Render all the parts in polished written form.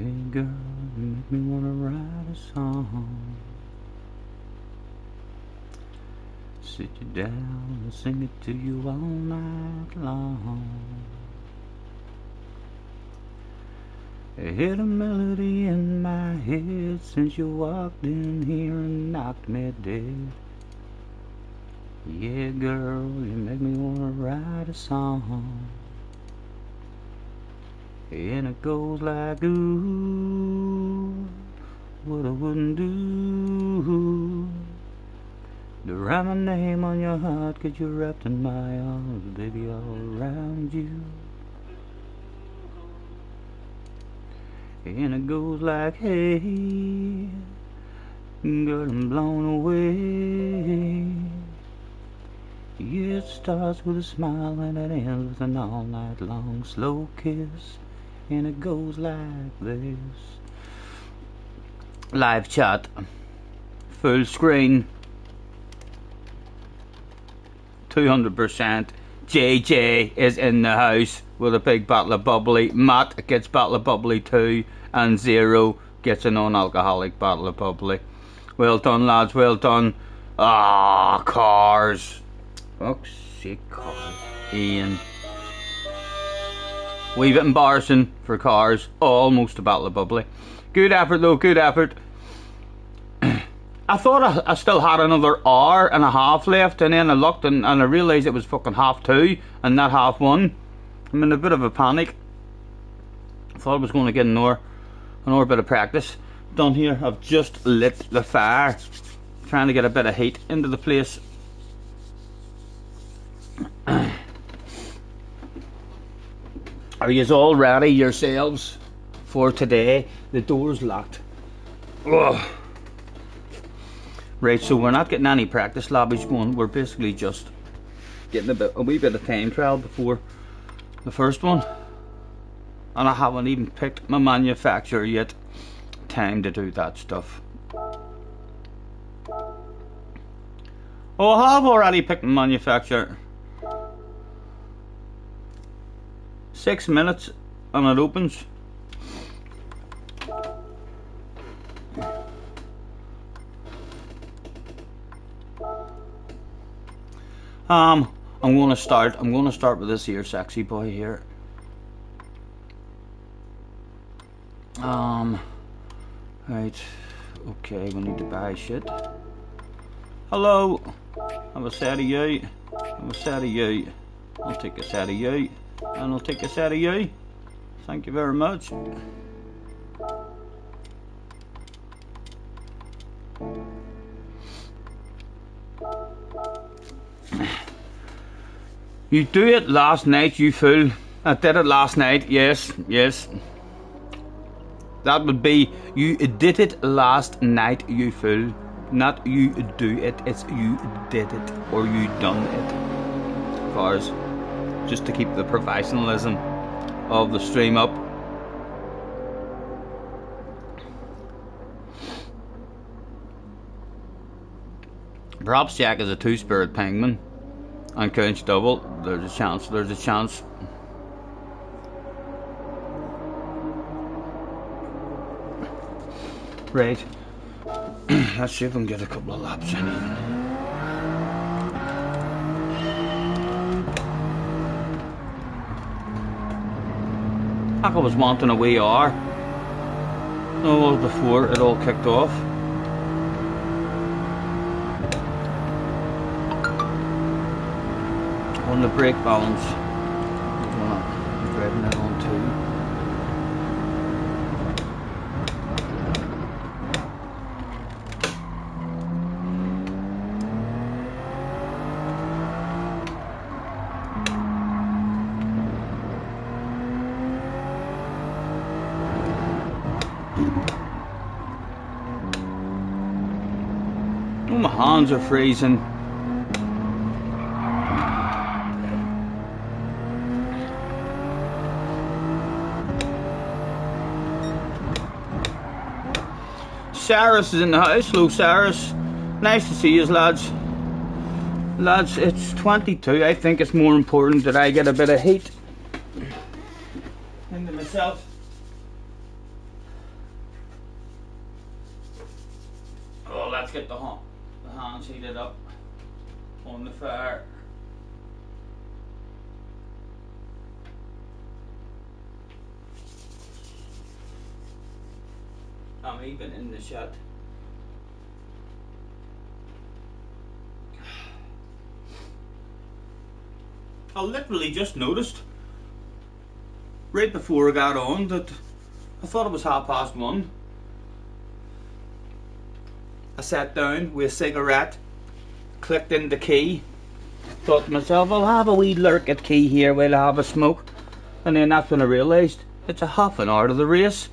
Hey girl, you make me wanna write a song. Sit you down and sing it to you all night long. I hear a melody in my head since you walked in here and knocked me dead. Yeah girl, you make me wanna write a song. And it goes like, ooh, what I wouldn't do to write my name on your heart, 'cause you're wrapped in my arms, baby, all around you. And it goes like, hey, girl, I'm blown away. Yeah, it starts with a smile and it ends with an all night long slow kiss. And it goes like this. Live chat, full screen, 200%. JJ is in the house with a big bottle of bubbly. Matt gets bottle of bubbly too, and Zero gets a non-alcoholic bottle of bubbly. Well done, lads, well done. Ah, cars. Fuck's sake, cars. Ian. Wee bit embarrassing for cars. Almost a bottle of bubbly. Good effort though, good effort. I thought I still had another hour and a half left, and then I looked and I realised it was fucking 2:30 and not 1:30. I'm in a bit of a panic. I thought I was going to get an hour bit of practice done here. I've just lit the fire, trying to get a bit of heat into the place. Are you all ready yourselves for today? The door's locked. Ugh. Right, so we're not getting any practice lobbies going. We're basically just getting a wee bit of time trial before the first one. And I haven't even picked my manufacturer yet. Time to do that stuff. Oh, I have already picked my manufacturer. 6 minutes and it opens. I'm gonna start with this here sexy boy here. Right, okay, we need to buy shit. Hello, have a set of you, have a set of you. I'll take a set of you, and I'll take a set of you. Thank you very much. You do it last night, you fool. I did it last night, yes, yes. That would be, you did it last night, you fool. Not you do it, it's you did it, or you done it. Of course, just to keep the professionalism of the stream up. Perhaps Jack is a two-spirit penguin and counts double. There's a chance, there's a chance. Right, let's see if we can get a couple of laps in even. Like I was wanting a wee hour. No, before it all kicked off. On the brake balance, I'm driving it on too. Oh, my hands are freezing. Cyrus is in the house. Hello, Cyrus. Nice to see you, lads. Lads, it's 22. I think it's more important that I get a bit of heat into myself. let's get the hands heated up on the fire. I'm even in the shot. I literally just noticed right before I got on that I thought it was 1:30. I sat down with a cigarette, clicked in the key, thought to myself, I'll have a wee lurk at key here while I have a smoke, and then that's when I realised it's a half an hour to the race.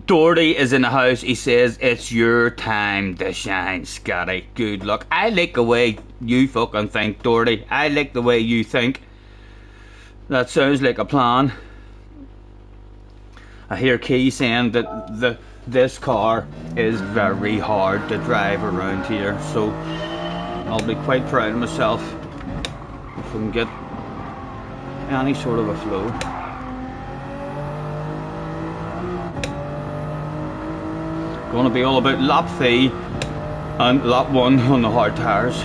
Doherty is in the house. He says, it's your time to shine, Scotty. Good luck. I like the way you fucking think, Doherty. I like the way you think. That sounds like a plan. I hear Key saying that this car is very hard to drive around here, so I'll be quite proud of myself if we can get any sort of a flow. Going to be all about lap 3 and lap 1 on the hard tyres.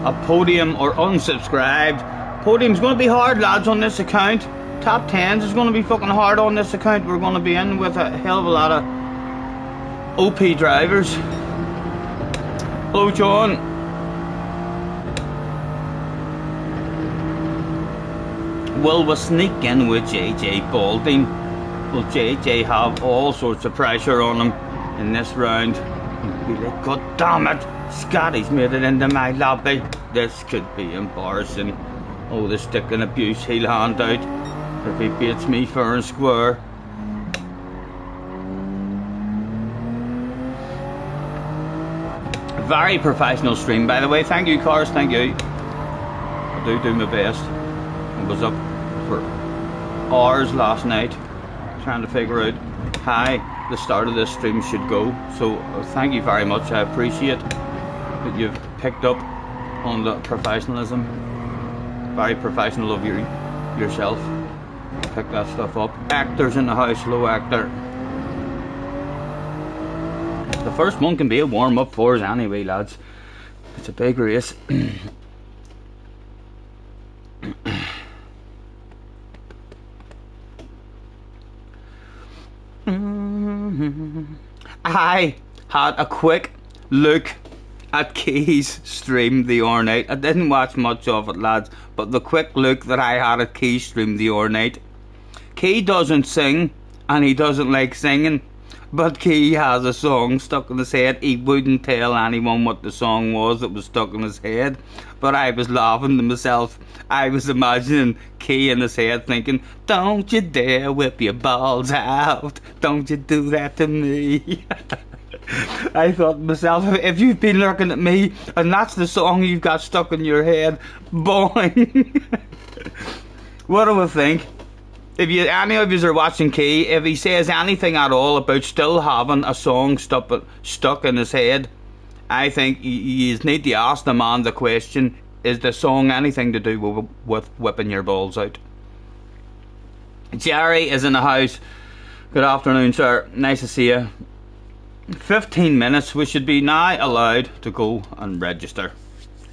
A podium or unsubscribed. Podium's going to be hard, lads, on this account. Top 10s is going to be fucking hard on this account. We're going to be in with a hell of a lot of OP drivers. Hello, John. Will we sneak in with JJ Balding? Will JJ have all sorts of pressure on him in this round? Be like, God damn it, Scotty's made it into my lobby. This could be embarrassing. Oh, the stick and abuse he'll hand out if he beats me fair and square. Very professional stream, by the way. Thank you, Cars, thank you. I do my best. I was up for hours last night trying to figure out how the start of this stream should go. So thank you very much. I appreciate that you've picked up on the professionalism. Very professional of yourself. Pick that stuff up. Actors in the house. Hello, actor. The first one can be a warm-up for us anyway, lads. It's a big race. I had a quick look at Key's stream the other night. I didn't watch much of it, lads, but the quick look that I had at Key's stream the other night. Key doesn't sing, and he doesn't like singing, but Key has a song stuck in his head. He wouldn't tell anyone what the song was that was stuck in his head, but I was laughing to myself. I was imagining Key in his head thinking, don't you dare whip your balls out, don't you do that to me. I thought to myself, if you've been looking at me and that's the song you've got stuck in your head, boing. What do I think? If any of you are watching Key, if he says anything at all about still having a song stuck in his head, I think you need to ask the man the question, is the song anything to do with whipping your balls out? Jerry is in the house. Good afternoon, sir. Nice to see you. 15 minutes. We should be now allowed to go and register.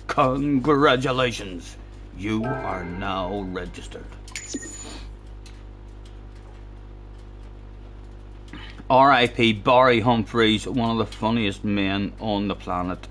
Congratulations. You are now registered. R.I.P. Barry Humphries, one of the funniest men on the planet.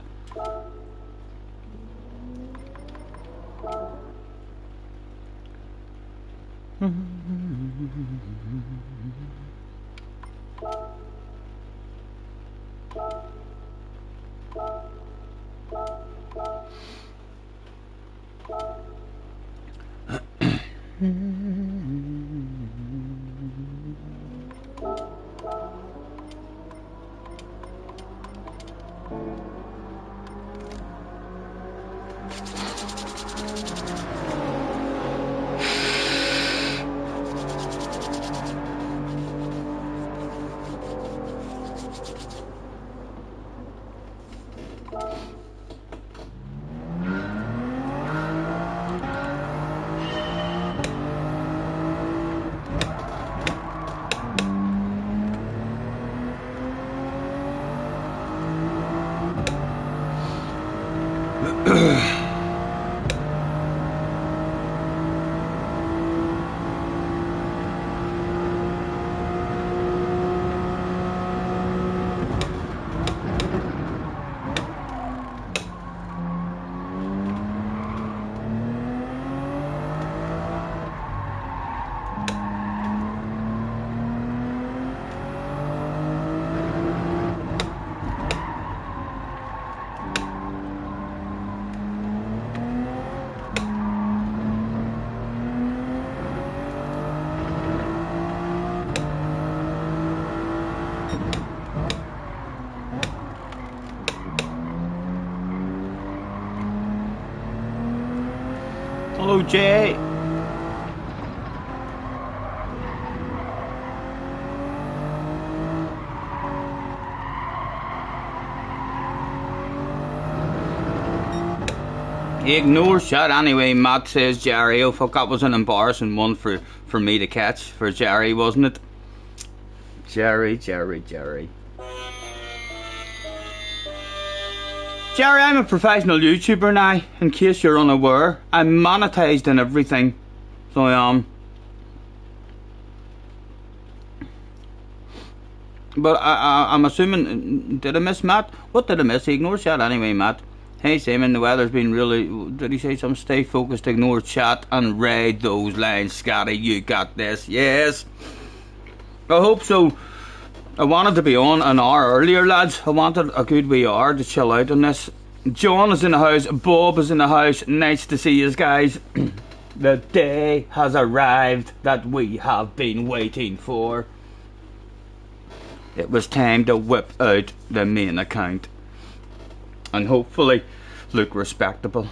Hello, Jay. Ignore shot anyway, Matt, says Jerry. Oh fuck, that was an embarrassing one for me to catch, for Jerry, wasn't it? Jerry. Jerry, I'm a professional YouTuber now, in case you're unaware. I'm monetized and everything, so I am. But I'm assuming, did I miss Matt? What did I miss? Ignore chat anyway, Matt. Hey Simon, the weather's been really... Did he say something? Stay focused, ignore chat and read those lines. Scotty, you got this. Yes. I hope so. I wanted to be on an hour earlier, lads. I wanted a good wee hour to chill out on this. John is in the house. Bob is in the house. Nice to see you guys. The day has arrived that we have been waiting for. It was time to whip out the main account and hopefully look respectable,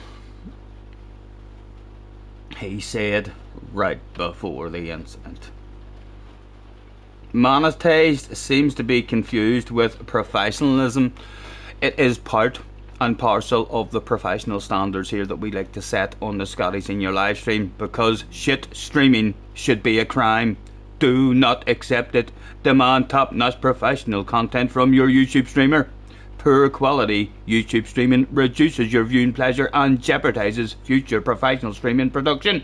he said right before the incident. Monetized seems to be confused with professionalism. It is part and parcel of the professional standards here that we like to set on the Scotties in your live stream, because shit streaming should be a crime. Do not accept it. Demand top-notch professional content from your YouTube streamer. Poor quality YouTube streaming reduces your viewing pleasure and jeopardizes future professional streaming production.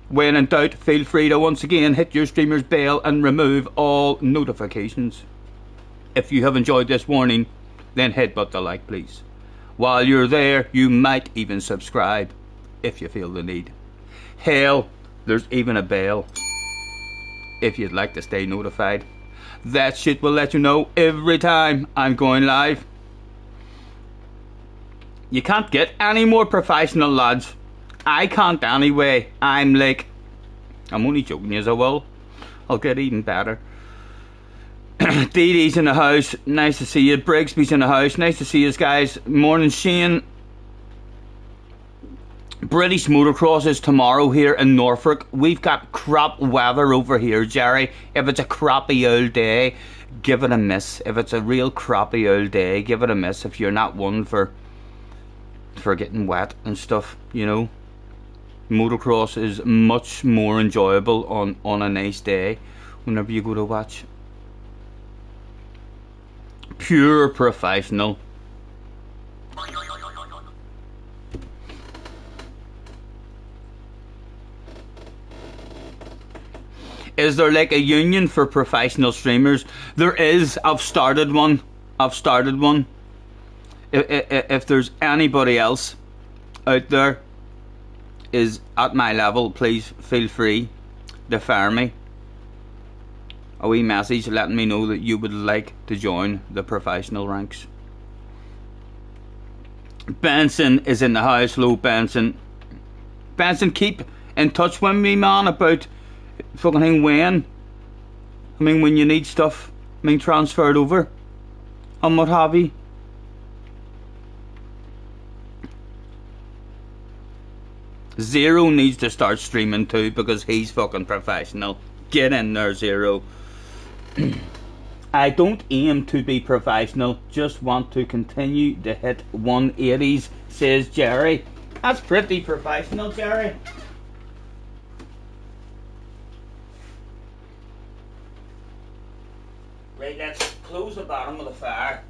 When in doubt, feel free to once again hit your streamer's bell and remove all notifications. If you have enjoyed this warning, then headbutt the like, please. While you're there, you might even subscribe if you feel the need. Hell, there's even a bell if you'd like to stay notified. That shit will let you know every time I'm going live. You can't get any more professional, lads. I can't anyway. I'm only joking, yes I will. I'll get even better. Dee Dee's in the house. Nice to see you. Brigsby's in the house. Nice to see you guys. Morning, Shane. British motocross is tomorrow here in Norfolk. We've got crap weather over here, Jerry. If it's a crappy old day, give it a miss. If it's a real crappy old day, give it a miss. If you're not one for getting wet and stuff, you know. Motocross is much more enjoyable on a nice day whenever you go to watch. Pure professional. Is there like a union for professional streamers? There is. I've started one. If there's anybody else out there is at my level, please feel free to fire me a wee message letting me know that you would like to join the professional ranks. Benson is in the house. Hello, Benson. Benson, keep in touch with me, man, about fucking thing when. I mean, when you need stuff, I mean, transferred over and what have you. Zero needs to start streaming too because he's fucking professional. Get in there, Zero. I don't aim to be professional, just want to continue to hit 180s, says Jerry. That's pretty professional, Jerry. Right, let's close the bottom of the fire.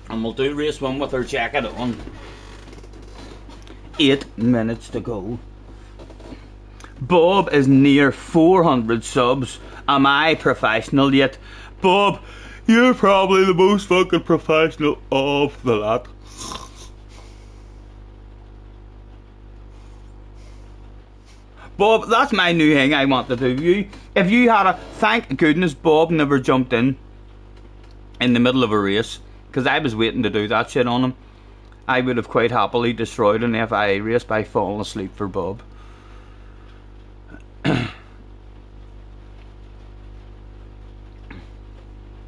And we'll do race 1 with our jacket on. 8 minutes to go. Bob is near 400 subs. Am I professional yet? Bob, you're probably the most fucking professional of the lot. Bob, that's my new thing I want to do. You, if you had a, thank goodness Bob never jumped in the middle of a race, because I was waiting to do that shit on him. I would have quite happily destroyed an FIA race by falling asleep for Bob.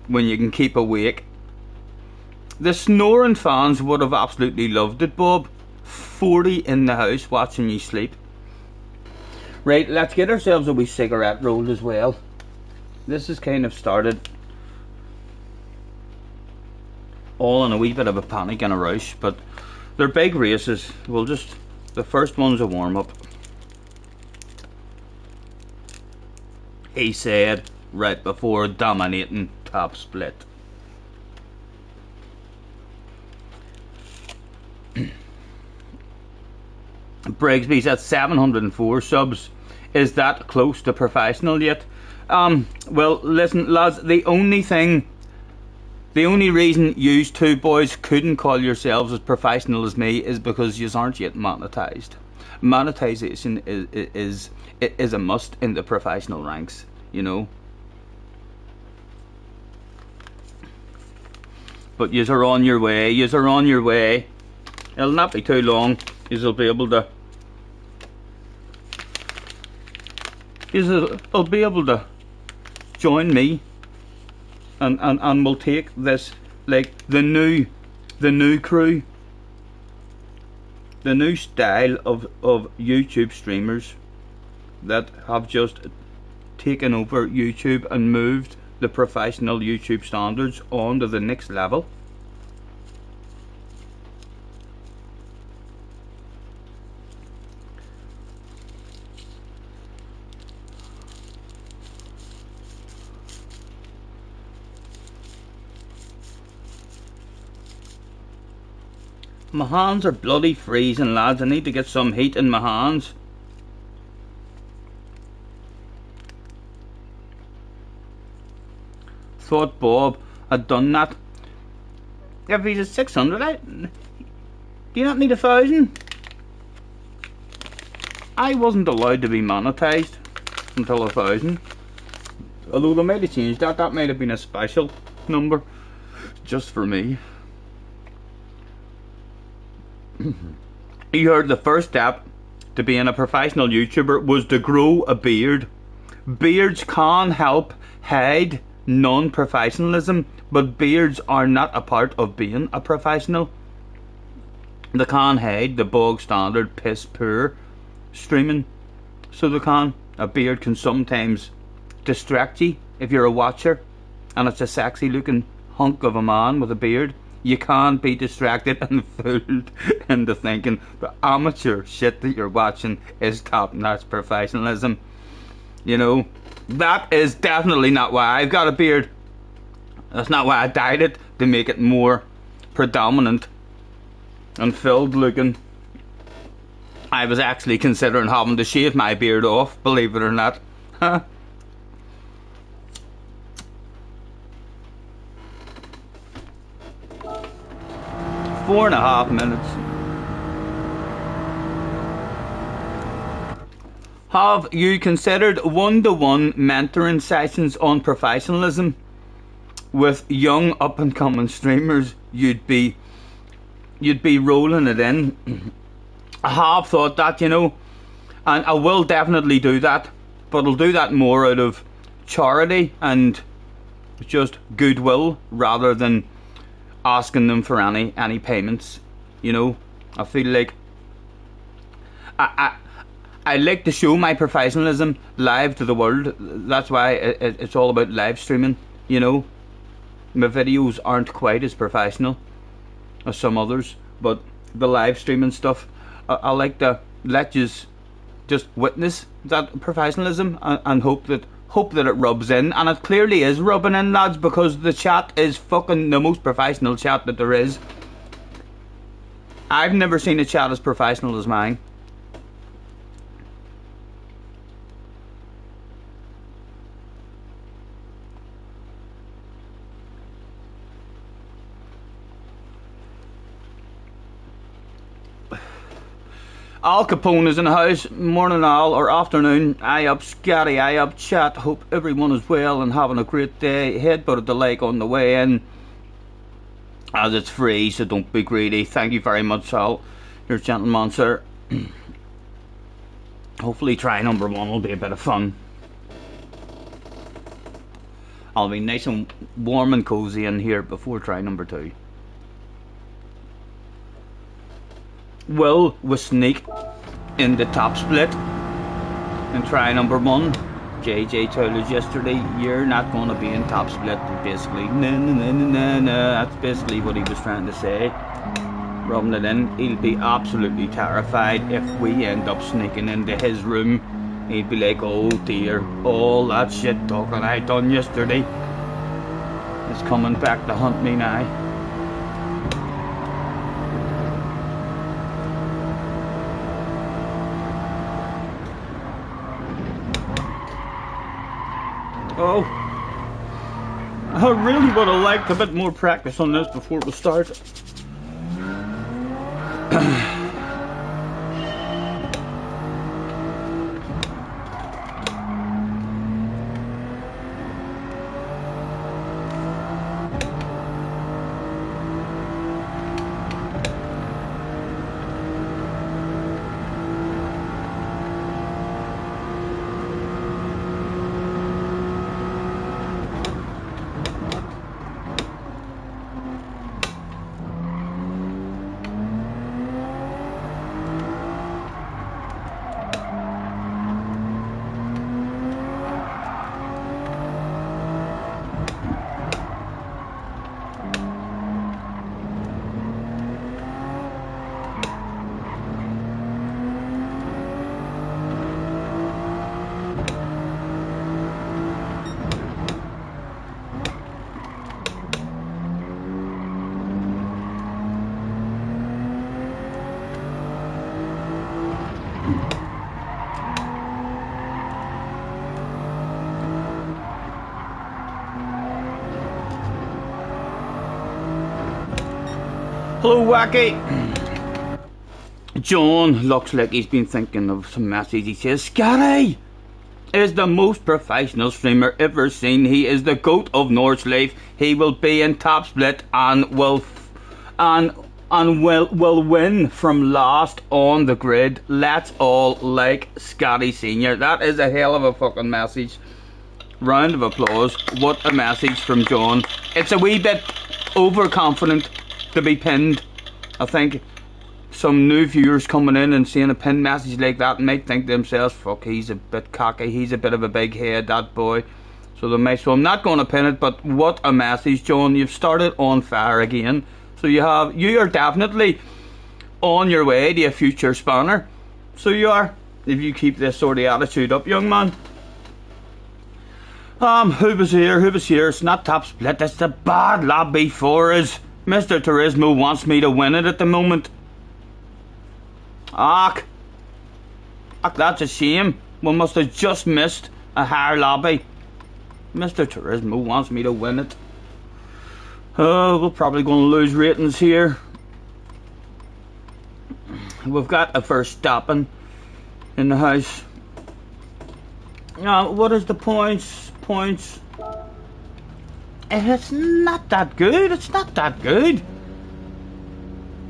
When you can keep awake. The snoring fans would have absolutely loved it, Bob. 40 in the house watching you sleep. Right, let's get ourselves a wee cigarette rolled as well. This has kind of started all in a wee bit of a panic and a rush, but they're big races. We'll just, the first one's a warm-up. He said right before dominating top split. Brigsby's at 704 subs. Is that close to professional yet? Well, listen, lads, the only reason you two boys couldn't call yourselves as professional as me is because you aren't yet monetized. Monetization is a must in the professional ranks, you know. But yous are on your way. Yous are on your way. It'll not be too long. You'll be able to. You'll be able to join me, and we'll take this like the new crew, the new style of YouTube streamers that have just taken over YouTube and moved the professional YouTube standards on to the next level. My hands are bloody freezing, lads. I need to get some heat in my hands. Thought Bob had done that. If he's at 600, do you not need 1,000? I wasn't allowed to be monetized until 1,000. Although they might have changed that. That might have been a special number just for me. You heard the first step to being a professional YouTuber was to grow a beard. Beards can help hide non-professionalism, but beards are not a part of being a professional. They can hide the bog standard piss poor streaming, so they can. A beard can sometimes distract you if you're a watcher and it's a sexy looking hunk of a man with a beard. You can't be distracted and fooled into thinking the amateur shit that you're watching is top-notch professionalism. You know, that is definitely not why I've got a beard. That's not why I dyed it, to make it more predominant and filled looking. I was actually considering having to shave my beard off, believe it or not. Huh? 4.5 minutes. Have you considered one-to-one mentoring sessions on professionalism with young up-and-coming streamers? You'd be you'd be rolling it in. I have thought that, you know, and I will definitely do that, but I'll do that more out of charity and just goodwill rather than asking them for any payments. You know, I feel like I like to show my professionalism live to the world. That's why it's all about live streaming. You know, my videos aren't quite as professional as some others, but the live streaming stuff, I like to let you just witness that professionalism and hope that it rubs in, and it clearly is rubbing in, lads, because the chat is fucking the most professional chat that there is. I've never seen a chat as professional as mine. Al Capone is in the house. Morning, Al, or afternoon. Aye up, Scotty. Aye up, chat. Hope everyone is well and having a great day. Headbutt the like on the way in, as it's free, so don't be greedy. Thank you very much, Al. You're a gentleman, sir. Hopefully try number 1 will be a bit of fun. I'll be nice and warm and cozy in here before try number 2. Will we sneak in the top split and try number 1? JJ told us yesterday, you're not going to be in top split, basically. No. That's basically what he was trying to say. Rubbing it in. He'll be absolutely terrified if we end up sneaking into his room. He'd be like, oh dear, all that shit talking I done yesterday is coming back to hunt me now. Oh, I really would have liked a bit more practice on this before we start. Hello, Wacky. John looks like he's been thinking of some message. He says, Scotty is the most professional streamer ever seen. He is the GOAT of Northleaf. He will be in top split and will win from last on the grid. Let's all like Scotty Senior. That is a hell of a fucking message. Round of applause. What a message from John. It's a wee bit overconfident to be pinned. I think some new viewers coming in and seeing a pinned message like that might think to themselves, fuck, he's a bit cocky, he's a bit of a big head, that boy. So I'm not going to pin it, but what a message, John. You've started on fire again. So you are definitely on your way to a future spanner. So you are, if you keep this sort of attitude up, young man. Who was here? It's not top split, it's the bad lab before us. Mr. Turismo wants me to win it at the moment. Ach, that's a shame. We must have just missed a higher lobby. Mr. Turismo wants me to win it. We're probably going to lose ratings here. We've got a first stopping in the house. Now, what is the points? It's not that good.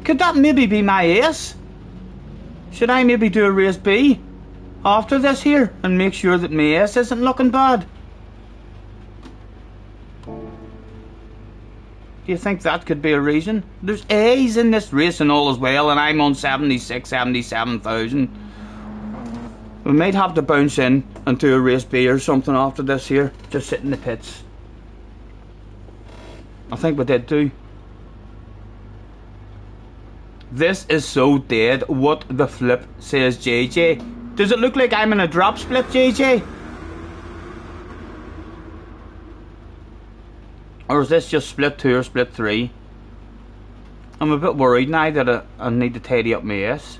Could that maybe be my ace? Should I maybe do a race B after this here and make sure that my ace isn't looking bad? Do you think that could be a reason? There's A's in this race and all as well, and I'm on 76, 77,000. We might have to bounce in and do a race B or something after this here. Just sit in the pits. I think we did too. This is so dead. What the flip, says JJ. Does it look like I'm in a drop split, JJ? Or is this just split 2 or split 3? I'm a bit worried now that I need to tidy up my ace.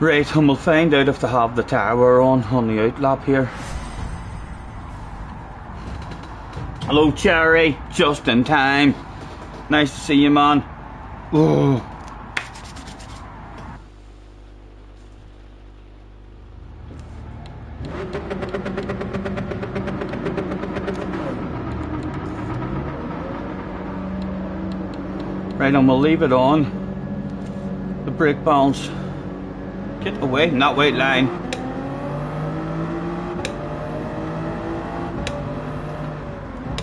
Right, and we'll find out if they have the tower on the outlap here. Hello Cherry, just in time. Nice to see you, man. Oh. Right, and we'll leave it on. The brake balance. Get away, not white line.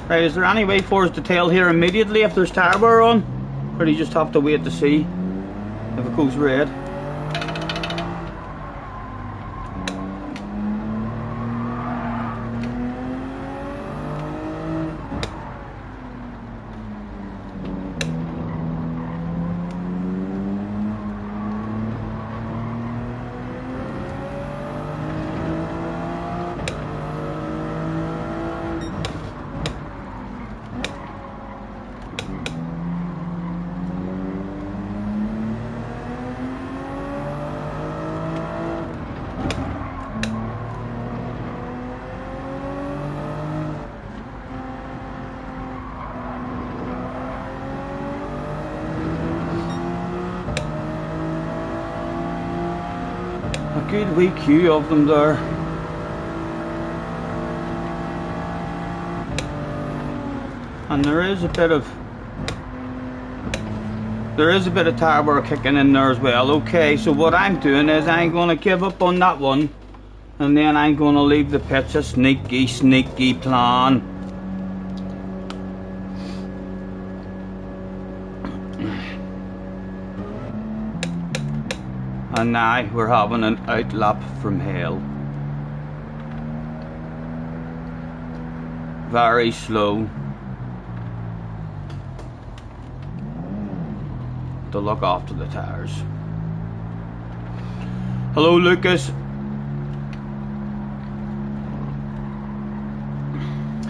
Right, is there any way for us to tell here immediately if there's tire wear on? Or do you just have to wait to see if it goes red? A good wee queue of them there. And there is a bit of tire wear kicking in there as well. Okay, so what I'm doing is I'm going to give up on that one, and then I'm going to leave the pitch. A sneaky plan. And now we're having an outlap from hell. Very slow. To look after the tires. Hello Lucas.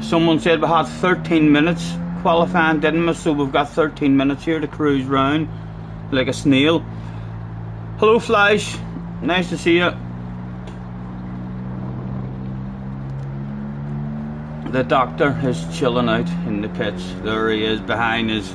Someone said we had 13 minutes qualifying, didn't we? So we've got 13 minutes here to cruise round like a snail. Hello Flash, nice to see you. The doctor is chilling out in the pits. There he is behind his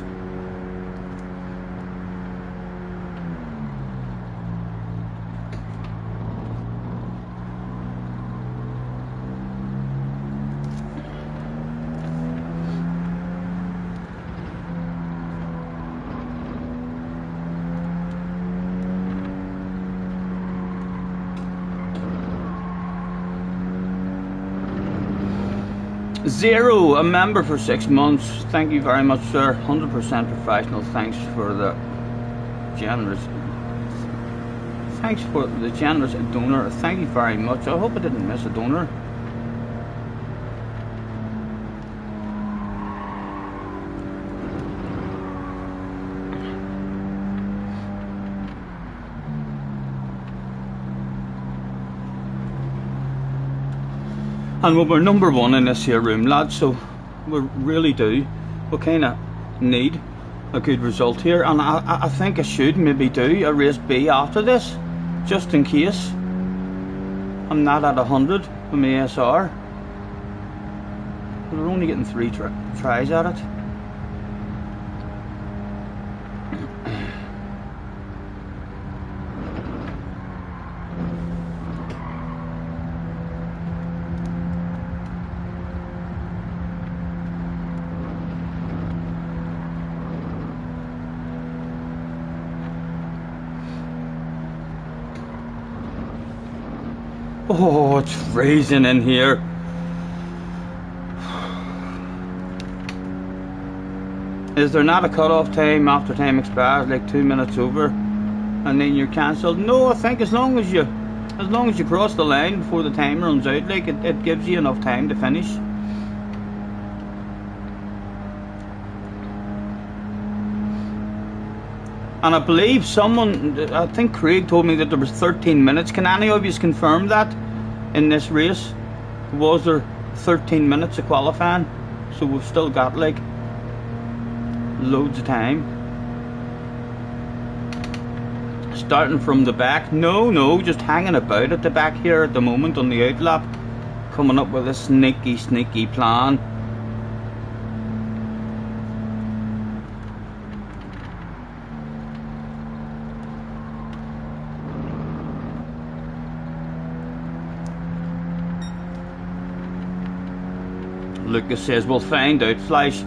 Zero, a member for 6 months. Thank you very much, sir. 100% professional. Thanks for the generous donor. Thank you very much. I hope I didn't miss a donor. And we're number one in this here room, lads, so we really do. We kind of need a good result here, and I think I should maybe do a race B after this, just in case I'm not at 100 with my ASR. We're only getting 3 tries at it. Oh, it's freezing in here. Is there not a cut-off time after time expires, like 2 minutes over, and then you're cancelled? No, I think as long as you cross the line before the time runs out, like it gives you enough time to finish. And I believe I think Craig told me that there was 13 minutes. Can any of you confirm that in this race? Was there 13 minutes of qualifying? So we've still got like loads of time. Starting from the back? No, just hanging about at the back here at the moment on the outlap. Coming up with a sneaky plan. Lucas says, we'll find out, Flash.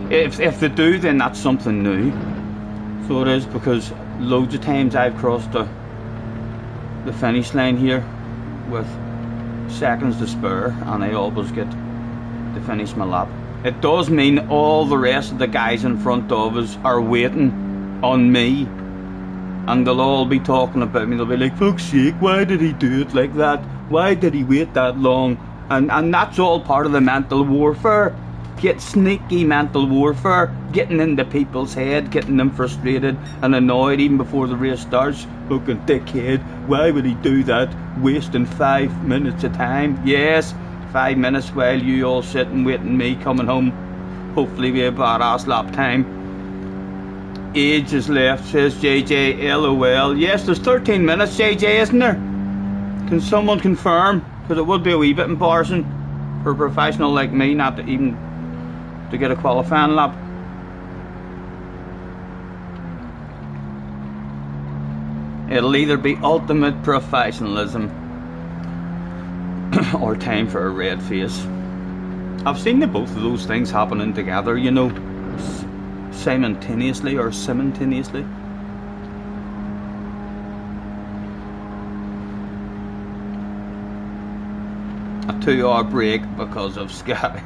If they do, then that's something new. So it is, because loads of times I've crossed the finish line here with seconds to spare, and I always get to finish my lap. It does mean all the rest of the guys in front of us are waiting on me, and they'll all be talking about me. They'll be like, fuck's sake, why did he do it like that? Why did he wait that long? And that's all part of the mental warfare. Get sneaky mental warfare, getting into people's head, getting them frustrated and annoyed even before the race starts. Fucking dickhead, why would he do that? Wasting 5 minutes of time. Yes, 5 minutes while you all sitting waiting me coming home. Hopefully we have badass lap time. Age is left, says JJ, LOL. Yes, there's 13 minutes, JJ, isn't there? Can someone confirm? Because it would be a wee bit embarrassing for a professional like me not to even to get a qualifying lap. It'll either be ultimate professionalism or time for a red face. I've seen both of those things happening together, you know, simultaneously or simultaneously. A 2-hour break because of Sky.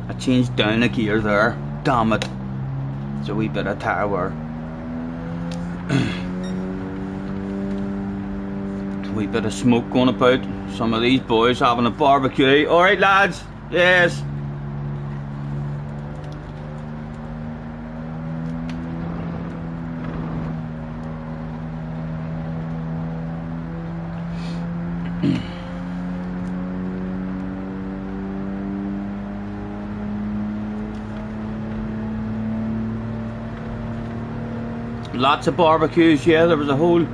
I changed down a gear there. Damn it. It's a wee bit of tire wear. A wee bit of smoke going about. Some of these boys having a barbecue. Alright lads. Yes. Lots of barbecues, yeah, there was a whole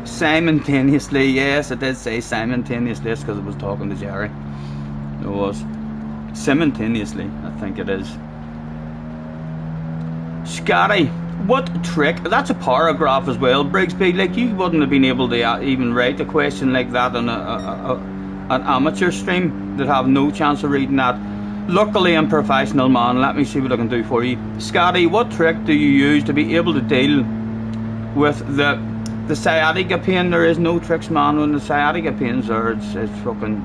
simultaneously, yes, it did say simultaneously, it's because I was talking to Jerry. It was simultaneously, I think it is. Scotty, what trick? That's a paragraph as well, Brigsby. Like, you wouldn't have been able to even write a question like that on an amateur stream. They'd have no chance of reading that. Luckily I'm professional, man. Let me see what I can do for you. Scotty, what trick do you use to be able to deal with the sciatica pain? There is no tricks, man. When the sciatica pain's there, it's fucking...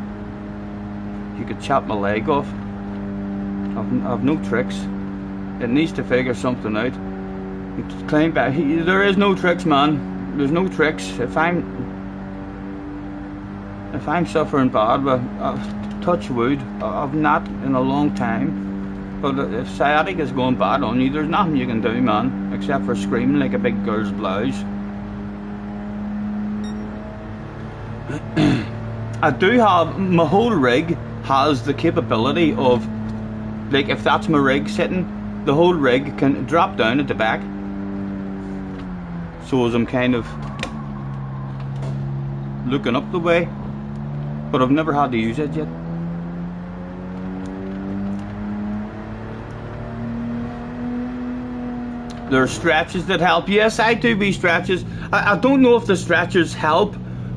You could chop my leg off. I've no tricks. It needs to figure something out. Climb back. There is no tricks, man. There's no tricks. If I'm suffering bad, but touch wood, I've not in a long time. But if sciatica is going bad on you, there's nothing you can do, man, except for screaming like a big girl's blouse. I do have, my whole rig has the capability of, like, if that's my rig sitting, the whole rig can drop down at the back. So as I'm kind of looking up the way, but I've never had to use it yet. There are stretches that help. Yes, I do be stretches. I don't know if the stretches help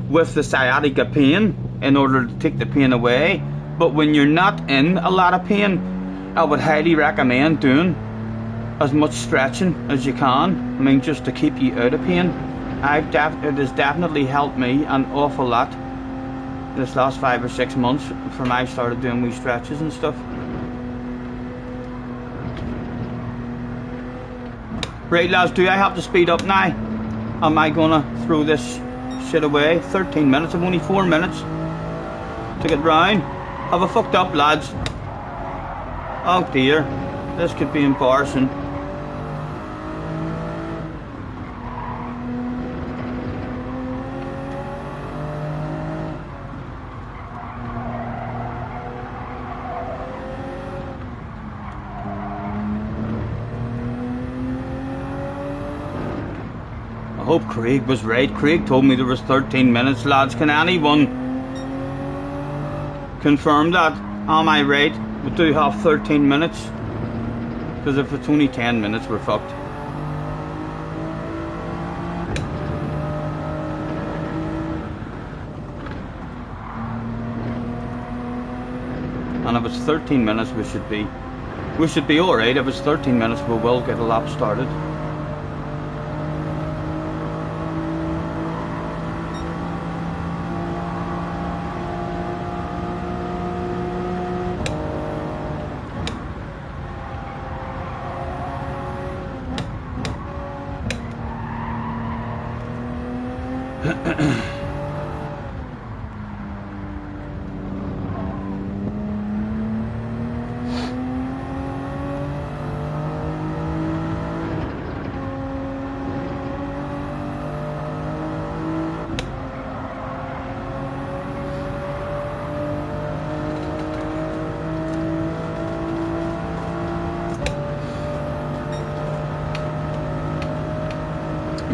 with the sciatica pain in order to take the pain away, but when you're not in a lot of pain, I would highly recommend doing as much stretching as you can. I mean, just to keep you out of pain. It has definitely helped me an awful lot this last 5 or 6 months from I started doing wee stretches and stuff. Right lads, do I have to speed up now? Am I gonna throw this shit away? 13 minutes, I've only 4 minutes to get round. Have I fucked up, lads? Oh dear, this could be embarrassing. I hope Craig was right. Craig told me there was 13 minutes, lads. Can anyone confirm that? Am I right? We do have 13 minutes. Because if it's only 10 minutes, we're fucked. And if it's 13 minutes, we should be alright. If it's 13 minutes, we will get a lap started.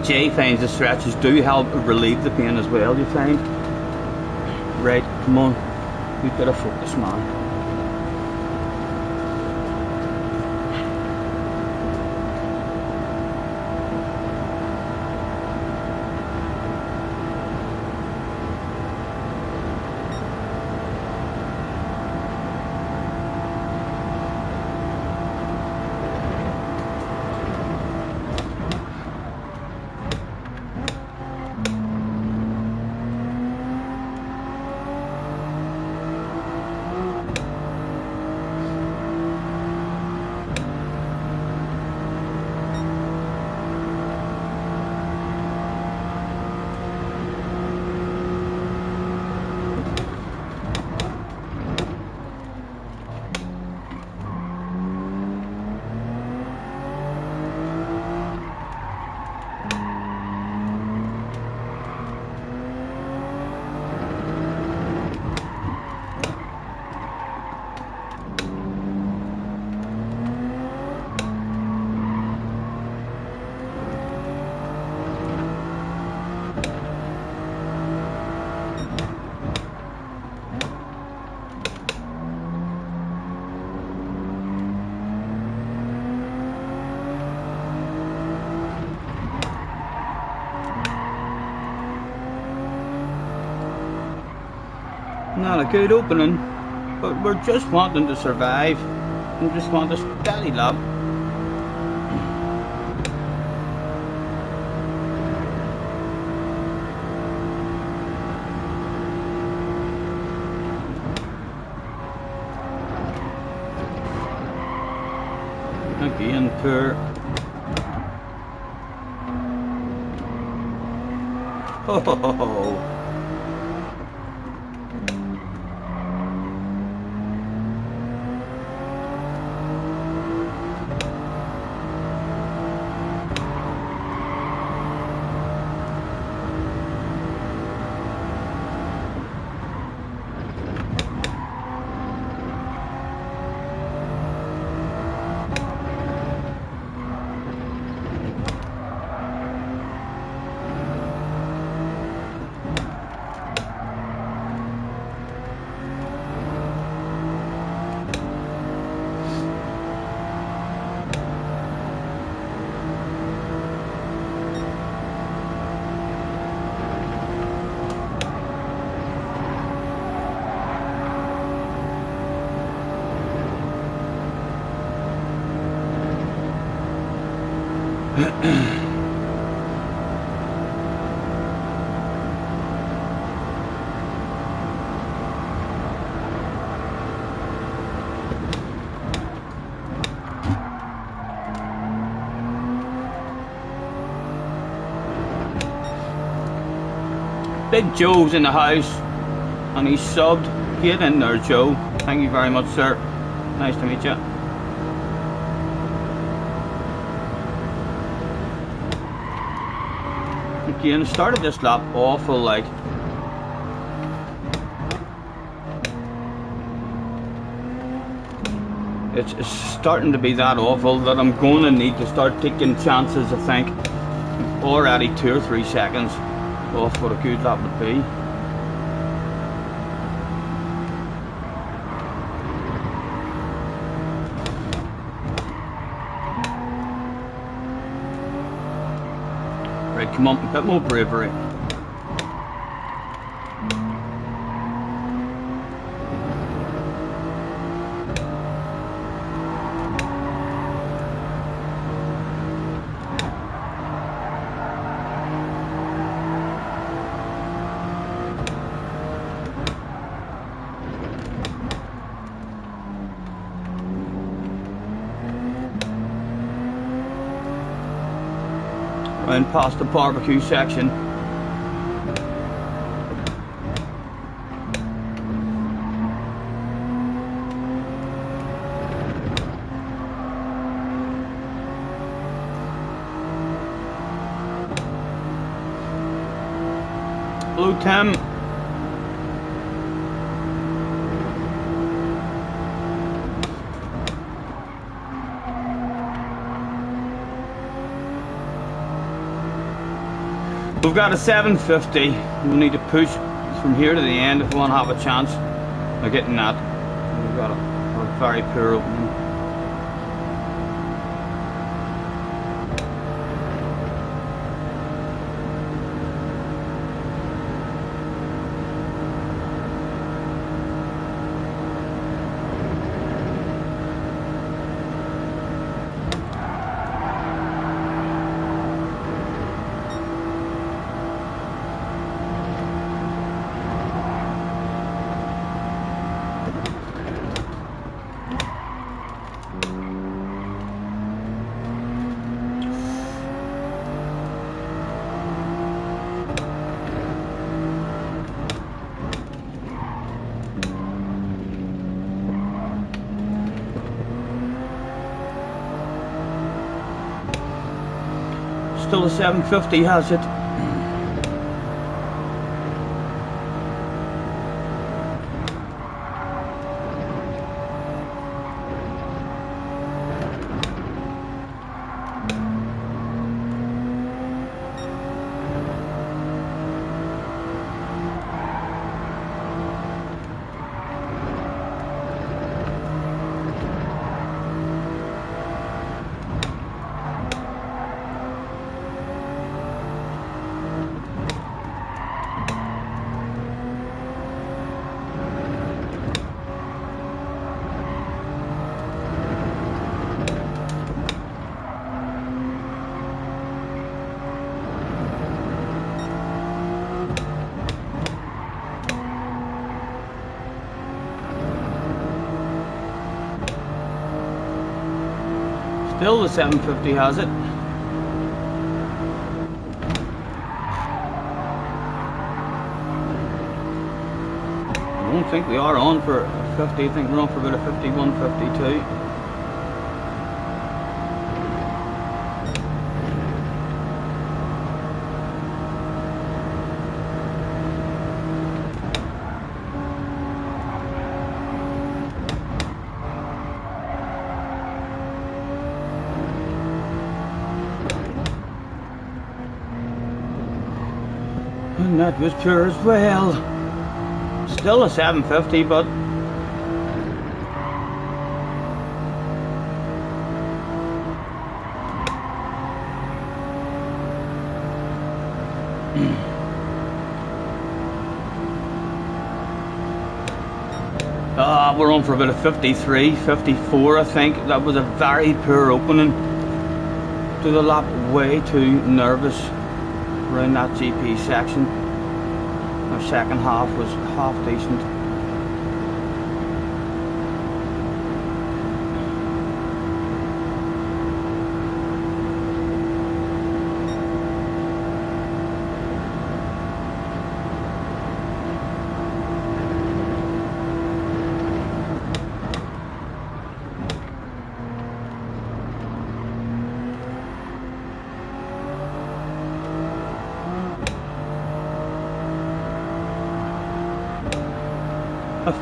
Jay finds the stretches do help relieve the pain as well, you find? Right, come on. We've got to focus, man. Not a good opening, but we're just wanting to survive and just want a steady lap. Again, poor. Ho ho ho ho. Big Joe's in the house, and he's subbed. Get in there, Joe. Thank you very much, sir. Nice to meet you. Again, started this lap awful like. It's starting to be that awful that I'm going to need to start taking chances, I think. Already 2 or 3 seconds off what a good lap would be. Right, come on, a bit more bravery. Round past the barbecue section. Hello, Tim. We've got a 750. We'll need to push from here to the end if we want to have a chance of getting that. We've got a very poor opening. Still a 750 has it. Still the 750 has it. I don't think we are on for 50, I think we're on for about a 51, 52. And that was pure as well. Still a 750, but we're on for about a 53, 54 I think. That was a very poor opening to the lap, way too nervous around that GP section. Our second half was half decent.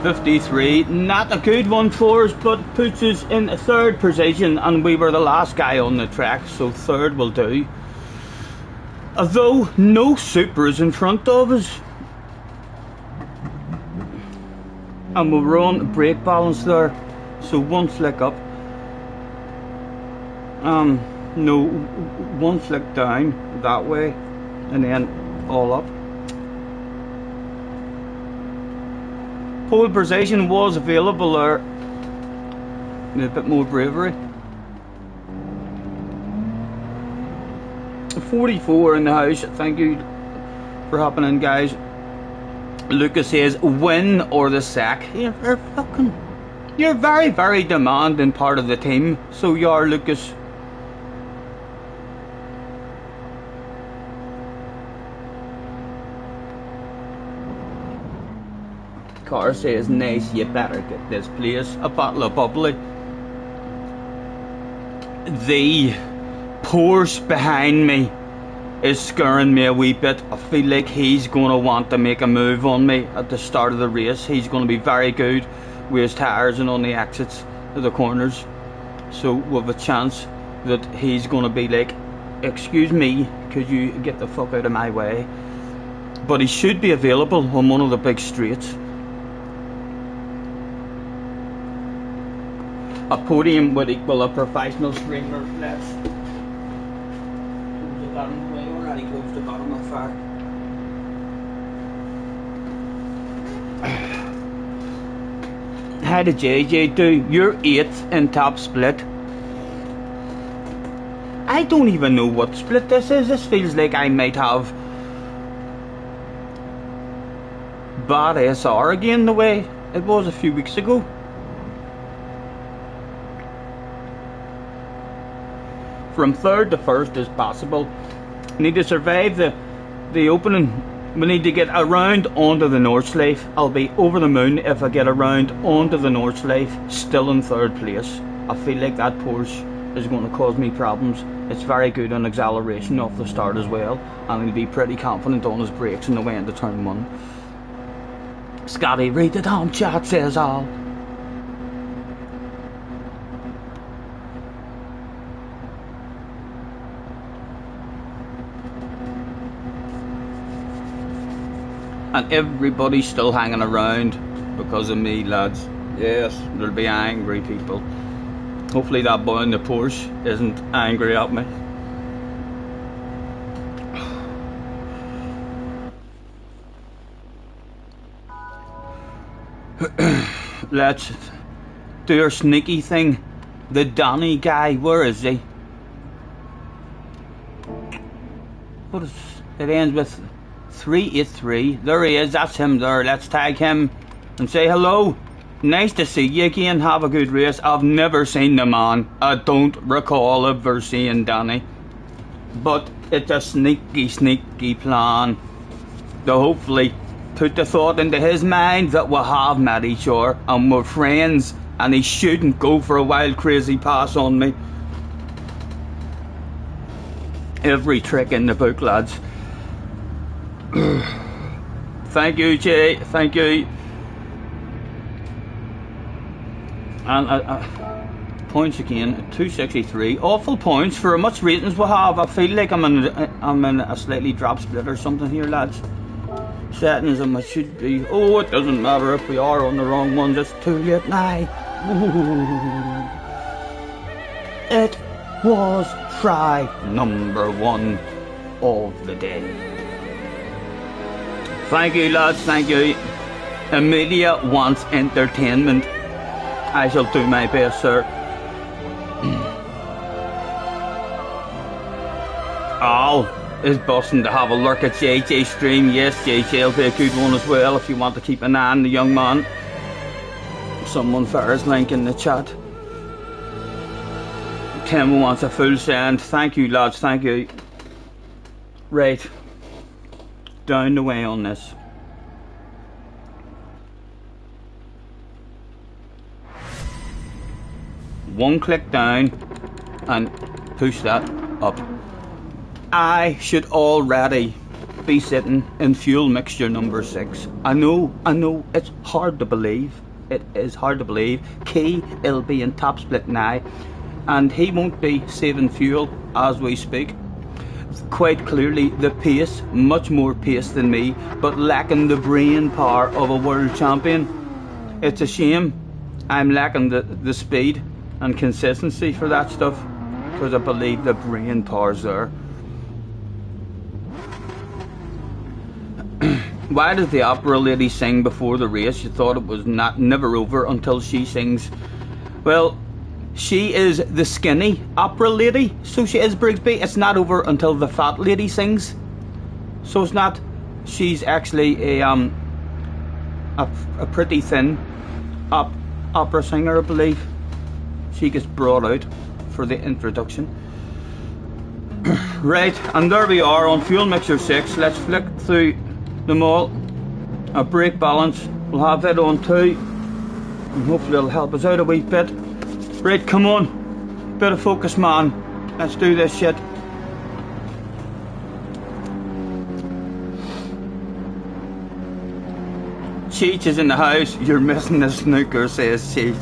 53, not a good one for us, but puts us in third position, and we were the last guy on the track, so third will do. Although no Supras in front of us, and we were on brake balance there, so one flick up, no, one flick down that way, and then all up. Pole position was available there. A bit more bravery. 44 in the house. Thank you for hopping in, guys. Lucas says, win or the sack. You're very, very demanding part of the team. So you are, Lucas. Car says, nice, you better get this place. A bottle of bubbly. The Porsche behind me is scaring me a wee bit. I feel like he's going to want to make a move on me at the start of the race. He's going to be very good with his tyres and on the exits of the corners. So we have a chance that he's going to be like, excuse me, could you get the fuck out of my way? But he should be available on one of the big straights. A podium would equal a professional streamer. Let's close the bottom. We already closed the bottom of far. How did JJ do? You're 8th in top split. I don't even know what split this is. This feels like I might have bad SR again the way it was a few weeks ago. From third to first is possible. We need to survive the opening. We need to get around onto the North Slave. I'll be over the moon if I get around onto the North Slave, still in third place. I feel like that Porsche is going to cause me problems. It's very good on acceleration off the start as well, and he'll be pretty confident on his brakes in the way into turn 1. Scotty, read the damn chat, says all. And everybody's still hanging around because of me, lads. Yes, there'll be angry people. Hopefully that boy in the Porsche isn't angry at me. Let's do our sneaky thing. The Donny guy, where is he? What is it? Ends with 383. There he is, that's him there. Let's tag him and say hello. Nice to see you again. Have a good race. I've never seen the man. I don't recall ever seeing Danny. But it's a sneaky plan to hopefully put the thought into his mind that we have met each other and we're friends, and he shouldn't go for a wild crazy pass on me. Every trick in the book, lads. Thank you, Jay. Thank you. And points again, 263. Awful points for as much ratings we have. I feel like I'm in a slightly drop split or something here, lads. Settings and I should be. Oh, it doesn't matter if we are on the wrong ones. It's too late now. It was try number 1 of the day. Thank you, lads, thank you. Amelia wants entertainment. I shall do my best, sir. Al is busting to have a look at JJ's stream. Yes, JJ will be a good one as well if you want to keep an eye on the young man. Someone fires link in the chat. Tim wants a full send. Thank you, lads, thank you. Right. Down the way on this. One click down and push that up. I should already be sitting in fuel mixture number 6. I know, it's hard to believe. It is hard to believe. Key, it'll be in top split now, and he won't be saving fuel as we speak. Quite clearly the pace, much more pace than me, but lacking the brain power of a world champion. It's a shame I'm lacking the speed and consistency for that stuff, because I believe the brain power's there. Why does the opera lady sing before the race? You thought it was never over until she sings. Well, she is the skinny opera lady, so she is, Brigsby. It's not over until the fat lady sings. So it's not. She's actually a pretty thin opera singer, I believe. She gets brought out for the introduction. Right, and there we are on fuel mixture 6. Let's flick through them all. Our brake balance, we'll have it on too, and hopefully it'll help us out a wee bit. Right, come on, bit of focus, man. Let's do this shit. Cheech is in the house. You're missing the snooker, says Cheech.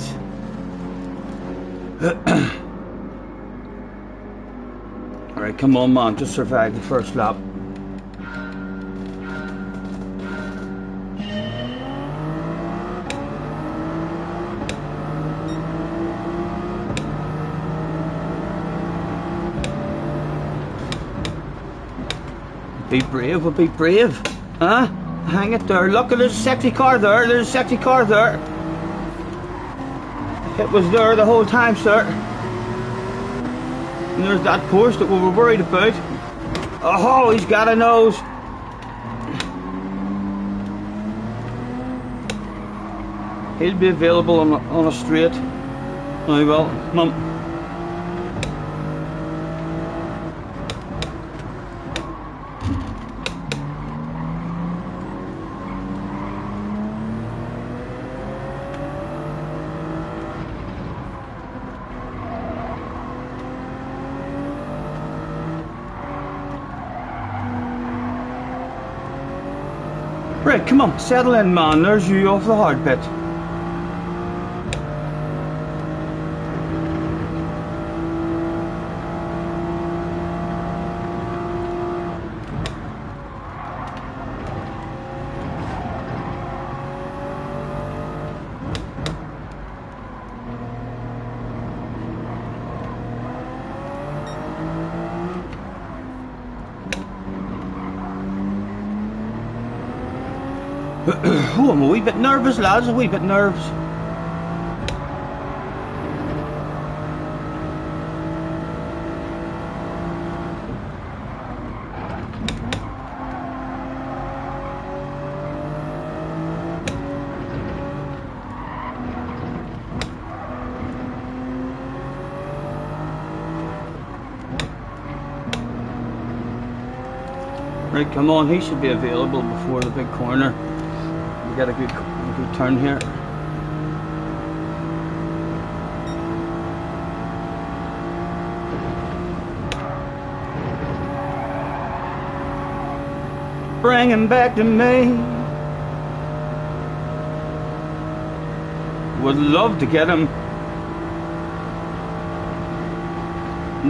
Alright, come on, man, just survive the first lap. Be brave, we'll be brave. Huh? Hang it there. Look, there's a sexy car there. There's a sexy car there. It was there the whole time, sir. And there's that Porsche that we were worried about. Oh, he's got a nose. He'll be available on a straight. I will. Mum. Right, come on, settle in, man. There's you off the hard bit. Oh, I'm a wee bit nervous, lads, a wee bit nervous. Right, come on, he should be available before the big corner. Get a good turn here. Bring him back to me. Would love to get him.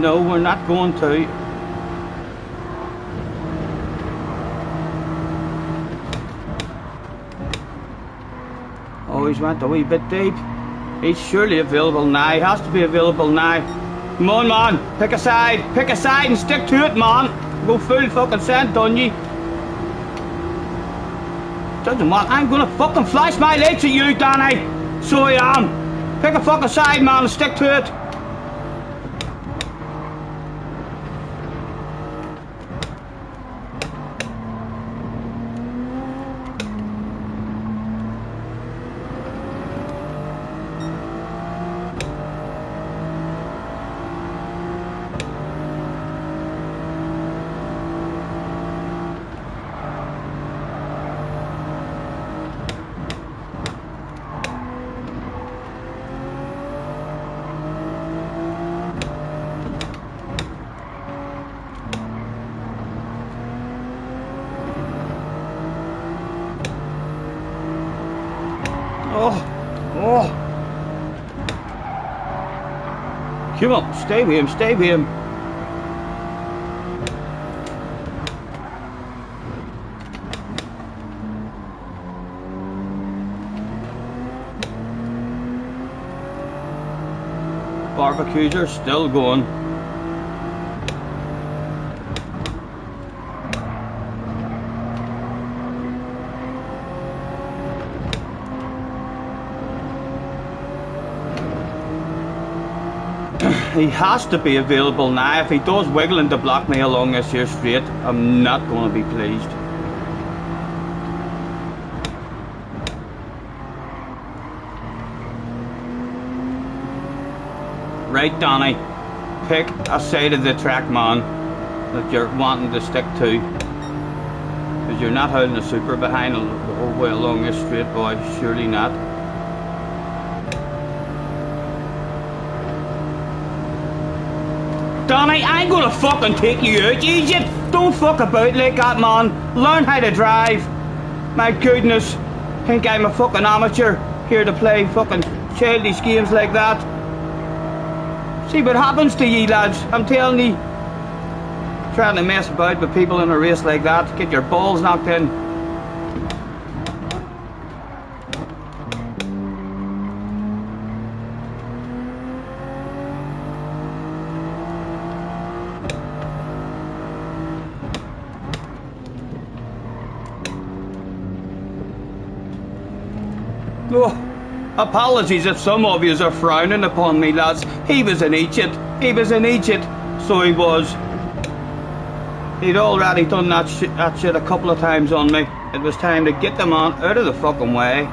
No, we're not going to. Oh, he's went a wee bit deep. He's surely available now. He has to be available now. Come on, man. Pick a side and stick to it, man. Go full fucking send on you. Doesn't matter. I'm gonna fucking flash my lights at you, Danny. So I am. Pick a fucking side, man, and stick to it. Oh! Come on, stay with him, stay with him. Barbecues are still going. He has to be available now. If he does wiggling to block me along this here straight, I'm not going to be pleased. Right, Donny, pick a side of the track, man, that you're wanting to stick to. Because you're not holding a super behind the whole way along this straight, boy. Surely not. Donny, I'm gonna fucking take you out, you idiot! Don't fuck about like that, man. Learn how to drive. My goodness. Think I'm a fucking amateur here to play fucking childish games like that. See what happens to ye lads. I'm telling you. Trying to mess about with people in a race like that. Get your balls knocked in. Oh, apologies if some of you are frowning upon me, lads. He was an idiot. He was an idiot. So he was. He'd already done that shit a couple of times on me. It was time to get them on out of the fucking way.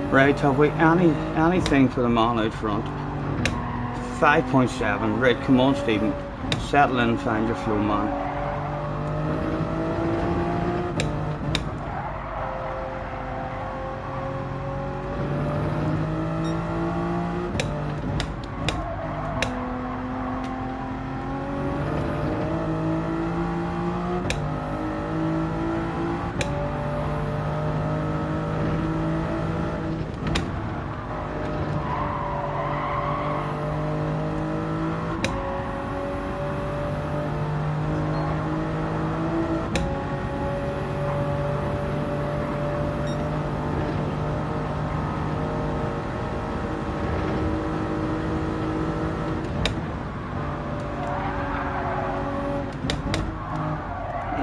Right, have we anything for the man out front? 5.7. Right, come on, Stephen. Settle in and find your flow, man.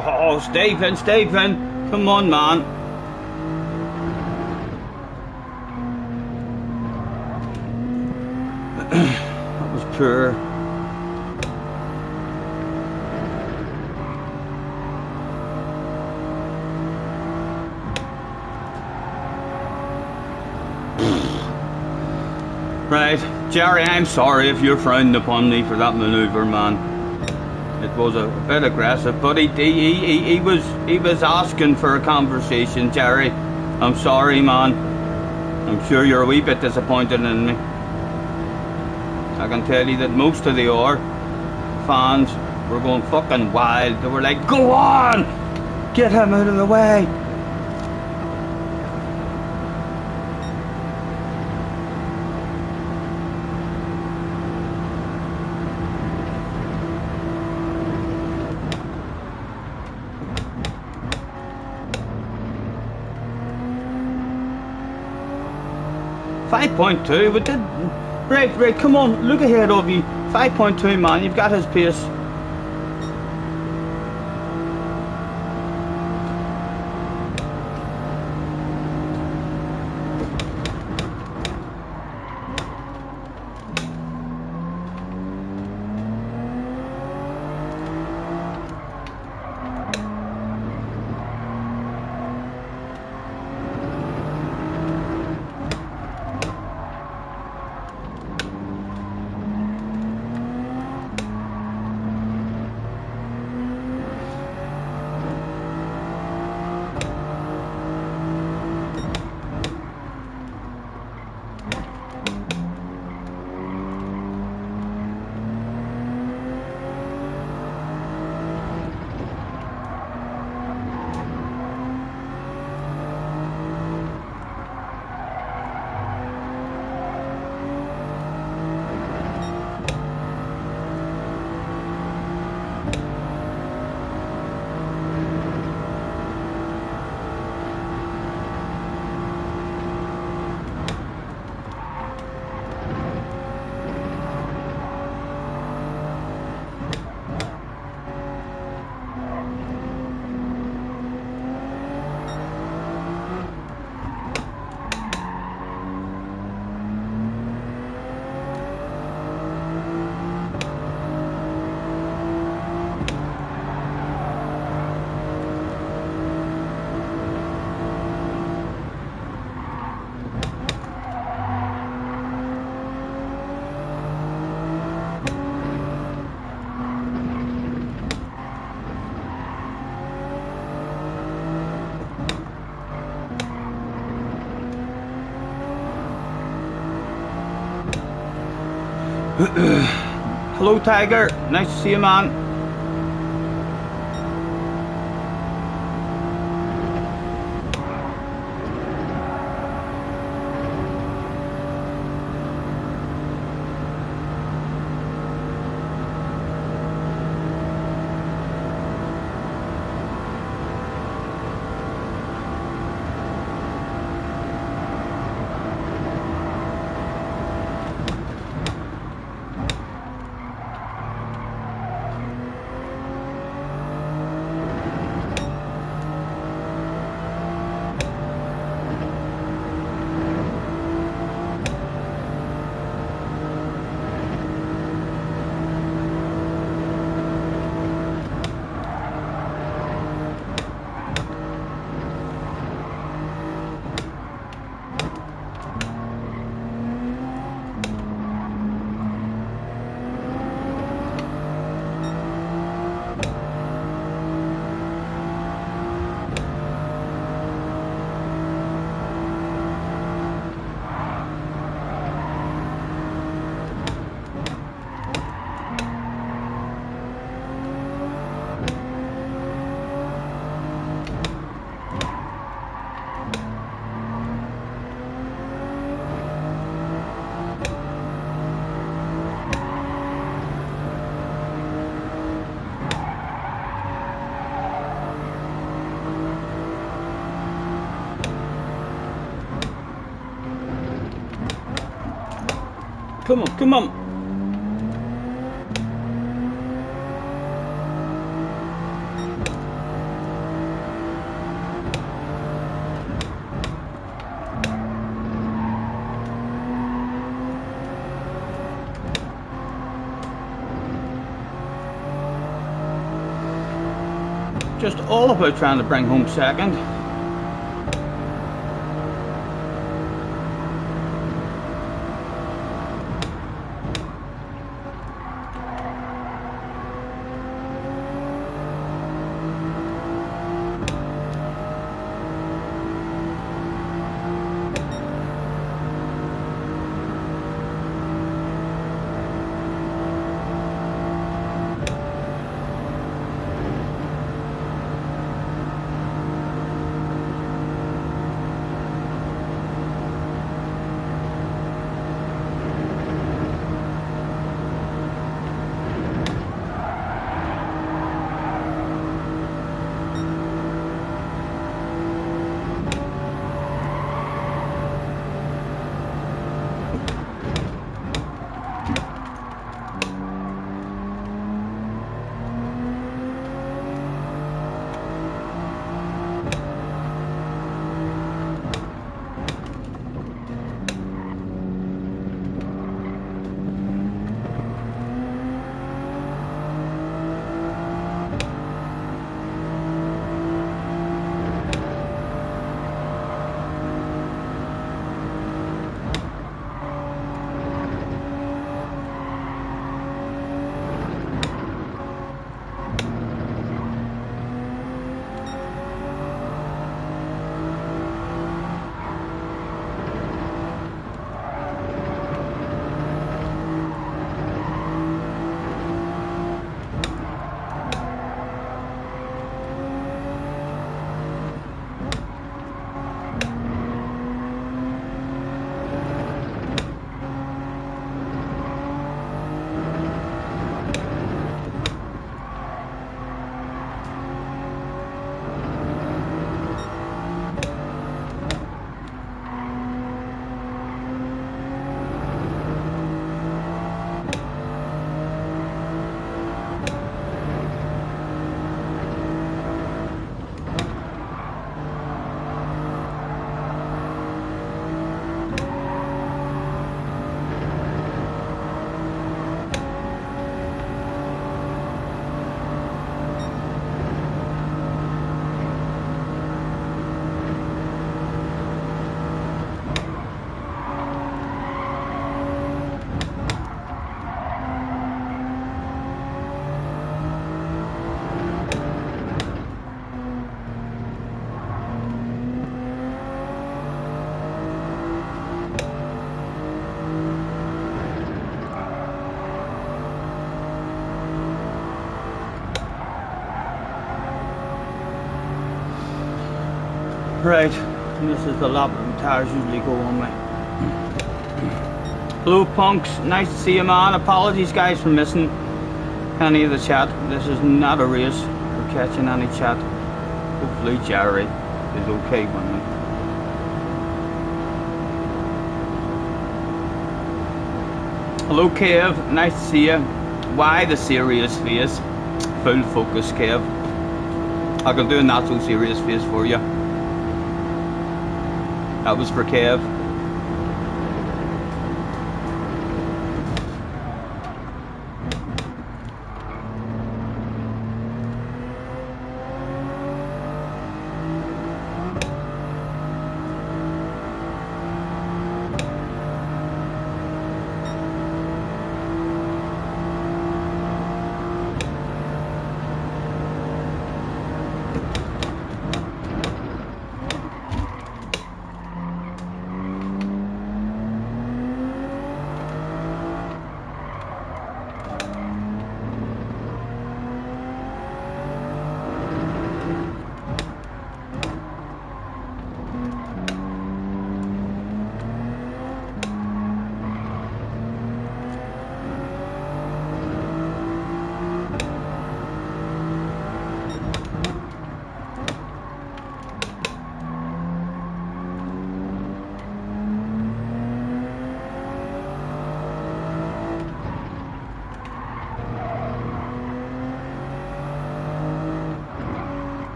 Oh, Stephen, come on, man. That was poor. Right, Jerry, I'm sorry if you're frowning upon me for that manoeuvre, man. It was a bit aggressive, but he was asking for a conversation, Jerry. I'm sorry, man. I'm sure you're a wee bit disappointed in me. I can tell you that most of the OR fans were going fucking wild. They were like, go on! Get him out of the way! .2, but did right, come on, look ahead of you. 5.2, man, you've got his pace. Hello, Tiger. Nice to see you, man. Come on, come on. Just all about trying to bring home second. Right, and this is the lap that the tires usually go on me. Hello punks, nice to see you man. Apologies guys for missing any of the chat. This is not a race for catching any chat. Hopefully Jerry is okay with me. Hello Kev, nice to see you. Why the serious face? Full focus Kev. I can do a not so serious face for you. That was for Kev.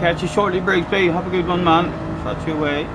Catch you shortly, Brigsby. Have a good one, man. Catch you away.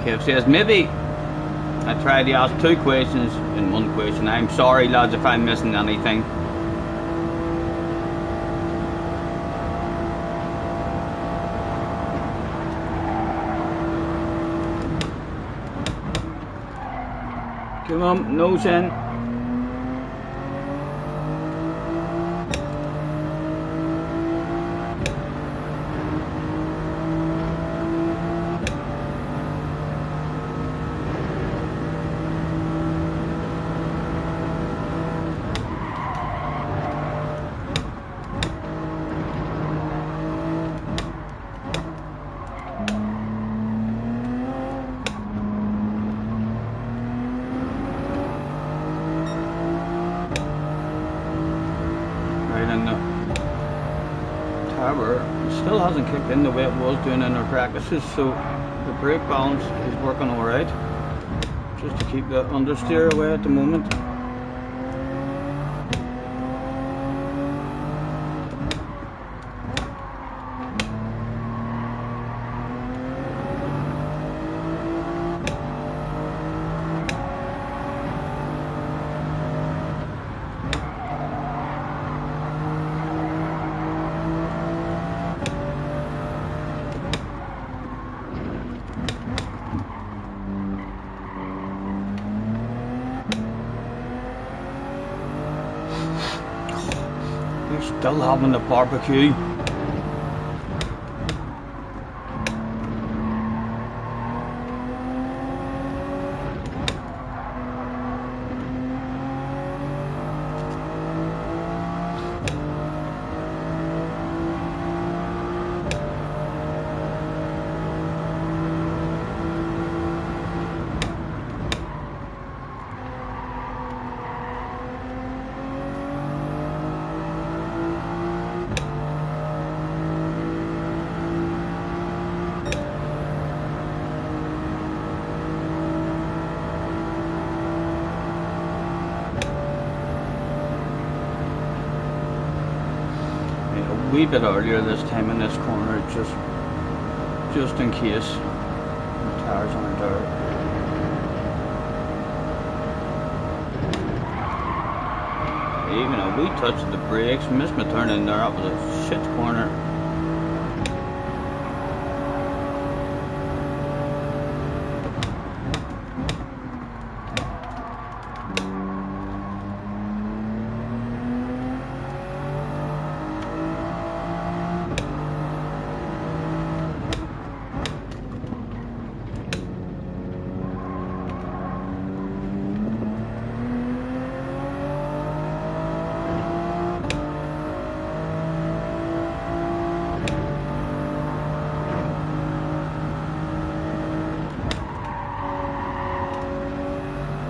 Kev says, maybe I tried to ask 2 questions in 1 question. I'm sorry lads if I'm missing anything. Come on, nose in. Still hasn't kicked in the way it was doing in our practices, so the brake balance is working alright. Just to keep the understeer away at the moment. Still having the barbecue. wee bit earlier this time in this corner, just in case the tires aren't there. Even a wee touch of the brakes, missed my turn in there, that was a shit corner.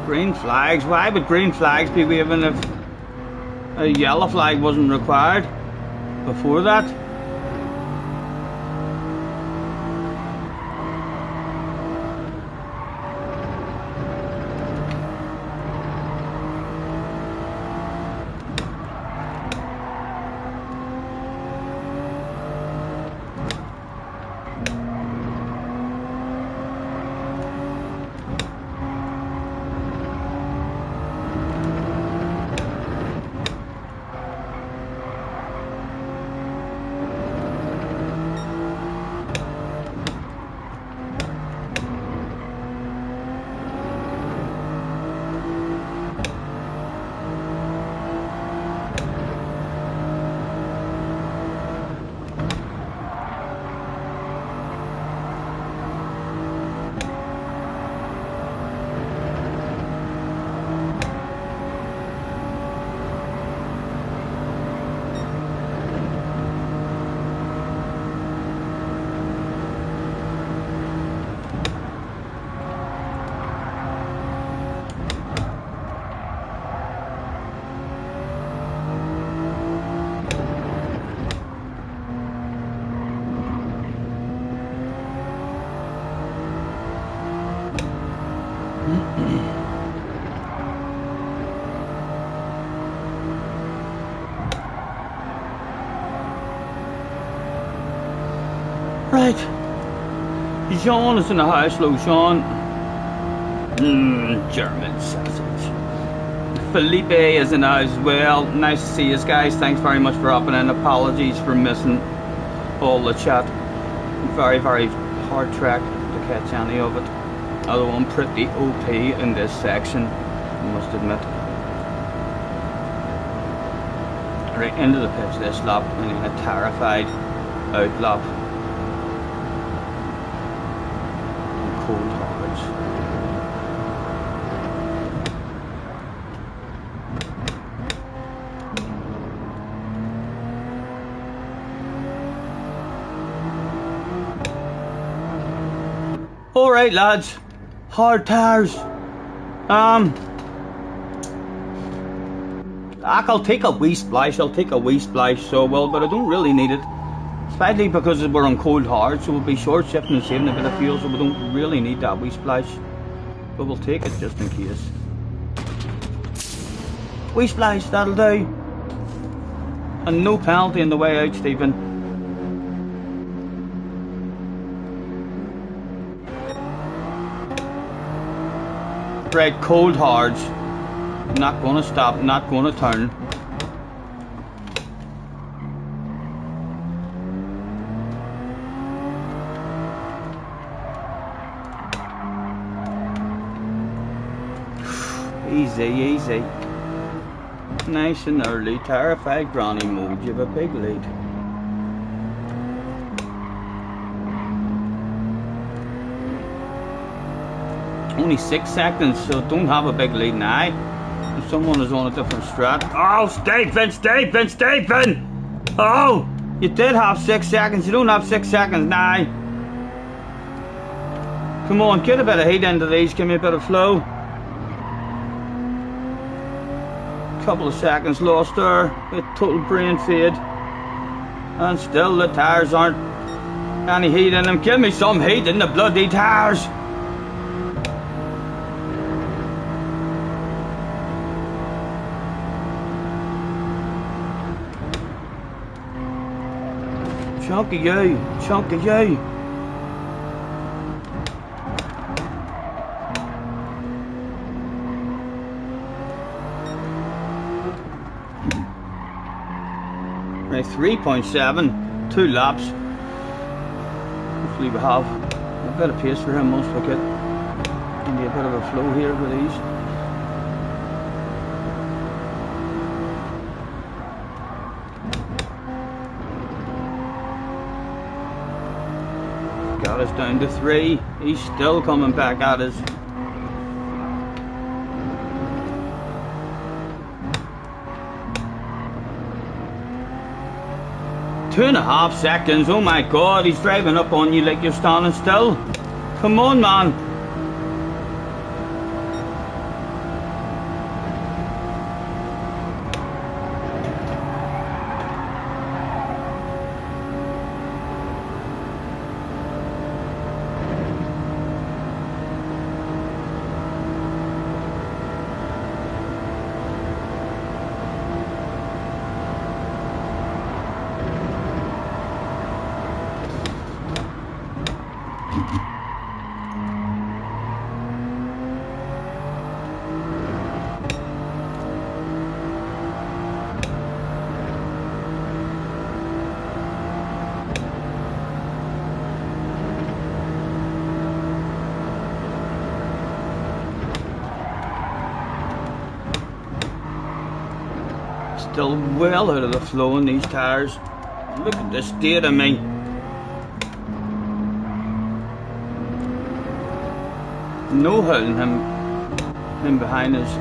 Green flags? Why would green flags be waving if a yellow flag wasn't required before that? Right. Sean is in the house, low Sean. German sausage. Felipe is in the house as well. Nice to see you guys. Thanks very much for dropping in. Apologies for missing all the chat. Very, very hard track to catch any of it. Although I'm pretty OP in this section, I must admit. Right into the pitch this lap, and then a terrified out lap. Cold hards. Alright lads, hard tires. I'll take a wee splash, so well, but I don't really need it. Especially because we're on cold hard, so we'll be short shifting and saving a bit of fuel, so we don't really need that wee splash. But we'll take it just in case. Wee splash, that'll do. And no penalty on the way out, Stephen. Right, cold hards. Not gonna stop, not gonna turn. Easy, easy. Nice and early. Terrified granny mode. You have a big lead. Only 6 seconds, so don't have a big lead now. If someone is on a different strat. Oh, Stephen! Oh! You did have 6 seconds. You don't have 6 seconds now. Come on, get a bit of heat into these. Give me a bit of flow. Couple of seconds lost there, with total brain fade, and still the tires aren't any heat in them. Give me some heat in the bloody tires. Chunky you, chunky you. Right, 3.7, 2 laps. Hopefully we have a bit of pace for him once we get into a bit of a flow here with these. Got us down to 3. He's still coming back at us. Two and a half seconds. Oh my god, he's driving up on you like you're standing still. Come on, man. Still well out of the flow in these tyres. Look at the state of me. No holding him behind us.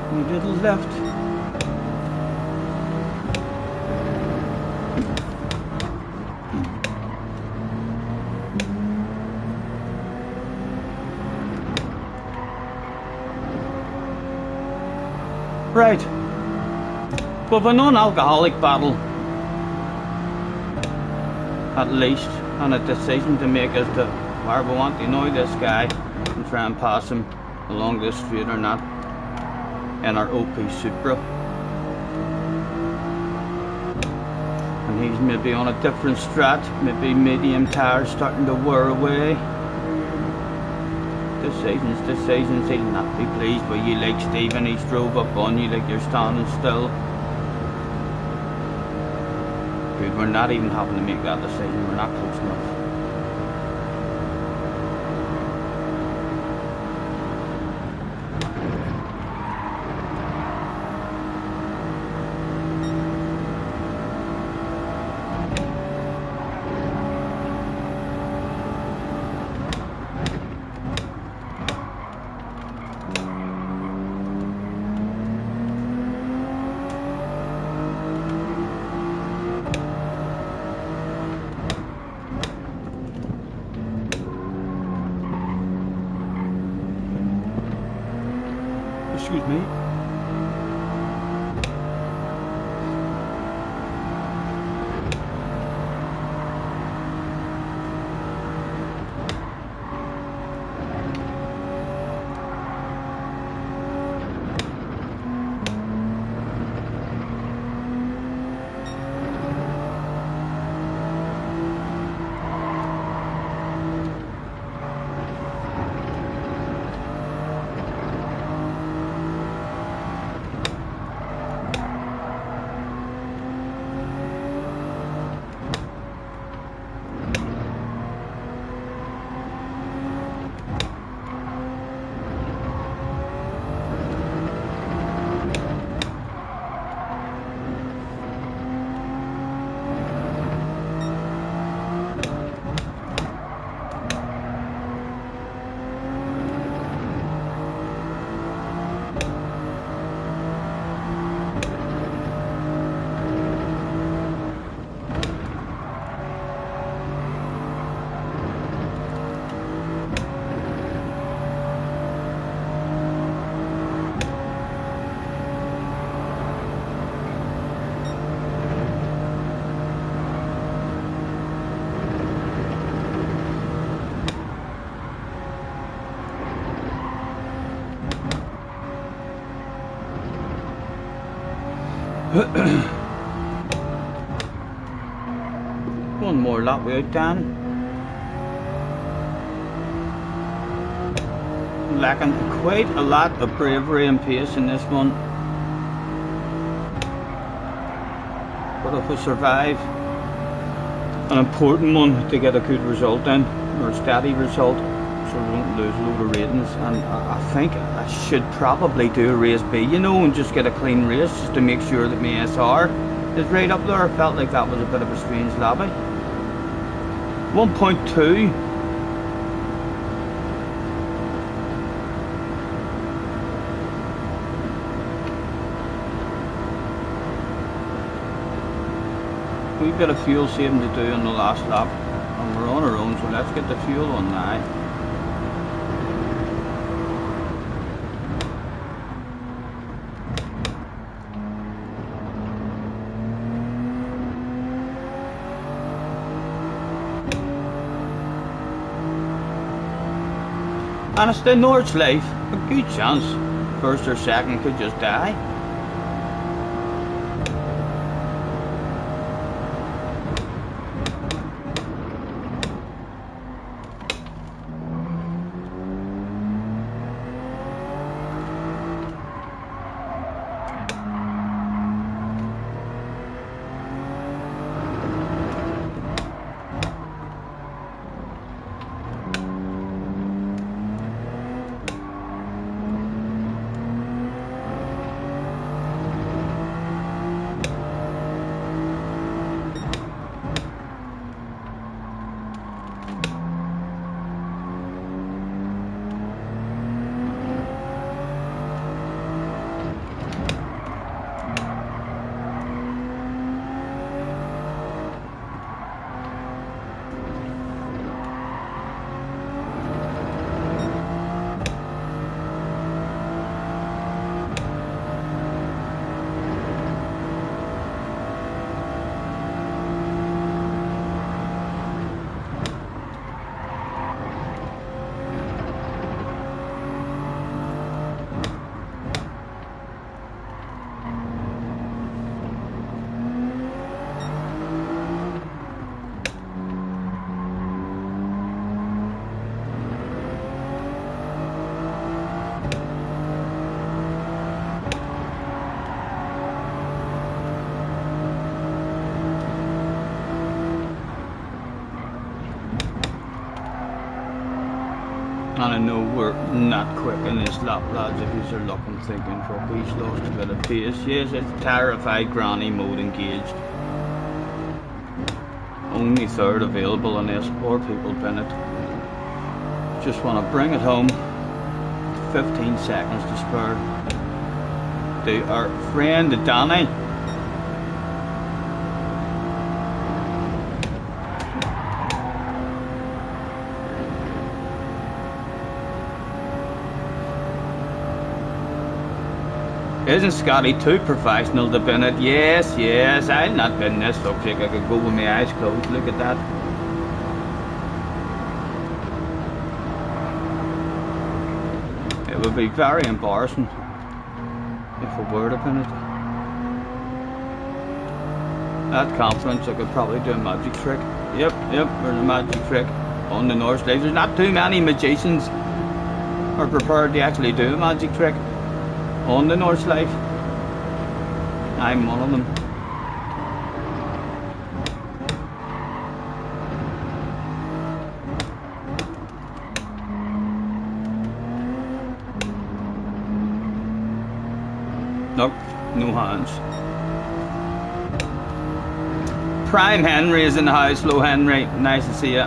A little left. Right. With a non-alcoholic battle, at least, and a decision to make as to whether we want to annoy this guy and try and pass him along this straight or not in our OP Supra. And he's maybe on a different strat, maybe medium tires starting to wear away. Decisions, he'll not be pleased with you like Stephen. He's drove up on you like you're standing still. Good, we're not even having to make that decision, we're not close enough. Excuse me. One more lap without Dan. Lacking quite a lot of bravery and pace in this one. But if we survive, an important one to get a good result in, or a steady result, so we don't lose a load of ratings. And I think I should probably do a race B, you know, and just get a clean race just to make sure that my SR is right up there. I felt like that was a bit of a strange lobby. 1.2. We've got a fuel saving to do on the last lap, and we're on our own, so let's get the fuel on now. And it's the North's life, a good chance first or second could just die. And I know we're not quick in this lap, lads, if you're looking thinking, fuck, he's lost a bit of pace. Yes, it's terrified granny mode engaged. Only third available on this, poor people Bennett. Just want to bring it home. 15 seconds to spare. To our friend Danny. Isn't Scotty too professional to bin it? Yes, yes, I'll not bin this. Looks like I could go with my eyes closed. Look at that. It would be very embarrassing if I were to bin it. That confidence, I could probably do a magic trick. Yep, there's a magic trick on the North Stage. There's not too many magicians are prepared to actually do a magic trick on the North Life. I'm one of them. Nope, no hands. Prime Henry is in the house. Hello Henry, nice to see you.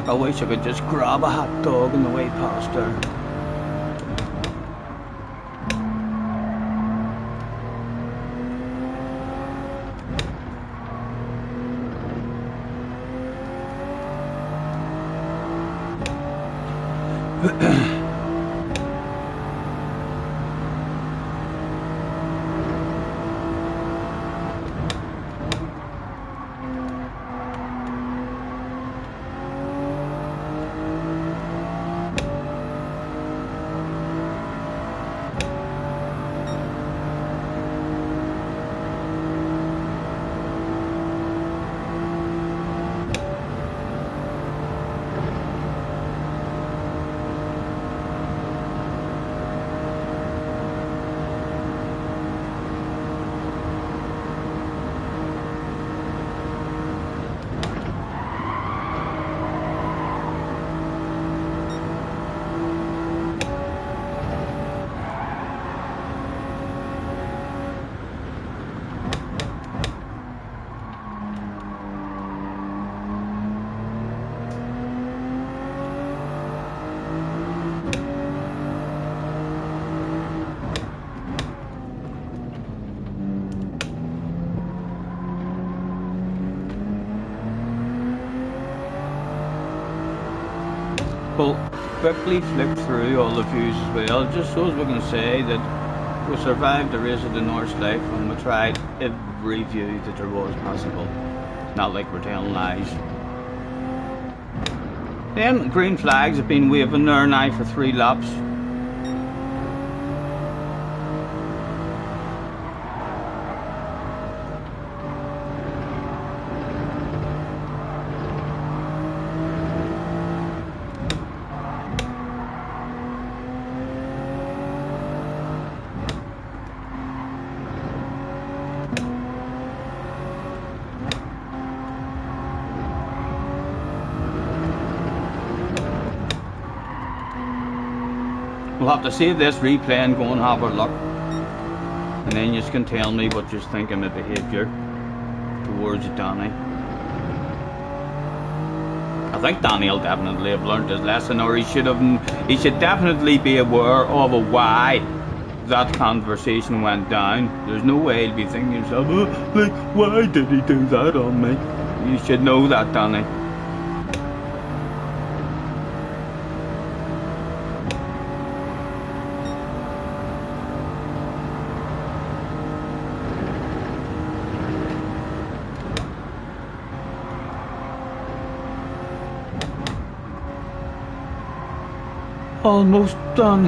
fuck, I wish I could just grab a hot dog on the way past there. We'll quickly flick through all the views as well, just so as we can say that we survived the race of the North Life and we tried every view that there was possible. Not like we're telling lies. Then green flags have been waving there now for 3 laps. We'll have to save this replay and go and have a look, and then you can tell me what you think of my behaviour towards Danny. I think Danny will definitely have learnt his lesson, or he should definitely be aware of why that conversation went down. There's no way he'll be thinking to himself, oh, like, why did he do that on me? You should know that, Danny. Almost done.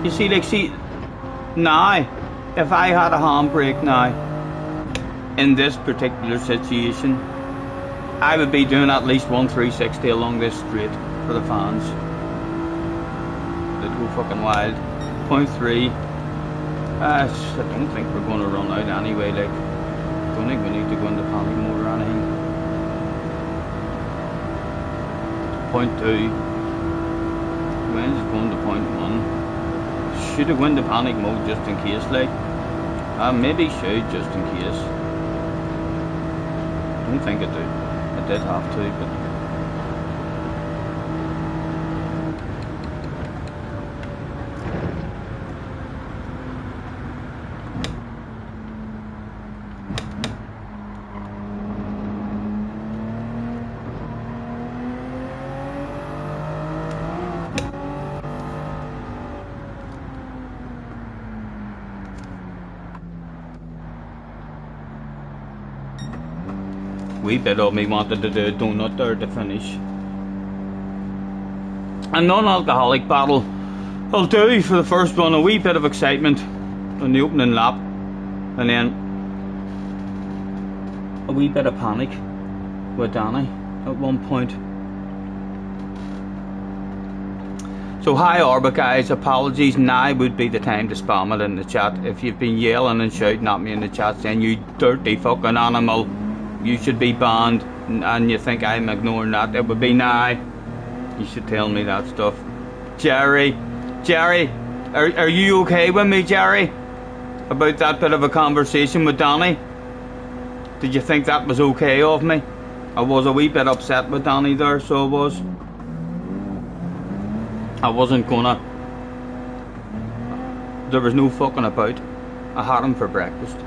You see, like, now, if I had a handbrake now, in this particular situation, I would be doing at least 1 360 along this straight for the fans. They'd go fucking wild. 0.3. I don't think we're going to run out anyway, like, I don't think we need to go into panic mode or anything. 0.2. When's it going to 0.1? Should have gone to panic mode just in case, like. Maybe should, just in case. I don't think I do. I did have to, but... wee bit of me wanted to do a donut there to finish. A non-alcoholic battle I'll do for the first one, a wee bit of excitement on the opening lap, and then a wee bit of panic with Danny at one point. So hi Orbit guys, apologies, now would be the time to spam it in the chat. If you've been yelling and shouting at me in the chat saying you dirty fucking animal, you should be banned, and you think I'm ignoring that, it would be now. You should tell me that stuff. Jerry, Are you okay with me, Jerry? About that bit of a conversation with Danny? Did you think that was okay of me? I was a wee bit upset with Danny there, so I was. I wasn't gonna. There was no fucking about. I had him for breakfast.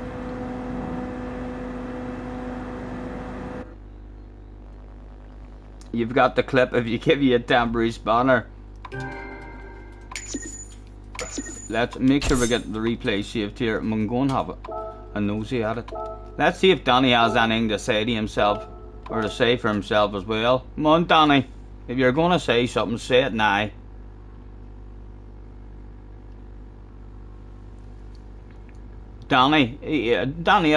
You've got the clip if you give you a temporary spanner. Let's make sure we get the replay saved here and we can go and have a nosy at it. Let's see if Danny has anything to say to himself, or to say for himself as well. Come on, Danny. If you're going to say something, say it now. Danny, Danny,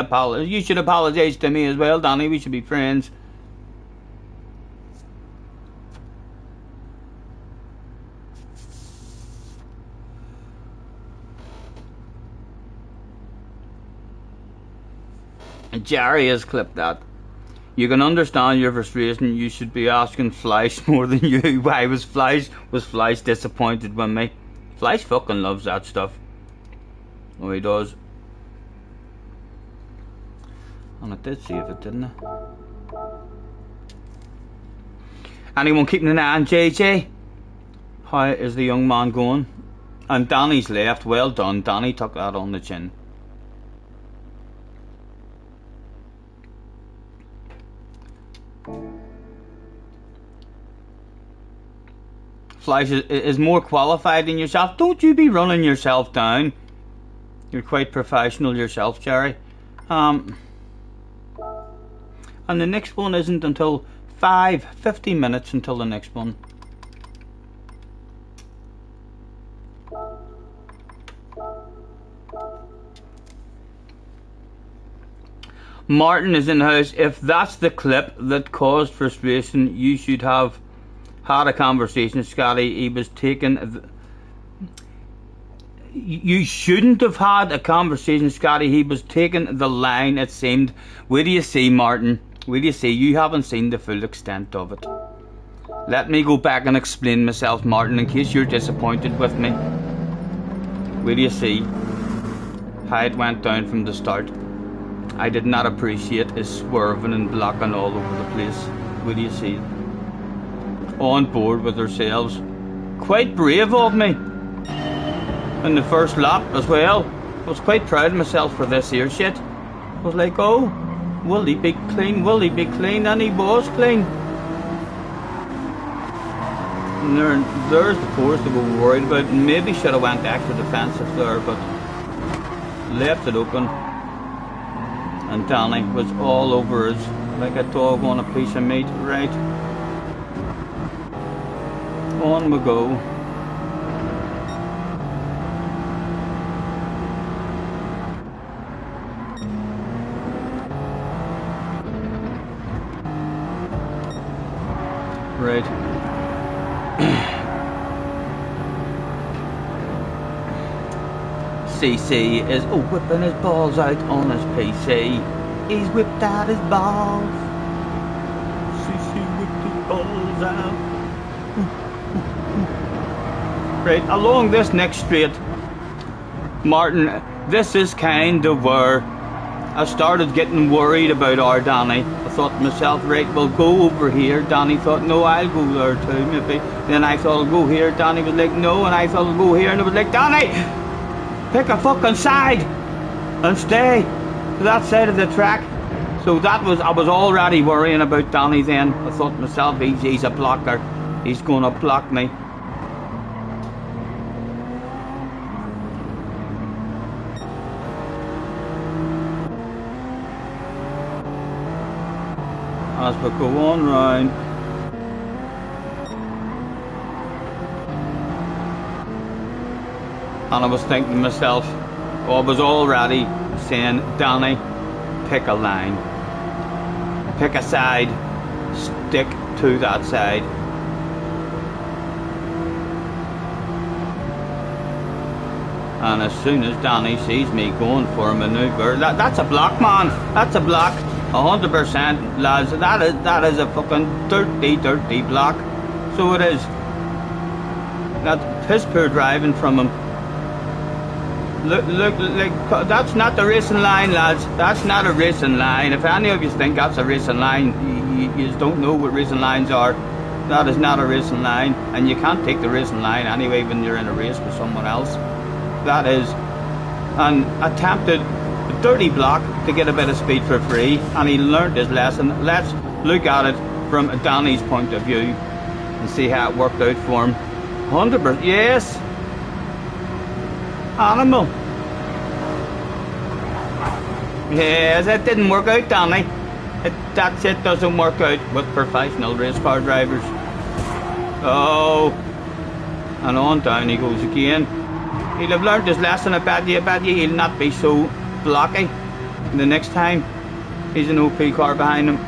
you should apologise to me as well, Danny. We should be friends. Jerry has clipped that. You can understand your frustration. You should be asking Fleisch more than you. Why was Fleisch disappointed with me? Fleisch fucking loves that stuff. Oh, he does. And it did save it, didn't it? Anyone keeping an eye on JJ? How is the young man going? And Danny's left. Well done. Danny took that on the chin. Fleisch is more qualified than yourself. Don't you be running yourself down. You're quite professional yourself, Jerry. And the next one isn't until 50 minutes until the next one. Martin is in the house. If that's the clip that caused frustration, you should have had a conversation, Scotty. He was taking. You shouldn't have had a conversation, Scotty. He was taking the line, it seemed. Wait till you see, Martin. Wait till you see. You haven't seen the full extent of it. Let me go back and explain myself, Martin, in case you're disappointed with me. Wait till you see how it went down from the start. I did not appreciate his swerving and blocking all over the place. Wait till you see. On board with ourselves. Quite brave of me. In the first lap as well. I was quite proud of myself for this here shit. I was like, oh, will he be clean? Will he be clean? And he was clean. And there's the course that we were worried about. Maybe should have went extra defensive there, but left it open. And Danny was all over us like a dog on a piece of meat. Right. On we go. Right. CC is whipping his balls out on his PC. He's whipped out his balls. CC whipped his balls out. Right, along this next straight, Martin, this is kind of where I started getting worried about our Danny. I thought to myself, right, we'll go over here. Danny thought, no, I'll go there too, maybe. Then I thought, I'll go here. Danny was like, no, and I thought, I'll go here. And it was like, Danny, pick a fucking side and stay to that side of the track. So that was, I was already worrying about Danny then. I thought to myself, he's a blocker. He's going to block me. As we go on round. And I was thinking to myself, I was already saying, Danny, pick a line. Pick a side. Stick to that side. And as soon as Danny sees me going for a manoeuvre, that's a block, man. That's a block. 100%, lads. That is a fucking dirty block. So it is. That's piss poor driving from him. Look, that's not the racing line, lads. That's not a racing line. If any of you think that's a racing line, you just don't know what racing lines are. That is not a racing line, and you can't take the racing line anyway when you're in a race with someone else. That is an attempted dirty block to get a bit of speed for free, and he learnt his lesson. Let's look at it from Danny's point of view and see how it worked out for him. 100%, yes. Animal. Yes, it didn't work out, Danny. That's it, doesn't work out with professional race car drivers. Oh, and on down he goes again. He'll have learned his lesson, I bet you he'll not be so blocky the next time. He's an OP car behind him.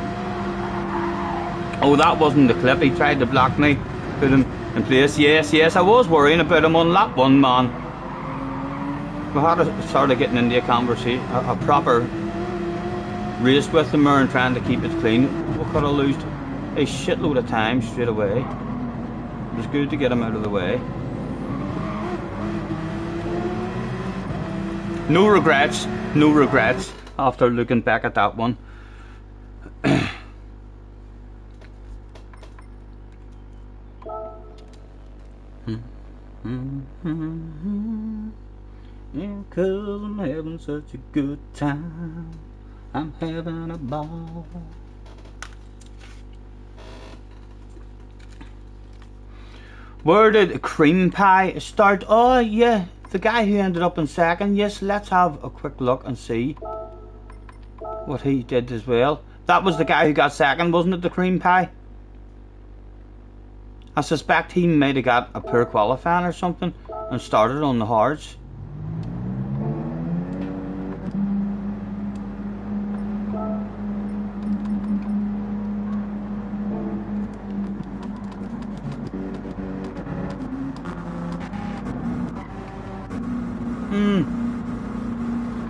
Oh, that wasn't the clip, he tried to block me, put him in place. Yes, I was worrying about him on lap one, man. We had to start getting into a conversation, a proper race with him and trying to keep it clean. We could have lost a shitload of time straight away. It was good to get him out of the way. No regrets after looking back at that one. Yeah, 'cause I'm having such a good time. I'm having a ball. Where did Cream Pie start? Oh yeah, the guy who ended up in second. Yes, let's have a quick look and see what he did as well. That was the guy who got second, wasn't it, the Cream Pie? I suspect he might have got a poor qualifying or something and started on the hards.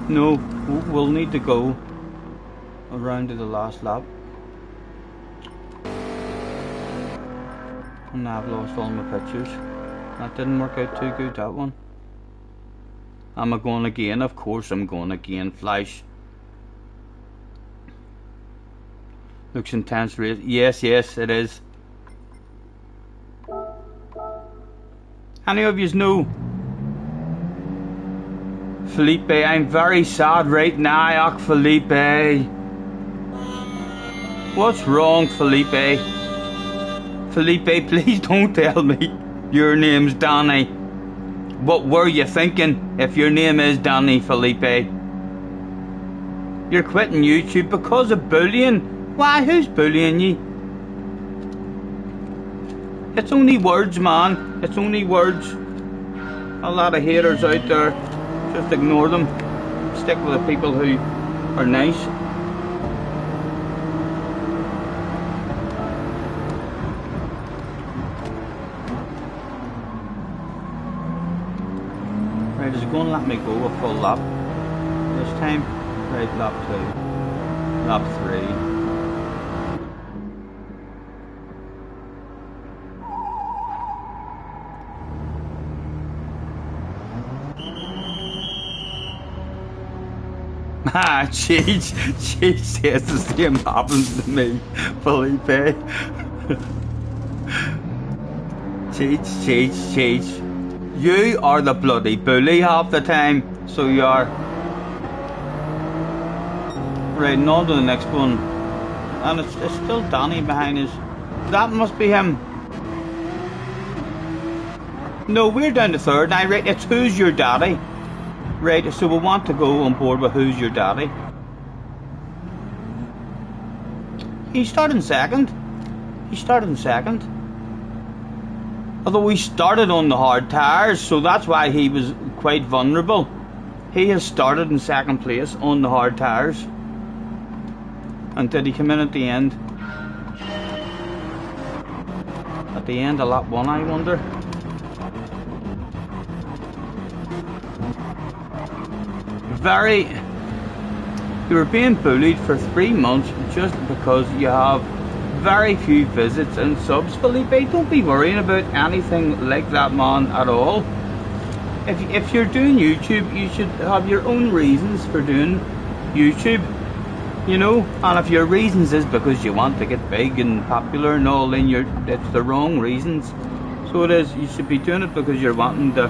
No, we'll need to go around to the last lap. And now I've lost all my pictures. That didn't work out too good, that one. Am I going again? Of course I'm going again, Flash. Looks intense race. Yes, it is. Any of yous know? Felipe, I'm very sad right now, Felipe. What's wrong, Felipe? Felipe, please don't tell me your name's Danny. What were you thinking if your name is Danny, Felipe? You're quitting YouTube because of bullying? Why, who's bullying you? It's only words, man. It's only words. A lot of haters out there. Just ignore them. Stick with the people who are nice. Right, is it going to let me go a full lap this time? Right, lap 2. Lap 3. Ah, she says the same happens to me, Felipe. Cheech. You are the bloody bully half the time, so you are. Right, on to the next one. And it's still Danny behind us. That must be him. No, we're down to third now, right? It's Who's Your Daddy? Right, so we want to go on board with Who's Your Daddy. He started in second. Although he started on the hard tyres, so that's why he was quite vulnerable. He has started in second place on the hard tyres. And did he come in at the end? At the end of lap 1, I wonder. You were being bullied for 3 months just because you have very few visits and subs, Felipe. Don't be worrying about anything like that, man, at all. if you're doing YouTube, you should have your own reasons for doing YouTube, you know. And if your reasons is because you want to get big and popular and all, then it's the wrong reasons. So it is. You should be doing it because you're wanting to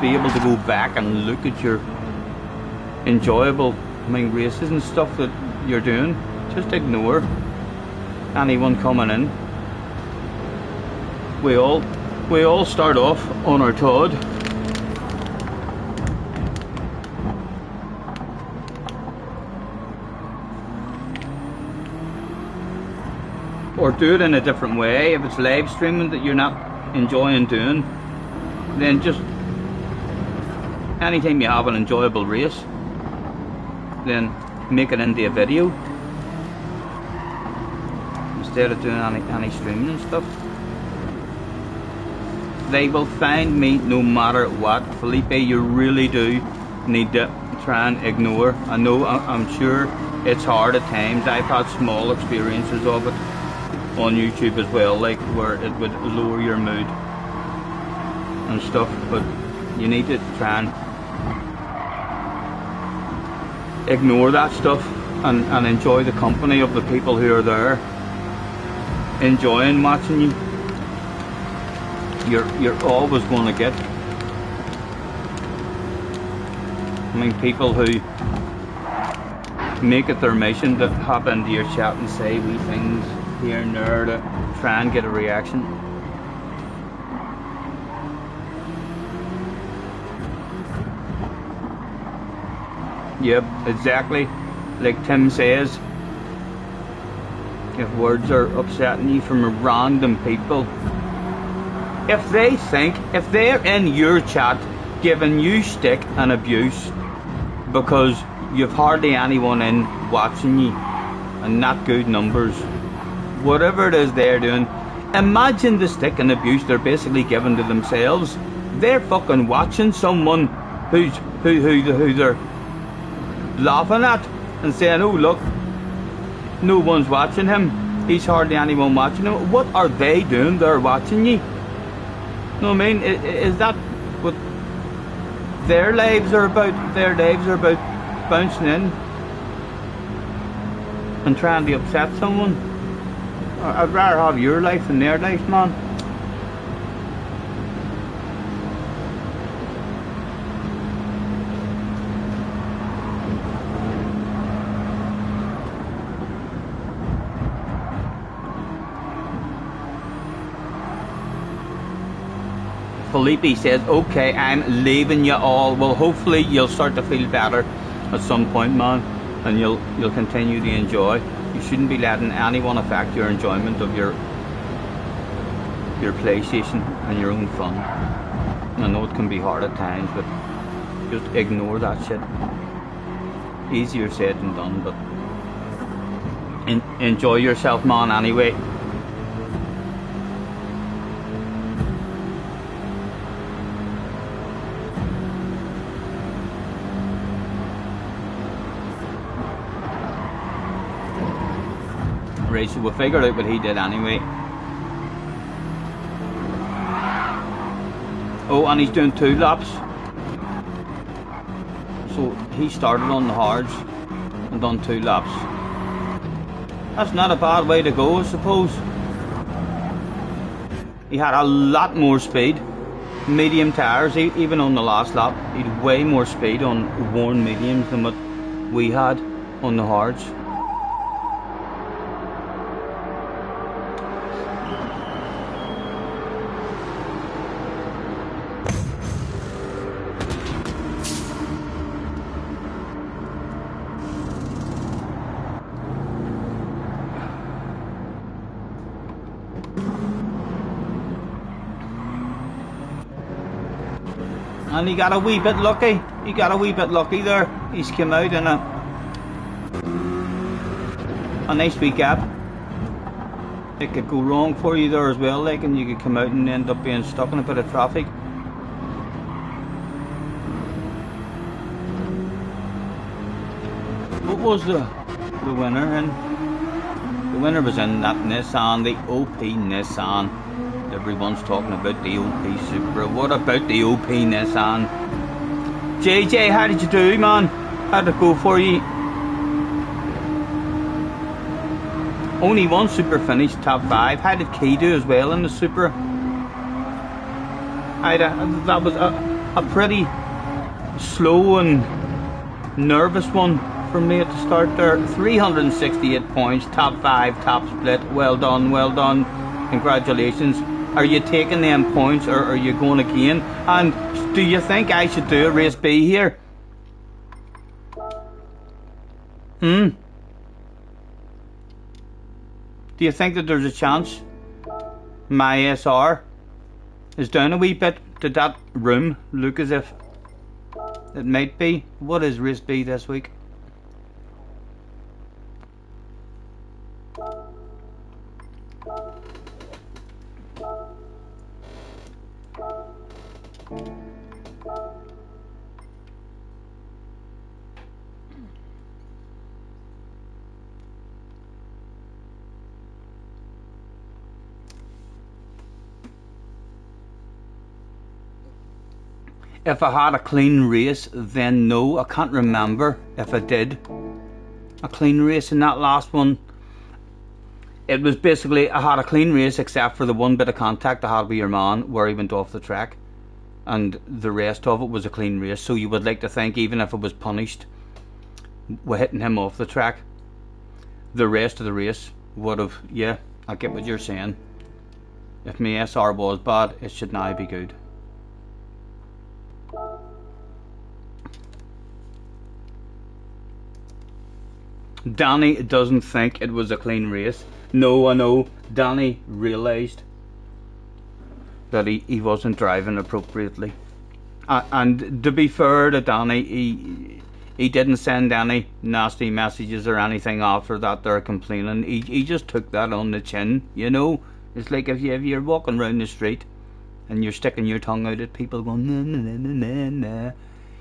be able to go back and look at your enjoyable, races and stuff that you're doing. Just ignore anyone coming in. We all start off on our Todd. Or do it in a different way. If it's live streaming that you're not enjoying doing, then just anytime you have an enjoyable race, then make it into a video instead of doing any streaming and stuff. They will find me no matter what. Felipe, you really do need to try and ignore. I know, I'm sure it's hard at times. I've had small experiences of it on YouTube as well, like where it would lower your mood and stuff, but you need to try and ignore that stuff and enjoy the company of the people who are there enjoying watching you. You're always going to get, people who make it their mission to hop into your chat and say wee things here and there to try and get a reaction. Yep, exactly. Like Tim says, if words are upsetting you from random people, if they think, if they're in your chat giving you stick and abuse because you've hardly anyone in watching you and not good numbers, whatever it is they're doing, imagine the stick and abuse they're basically giving to themselves. They're fucking watching someone who they're laughing at and saying, oh look, no one's watching him, he's hardly anyone watching him. What are they doing? They're watching you. No, is that what their lives are about? Their lives are about bouncing in and trying to upset someone. I'd rather have your life than their life, man. Felipe says, okay, I'm leaving you all. Well, hopefully you'll start to feel better at some point, man, and you'll continue to enjoy. You shouldn't be letting anyone affect your enjoyment of your PlayStation and your own fun. I know it can be hard at times, but just ignore that shit. Easier said than done, but enjoy yourself, man, anyway. Right, so we figured out what he did anyway. Oh, and he's doing 2 laps. So he started on the hards and done 2 laps. That's not a bad way to go, I suppose. He had a lot more speed. Medium tyres, even on the last lap. He had way more speed on worn mediums than what we had on the hards. And he got a wee bit lucky. He got a wee bit lucky there. He's come out in a nice wee gap. It could go wrong for you there as well, like, and you could come out and end up being stuck in a bit of traffic. What was the winner in? The winner was in that Nissan, the OP Nissan. Everyone's talking about the OP Supra. What about the OP Nissan? JJ, how did you do, man? How'd it go for you? Only one Supra finished top 5. How did Key do as well in the Supra? That was a pretty slow and nervous one for me at the start there. 368 points, top 5, top split. Well done, well done. Congratulations. Are you taking them points or are you going again? And do you think I should do a race B here? Do you think that there's a chance my SR is down a wee bit? Did that room look as if it might be? What is race B this week? If I had a clean race, then no, I can't remember if I did a clean race in that last one. It was basically, I had a clean race except for the one bit of contact I had with your man where he went off the track, and the rest of it was a clean race. So you would like to think, even if it was punished with hitting him off the track, the rest of the race would have, yeah, I get what you're saying. If my SR was bad, it should now be good. Danny doesn't think it was a clean race. No, I know. Danny realised that he wasn't driving appropriately. And to be fair to Danny, he didn't send any nasty messages or anything after that there complaining. He just took that on the chin, you know. It's like if you're walking around the street and you're sticking your tongue out at people going, nah, nah, nah, nah, nah.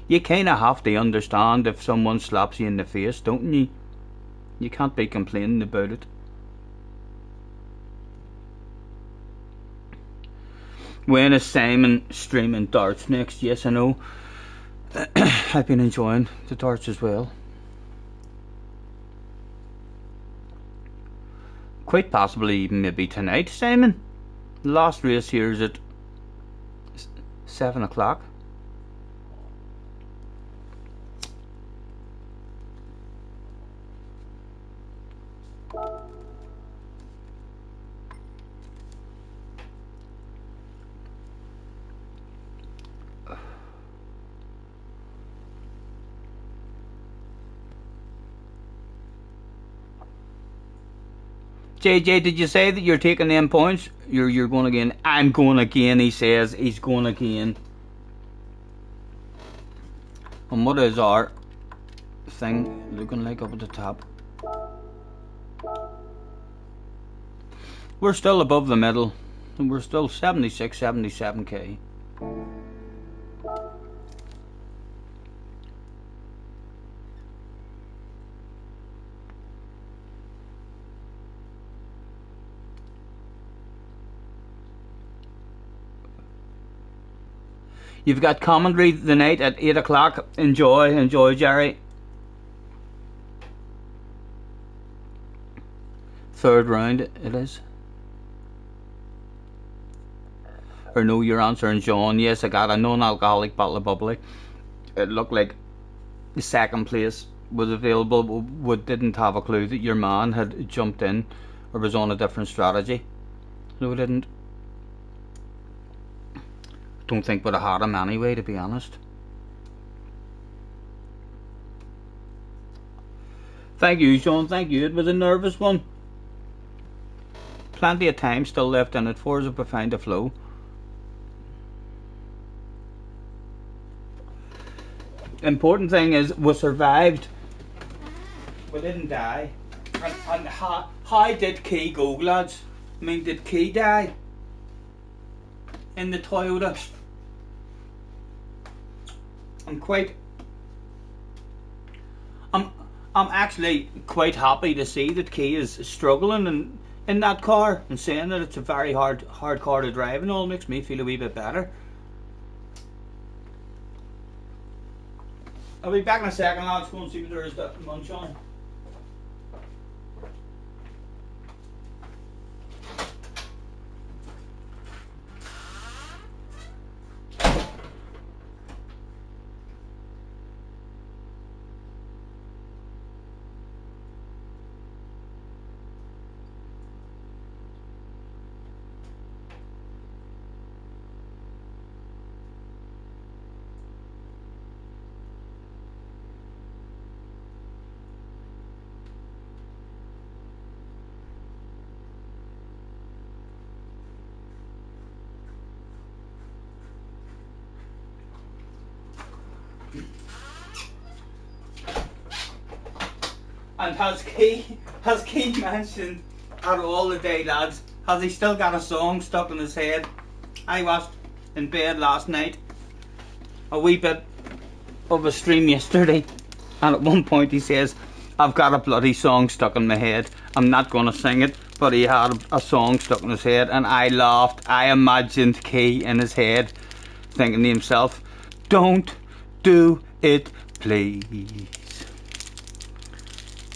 You kind of have to understand if someone slaps you in the face, don't you? You can't be complaining about it. When is Simon streaming darts next? Yes, I know. I've been enjoying the darts as well. Quite possibly even maybe tonight, Simon. The last race here is at 7 o'clock. JJ, did you say that you're taking them points? You're going again. I'm going again, he says. He's going again. And what is our thing looking like up at the top? We're still above the middle. And we're still 76, 77k. You've got commentary the night at 8 o'clock. Enjoy, Jerry. Third round it is. Or no, you're answering John. Yes, I got a non-alcoholic bottle of bubbly. It looked like the second place was available, but didn't have a clue that your man had jumped in or was on a different strategy. No, it didn't. Don't think would have had him anyway, to be honest. Thank you, Sean, thank you. It was a nervous one. Plenty of time still left in it for us if we find a flow. Important thing is we survived. We didn't die. And how did Key go, lads? I mean, did Key die in the Toyota? I'm actually quite happy to see that Key is struggling, and in that car and saying that it's a very hard car to drive and all makes me feel a wee bit better. I'll be back in a second, lads. Go and see if there is that munch on. And has Keith mentioned at all today, lads, has he still got a song stuck in his head? I watched in bed last night a wee bit of a stream yesterday, and at one point he says, I've got a bloody song stuck in my head. I'm not going to sing it, but he had a song stuck in his head, and I laughed. I imagined Key in his head thinking to himself, don't do it, please.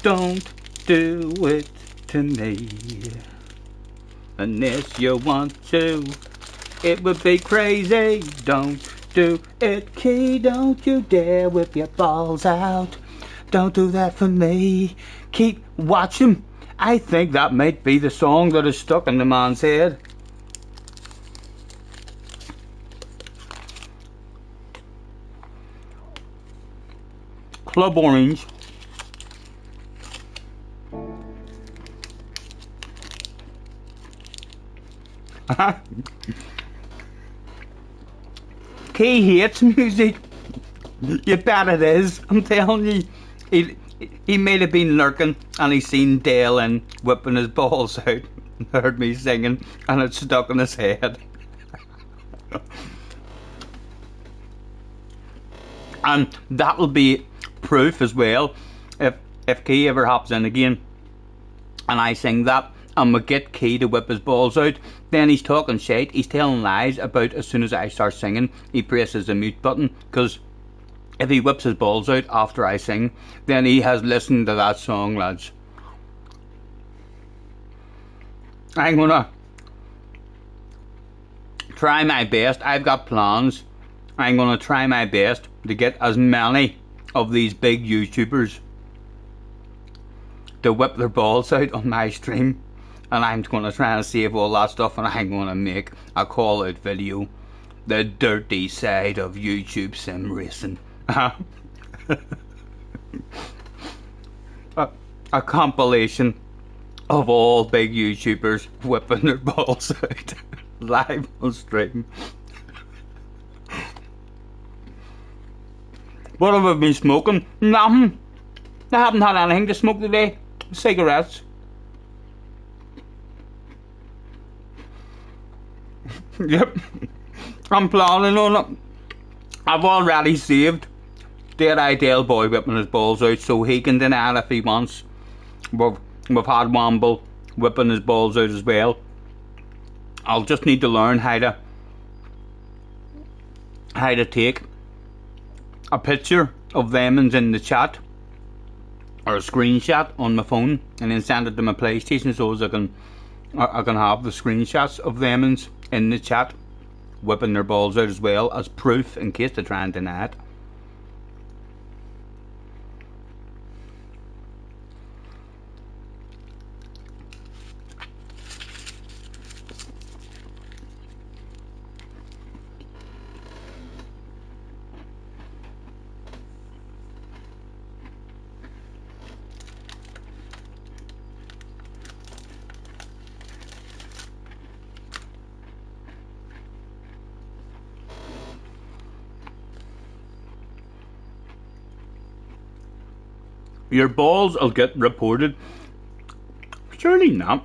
Don't do it to me unless you want to. It would be crazy. Don't do it, Key. Don't you dare whip your balls out. Don't do that for me. Keep watching. I think that might be the song that is stuck in the man's head. Club Orange. Key hates music. You bet it is. I'm telling you. He may have been lurking and he seen Dale and whipping his balls out and heard me singing and it stuck in his head. And that'll be proof as well if Key ever hops in again and I sing that and we get Key to whip his balls out, then he's talking shit, he's telling lies about as soon as I start singing, he presses the mute button, because if he whips his balls out after I sing, then he has listened to that song, lads. I'm gonna try my best, I've got plans, I'm gonna try my best to get as many of these big YouTubers to whip their balls out on my stream. And I'm going to try and save all that stuff and I'm going to make a call out video. The dirty side of YouTube sim racing. A compilation of all big YouTubers whipping their balls out live on stream. What have I been smoking? Nothing. I haven't had anything to smoke today. Cigarettes. Yep, I'm planning on it. I've already saved Dead Ideal Boy whipping his balls out so he can deny it if he wants. We've had Wamble whipping his balls out as well. I'll just need to learn how to take a picture of them and in the chat or a screenshot on my phone and then send it to my PlayStation so as I can have the screenshots of them in the chat whipping their balls out as well as proof in case they try and deny it. Your balls will get reported. Surely not.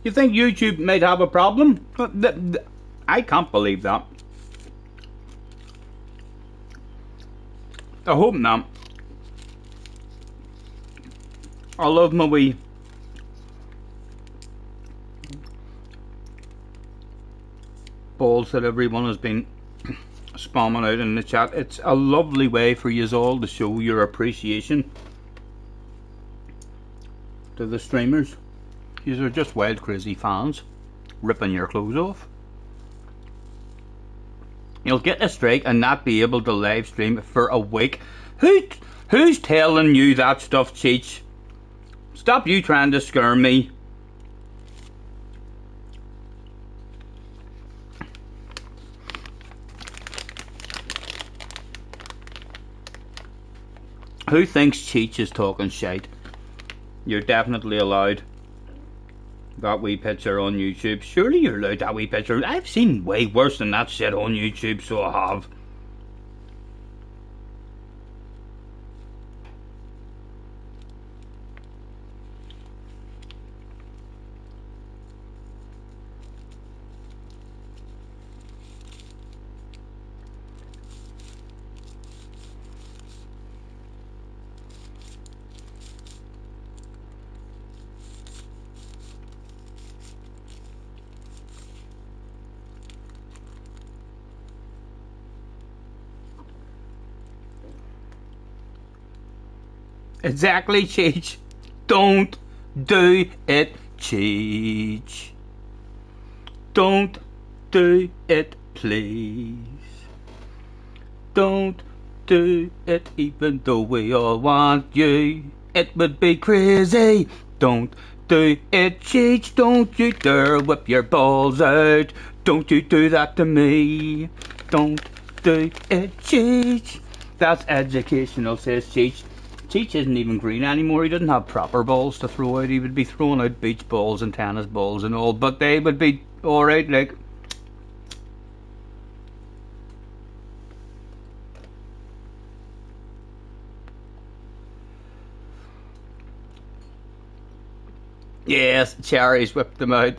You think YouTube might have a problem? I can't believe that. I hope not. I love my wee balls that everyone has been spamming out in the chat. It's a lovely way for you all to show your appreciation to the streamers. These are just wild crazy fans ripping your clothes off. You'll get a strike and not be able to live stream for a week. Who's telling you that stuff, Cheech? Stop you trying to scare me. Who thinks Cheech is talking shite? You're definitely allowed that wee picture on YouTube. Surely you're allowed that wee picture. I've seen way worse than that shit on YouTube, so I have. Exactly, Cheech. Don't do it, Cheech. Don't do it, please. Don't do it, even though we all want you. It would be crazy. Don't do it, Cheech. Don't you dare whip your balls out. Don't you do that to me. Don't do it, Cheech. That's educational, says Cheech. Cheech isn't even green anymore. He doesn't have proper balls to throw out. He would be throwing out beach balls and tennis balls and all, but they would be alright, like. Yes, Cherries whipped them out.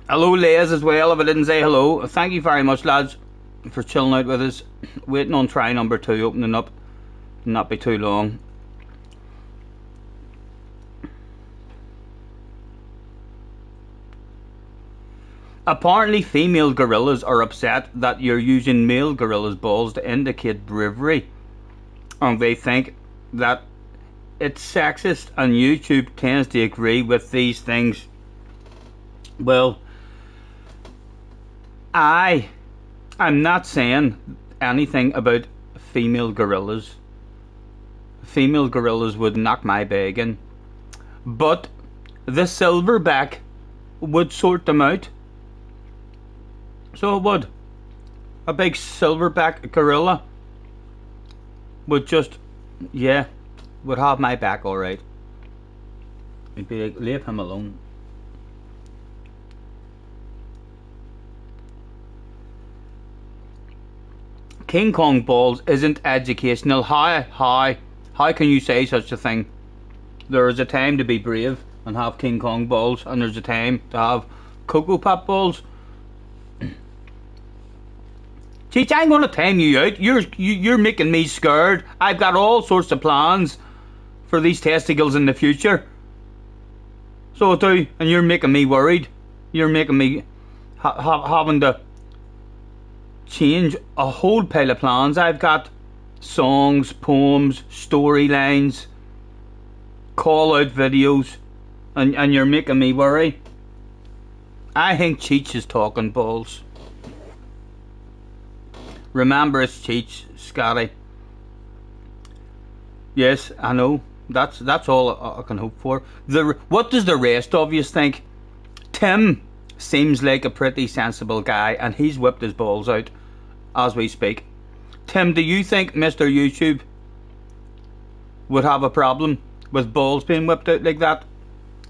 Hello, Les, as well, if I didn't say hello. Thank you very much, lads, for chilling out with us. Waiting on try number 2 opening up. Not be too long. Apparently, female gorillas are upset that you're using male gorillas' balls to indicate bravery. And they think that it's sexist, and YouTube tends to agree with these things. Well, I'm not saying anything about female gorillas. Female gorillas would knock my bag in. But the silverback would sort them out. So it would. A big silverback gorilla would just, yeah, would have my back alright. It'd be like, leave him alone. King Kong balls isn't educational. How can you say such a thing? There is a time to be brave and have King Kong balls, and there's a time to have Cocoa Pop balls. Cheech, I'm gonna time you out. You're making me scared. I've got all sorts of plans for these testicles in the future. So I do, and you're making me worried. You're making me having to change a whole pile of plans. I've got songs, poems, storylines, call out videos, and you're making me worry. I think Cheech is talking balls. Remember, it's Cheech, Scotty. Yes, I know. That's all I can hope for. What does the rest of you think? Tim seems like a pretty sensible guy, and he's whipped his balls out as we speak. Tim, do you think Mr. YouTube would have a problem with balls being whipped out like that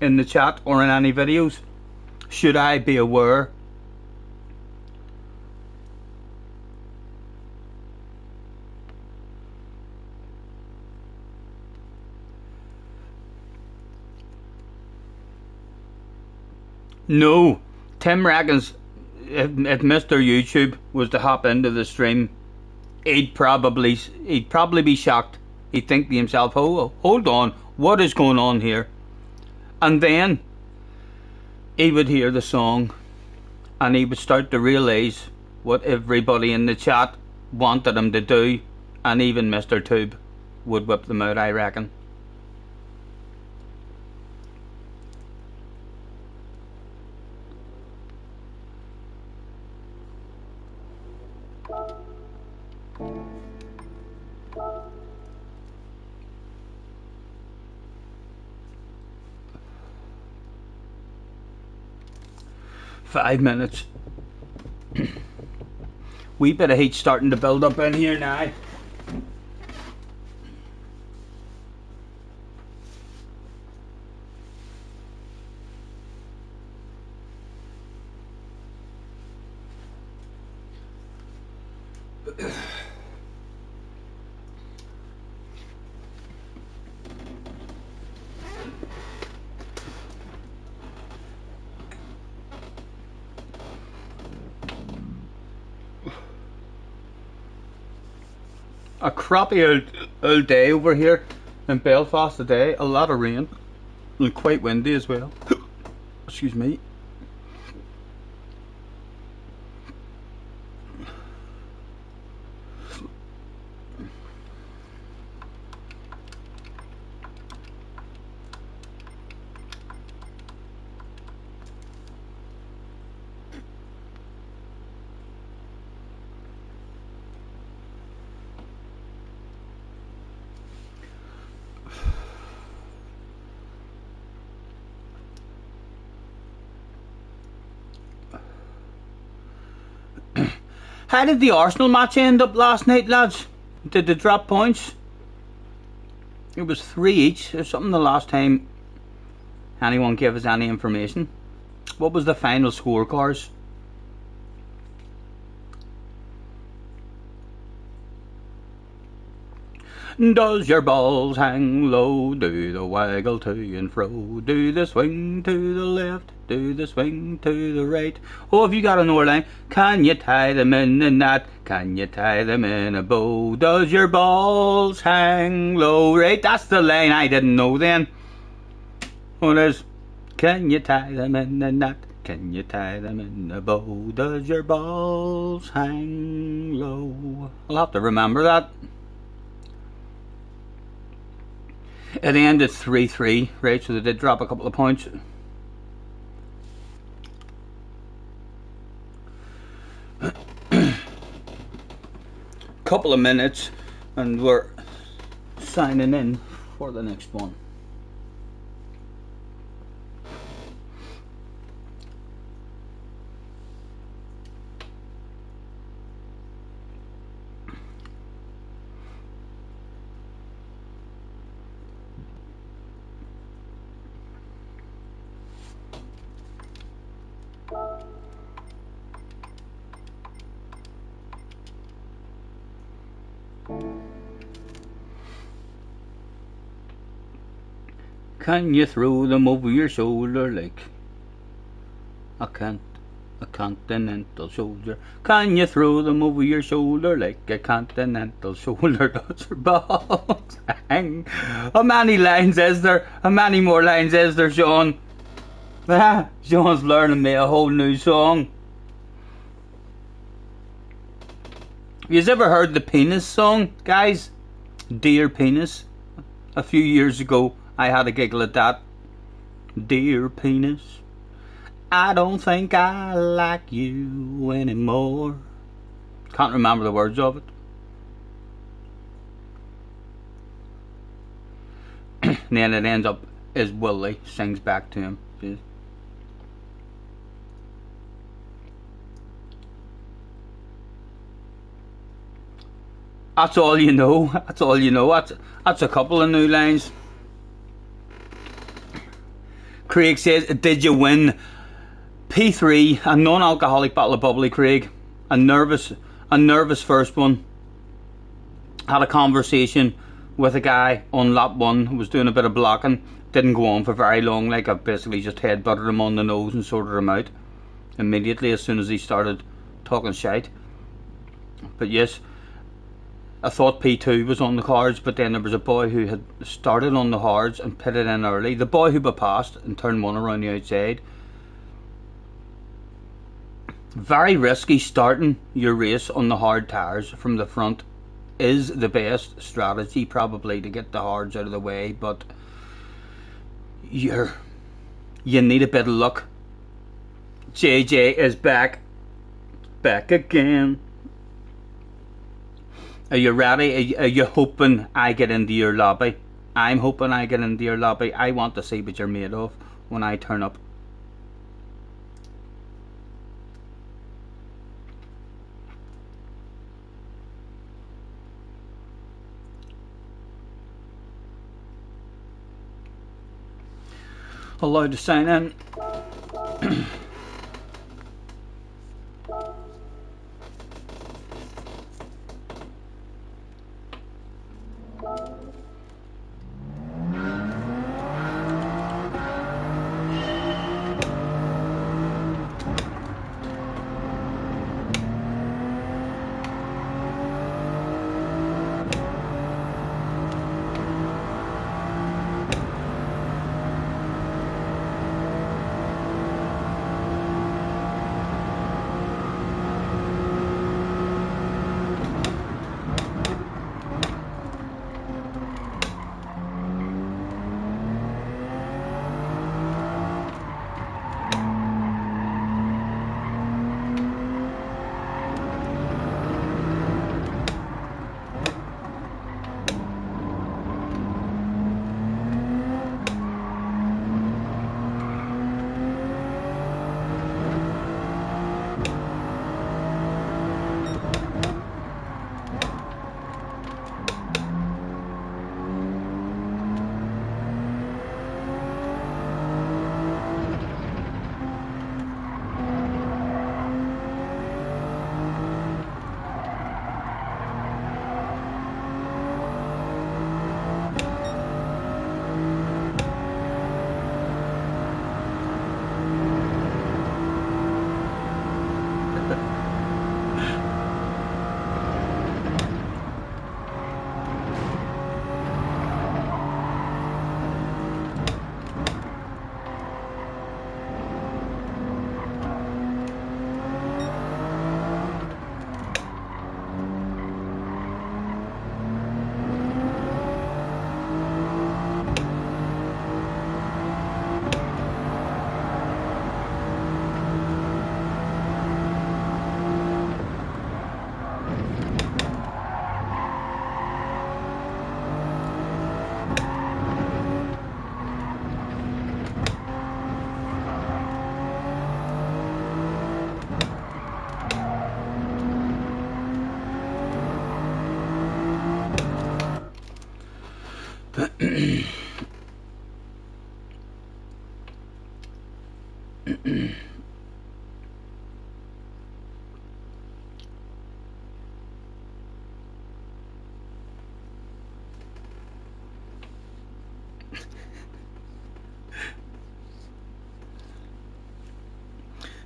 in the chat or in any videos? Should I be aware? No. Tim reckons if Mr. YouTube was to hop into the stream he'd probably be shocked. He'd think to himself, oh, hold on, what is going on here? And then he would hear the song and he would start to realise what everybody in the chat wanted him to do, and even Mr. Tube would whip them out, I reckon. Five minutes. Wee bit of heat starting to build up in here now. A crappy old day over here in Belfast today. A lot of rain and quite windy as well. Excuse me. How did the Arsenal match end up last night, lads? Did they drop points? It was 3 each or something the last time anyone gave us any information. What was the final scorecards? Does your balls hang low? Do the waggle to and fro? Do the swing to the left? Do the swing to the right? Oh, have you got another line? Can you tie them in a knot? Can you tie them in a bow? Does your balls hang low? Right, that's the line I didn't know then. Oh, it is. Can you tie them in a knot? Can you tie them in a bow? Does your balls hang low? I'll have to remember that. It ended 3-3, right, so they did drop a couple of points. Couple of minutes and we're signing in for the next one. Can you throw them over your shoulder like a continental soldier? Can you throw them over your shoulder like a continental soldier? Does your balls hang? How many lines is there? How many more lines is there, Sean? Sean's learning me a whole new song. Have you ever heard the Penis song, guys? Dear Penis. A few years ago I had a giggle at that. Dear Penis, I don't think I like you anymore. Can't remember the words of it. And then it ends up as Willie sings back to him. See? That's all you know. That's all you know. That's a couple of new lines. Craig says, did you win? P3, a non-alcoholic bottle of bubbly, Craig. A nervous first one. Had a conversation with a guy on lap 1 who was doing a bit of blocking. Didn't go on for very long, like I basically just headbutted him on the nose and sorted him out immediately as soon as he started talking shite. But yes, I thought P2 was on the cards, but then there was a boy who had started on the hards and pitted in early. The boy who passed in turn 1 around the outside. Very risky starting your race on the hard tyres from the front is the best strategy probably to get the hards out of the way, but you need a bit of luck. JJ is back again. Are you ready? Are you hoping I get into your lobby? I'm hoping I get into your lobby. I want to see what you're made of when I turn up. Allowed to sign in.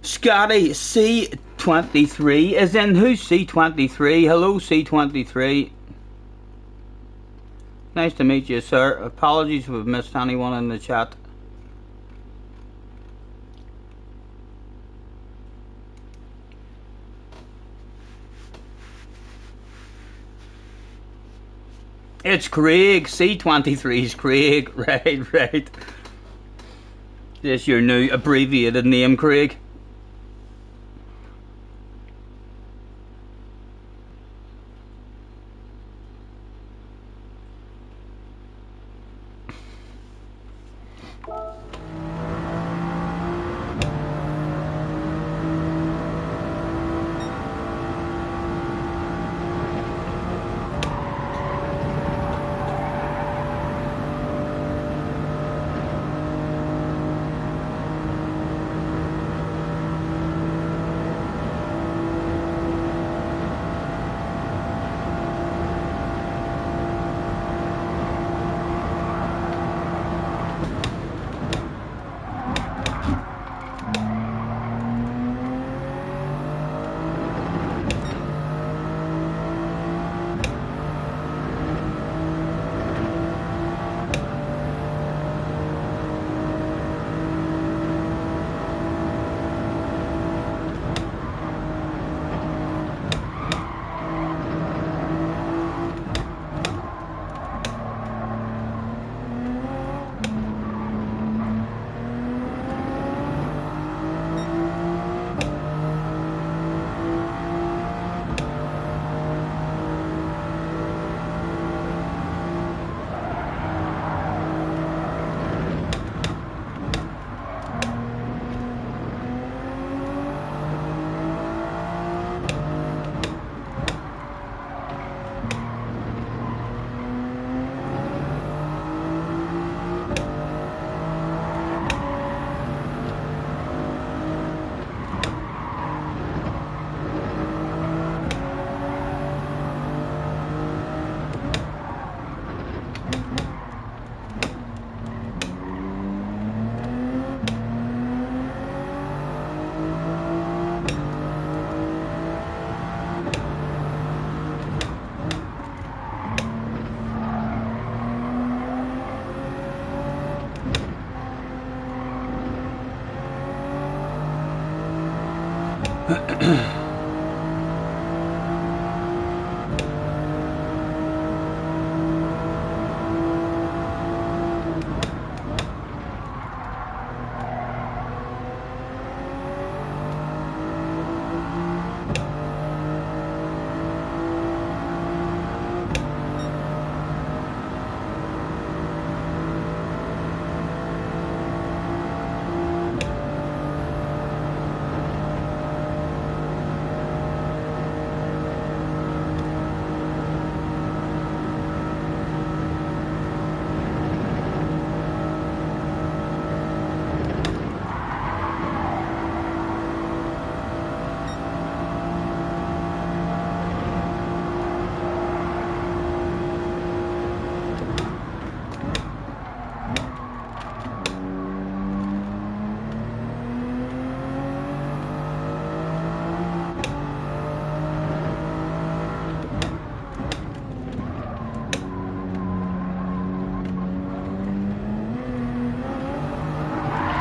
Scotty C23 is in. Who's C23? Hello C23. Nice to meet you, sir. Apologies if we've missed anyone in the chat. It's Craig. C23's Craig. Right. This your new abbreviated name, Craig.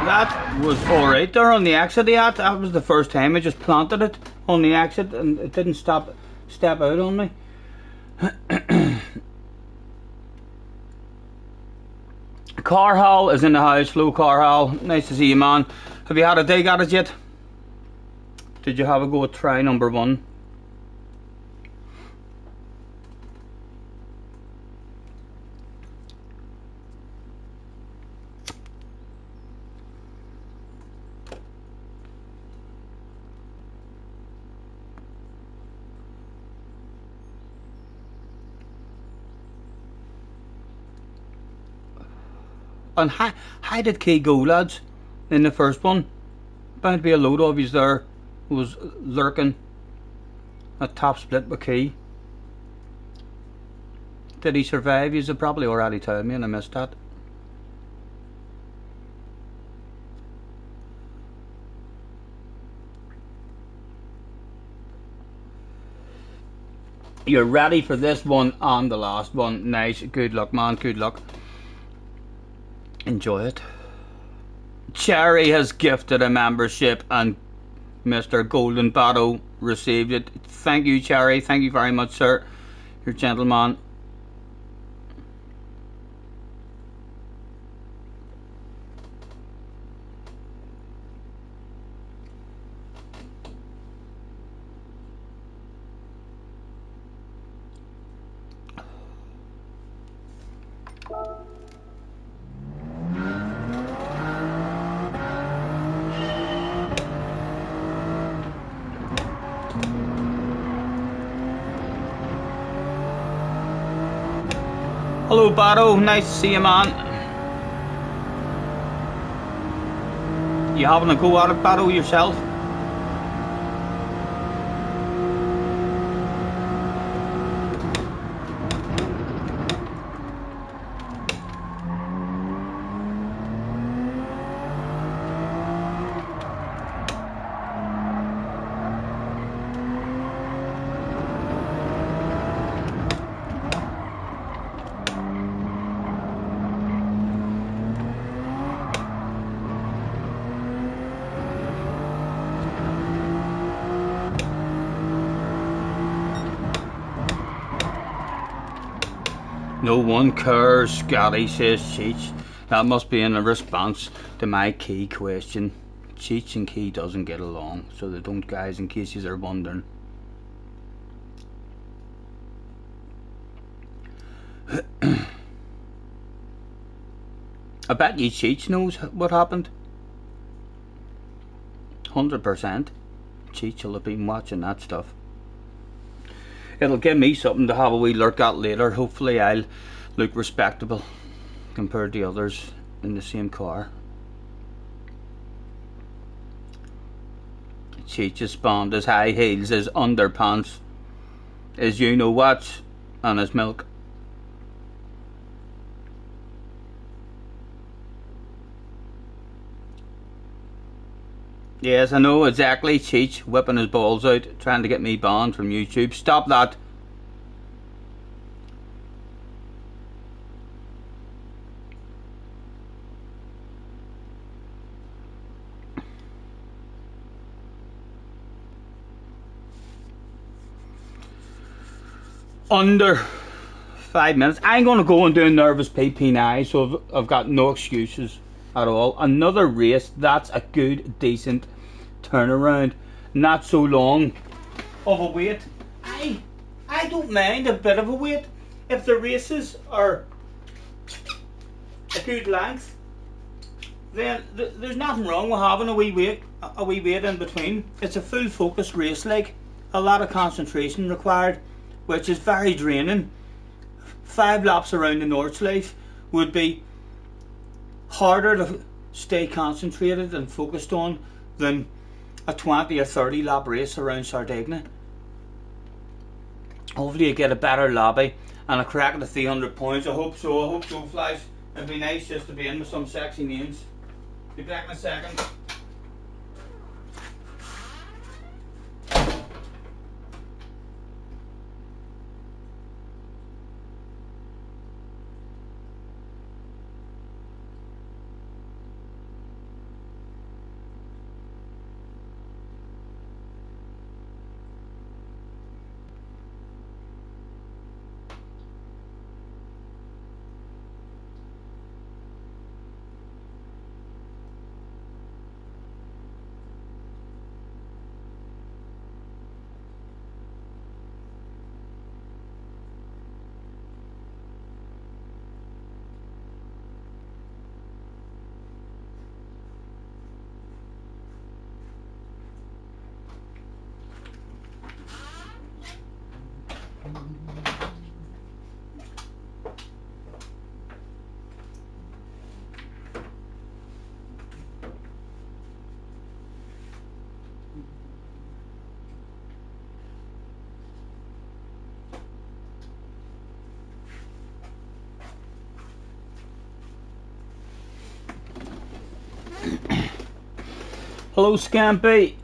That was alright there on the exit. That was the first time I just planted it on the exit and it didn't step out on me. Carhall is in the house. Hello Carhall, nice to see you, man. Have you had a dig at it yet? Did you have a go at try number 1? And how did Key go, lads, in the first one? Bound to be a load of yous there who was lurking at top split with Key. Did he survive? Yous have probably already told me and I missed that. You're ready for this one and the last one. Nice, good luck, man, good luck. Enjoy it. Cherry has gifted a membership and Mr. Golden Battle received it. Thank you, Cherry. Thank you very much, sir. You're a gentleman. Hello, Battle. Nice to see you, man. You having a go at it, Battle, yourself? No one cares, Scotty, says Cheech. That must be in a response to my Key question. Cheech and Key doesn't get along, so they don't, guys, in case you are wondering. I bet you Cheech knows what happened. 100%. Cheech will have been watching that stuff. It'll give me something to have a wee look at later. Hopefully I'll look respectable compared to others in the same car. Cheech has spawned his high heels, his underpants, his you know what, and his milk. Yes, I know exactly. Cheech whipping his balls out, trying to get me banned from YouTube. Stop that. under 5 minutes. I'm going to go and do a nervous PP9, so I've got no excuses at all. Another race, that's a good, decent turnaround. Not so long of a wait. I don't mind a bit of a wait if the races are a good length. Then there's nothing wrong with having a wee wait in between. It's a full focus race, like a lot of concentration required, which is very draining. 5 laps around the Nordschleife would be harder to stay concentrated and focused on than a 20 or 30 lap race around Sardinia. Hopefully you get a better lobby and a crack at the 300 points. I hope so, Flash. It'd be nice just to be in with some sexy names. Be back in a second. Hello, Scampy.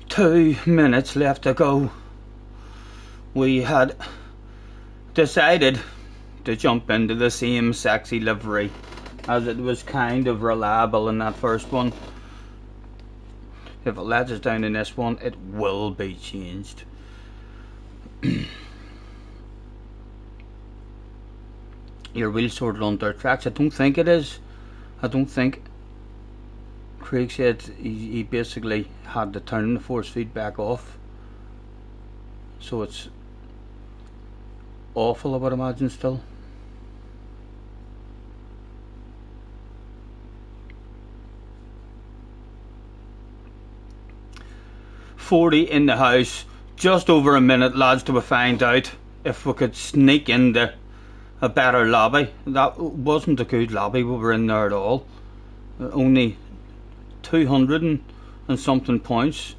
Two minutes left to go. We had decided to jump into the same sexy livery, as it was kind of reliable in that first one. If it lets us down in this one, it will be changed. Your wheel sorted on dirt tracks? I don't think it is. I don't think. Craig said he basically had to turn the force feedback off, so it's awful, I would imagine, still. $40 in the house. Just over a minute, lads, to find out if we could sneak into a better lobby. That wasn't a good lobby we were in there at all. Only 200 and something points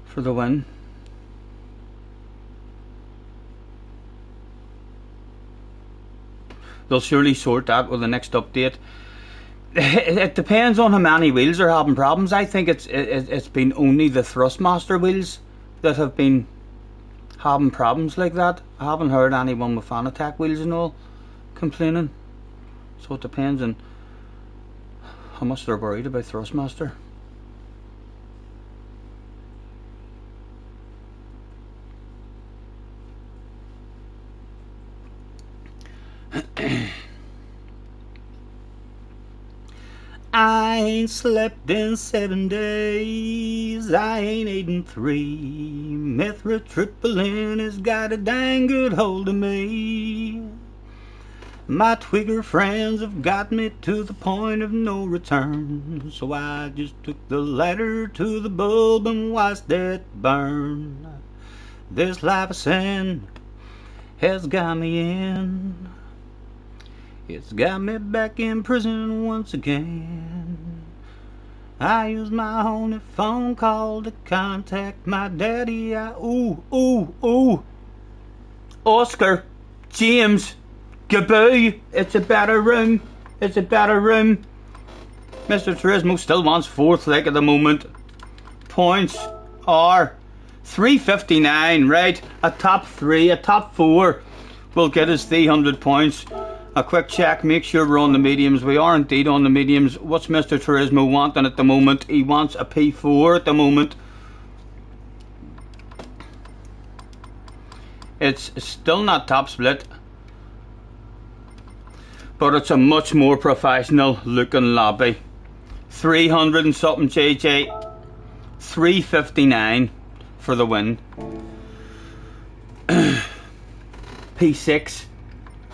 for the win. They'll surely sort that with the next update. It depends on how many wheels are having problems. I think it's been only the Thrustmaster wheels that have been having problems like that. I haven't heard anyone with Fanatec wheels and all complaining. So it depends on how much they're worried about Thrustmaster. I ain't slept in 7 days, I ain't eaten 3. Methyltryptamine has got a dang good hold of me. My Twigger friends have got me to the point of no return, so I just took the ladder to the bulb and watched it burn. This life of sin has got me in. It's got me back in prison once again. I used my only phone call to contact my daddy. Ooh. Oscar, James, Gaboo, it's a better room. It's a better room. Mr. Turismo still wants 4th leg at the moment. Points are 359, right? A top 3, a top 4 will get us 300 points. A quick check, make sure we're on the mediums. We are indeed on the mediums. What's Mr. Turismo wanting at the moment? He wants a P4 at the moment. It's still not top split, but it's a much more professional looking lobby. 300 and something JJ. 359 for the win. P6.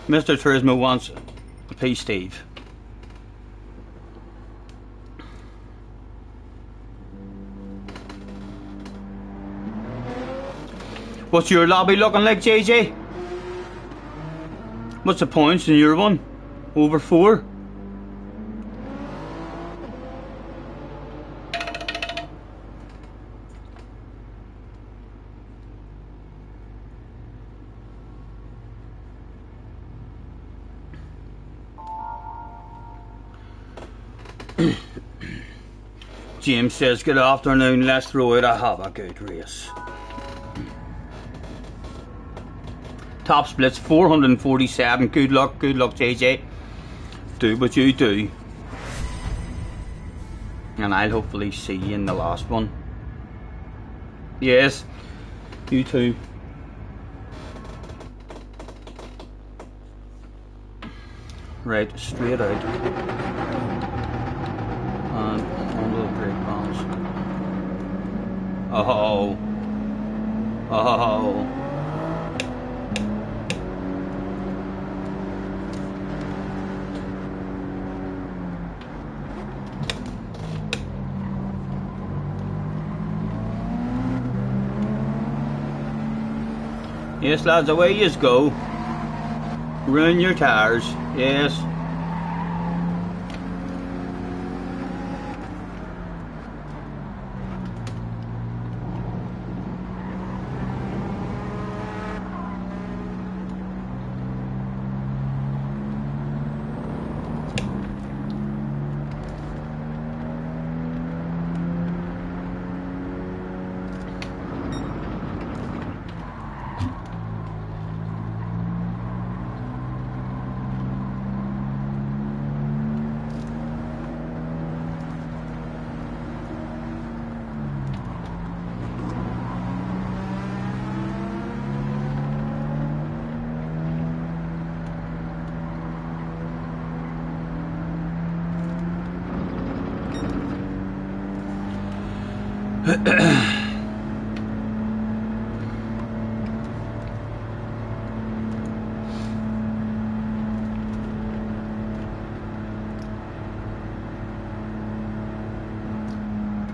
Mr. Turismo wants a P Steve. What's your lobby looking like, JJ? What's the points in your one? Over 4? James says, good afternoon, let's throw it, I have a good race. Top splits 447, good luck JJ. Do what you do. And I'll hopefully see you in the last one. Yes, you too. Right, straight out. And onto the brake balls. Oh. Oh. Yes, lads, away you go. Ruin your tires. Yes.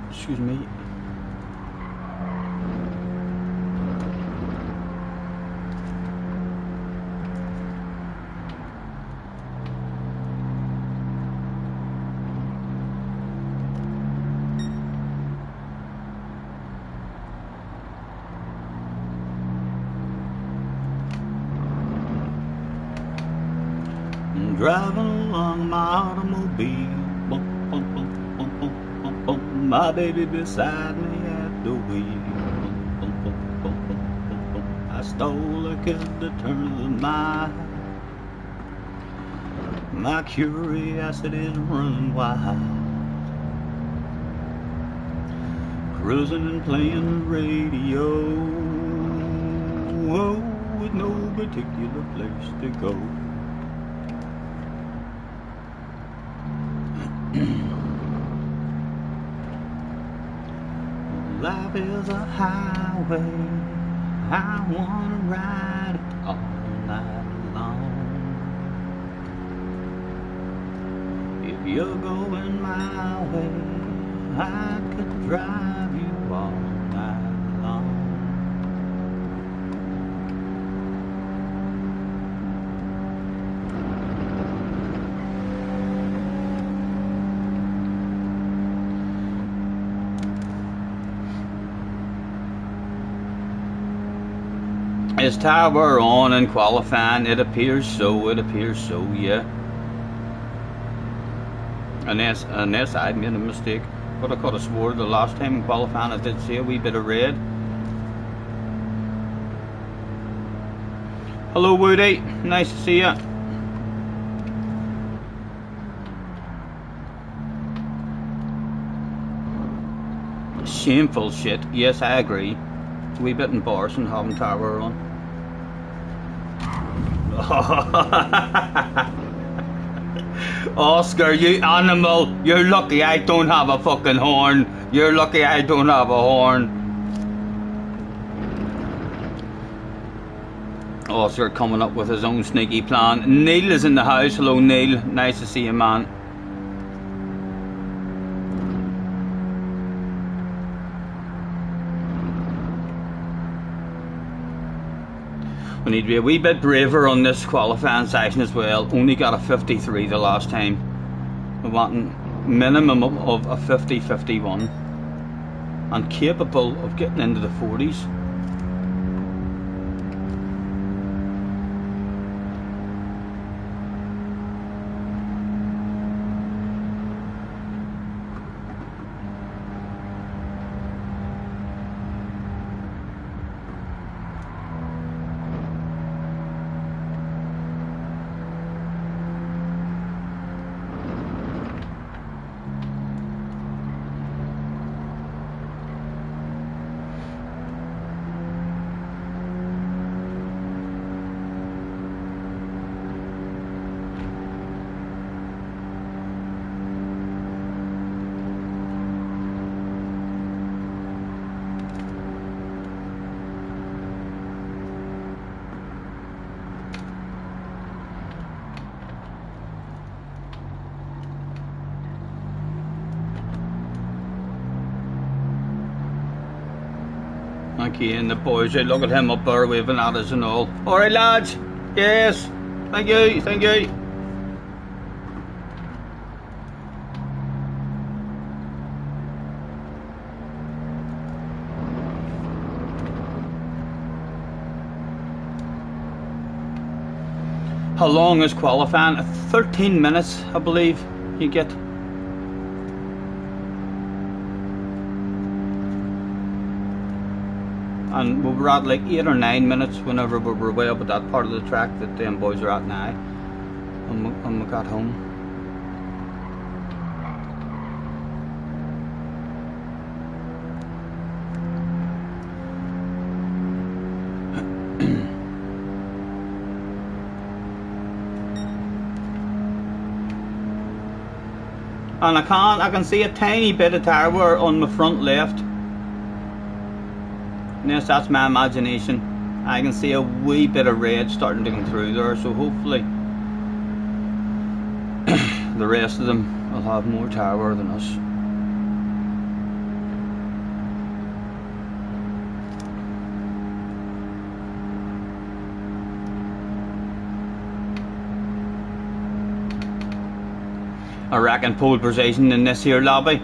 Excuse me. I'm driving along my automobile. My baby beside me at the wheel. I stole a kiss to turn my curiosity is running wild. Cruising and playing the radio, with no particular place to go. Life is a highway, I wanna ride it all night long. If you're going my way, I could drive you all night long. Is Tower on in qualifying? It appears so, yeah. Unless I'd made a mistake. But I could have swore the last time in qualifying I did see a wee bit of red. Hello Woody, nice to see you. Shameful shit. Yes, I agree. It's a wee bit embarrassing having Tower on. Oscar, you animal. You're lucky I don't have a fucking horn. You're lucky I don't have a horn. Oscar coming up with his own sneaky plan. Neil is in the house. Hello, Neil. Nice to see you, man. We need to be a wee bit braver on this qualifying section as well. Only got a 53 the last time. We're wanting minimum of a 50-51 and capable of getting into the 40s. Again, the boys, look at him up there waving at us and all. Alright lads, yes, thank you, thank you. How long is qualifying? 13 minutes, I believe you get. And we were at like 8 or 9 minutes whenever we were way up at that part of the track that them boys are at now. And we got home. And I can see a tiny bit of tire wear on my front left. Yes, that's my imagination. I can see a wee bit of red starting to come through there, so hopefully the rest of them will have more tire wear than us. I reckon pole position in this here lobby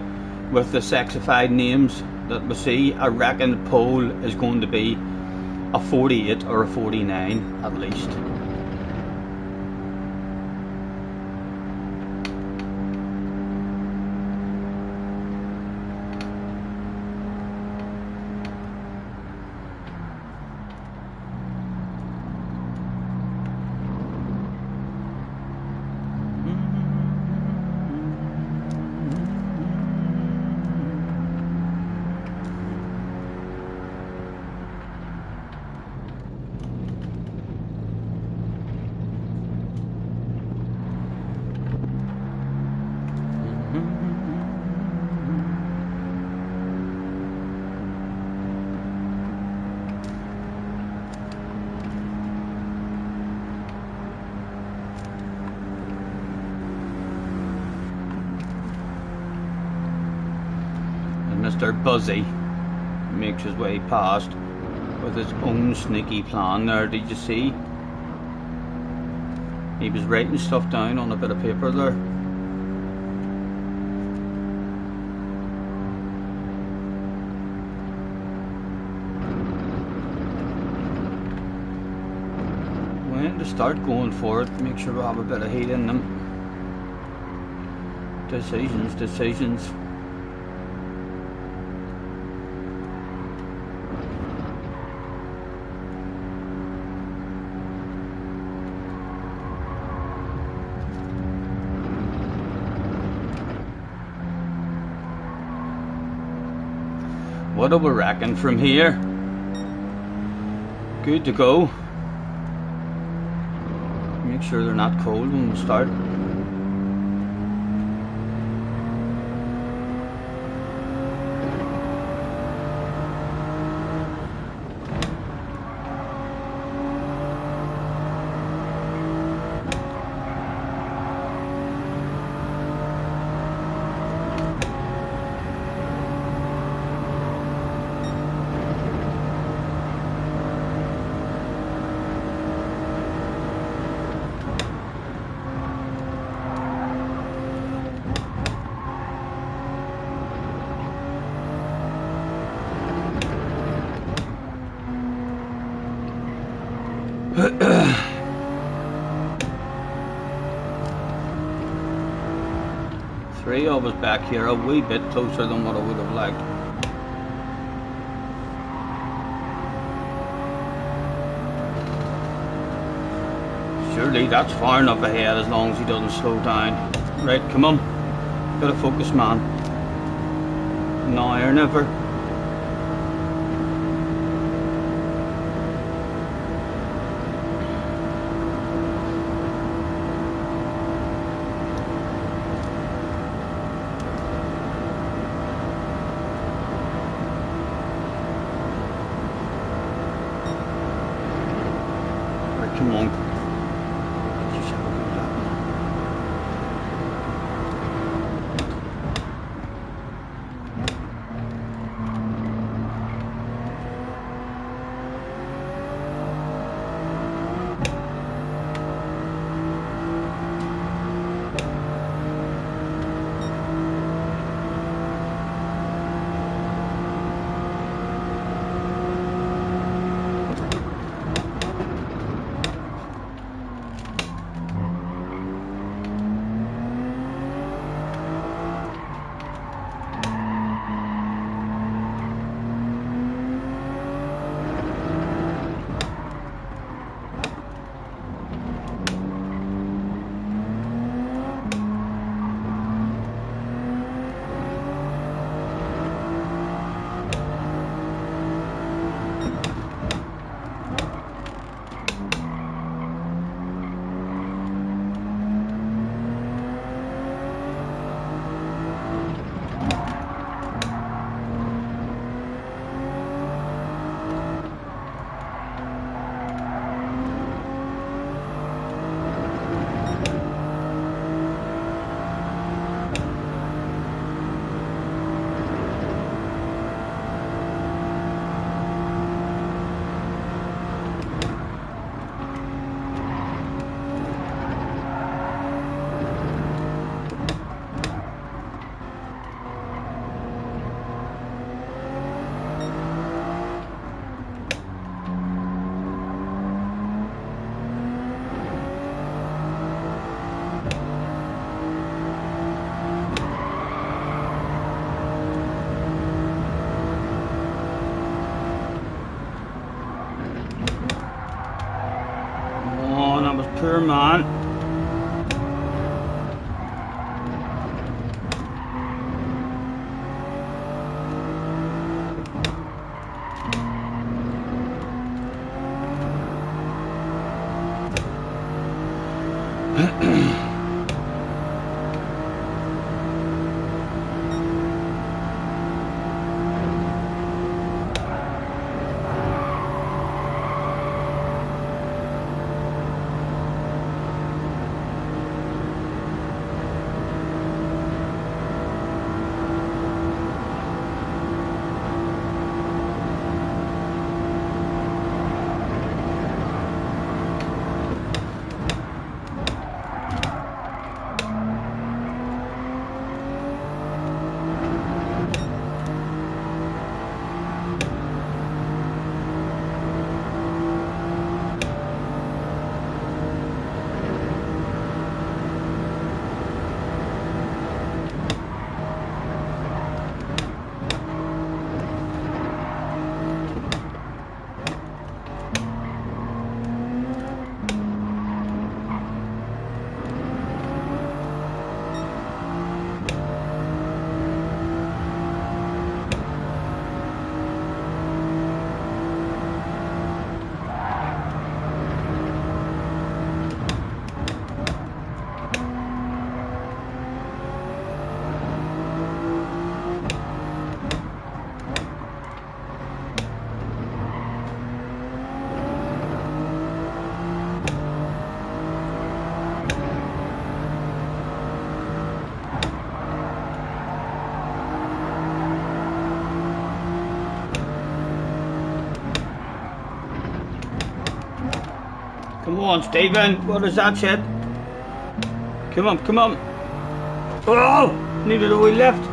with the sexified names that we see, I reckon the pole is going to be a 48 or a 49 at least. Mr. Buzzy makes his way past with his own sneaky plan there. Did you see? He was writing stuff down on a bit of paper there. When to start going for it, make sure we have a bit of heat in them. Decisions. What do we reckon from here? Good to go. Make sure they're not cold when we start. Three of us back here, a wee bit closer than what I would have liked. Surely that's far enough ahead as long as he doesn't slow down. Right, come on. Gotta focus, man. Now or never. Come on. Just have a good lap. Poor man. Come on, Stephen. What is that shit? Come on, come on. Oh! Needed a wee lift.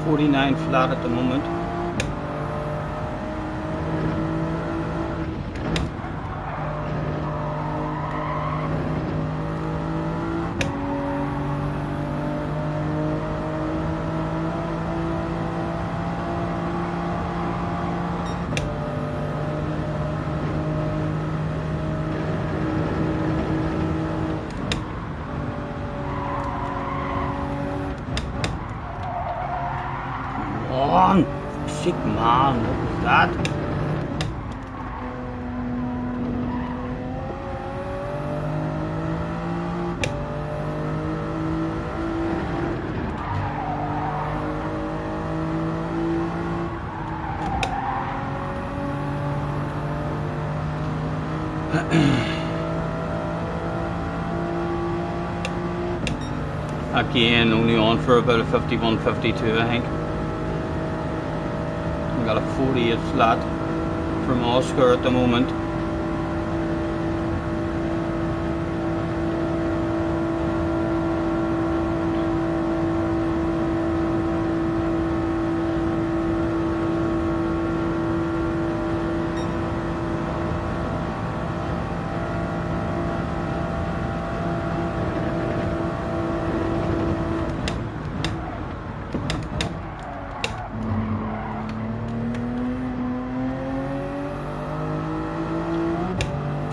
.49 flat at the moment. On, sick man, what was that? Again, only on for about a 51-52, I think. We got a 48 flat from Oscar at the moment.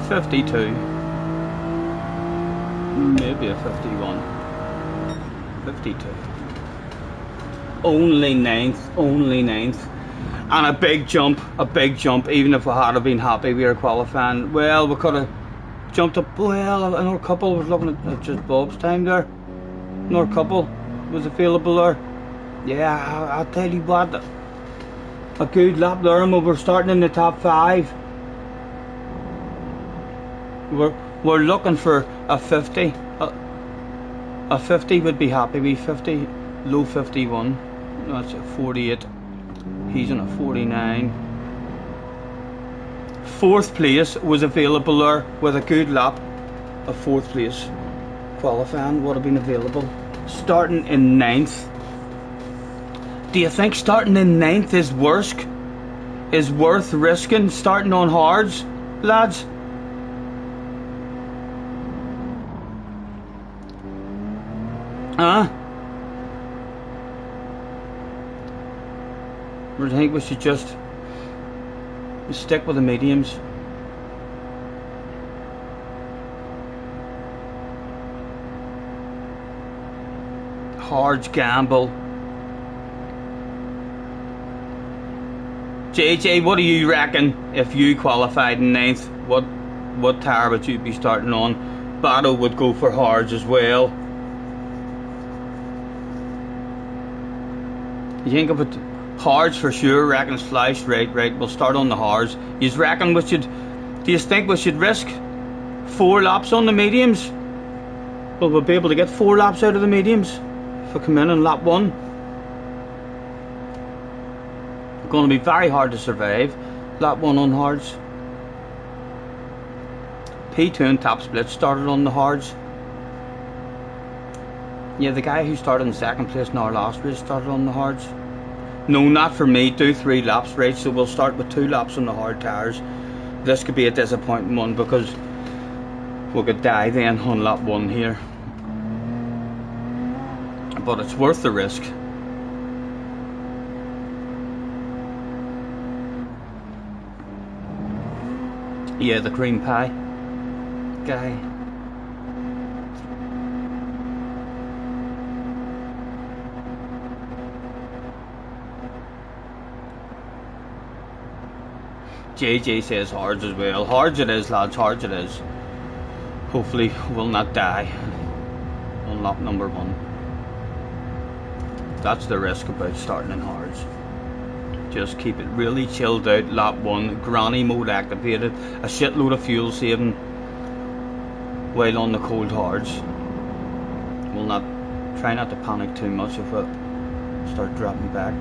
.52, maybe a 51, 52. Only ninth, and a big jump. Even if we had been happy we were qualifying, well, we could have jumped up. Well, another couple was looking at just Bob's time there. Another couple was available there. Yeah, I'll tell you what, a good lap there, and we were starting in the top 5. We're looking for a 50. A 50 would be happy with 50, low 51. That's a 48. He's in a 49. 4th place was available there with a good lap. A 4th place qualifying would have been available. Starting in 9th Do you think starting in 9th is worth risking starting on hards, lads? Huh? Or do you think we should just stick with the mediums? Hards gamble. JJ, what do you reckon if you qualified in 9th? What tire would you be starting on? Batto would go for hards as well. You think of it, hards for sure, reckon Slice, right, we'll start on the hards. Do you think we should risk 4 laps on the mediums? Well, we'll be able to get 4 laps out of the mediums if we come in on lap 1. It's going to be very hard to survive lap 1 on hards. P2 and top split started on the hards. Yeah, the guy who started in 2nd place in our last race started on the hards. No, not for me. Do 3 laps, right? So we'll start with 2 laps on the hard tyres. This could be a disappointing one because we could die then on lap 1 here. But it's worth the risk. Yeah, the cream pie guy. JJ says hards as well. Hards it is, lads, hards it is. Hopefully we'll not die on lap number 1. That's the risk about starting in hards. Just keep it really chilled out. Lap 1, granny mode activated, a shitload of fuel saving while on the cold hards. We'll try not to panic too much if we start dropping back.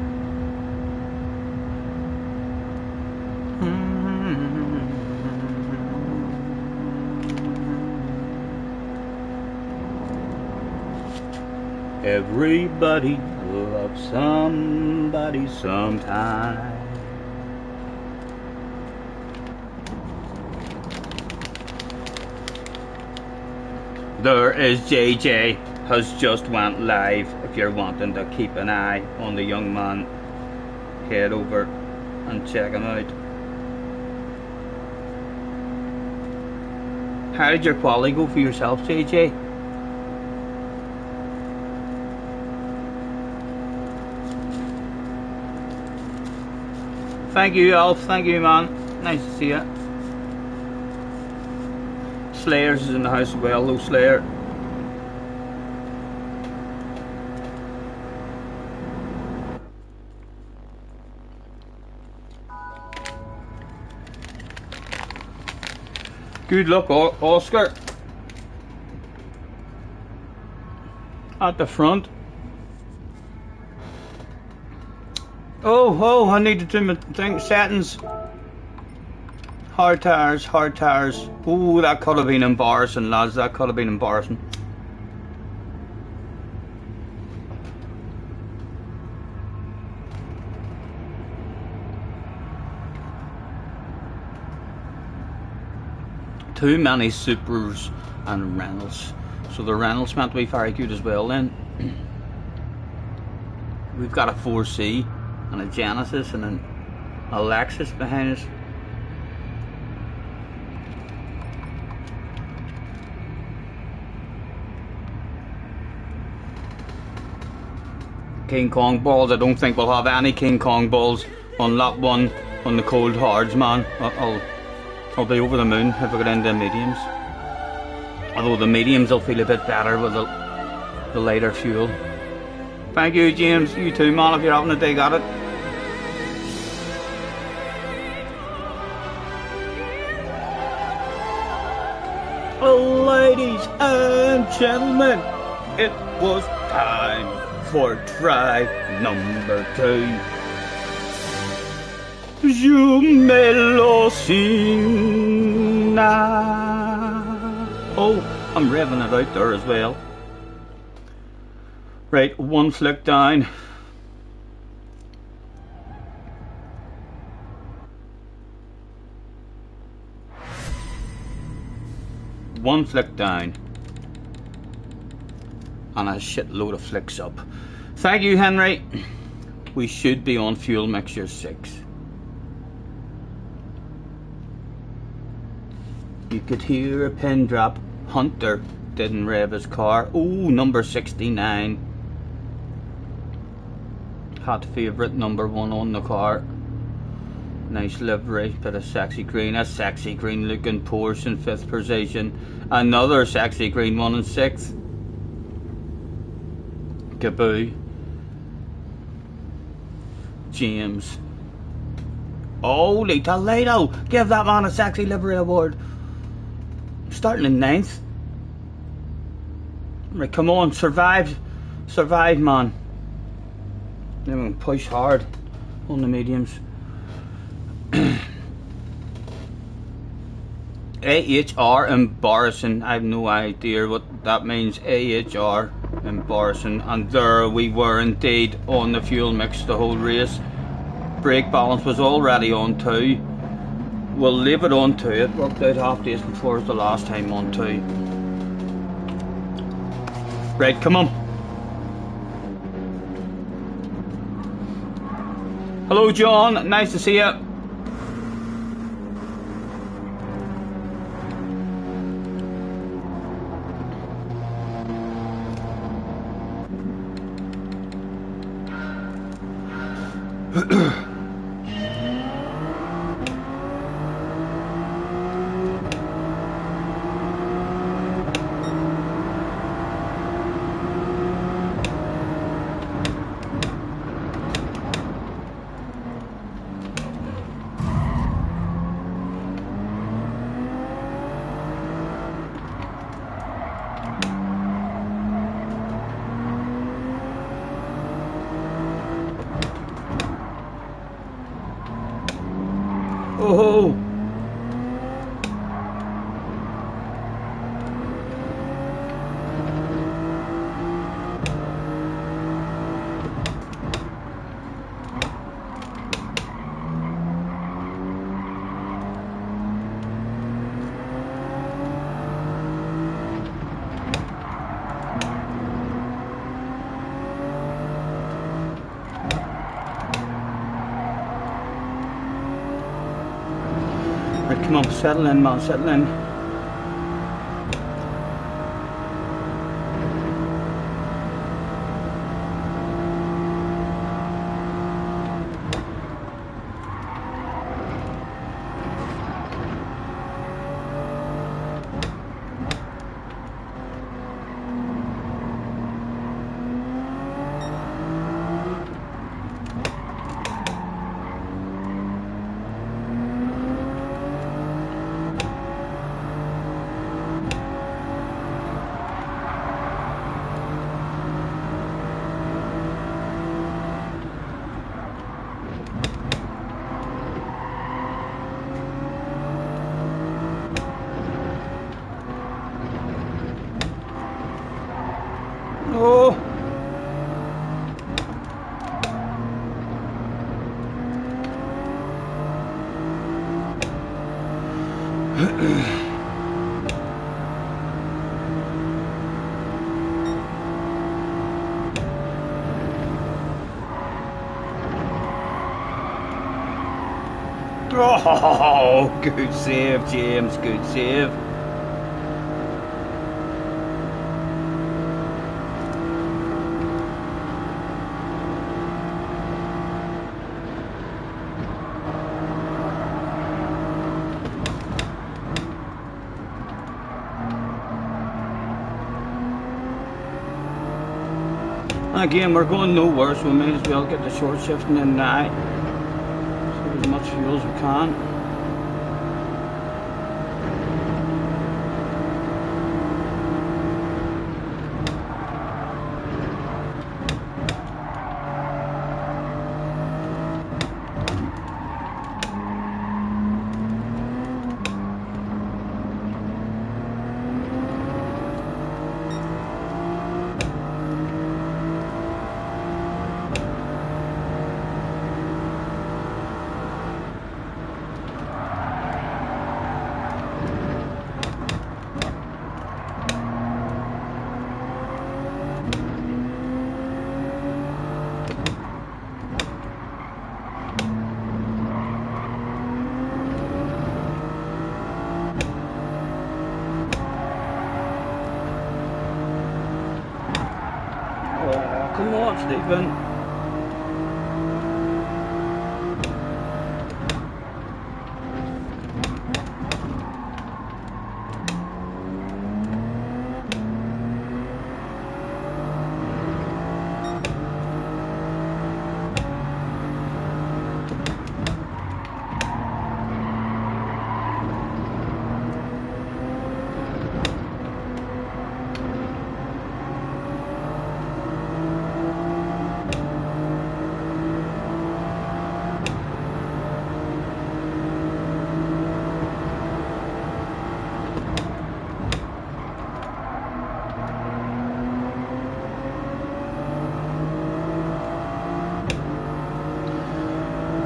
Everybody loves somebody sometime. There is JJ has just went live. If you're wanting to keep an eye on the young man, head over and check him out. How did your quality go for yourself, JJ? Thank you, Alf. Thank you, man. Nice to see you. Slayers is in the house as well. Hello, Slayer. Good luck, Oscar. At the front. Oh, I need to do my thing. Settings. Hard tires, hard tires. Oh, that could have been embarrassing, lads. That could have been embarrassing. Too many Supers and Reynolds. So the Reynolds meant to be very good as well then. We've got a 4C and a Genesis and an Lexus behind us. King Kong balls. I don't think we'll have any King Kong balls on lap 1 on the cold hards, man. I'll be over the moon if I get into the mediums. Although the mediums will feel a bit better with the lighter fuel. Thank you, James. You too, man, if you're having a dig at it. Ladies and gentlemen, it was time for try number 2. You me lo sing now. Oh, I'm revving it out there as well. Right, 1 flick down. one flick down and a shitload of flicks up. Thank you, Henry. We should be on fuel mixture 6. You could hear a pin drop. Hunter didn't rev his car. Ooh, number 69. Hot favourite, number 1 on the car. Nice livery, bit of sexy green. A sexy green looking Porsche in 5th position. Another sexy green one in 6th. Kaboo. James. Holy Toledo! Give that man a sexy livery award. Starting in 9th. Right, come on, survive, man. Then we can push hard on the mediums. AHR embarrassing. I have no idea what that means. AHR embarrassing. And there we were indeed on the fuel mix the whole race. Brake balance was already on 2. We'll leave it on 2. It worked out half days before the last time on 2. Right, come on. Hello John, nice to see you. Oh! Right, come on, settle in, man, settle in. Oh! Oh, good save, James, good save. Again, we're going nowhere, so we may as well get the short shifting in now. Save as much fuel as we can. on, Stephen.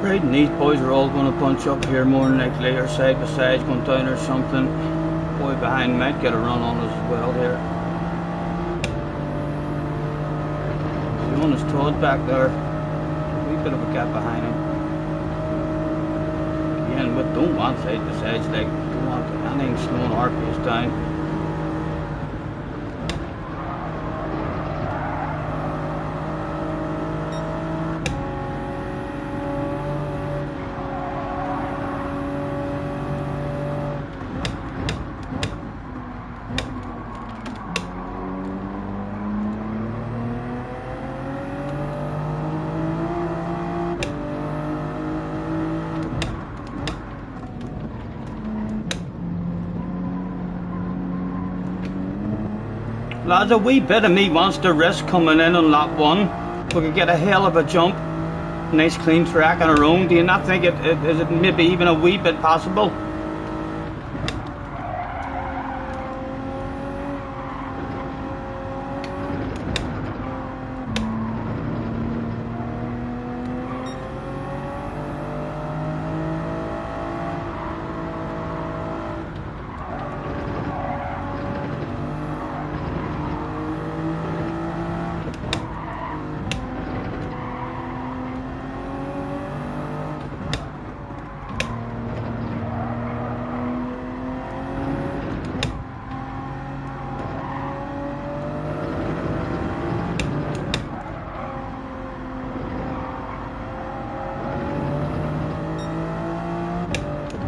Right, and these boys are all going to bunch up here more than likely, or side by side going down or something. Boy behind might get a run on us as well here. The one is Todd back there. A wee bit of a gap behind him. Again, but don't want side by sides, like, don't want anything slowing our pace down. Lads, a wee bit of me wants to risk coming in on lap 1. We could get a hell of a jump. Nice clean track on our own. Do you not think is it maybe even a wee bit possible?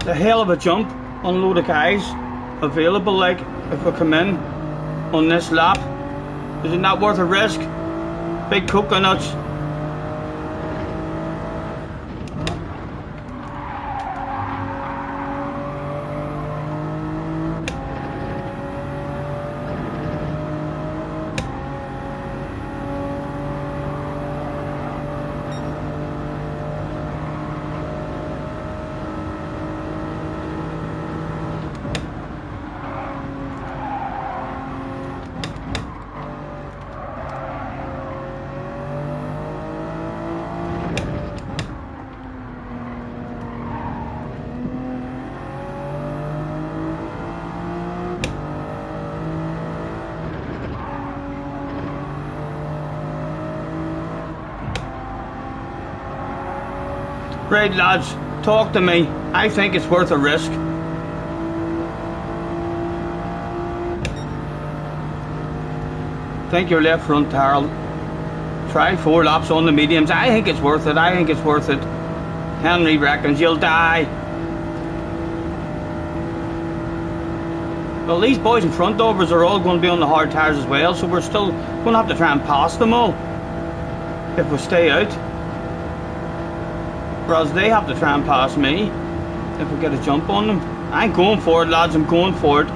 A hell of a jump on a load of guys available, like, if we come in on this lap. Is it not worth a risk? Big coconuts. Right, lads, talk to me. I think it's worth a risk. Think your left front tire. Try 4 laps on the mediums. I think it's worth it. I think it's worth it. Henry reckons you'll die. Well, these boys in front of us are all going to be on the hard tires as well, so we're still going to have to try and pass them all if we stay out. Whereas they have to try and pass me if we get a jump on them. I'm going for it, lads, I'm going for it.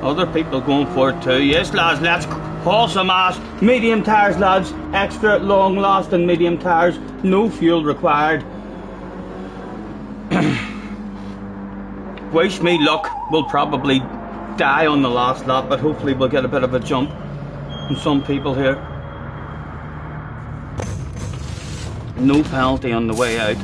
Other people going for it too. Yes, lads, let's haul some ass. Medium tires, lads. Extra long lasting medium tires. No fuel required. Wish me luck. We'll probably die on the last lap, but hopefully we'll get a bit of a jump from some people here. No penalty on the way out.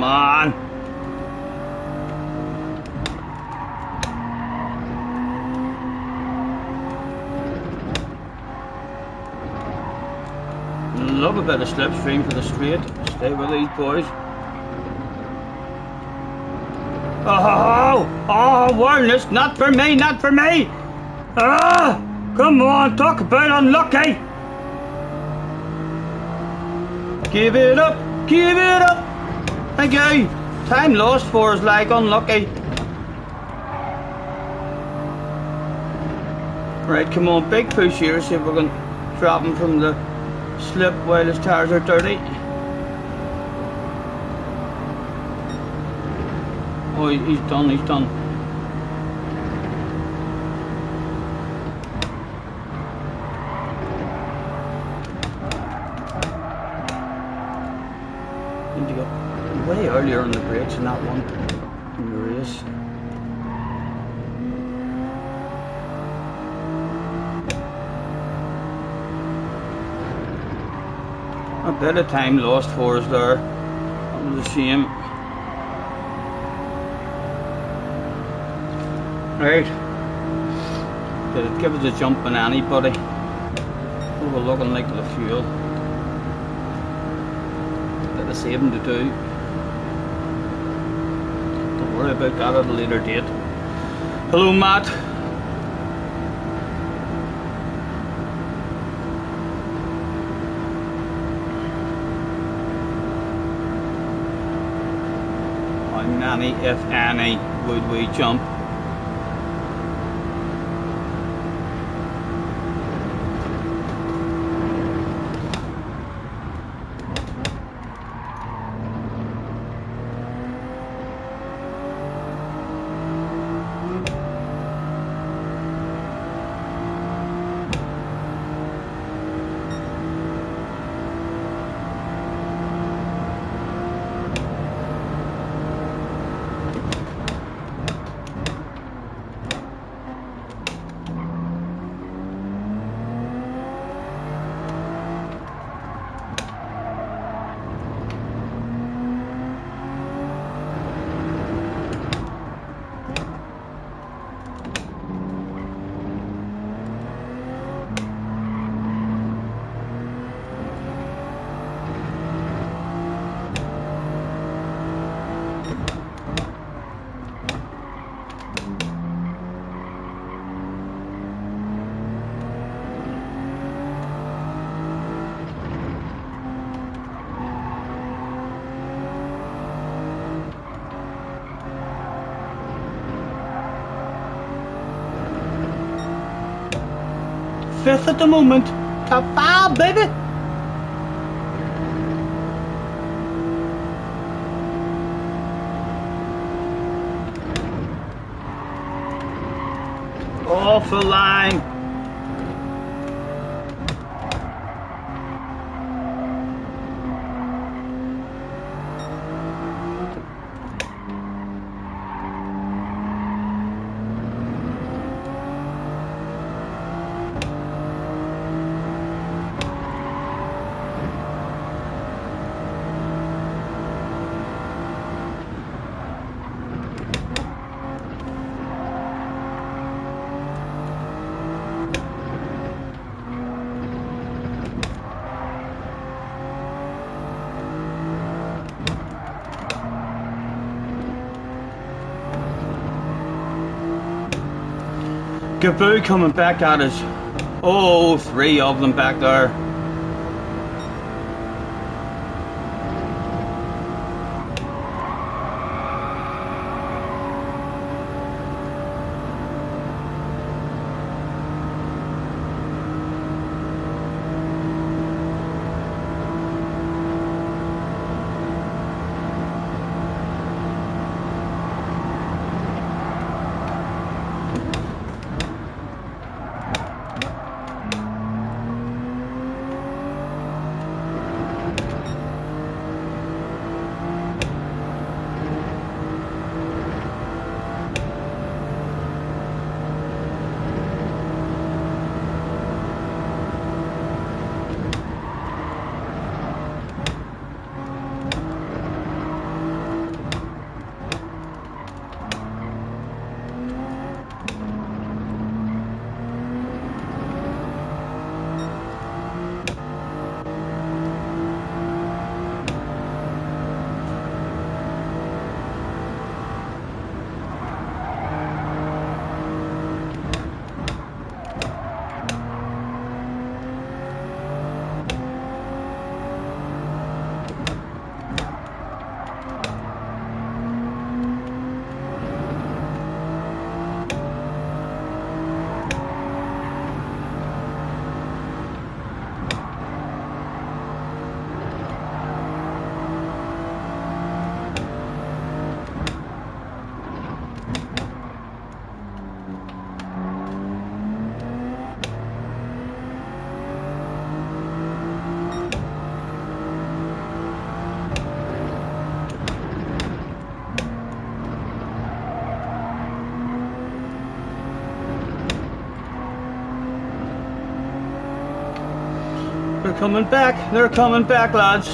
Come on. Love a bit of slipstream for the straight. Stay with these boys. Oh, awareness, not for me, not for me. Ah, come on, talk about unlucky. Give it up, give it up. Thank you. Time lost for us like unlucky. Right, come on, big push here, see if we can drop him from the slip while his tires are dirty. Oh, he's done, he's done. Need to go way earlier on the brakes in that one in the race. A bit of time lost for us there. That was a shame. Right. Did it give us a jump on anybody? We were looking like the fuel. Bit of saving to do. Don't worry about that at a later date. Hello, Matt. How many, if any, would we jump? Fifth at the moment. Top 5, baby. Off the line. Gaboo coming back at us. Oh, 3 of them back there. They're coming back. They're coming back, lads.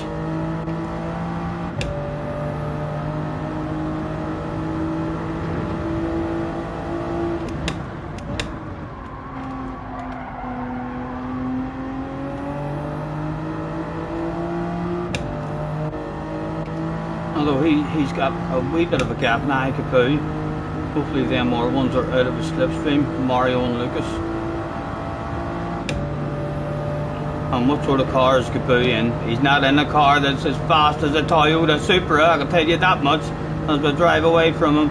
Although he's got a wee bit of a gap now, Capu. Hopefully them more ones are out of his slipstream, Mario and Lucas. And what sort of car is Capu in? He's not in a car that's as fast as a Toyota Supra, I can tell you that much, as we drive away from him.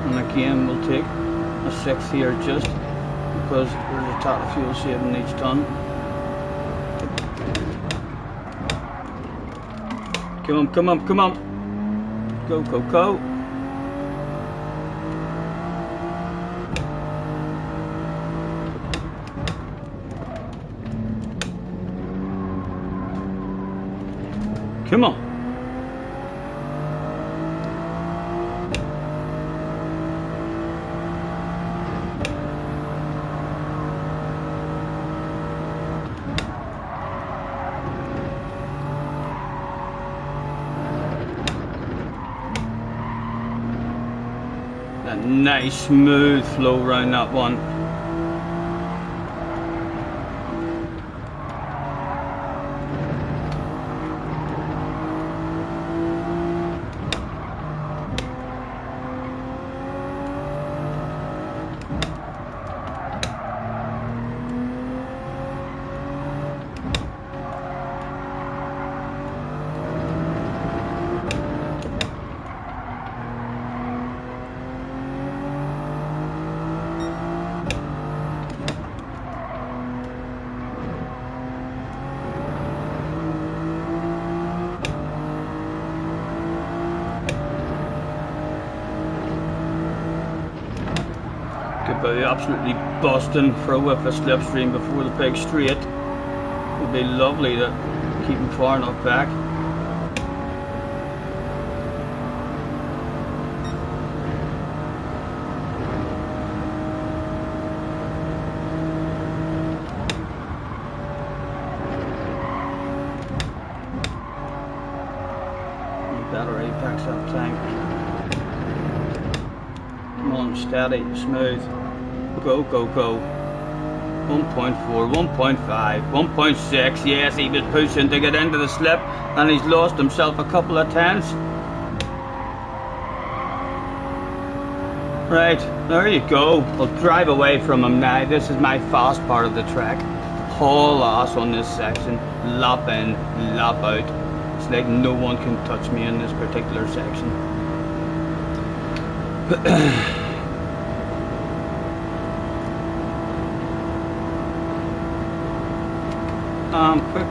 And again we'll take a 6 here just because there's a tot of fuel saving each ton. Come on, come on, come on. Go, go, go. Come on. A nice smooth flow around that one. Absolutely busting for a whiff of slipstream before the pig straight. It would be lovely to keep him far enough back. The battery packs up tank. Come on, steady, smooth. Go, go, go. 1.4, 1.5, 1.6. Yes, he was pushing to get into the slip and he's lost himself a couple of tenths. Right, there you go. I'll drive away from him now. This is my fast part of the track. Haul ass on this section. Lap in, lap out. It's like no one can touch me in this particular section. Quick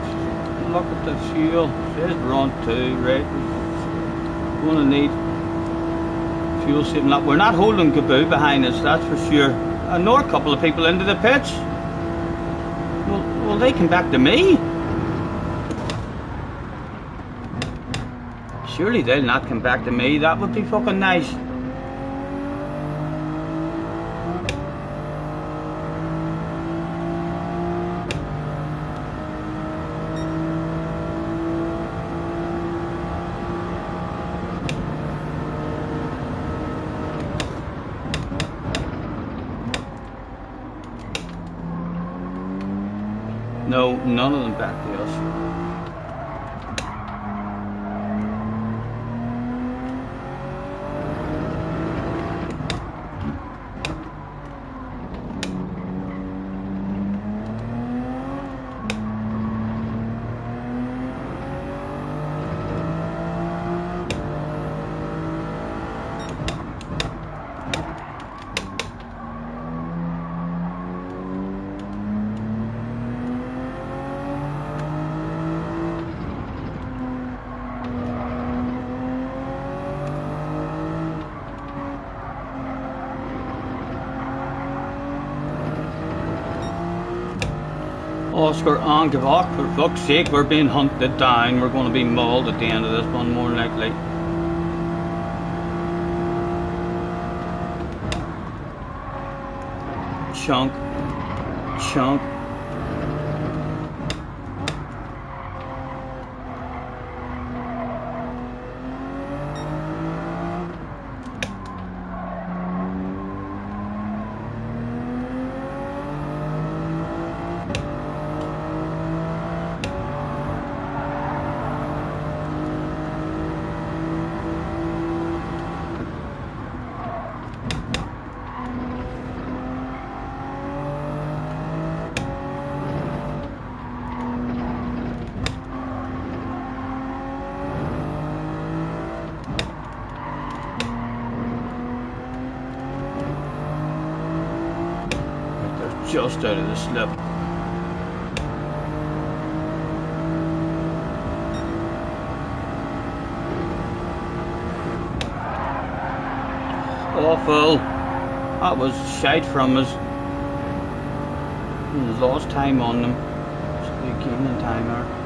look at the fuel. It says run 2, right? We're gonna need fuel saving lap. We're not holding Capu behind us, that's for sure. I know a couple of people into the pitch. Well, they come back to me. Surely they'll not come back to me. That would be fucking nice. No, none of them back to us. Oscar and Gavok, for fuck's sake, we're being hunted down. We're going to be mauled at the end of this one, more likely. chunk, chunk. Just out of the slip. Awful. That was shite from us. We lost time on them. Should be gaining time there.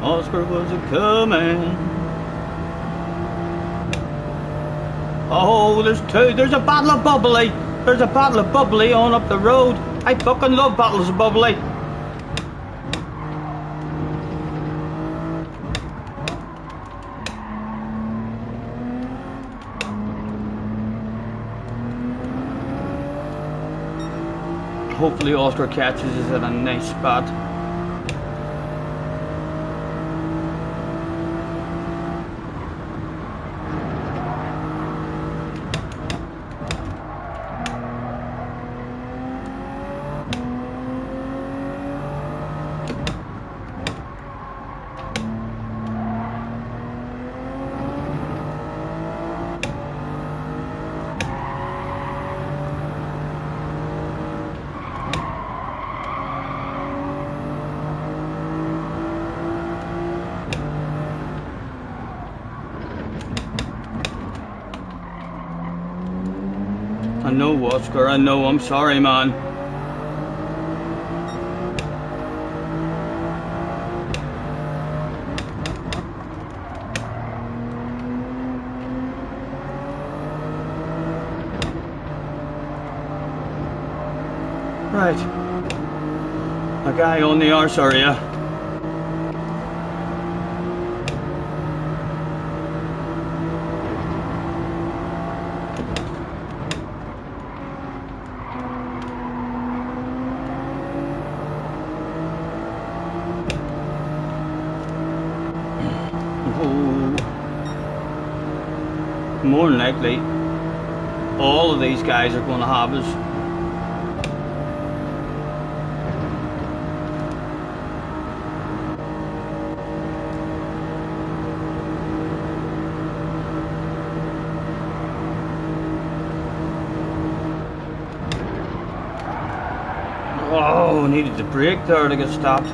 Oscar was a-coming. Oh, there's two. There's a bottle of bubbly. There's a bottle of bubbly on up the road. I fucking love bottles of bubbly. Hopefully Oscar catches us at a nice spot. I know, Oscar, I know, I'm sorry, man. Right. A guy on the arse area. More than likely, all of these guys are going to have us. Oh, needed to brake there to get stopped.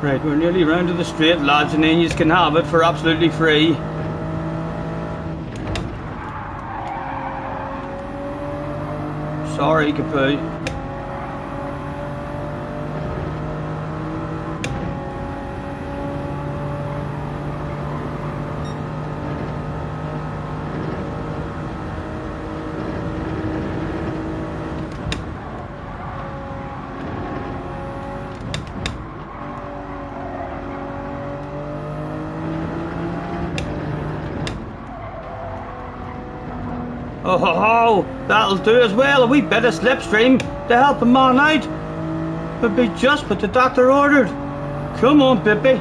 Right, we're nearly round to the straight, lads, and then you can have it for absolutely free. Sorry, Kapoo. Oh ho ho, that'll do as well, a wee bit of slipstream to help him on out. Would be just what the doctor ordered. Come on, Pippi.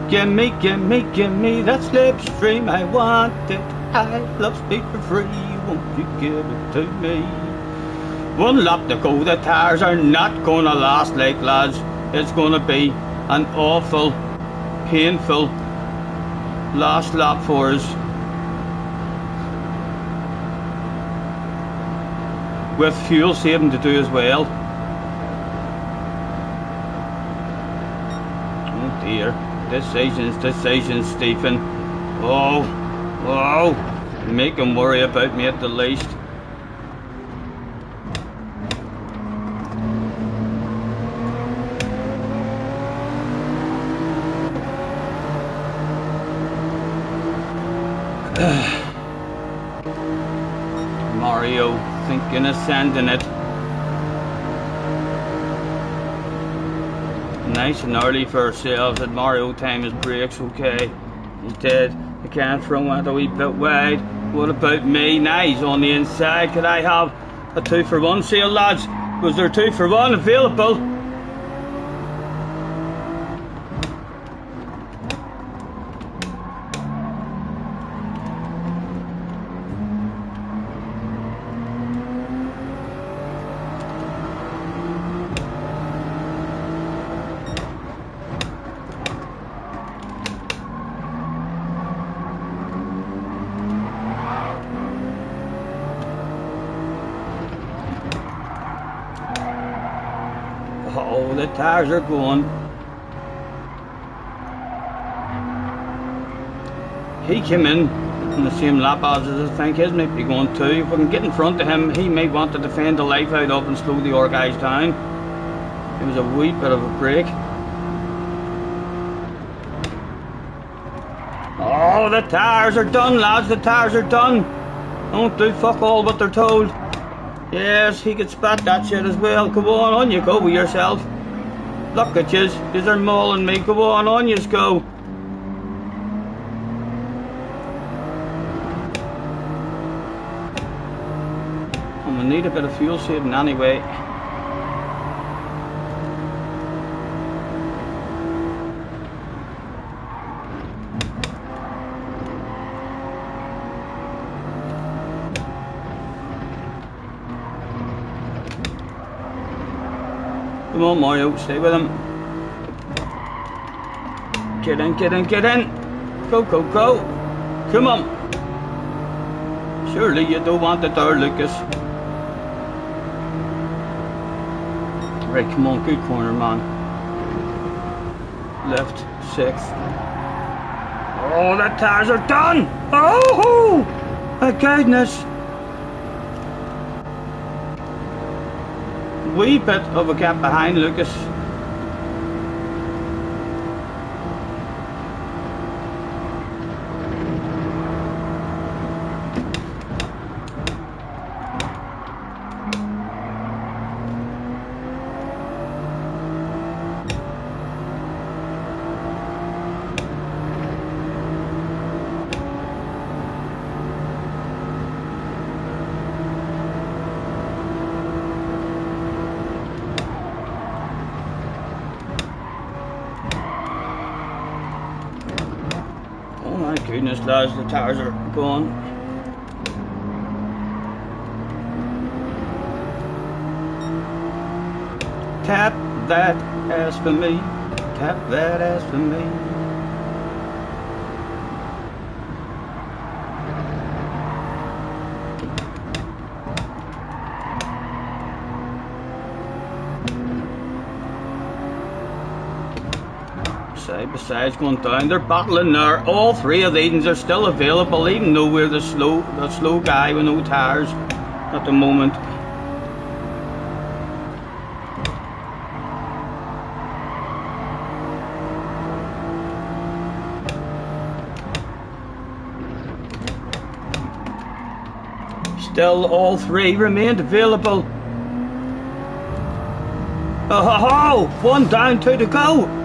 Gimme, gimme, gimme that slipstream, I want it. I love speed for free, won't you give it to me? One lap to go, the tires are not gonna last, like, lads. It's gonna be an awful, painful last lap for us, with fuel saving to do as well. Oh dear, decisions, Stephen. Oh, make him worry about me at the least. Mario thinking of sending it. Nice and early for ourselves at Mario time his brakes, okay. He's dead. I can't throw it a wee bit wide. What about me? Now he's on the inside. Could I have a 2-for-1 sale, lads? Was there 2-for-1 available? Oh, the tires are going. He came in the same lap as I think his might be going too. If we can get in front of him, he may want to defend the life out of and slow the other guys down. It was a wee bit of a break. Oh, the tires are done, lads. The tires are done. Don't do fuck all what they're told. Yes, he could spat that shit as well. Come on you go with yourself. Look at yous. Yous are mauling me. Go on yous go. I'm gonna need a bit of fuel saving anyway. Come on, Mario, stay with him. Get in. Go. Come on. Surely you don't want it there, Lucas. Right, come on, good corner, man. Left, 6. Oh, the tires are done! Oh, my goodness. Wee bit of a gap behind Lucas. My goodness, lads, the tires are gone. Tap that ass for me. Tap that ass for me. Side by side's going down. They're battling there. All three of these are still available, even though we're the slow guy with no tires at the moment. Still all three remained available. Oh, one down, two to go.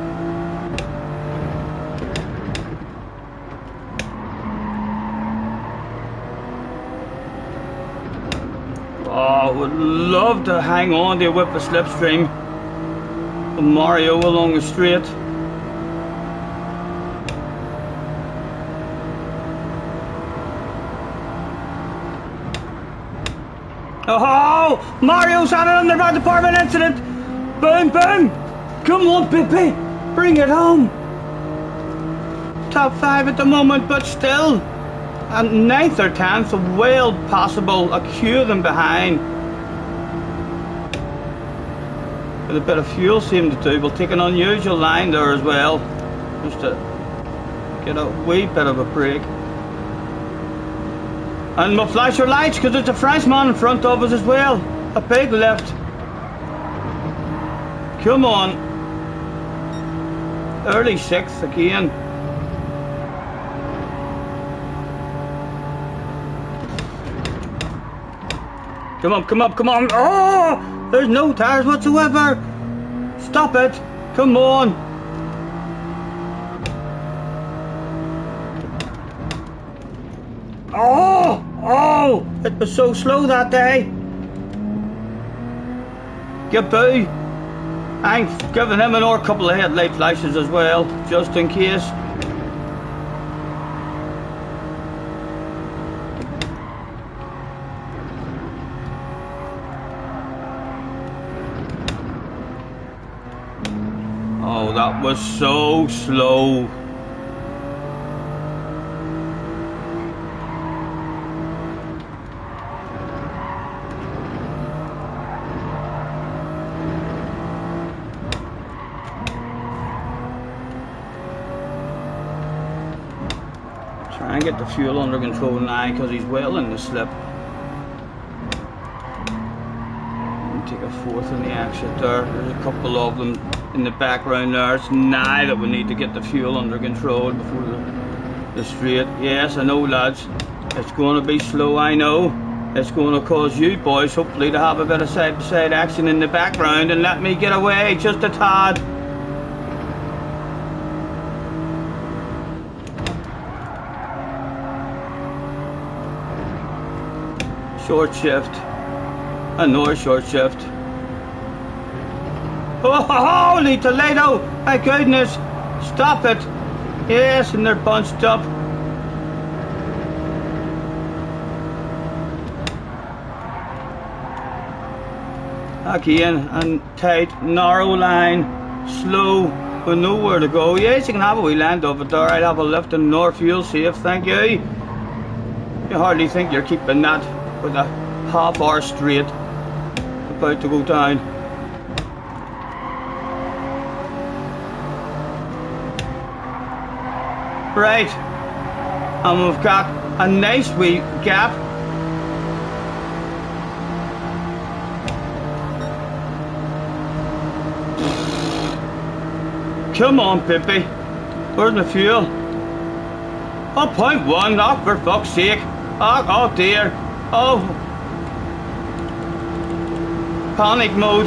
Oh, would love to hang on to whip a slipstream. Mario along the straight. Oh, Mario's had it on the right department incident. Boom, boom. Come on, Pippi. Bring it home. Top 5 at the moment, but still. And 9th or 10th, well possible. A queue of them behind. With a bit of fuel seem to do. We'll take an unusual line there as well. Just to get a wee bit of a break. And we'll flash our lights because there's a Frenchman in front of us as well. A big lift. Come on. Early 6th again. Come on, come on, come on. Oh! There's no tires whatsoever. Stop it. Come on. Oh! Oh! It was so slow that day. Gaboo. I'm giving him another couple of headlight flashes as well, just in case. Oh, that was so slow. Try and get the fuel under control now because he's well in the slip. And take a 4th in the exit there. There's a couple of them in the background there. It's now that we need to get the fuel under control before the straight. Yes, I know, lads. It's going to be slow, I know. It's going to cause you boys hopefully to have a bit of side-by-side action in the background and let me get away just a tad. Short shift. Another short shift. Oh, holy Toledo! My goodness! Stop it! Yes, and they're bunched up. Again, and tight, narrow line, slow, with nowhere to go. Yes, you can have a wee land over there. I'll have a lift and more fuel safe, thank you. You hardly think you're keeping that with a half hour straight about to go down. Right, and we've got a nice wee gap. Come on, Pippi. Where's the fuel? Oh, 0.1, oh, for fuck's sake. Oh dear. Oh. Panic mode.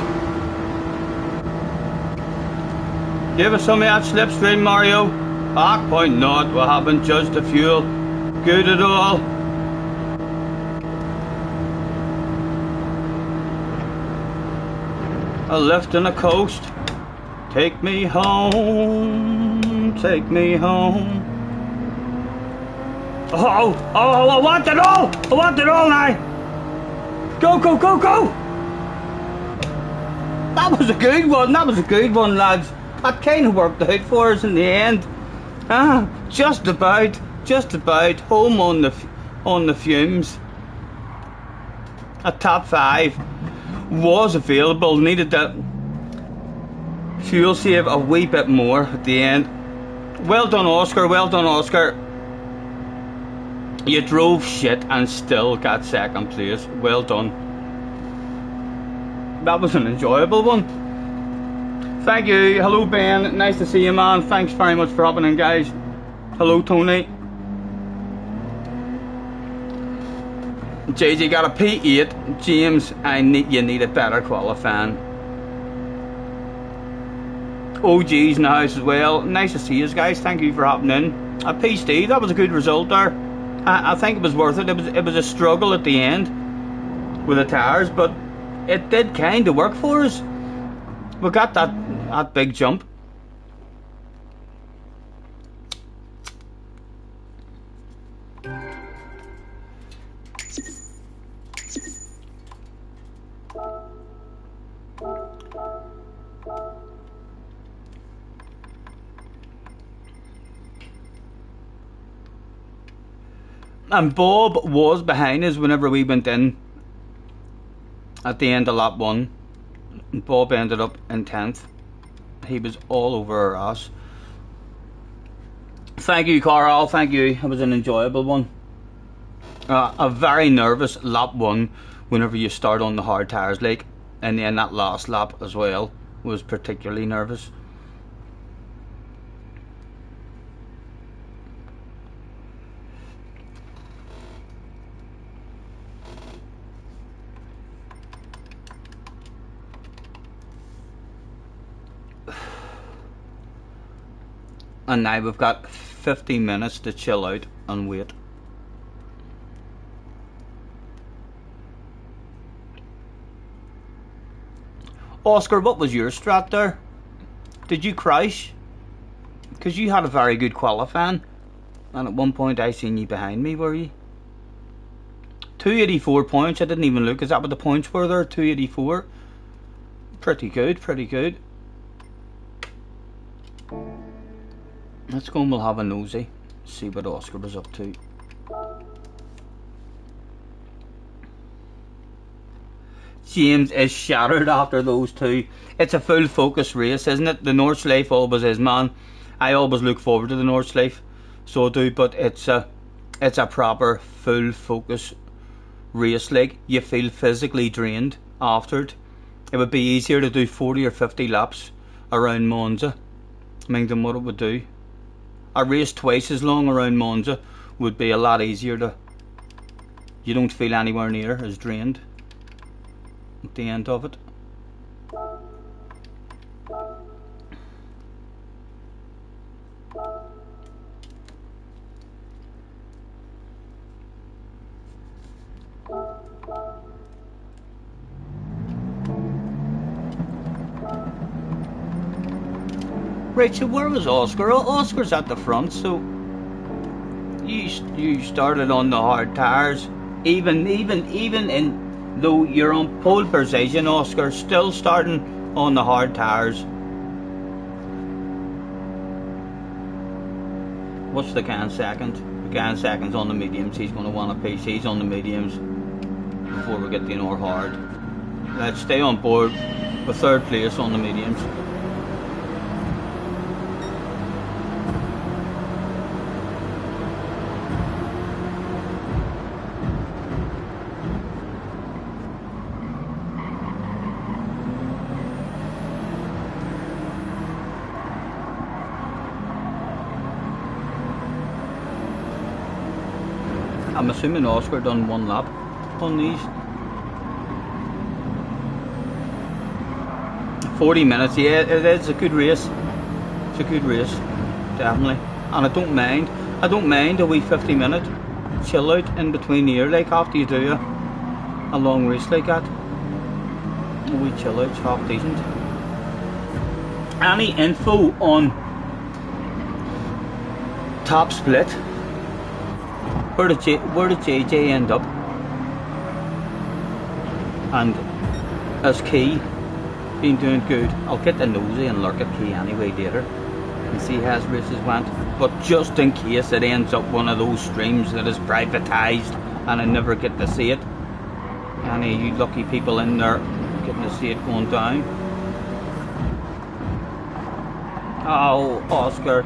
Give us some of that slipstream, Mario. Ah, 0.0, we haven't judged the fuel. Good at all. A lift and a coast. Take me home, take me home. Oh, I want it all! I want it all now! Go, go, go, go! That was a good one, lads. That kind of worked out for us in the end. Ah, just about home on the fumes. A top 5 was available, needed that fuel save a wee bit more at the end. Well done, Oscar. Well done, Oscar. You drove shit and still got second place. Well done. That was an enjoyable one. Thank you. Hello, Ben. Nice to see you, man. Thanks very much for hopping in, guys. Hello, Tony. JJ got a P8. James, you need a better qualifying. OG's in the house as well. Nice to see you guys. Thank you for hopping in. A P. That was a good result there. I think it was worth it. It was a struggle at the end with the tires, but it did kind of work for us. We got that big jump. And Bob was behind us whenever we went in at the end of lap 1. Bob ended up in 10th. He was all over our ass. Thank you, Carl. Thank you. It was an enjoyable one. A very nervous lap 1 whenever you start on the hard tyres, like, and then that last lap as well was particularly nervous. And now we've got 15 minutes to chill out and wait. Oscar, what was your strat there? Did you crash? Because you had a very good qualifying, and at one point I seen you behind me, were you? 284 points, I didn't even look. Is that what the points were there? 284? Pretty good, pretty good. Let's go and we'll have a nosy, see what Oscar was up to. James is shattered after those two. It's a full focus race, isn't it? The Nordschleife always is, man. I always look forward to the Nordschleife, so I do, but it's a proper full focus race. Like, you feel physically drained after it. It would be easier to do 40 or 50 laps around Monza, I mean, than what it would do. A race twice as long around Monza would be a lot easier to... You don't feel anywhere near as drained at the end of it. Rachel, where was Oscar? Oscar's at the front, so you started on the hard tires. Even in though you're on pole position, Oscar still starting on the hard tires. What's the can second? The can second's on the mediums. He's going to want a piece. He's on the mediums before we get the more hard. Let's stay on board with third place on the mediums. I'm assuming Oscar done one lap on these. 40 minutes, yeah, it is a good race. It's a good race, definitely. And I don't mind a wee 50-minute chill out in between here, like after you do a long race like that. A wee chill out's half decent. Any info on top split? Where did JJ end up? And as Key been doing good? I'll get the nosy and look at Key anyway later and see how his races went. But just in case it ends up one of those streams that is privatised and I never get to see it. Any of you lucky people in there getting to see it going down. Oh, Oscar.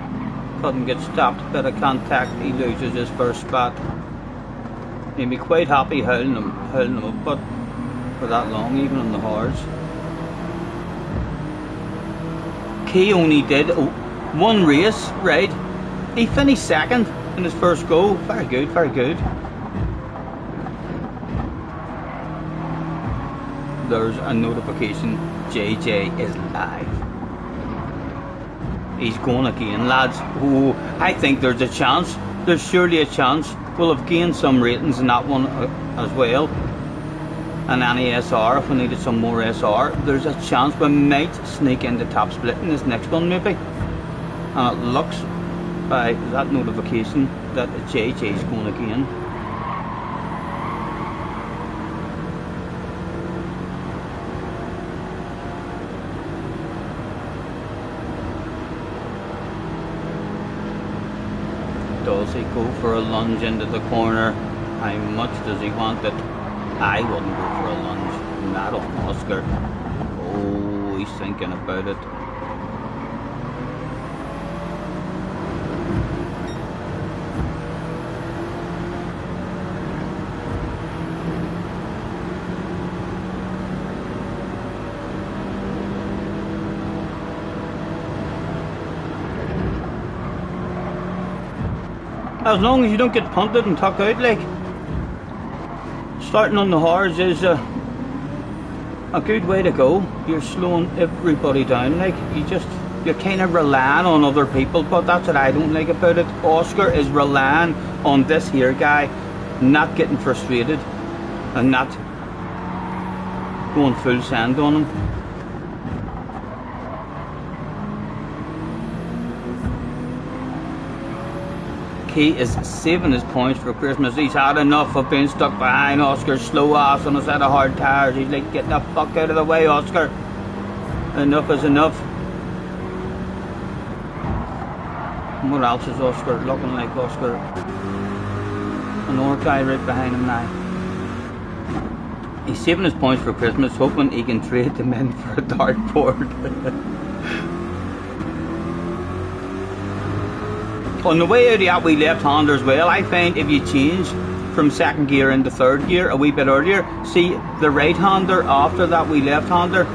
couldn't get stopped. Bit of contact, he loses his first spot. He'd be quite happy holding him up, but for that long, even on the hards. Key only did one race, right? He finished second in his first go. Very good, very good. There's a notification. JJ is live. He's going again, lads. Oh, I think there's a chance. There's surely a chance. We'll have gained some ratings in that one as well. And any SR, if we needed some more SR, there's a chance we might sneak into top split in this next one maybe. And it looks by that notification that JJ is going again. Does he go for a lunge into the corner? How much does he want it? I wouldn't go for a lunge. Not on Oscar. Oh, he's thinking about it. As long as you don't get punted and tucked out, like, starting on the hards is a good way to go. You're slowing everybody down, like, you're kind of relying on other people, but that's what I don't like about it. Oscar is relying on this here guy not getting frustrated and not going full send on him. He is saving his points for Christmas. He's had enough of being stuck behind Oscar's slow ass on a set of hard tires. He's like, get the fuck out of the way, Oscar. Enough is enough. What else is Oscar looking like? Oscar, another guy right behind him now. He's saving his points for Christmas, hoping he can trade them in for a dartboard. On the way out of that wee left-hander as well, I find if you change from second gear into third gear a wee bit earlier, see the right-hander after that wee left-hander,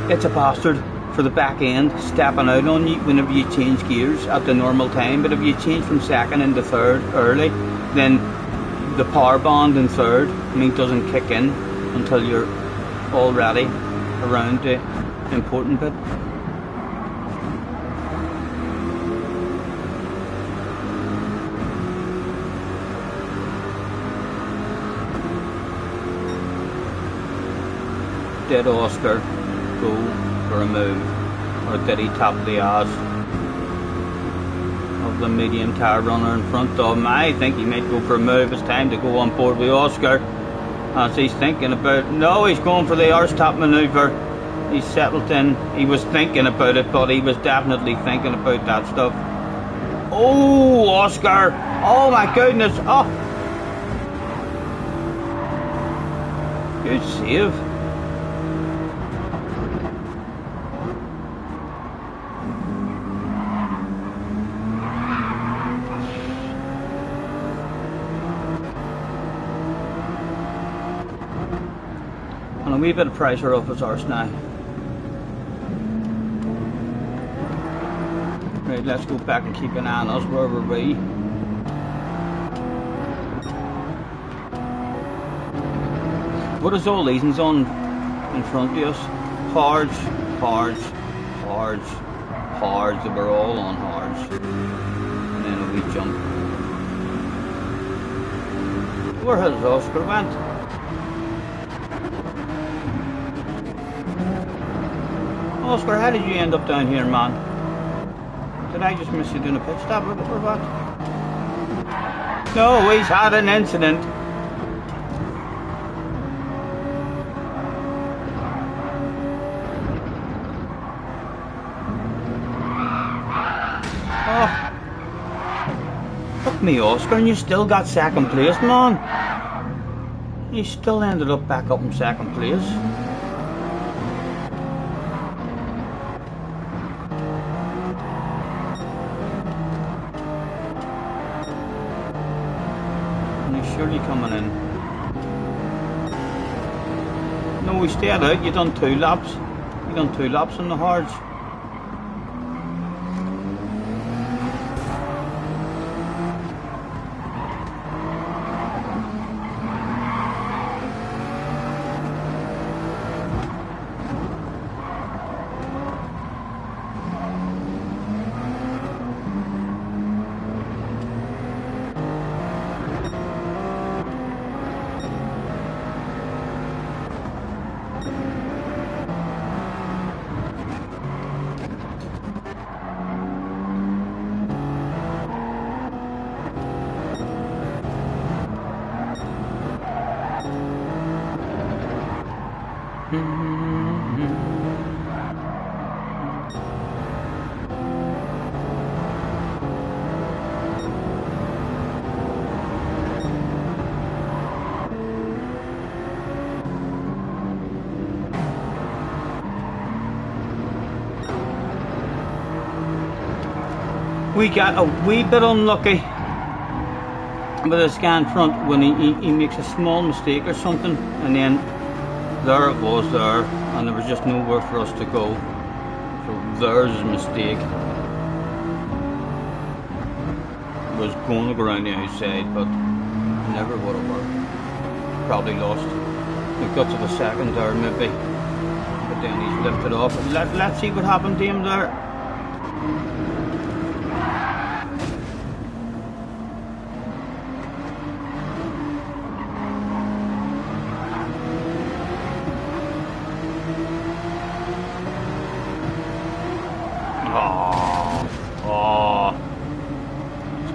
it's a bastard for the back end stepping out on you whenever you change gears at the normal time. But if you change from second into third early, then the power band in third doesn't kick in until you're already around the important bit. Did Oscar go for a move, or did he tap the ass of the medium tire runner in front of him? I think he might go for a move. It's time to go on board with Oscar, as he's thinking about. No, he's going for the arse tap manoeuvre. He's settled in. He was thinking about it, but he was definitely thinking about that stuff. Oh, Oscar! Oh my goodness! Oh, good save. And a wee bit of pressure off his arse now. Right, let's go back and keep an eye on us. Where were we? What is all these on in front of us? Hards, hards, hards, hards. They were all on hards. And then a wee jump. Where has Oscar went? Oscar, how did you end up down here, man? Did I just miss you doing a pit stop or what? No, he's had an incident. Oh. Fuck me, Oscar, and you still got second place, man. You still ended up back up in second place. surely coming in. No, we stayed out. You done 2 laps. You done 2 laps on the hards. We got a wee bit unlucky with this guy in front when he makes a small mistake or something, and then there it was there, and there was just nowhere for us to go. So there's a mistake. Was going to go around the outside, but never would have worked. Probably lost the guts of a second there maybe, but then he's lifted off. Let's see what happened to him there.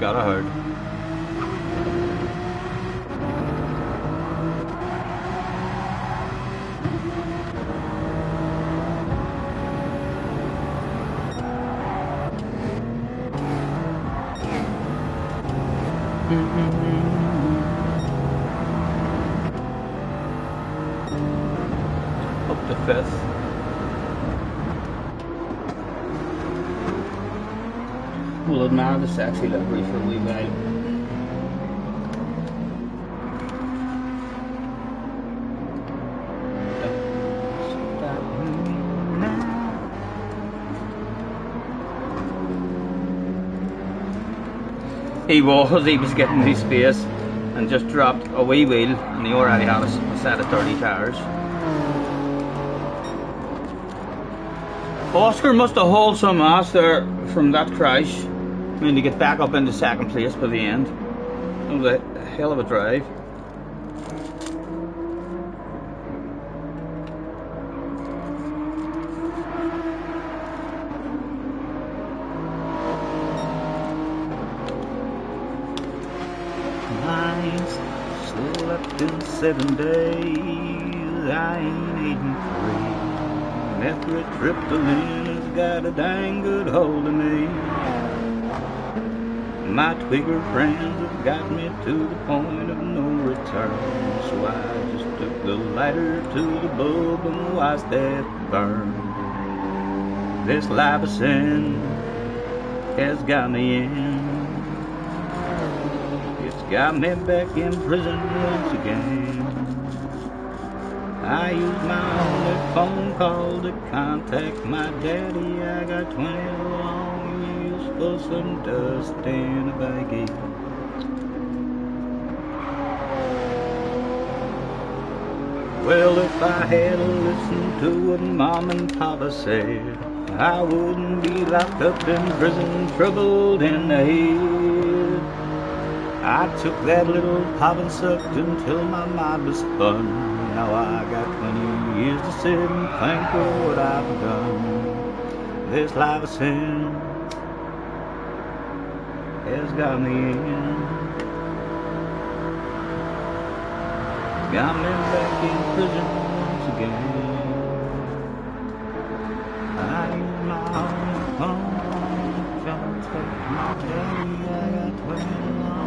Gotta hurt. Up to 5th. We'll admire the sexy livery for a wee while. He was getting his space and just dropped a wee wheel, and he already had a set of 30 tyres. Oscar must have hauled some ass there from that crash. I mean, to get back up into 2nd place by the end. It was a hell of a drive. I slept in 7 days, I ain't eaten 3. Methyltryptamine has got a dang good hold of me. My twigger friends have got me to the point of no return, so I just took the lighter to the bulb and watched that burn. This life of sin has got me in. It's got me back in prison once again. I used my only phone call to contact my daddy. I got 20 long years for some dust in a baggie. Well, if I had listened to what Mom and Papa said, I wouldn't be locked up in prison, troubled in the head. I took that little pop and sucked until my mind was spun. Now I got 20 years to sit and think of what I've done. This life of sin has got me in. Got me back in prison once again. I use my own phone, trying to take my daddy. I got 20 long.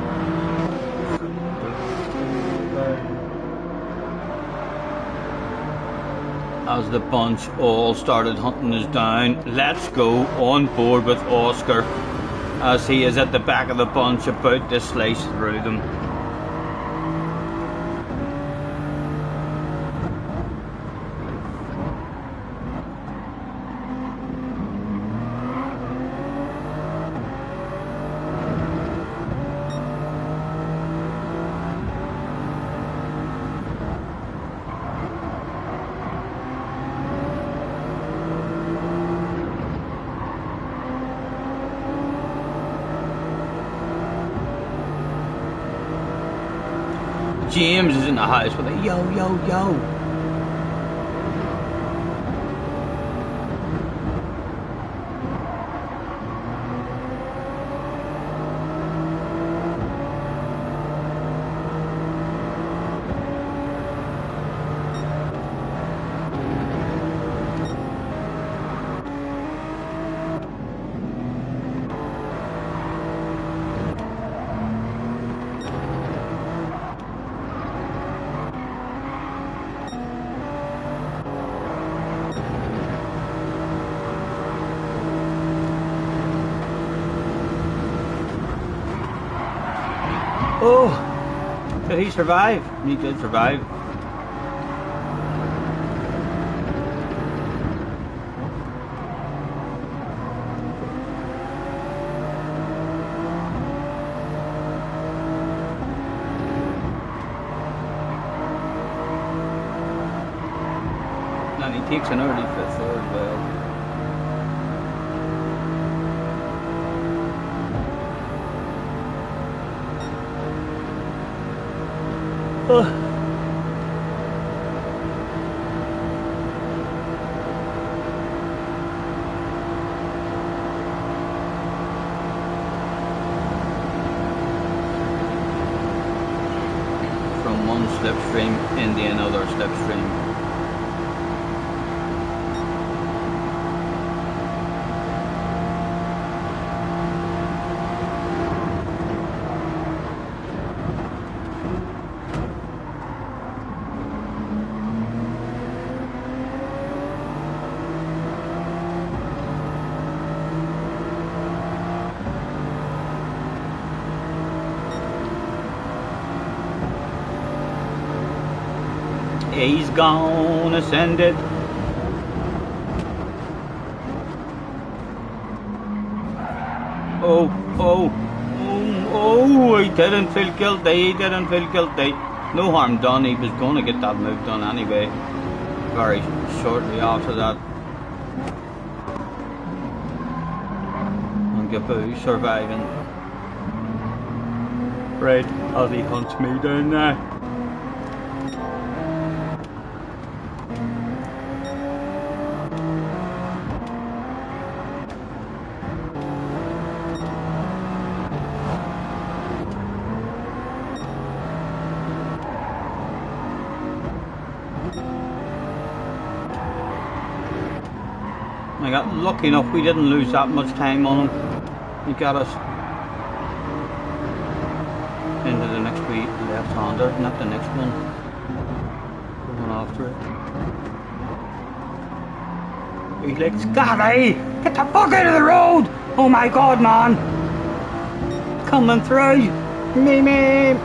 As the bunch all started hunting us down, let's go on board with Oscar, as he is at the back of the bunch about to slice through them. James is in the house with a yo, yo, yo. Oh, did he survive? He did survive. And he takes an early fifth there as well. From one slipstream into another slipstream. He's gonna send it. Oh, he didn't feel guilty, he didn't feel guilty. No harm done, he was gonna get that move done anyway. Very shortly after that. And Gaboo surviving. Right, as he hunts me down there. I got lucky enough we didn't lose that much time on him. He got us into the next wee left-hander, not the next one. Going after it. He's like, Scotty, get the fuck out of the road! Oh my god, man! Coming through! Me.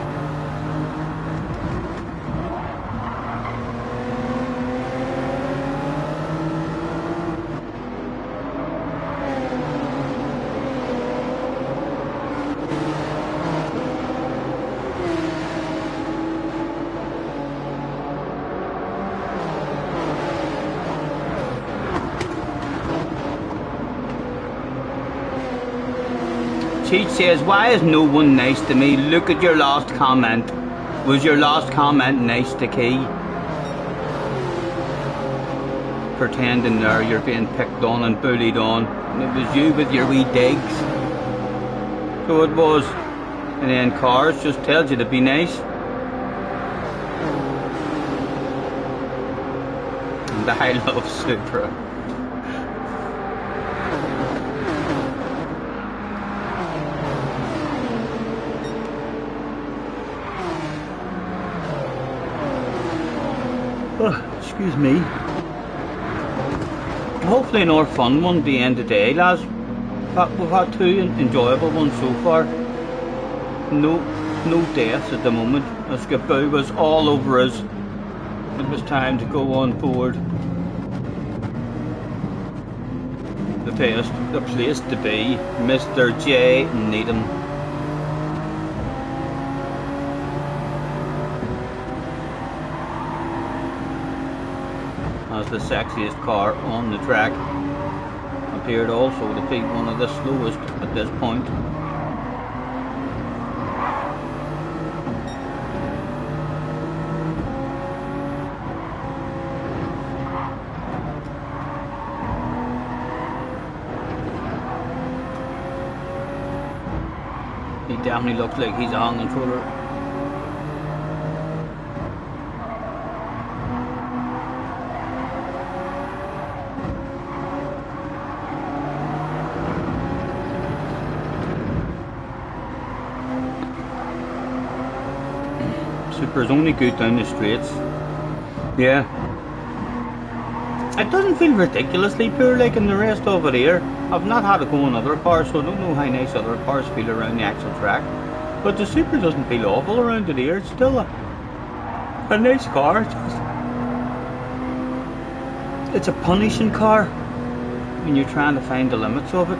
Cheech says, why is no one nice to me? Look at your last comment. Was your last comment nice to Key? Pretending there you're being picked on and bullied on. And it was you with your wee digs. So it was. And then Cars just tells you to be nice. And I love Supra. Oh, excuse me. Hopefully another fun one at the end of the day, lads. We've had two enjoyable ones so far. No deaths at the moment. As Gaboo was all over us. It was time to go on board. The place to be, Mr. J. Needham. As the sexiest car on the track, appeared also to be one of the slowest at this point. He definitely looks like he's a hand controller. Super's only good down the straights. Yeah. It doesn't feel ridiculously poor like in the rest of it here. I've not had it go on other cars, so I don't know how nice other cars feel around the actual track. But the Super doesn't feel awful around it here. It's still a nice car. It's a punishing car when you're trying to find the limits of it.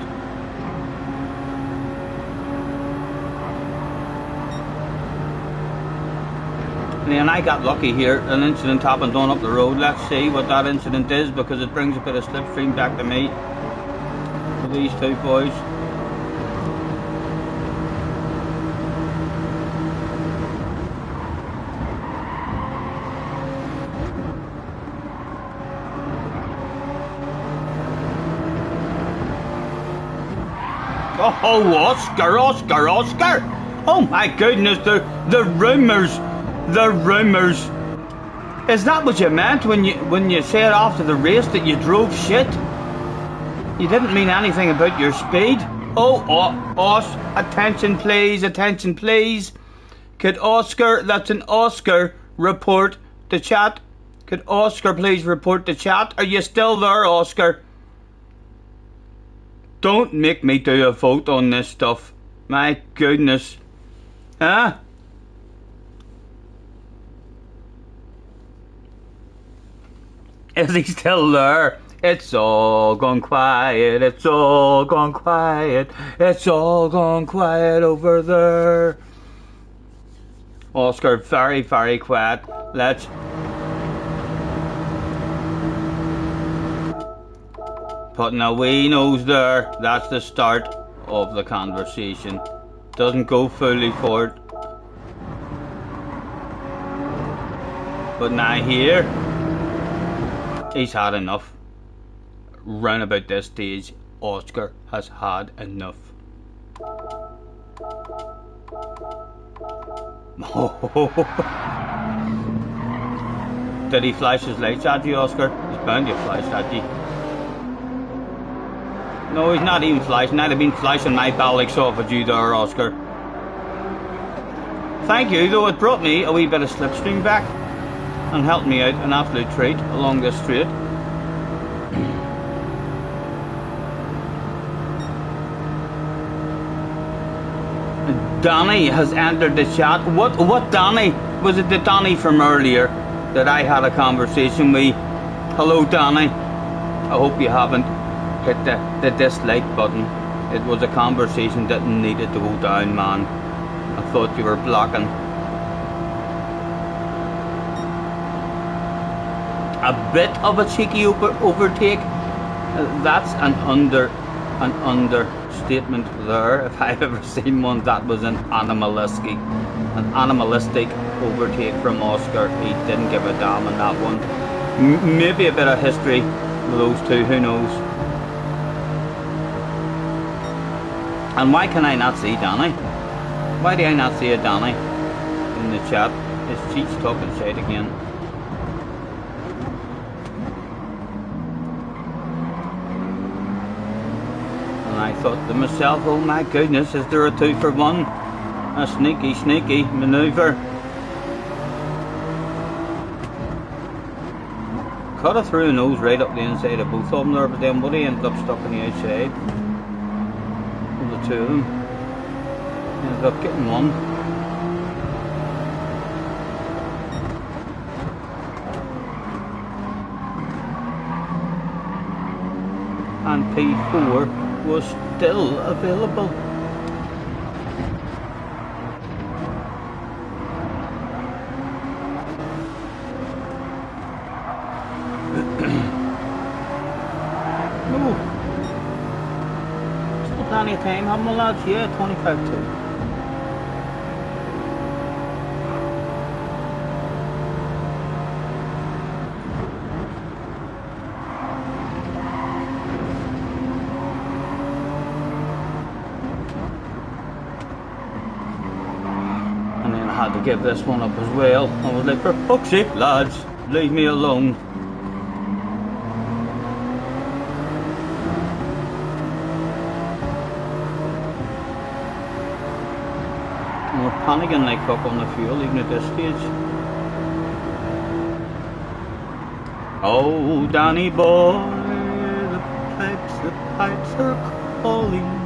And I got lucky here. An incident happened on up the road. Let's see what that incident is, because it brings a bit of slipstream back to me. For these two boys. Oh, Oscar, Oscar, Oscar! Oh my goodness, the rumours. The rumours. Is that what you meant when you said after the race that you drove shit? You didn't mean anything about your speed? Attention please, attention please. Could Oscar, that's an Oscar, report the chat? Could Oscar please report the chat? Are you still there, Oscar? Don't make me do a vote on this stuff. My goodness. Huh? Is he still there? It's all gone quiet, it's all gone quiet, it's all gone quiet over there. Oscar, very, very quiet. Let's... Putting a wee nose there, that's the start of the conversation. Doesn't go fully for it. But now here, he's had enough. Round about this stage, Oscar has had enough. Did he flash his lights at you, Oscar? He's bound to have flashed at you. No, he's not even flashing. I'd have been flashing my ballocks off at you there, Oscar. Thank you, though it brought me a wee bit of slipstream back and helped me out, an absolute treat, along this straight. Danny has entered the chat. What Danny? Was it the Danny from earlier that I had a conversation with? Hello, Danny. I hope you haven't hit the dislike button. It was a conversation that needed to go down, man. I thought you were blocking. A bit of a cheeky overtake. That's an understatement there. If I've ever seen one, that was an animalistic overtake from Oscar. He didn't give a damn on that one. Maybe a bit of history with those two, who knows. And why can I not see Danny? Why do I not see a Danny in the chat? His cheats talking shit again. And I thought to myself, oh my goodness, is there a 2-for-1? A sneaky manoeuvre. Cut her through a nose right up the inside of both of them there, but then Woody ended up stuck on the outside. The two of them ended up getting one. And P4 was still available. Plenty of time, haven't we, lads? Yeah, 25-2. had to give this one up as well. I was like, for fuck's sake, lads, leave me alone. And we're panicking like fuck on the fuel even at this stage. Oh, Danny boy, the pipes are calling.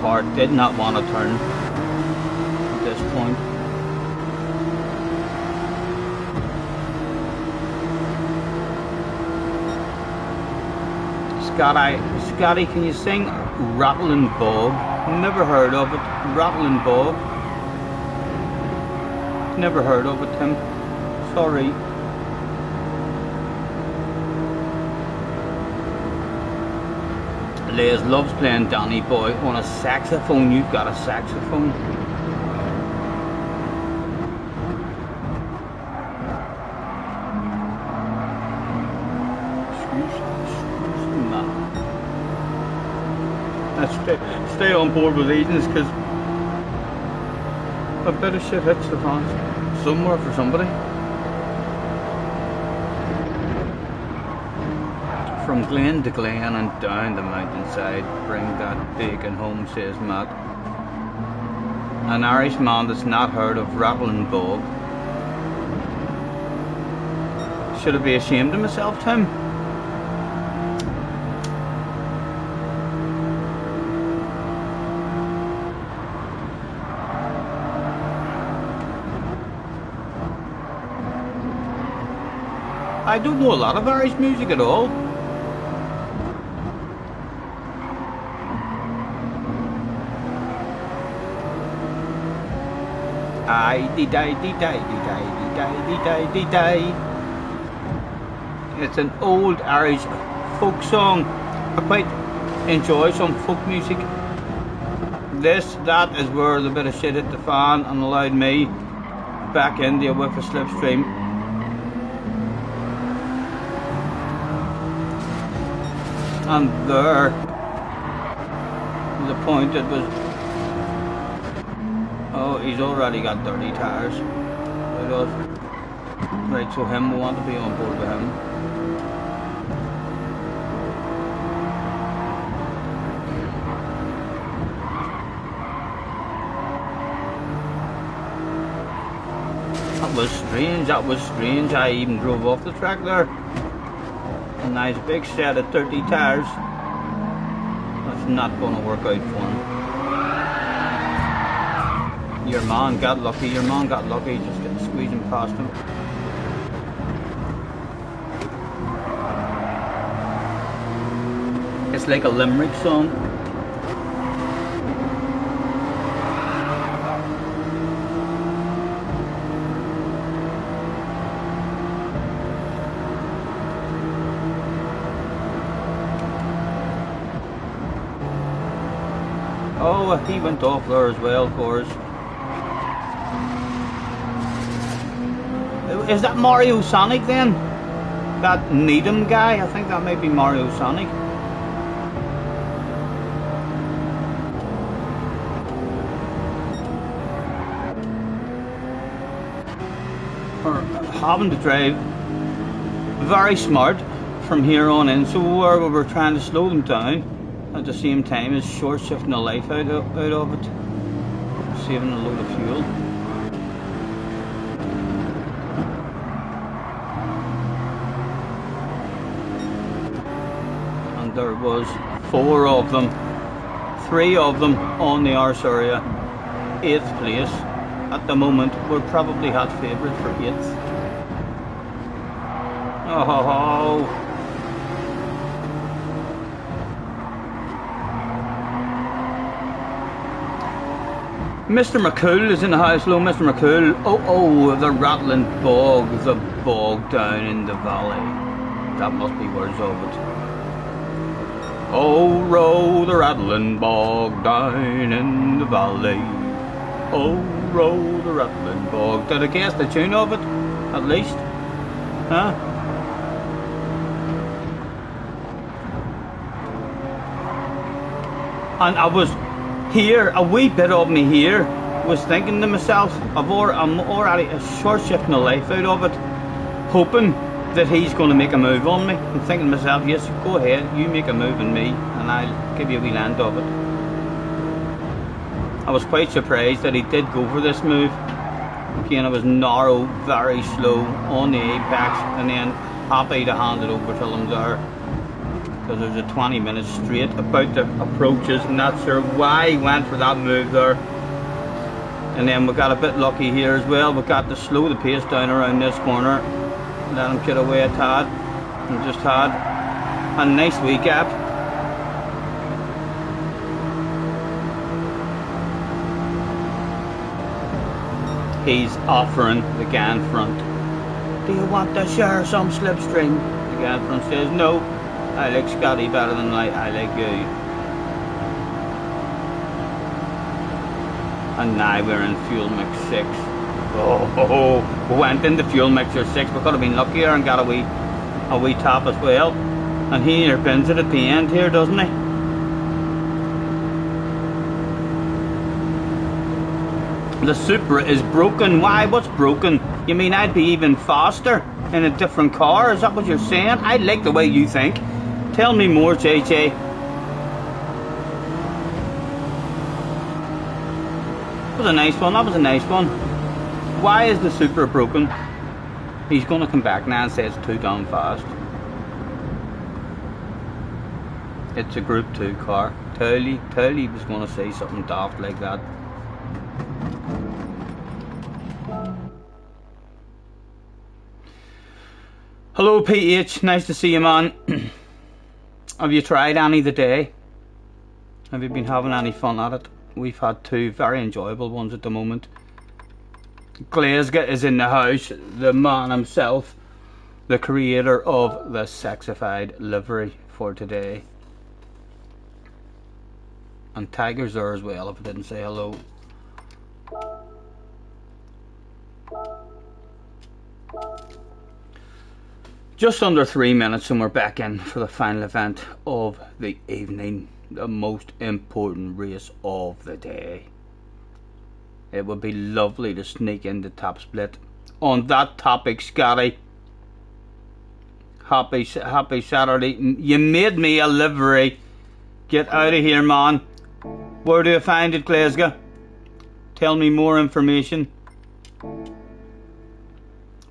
Car did not want to turn at this point. Scotty, can you sing Rattling Bog? Never heard of it. Rattling Bog. Never heard of it, Tim. Sorry. Les loves playing Danny Boy on a saxophone. You've got a saxophone. Let's stay on board with these because a bit of shit hits the fan somewhere for somebody. From glen to glen and down the mountainside, bring that bacon home, says Matt. An Irishman that's not heard of Rattling Bog. Should I be ashamed of myself, Tim? I don't know a lot of Irish music at all. It's an old Irish folk song. I quite enjoy some folk music. That is where the bit of shit hit the fan and allowed me back into with a slipstream. And there, the point it was. Oh, he's already got dirty tires. Right, so we want to be on board with him. That was strange. I even drove off the track there. A nice big set of 30 tires. That's not going to work out for him. Your man got lucky, just getting squeezing past him. It's like a Limerick song. Oh, he went off there as well, of course. Is that Mario Sonic then? That Needham guy? I think that might be Mario Sonic. We're having to drive very smart from here on in, so we're trying to slow them down at the same time as short shifting the life out of it, saving a load of fuel. There was 4 of them, 3 of them on the arse area, 8th place. At the moment, we're probably hot favourite for 8th. Oh ho ho! Mr. McCool is in the house. Hello, Mr. McCool. Oh, the Rattling Bog, the bog down in the valley. That must be words of it. Oh, row the rattling bog down in the valley. Oh, row the rattling bog. Did I guess the tune of it? At least? Huh? And I was here, a wee bit of me here was thinking to myself, I'm already a short shifting the life out of it, hoping that he's going to make a move on me. I'm thinking to myself, yes, go ahead, you make a move on me and I'll give you a wee land of it. I was quite surprised that he did go for this move. Again, it was narrow, very slow, on the apex, and then happy to hand it over to him there. Because there's a 20 minutes straight about the approaches. Not sure why he went for that move there. And then we got a bit lucky here as well. We got to slow the pace down around this corner. Let him get away a tad. And just had a nice wee gap. He's offering the guy in front. Do you want to share some slipstream? The guy in front says no. I like Scotty better than I like you. And now we're in fuel mix 6. Oh, we went into fuel mixer 6. We could have been luckier and got a wee top as well. And he pins it at the end here, doesn't he? The Supra is broken. Why? What's broken? You mean I'd be even faster in a different car? Is that what you're saying? I like the way you think. Tell me more, JJ. That was a nice one. That was a nice one. Why is the Supra broken? He's going to come back now and say it's too damn fast. It's a Group 2 car. Totally was going to say something daft like that. Hello PH, nice to see you, man. Have you tried any today? Have you been having any fun at it? We've had 2 very enjoyable ones at the moment. Glazga is in the house, the man himself, the creator of the sexified livery for today. And Tiger's there as well, if I didn't say hello. Just under 3 minutes and we're back in for the final event of the evening, the most important race of the day. It would be lovely to sneak in the top split. On that topic, Scotty, happy Saturday. You made me a livery. Get out of here, man. Where do I find it, Glazga? Tell me more information.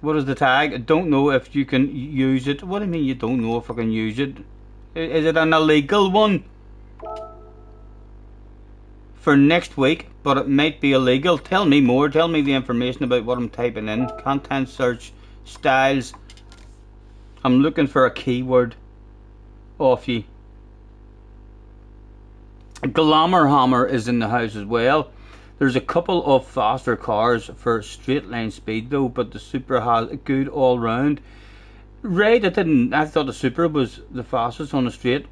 What is the tag? I don't know if you can use it. What do you mean you don't know if I can use it? Is it an illegal one? For next week, but it might be illegal. Tell me more. Tell me the information about what I'm typing in. Content search, styles. I'm looking for a keyword off you. Glamour Hammer is in the house as well. There's a couple of faster cars for straight line speed though, but the Supra has a good all round. Right, I thought the Supra was the fastest on the straight.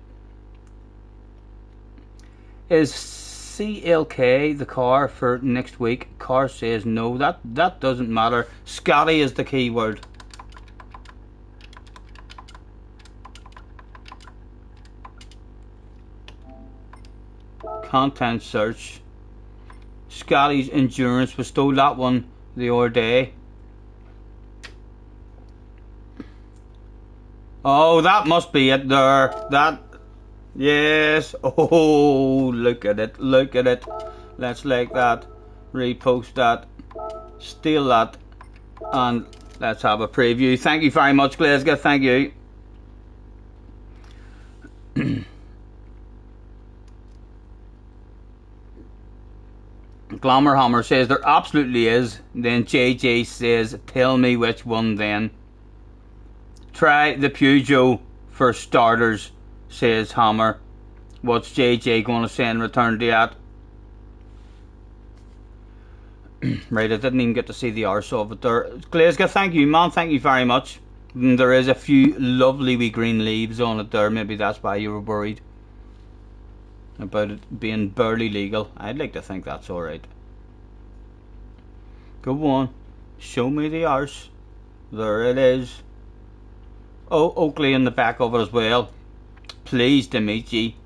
Is CLK the car for next week? Car says no. That doesn't matter. Scotty is the keyword. Content search. Scotty's endurance, we stole that one the other day. Oh, that must be it there. That, yes. Oh, look at it, look at it. Let's like that, repost that, steal that, and let's have a preview. Thank you very much, Glazga, thank you. Glamour Hammer says there absolutely is. Then JJ says, tell me which one then. Try the Peugeot for starters, says Hammer. What's JJ going to say in return to that? Right, I didn't even get to see the arse of it there. Glazga, thank you, man, thank you very much. And there is a few lovely wee green leaves on it there. Maybe that's why you were worried about it being barely legal. I'd like to think that's alright. Go on, show me the arse. There it is. Oh, Oakley in the back of it as well. Pleased to meet ye.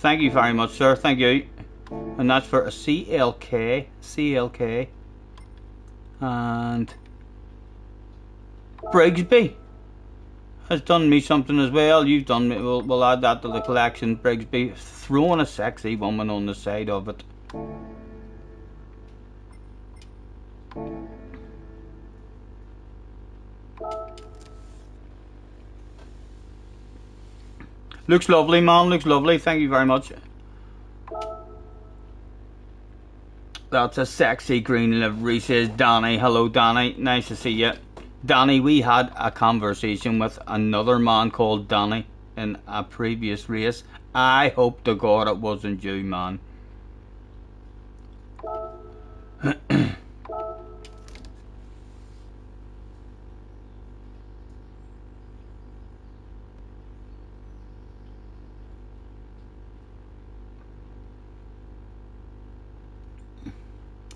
Thank you very much, sir. Thank you. And that's for a CLK. CLK. And Brigsby has done me something as well. You've done me. We'll add that to the collection. Brigsby throwing a sexy woman on the side of it. Looks lovely, man. Looks lovely. Thank you very much. That's a sexy green livery, says Danny. Hello, Danny. Nice to see you. Danny, we had a conversation with another man called Danny in a previous race. I hope to God it wasn't you, man.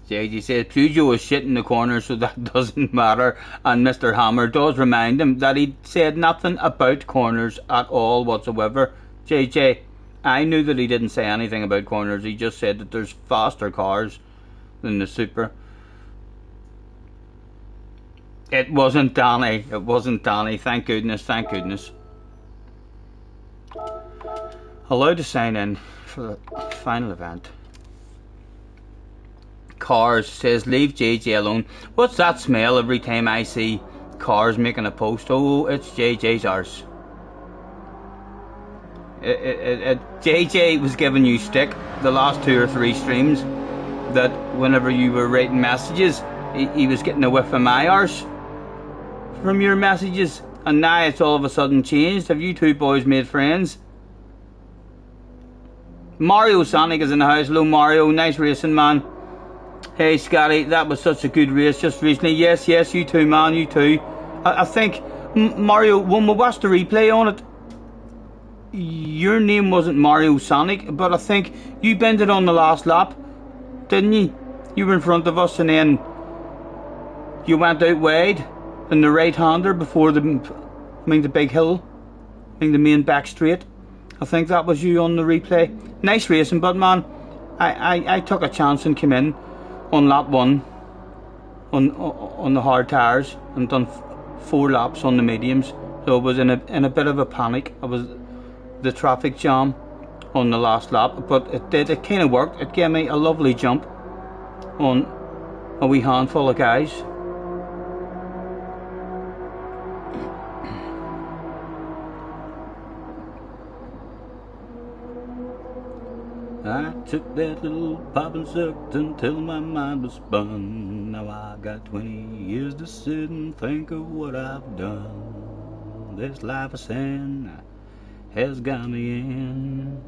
JG says Peugeot was shit in the corner, so that doesn't matter. And Mr. Hammer does remind him that he said nothing about corners at all whatsoever. JJ, I knew that he didn't say anything about corners. He just said that there's faster cars than the Super. It wasn't Danny. It wasn't Danny. Thank goodness. Thank goodness. Allowed to sign in for the final event. Cars says leave JJ alone. What's that smell every time I see cars making a post? Oh, it's JJ's arse. JJ was giving you stick the last 2 or 3 streams that whenever you were writing messages he was getting a whiff of my arse from your messages, and now it's all of a sudden changed. Have you two boys made friends? Mario Sonic is in the house. Hello Mario, nice racing, man. Hey Scotty, that was such a good race just recently. Yes, you too, man, you too. I think, Mario, when we watched the replay on it, your name wasn't Mario Sonic, but I think you bended on the last lap, didn't you? You were in front of us and then you went out wide in the right-hander before the big hill, the main back straight. I think that was you on the replay. Nice racing, but man, I took a chance and came in on lap 1 on the hard tyres and done 4 laps on the mediums. So I was in a bit of a panic. I was the traffic jam on the last lap, but it kind of worked. It gave me a lovely jump on a wee handful of guys. I took that little pop and sucked until my mind was spun. Now I got 20 years to sit and think of what I've done. This life of sin has got me in.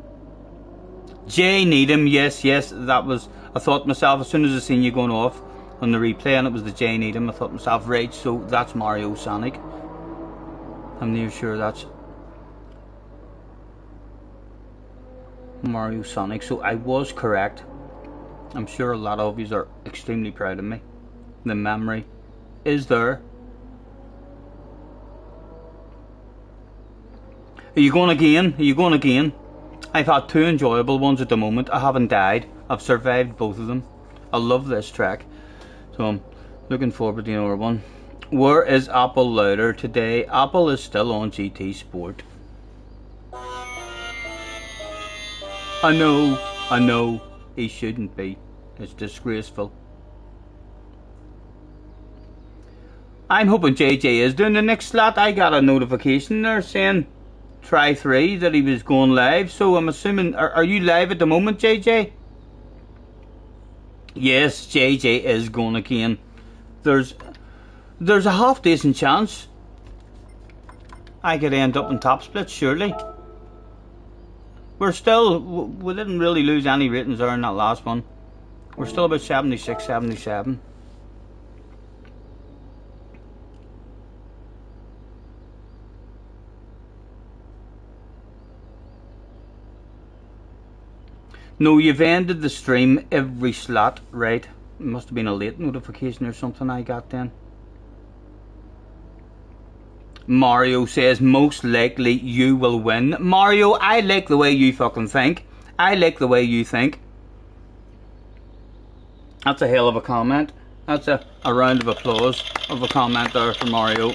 Jay Needham, yes, that was, I thought myself, as soon as I seen you going off on the replay and it was the Jay Needham, I thought myself, right, so that's Mario Sonic. I'm near sure that's Mario Sonic, so I was correct. I'm sure a lot of you are extremely proud of me. The memory is there. Are you going again? Are you going again? I've had 2 enjoyable ones at the moment. I haven't died. I've survived both of them. I love this track, so I'm looking forward to another one. Where is Apple louder today? Apple is still on GT Sport. I know, he shouldn't be. It's disgraceful. I'm hoping JJ is doing the next slot. I got a notification there saying try 3 that he was going live, so I'm assuming, are you live at the moment, JJ? Yes, JJ is going again. There's a half decent chance I could end up in top split, surely. We didn't really lose any ratings there in that last one. We're still about 76, 77. No, you've ended the stream every slot, right? It must have been a late notification or something I got then. Mario says most likely you will win. Mario, I like the way you fucking think. I like the way you think. That's a hell of a comment. That's a round of applause of a comment there for Mario.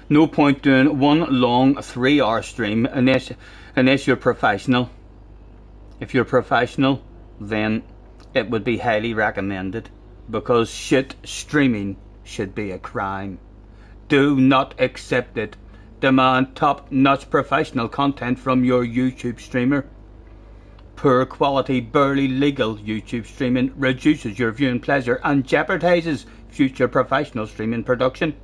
No point doing one long 3-hour stream unless you're professional. If you're professional, then it would be highly recommended, because shit streaming should be a crime. Do not accept it. Demand top-notch professional content from your YouTube streamer. Poor quality, barely legal YouTube streaming reduces your viewing pleasure and jeopardizes future professional streaming production.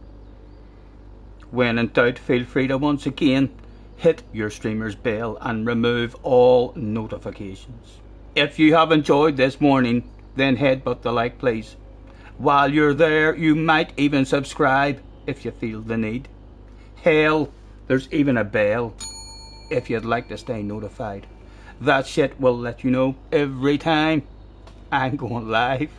When in doubt, feel free to once again hit your streamer's bell and remove all notifications. If you have enjoyed this morning, then headbutt the like, please. While you're there, you might even subscribe if you feel the need. Hell, there's even a bell if you'd like to stay notified. That shit will let you know every time I'm going live.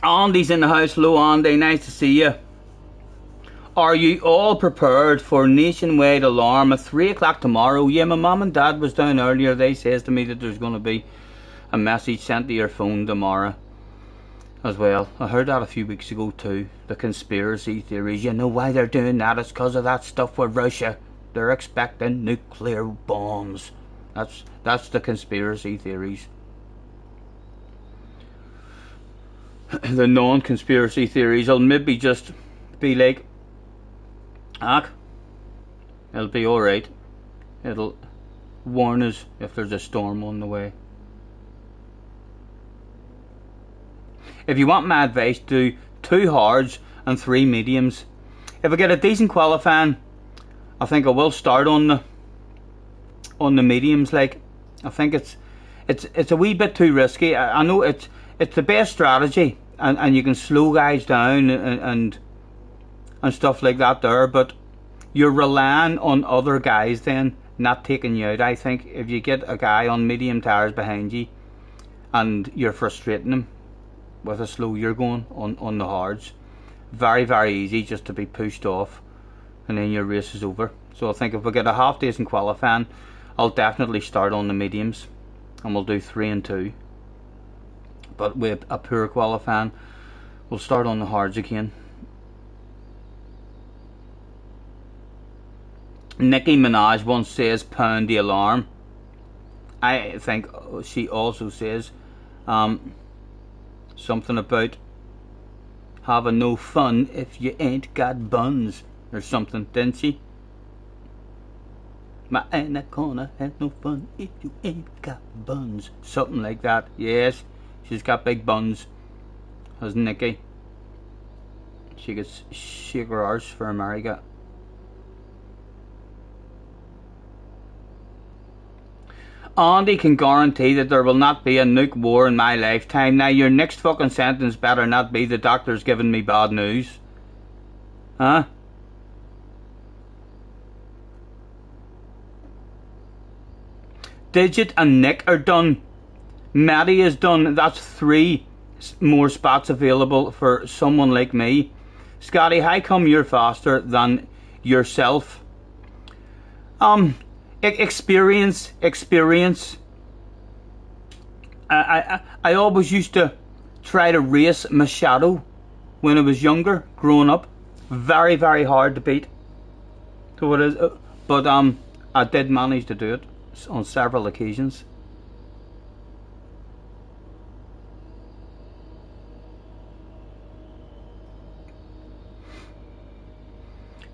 Andy's in the house. Hello Andy, nice to see you. Are you all prepared for nationwide alarm at 3 o'clock tomorrow? Yeah, my mum and dad was down earlier. They says to me that there's going to be a message sent to your phone tomorrow as well. I heard that a few weeks ago too. The conspiracy theories. You know why they're doing that? It's because of that stuff with Russia. They're expecting nuclear bombs. That's the conspiracy theories. The non-conspiracy theories will maybe just be like, it'll be alright. It'll warn us if there's a storm on the way. If you want my advice, do 2 hards and 3 mediums. If I get a decent qualifying, I think I will start on the mediums. Like, I think it's a wee bit too risky. I know it's the best strategy, and you can slow guys down and stuff like that there, but you're relying on other guys then not taking you out. I think if you get a guy on medium tires behind you and you're frustrating him with a slow, you're going on the hards. Very, very easy just to be pushed off and then your race is over. So I think if we get a half decent qualifying, I'll definitely start on the mediums and we'll do 3 and 2. But with a poor qualifying, we'll start on the hards again. Nicki Minaj once says pound the alarm. I think she also says something about having no fun if you ain't got buns or something, didn't she? My anaconda has no fun if you ain't got buns. Something like that. Yes, she's got big buns, has Nicki. She gets shake her arse for America. Andy can guarantee that there will not be a nuke war in my lifetime. Now your next fucking sentence better not be the doctor's giving me bad news. Huh? Digit and Nick are done. Maddie is done. That's 3 more spots available for someone like me. Scotty, how come you're faster than yourself? Experience. I always used to try to race my shadow when I was younger, growing up. Very, very hard to beat. So it is, but I did manage to do it on several occasions.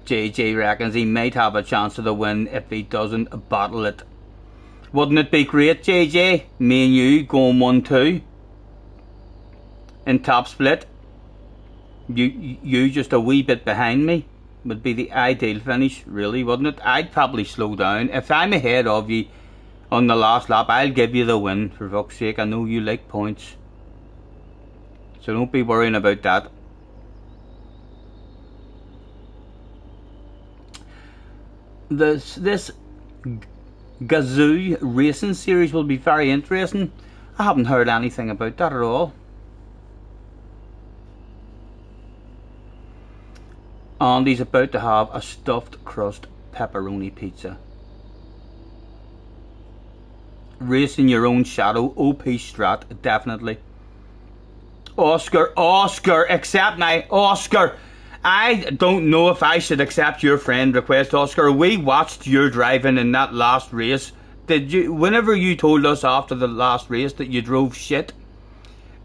JJ reckons he might have a chance of the win if he doesn't bottle it. Wouldn't it be great, JJ? Me and you going 1-2 in top split. You just a wee bit behind me would be the ideal finish, really, wouldn't it? I'd probably slow down. If I'm ahead of you on the last lap, I'll give you the win, for fuck's sake. I know you like points, so don't be worrying about that. This Gazoo racing series will be very interesting. I haven't heard anything about that at all. Andy's about to have a stuffed crust pepperoni pizza. Racing your own shadow, OP strat, definitely. Oscar, accept my Oscar. I don't know if I should accept your friend request, Oscar. We watched your driving in that last race. Did you? Whenever you told us after the last race that you drove shit,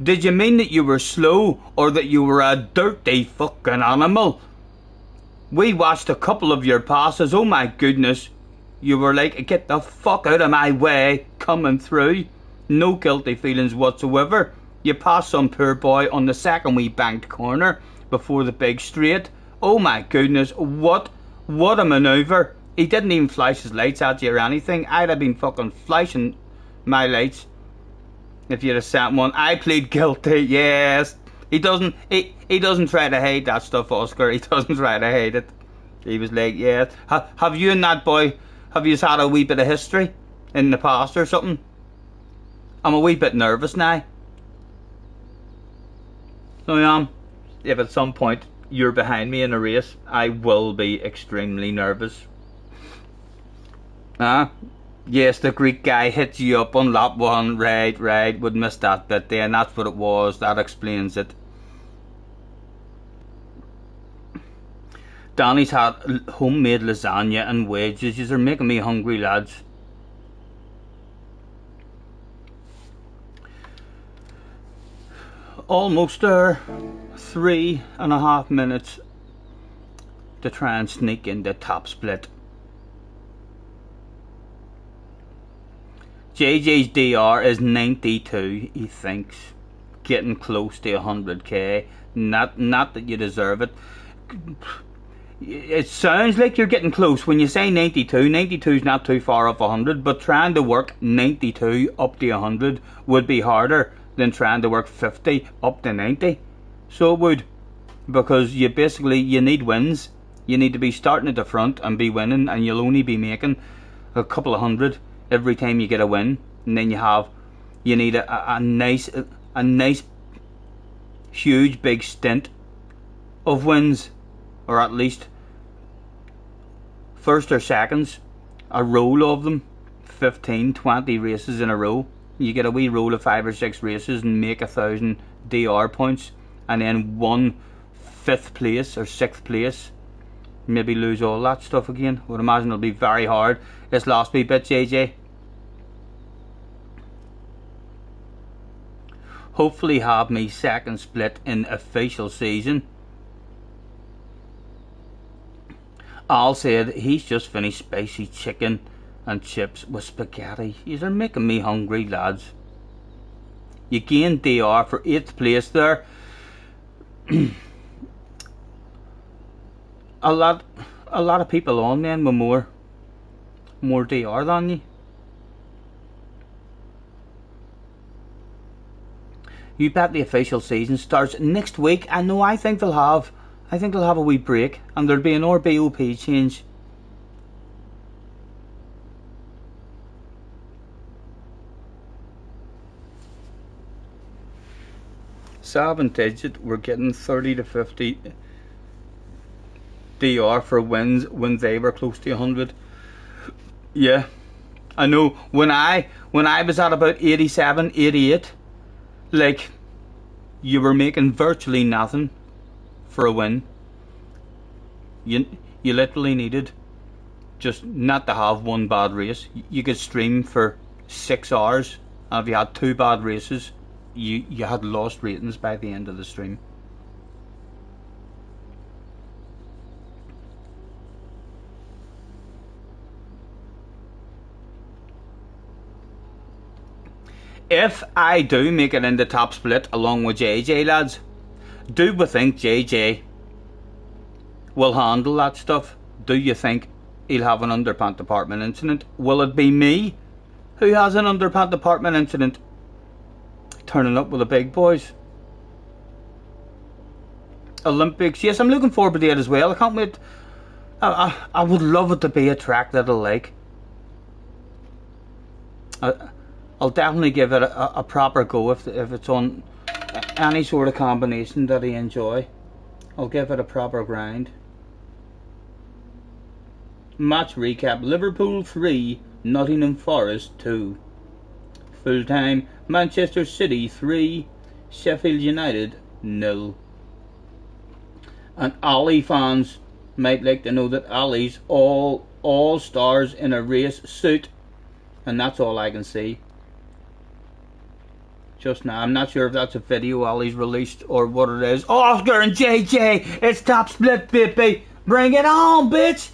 did you mean that you were slow or that you were a dirty fucking animal? We watched a couple of your passes. Oh my goodness. You were like, get the fuck out of my way, coming through. No guilty feelings whatsoever. You passed some poor boy on the second wee banked corner before the big straight. Oh my goodness, what a manoeuvre. He didn't even flash his lights at you or anything. I'd have been fucking flashing my lights if you'd have sent one. I plead guilty, yes. He doesn't try to hide that stuff, Oscar. He doesn't try to hide it. He was like, yeah. Have you and that boy, have you had a wee bit of history in the past or something? I'm a wee bit nervous now. So if at some point you're behind me in a race, I will be extremely nervous. Yes, the Greek guy hits you up on lap one, right, would miss that bit there, and that's what it was, that explains it. Danny's had homemade lasagna and wedges. You're making me hungry, lads. Almost there. 3.5 minutes to try and sneak in the top split. JJ's DR is 92, he thinks. Getting close to 100k. Not that you deserve it. It sounds like you're getting close when you say 92. 92 is not too far off 100, but trying to work 92 up to 100 would be harder than trying to work 50 up to 90. So it would, because you need wins. You need to be starting at the front and be winning, and you'll only be making a couple of hundred every time you get a win. And then you need a nice huge big stint of wins, or at least first or seconds, a roll of them, 15, 20 races in a row. You get a wee roll of 5 or 6 races and make 1,000 DR points, and then 1 5th place or 6th place, maybe lose all that stuff again. I would imagine it'll be very hard this last wee bit, JJ. Hopefully have me second split in official season. Al said he's just finished spicy chicken and chips with spaghetti. You're making me hungry, lads. You gained DR for 8th place there. a lot of people on then with more DR than you. You bet the official season starts next week. I know. I think they'll have a wee break, and there'll be an RBOP change. Seven digit, we're getting 30 to 50 DR for wins when they were close to 100. Yeah, I know. When I was at about 87, 88, like, you were making virtually nothing for a win. You literally needed just not to have one bad race. You could stream for 6 hours, and if you had 2 bad races, you had lost ratings by the end of the stream. If I do make it in the top split along with JJ, lads, do we think JJ will handle that stuff? Do you think he'll have an underpant department incident? Will it be me who has an underpant department incident turning up with the big boys? Olympics, yes, I'm looking forward to it as well. I can't wait. I would love it to be a track that I like. I'll definitely give it a proper go if it's on any sort of combination that I enjoy. I'll give it a proper grind. Match recap: Liverpool 3, Nottingham Forest 2. Full time: Manchester City 3, Sheffield United 0. And Ollie fans might like to know that Ollie's all stars in a race suit, and that's all I can see just now. I'm not sure if that's a video Ollie's released or what it is. Oscar and JJ, it's top split, baby. Bring it on, bitch.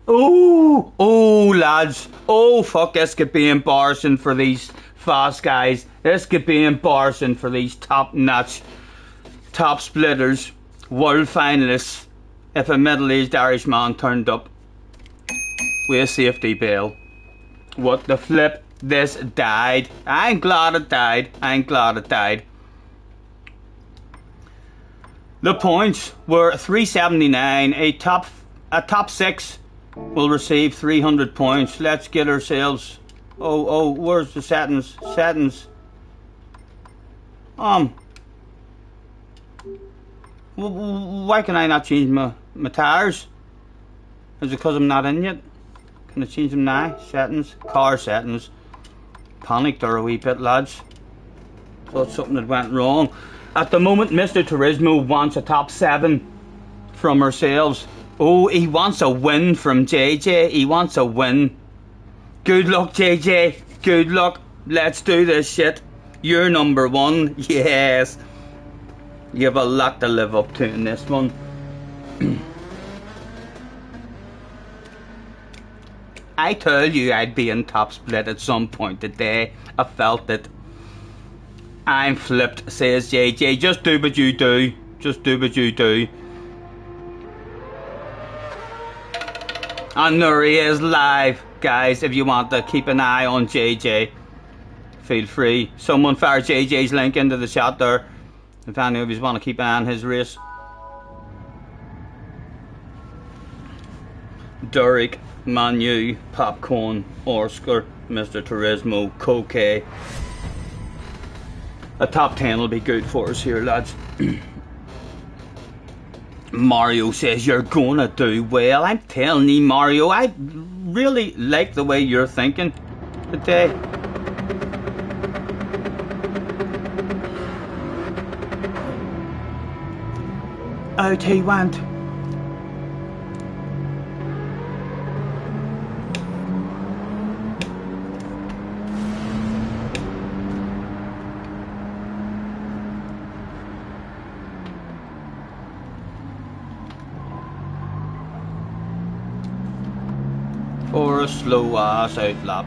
Oh, lads. Oh, fuck, this could be embarrassing for these fast guys. This could be embarrassing for these top-notch top splitters, world finalists, if a middle-aged Irishman turned up with a safety bail. What the flip? This died. I ain't glad it died. I ain't glad it died. The points were 379. A top 6 will receive 300 points. Let's get ourselves... Oh, where's the settings? Settings. Why can I not change my tires? Is it because I'm not in yet? Can I change them now? Settings. Car settings. Panicked there a wee bit, lads. Thought something had went wrong. At the moment, Mr. Turismo wants a top 7 from ourselves. Oh, he wants a win from JJ. He wants a win. Good luck, JJ. Good luck. Let's do this shit. You're number 1. Yes. You have a lot to live up to in this one. I told you I'd be in top split at some point today. I felt it. I'm flipped, says JJ. Just do what you do. Just do what you do. And there he is live. Guys, if you want to keep an eye on JJ, feel free. Someone fire JJ's link into the chat there. If any of you want to keep an eye on his race. Derek, Manu, Popcorn, Oscar, Mr. Turismo, Coque. A top 10 will be good for us here, lads. Mario says you're gonna do well. I'm telling you, Mario, I really like the way you're thinking today. Out he went. For a slow ass out lap.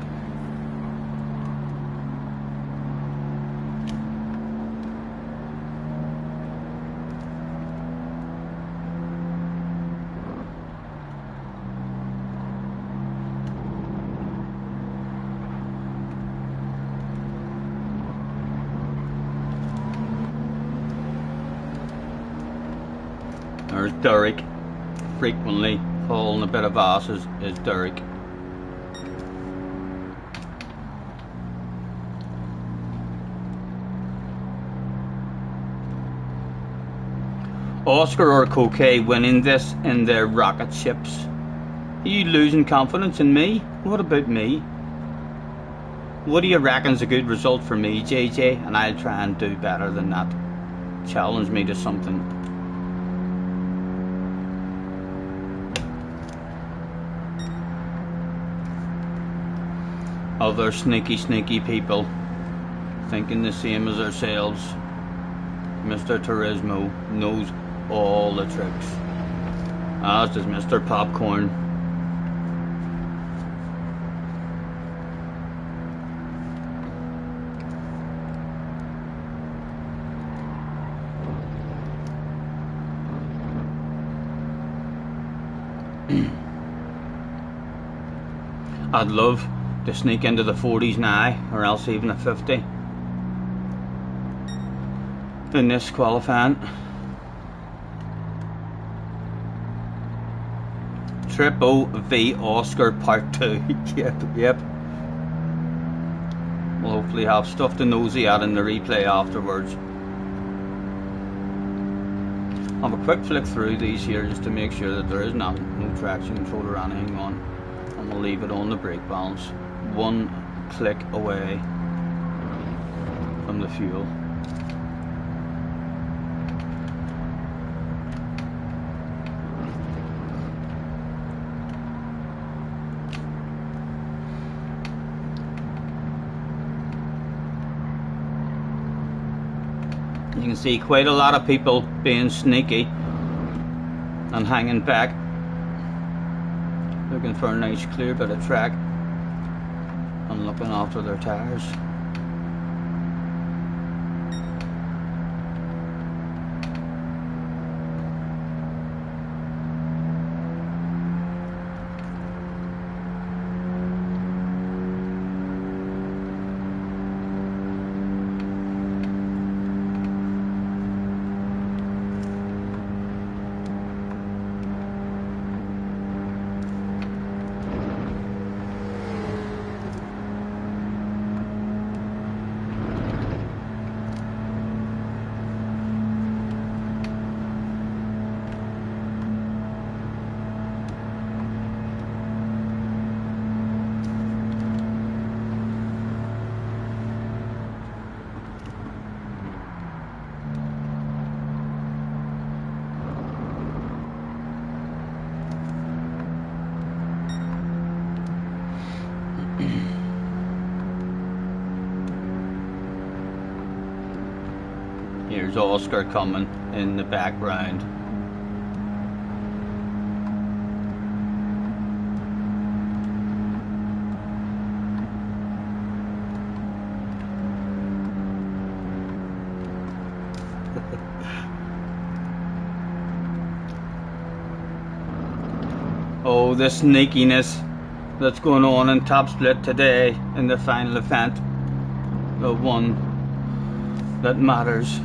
There's Derek. Frequently hauling a bit of ass is Derek. Oscar or Coque winning this in their rocket ships. Are you losing confidence in me? What about me? What do you reckon's a good result for me, JJ? And I'll try and do better than that. Challenge me to something. Other sneaky people thinking the same as ourselves. Mr. Turismo knows all the tricks, as does Mr. Popcorn. I'd love to sneak into the 40s now, or else even a 50 in this qualifying. Triple V Oscar Part 2. Yep. We'll hopefully have stuff to nosy at in the replay afterwards. I'll have a quick flick through these here just to make sure that there is no traction control or anything on. And we'll leave it on the brake balance. One click away from the fuel. You can see quite a lot of people being sneaky and hanging back, looking for a nice clear bit of track and looking after their tires. Here's Oscar coming in the background. Oh, the sneakiness that's going on in Top Split today in the final event. The one that matters.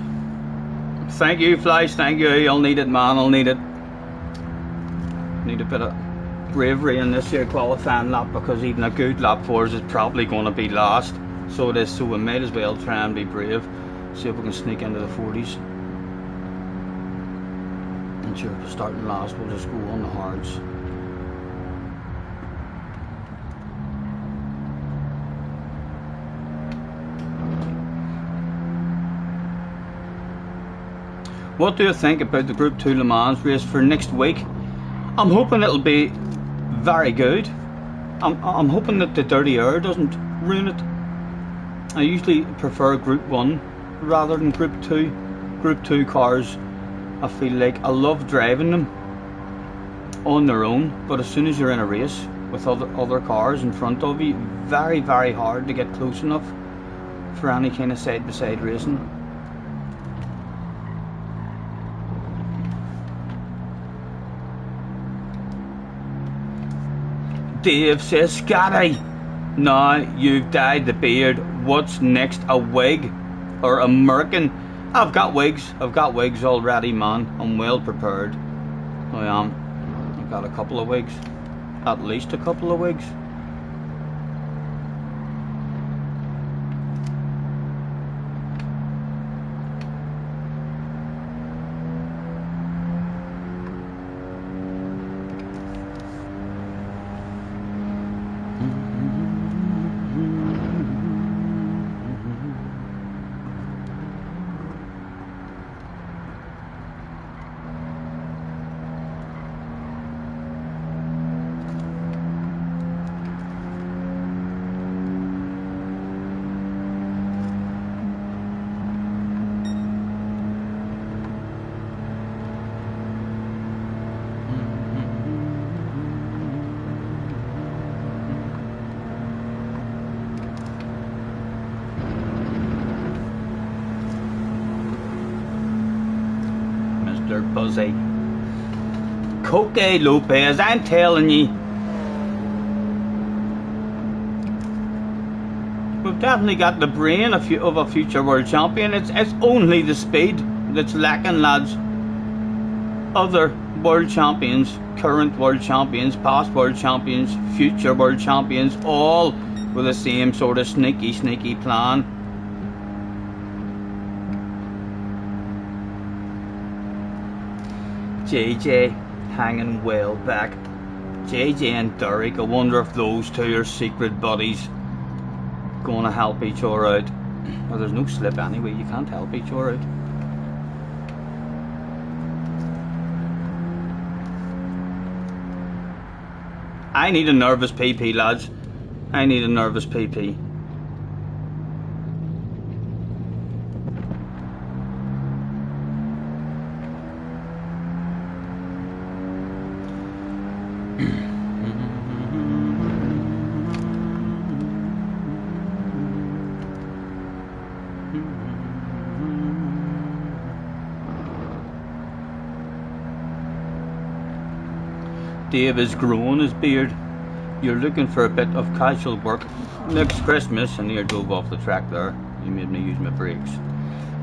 Thank you, Flash, thank you. I'll need it, man, I'll need it. Need a bit of bravery in this here qualifying lap, because even a good lap for us is probably going to be last. So it is, so we might as well try and be brave. See if we can sneak into the 40s. And sure, if we're starting last, we'll just go on the hards. What do you think about the Group 2 Le Mans race for next week? I'm hoping it'll be very good. I'm hoping that the dirty air doesn't ruin it. I usually prefer Group 1 rather than Group 2. Group 2 cars, I feel like I love driving them on their own, but as soon as you're in a race with other cars in front of you, very, very hard to get close enough for any kind of side-by-side racing. Dave says, Scotty, now you've dyed the beard, what's next? A wig or a merkin? I've got wigs already, man. I'm well prepared. I am. I've got a couple of wigs, at least a couple of wigs. Buzzy. Coque Lopez, I'm telling you. We've definitely got the brain of a future world champion. It's only the speed that's lacking, lads. Other world champions, current world champions, past world champions, future world champions, all with the same sort of sneaky plan. JJ hanging well back. JJ and Derek, I wonder if those two are secret buddies gonna help each other out. Well, there's no slip anyway, you can't help each other out. I need a nervous PP, lads. I need a nervous PP. Dave is growing his beard. You're looking for a bit of casual work next Christmas, and here drove off the track there. You made me use my brakes.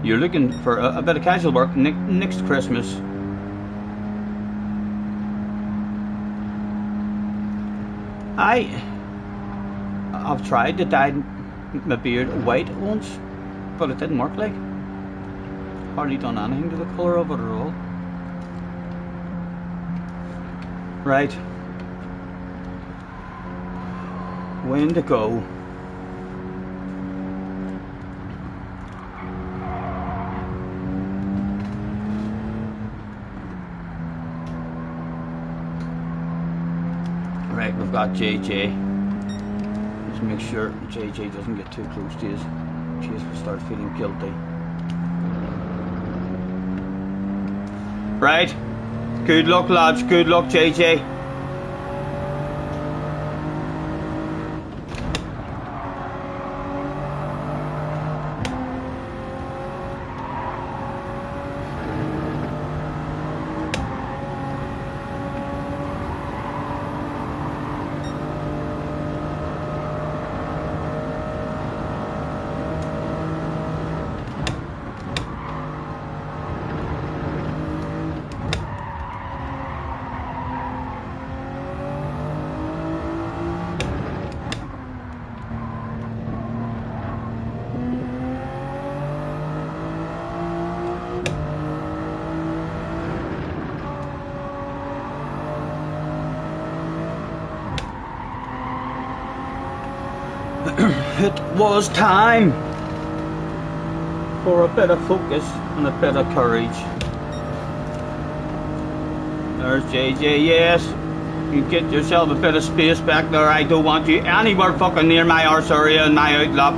You're looking for a bit of casual work next Christmas. I've tried to dye my beard white once, but it didn't work. Like, hardly done anything to the colour of it at all. Right, when to go? Right, we've got JJ. Let's make sure JJ doesn't get too close to us. In case we start feeling guilty. Right. Good luck, lads. Good luck, JJ. It was time for a bit of focus and a bit of courage. There's JJ, yes. You get yourself a bit of space back there. I don't want you anywhere fucking near my arse area and my outlap.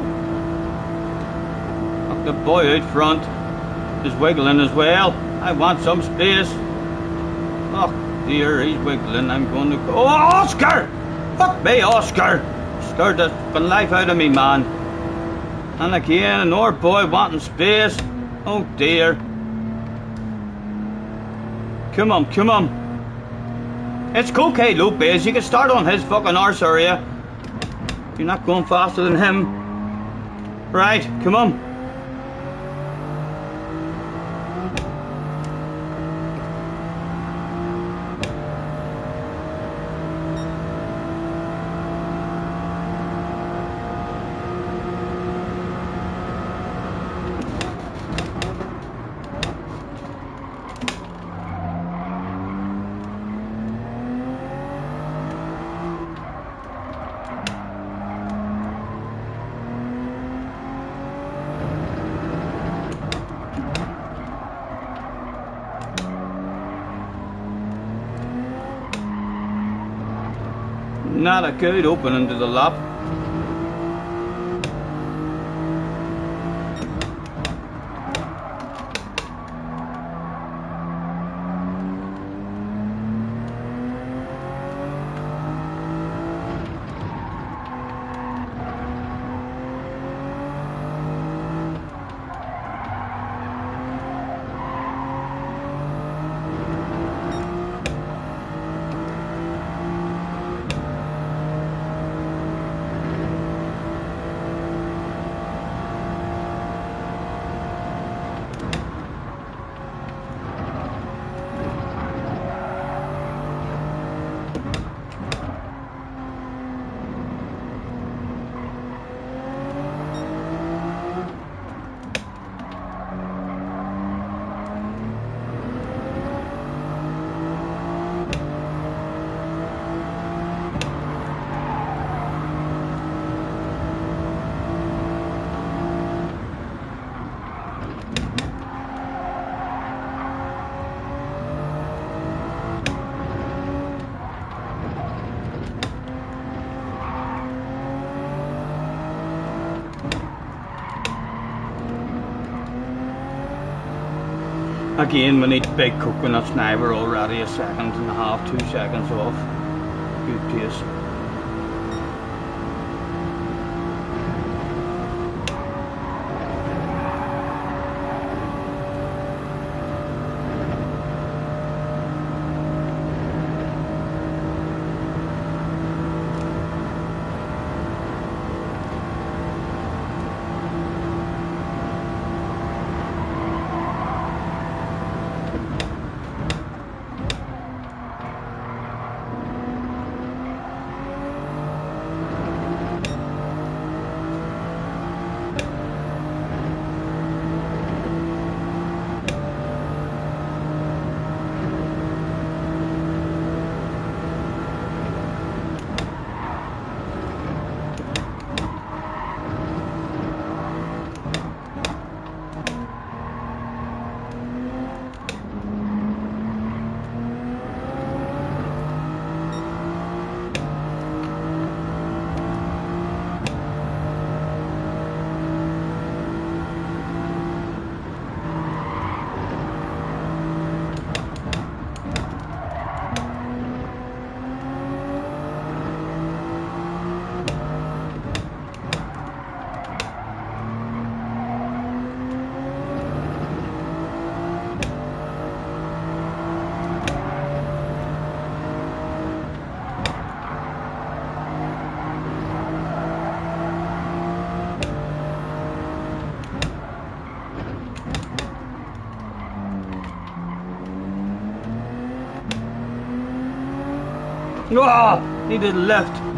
Look, the boy out front is wiggling as well. I want some space. Oh dear, he's wiggling. I'm going to go. Oh, Oscar! Fuck me, Oscar! Scared the fucking life out of me, man. And again, another boy wanting space. Oh dear. Come on, come on. It's okay, Lopez. You can start on his fucking arse area. You're not going faster than him. Right, come on. Not a good opening to the lap. Again, we need big coconuts now. We're already 1.5 seconds, 2 seconds off. Good pace. Oh, needed left.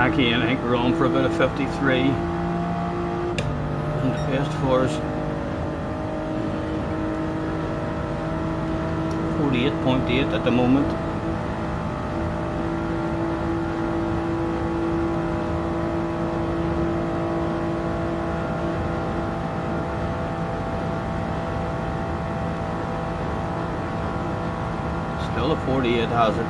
back here, and I think we're on for about a 53. Wasn't the best for us. 48.8 at the moment. Still a 48 has it.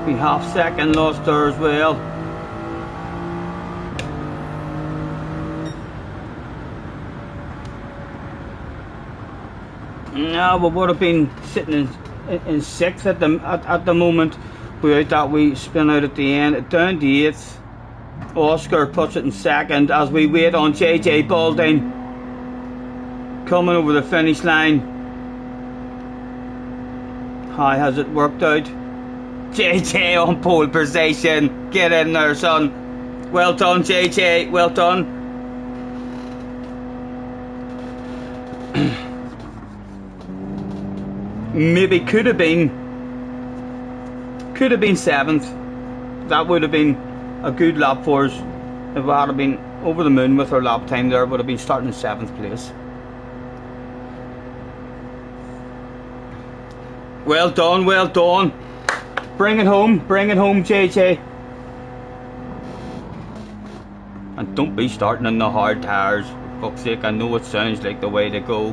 We half-second lost there as well. No, we would have been sitting in sixth at the moment. Without that wee spin out at the end. Down to eighth. Oscar puts it in second as we wait on JJ Balding coming over the finish line. How has it worked out? JJ on pole position. Get in there, son. Well done, JJ. Well done. Maybe could have been seventh. That would have been a good lap for us. If we had been over the moon with our lap time there, would have been starting in 7th place. Well done, well done. Bring it home, JJ. And don't be starting on the hard tyres. For fuck's sake, I know it sounds like the way to go,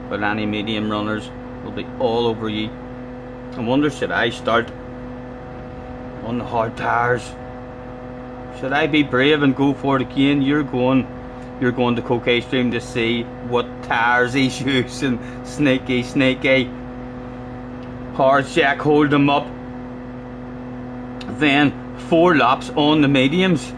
but any medium runners will be all over you. I wonder, should I start on the hard tyres? Should I be brave and go for it again? You're going to Coke Stream to see what tyres he's using. Sneaky. Hard check, hold them up. Then 4 laps on the mediums.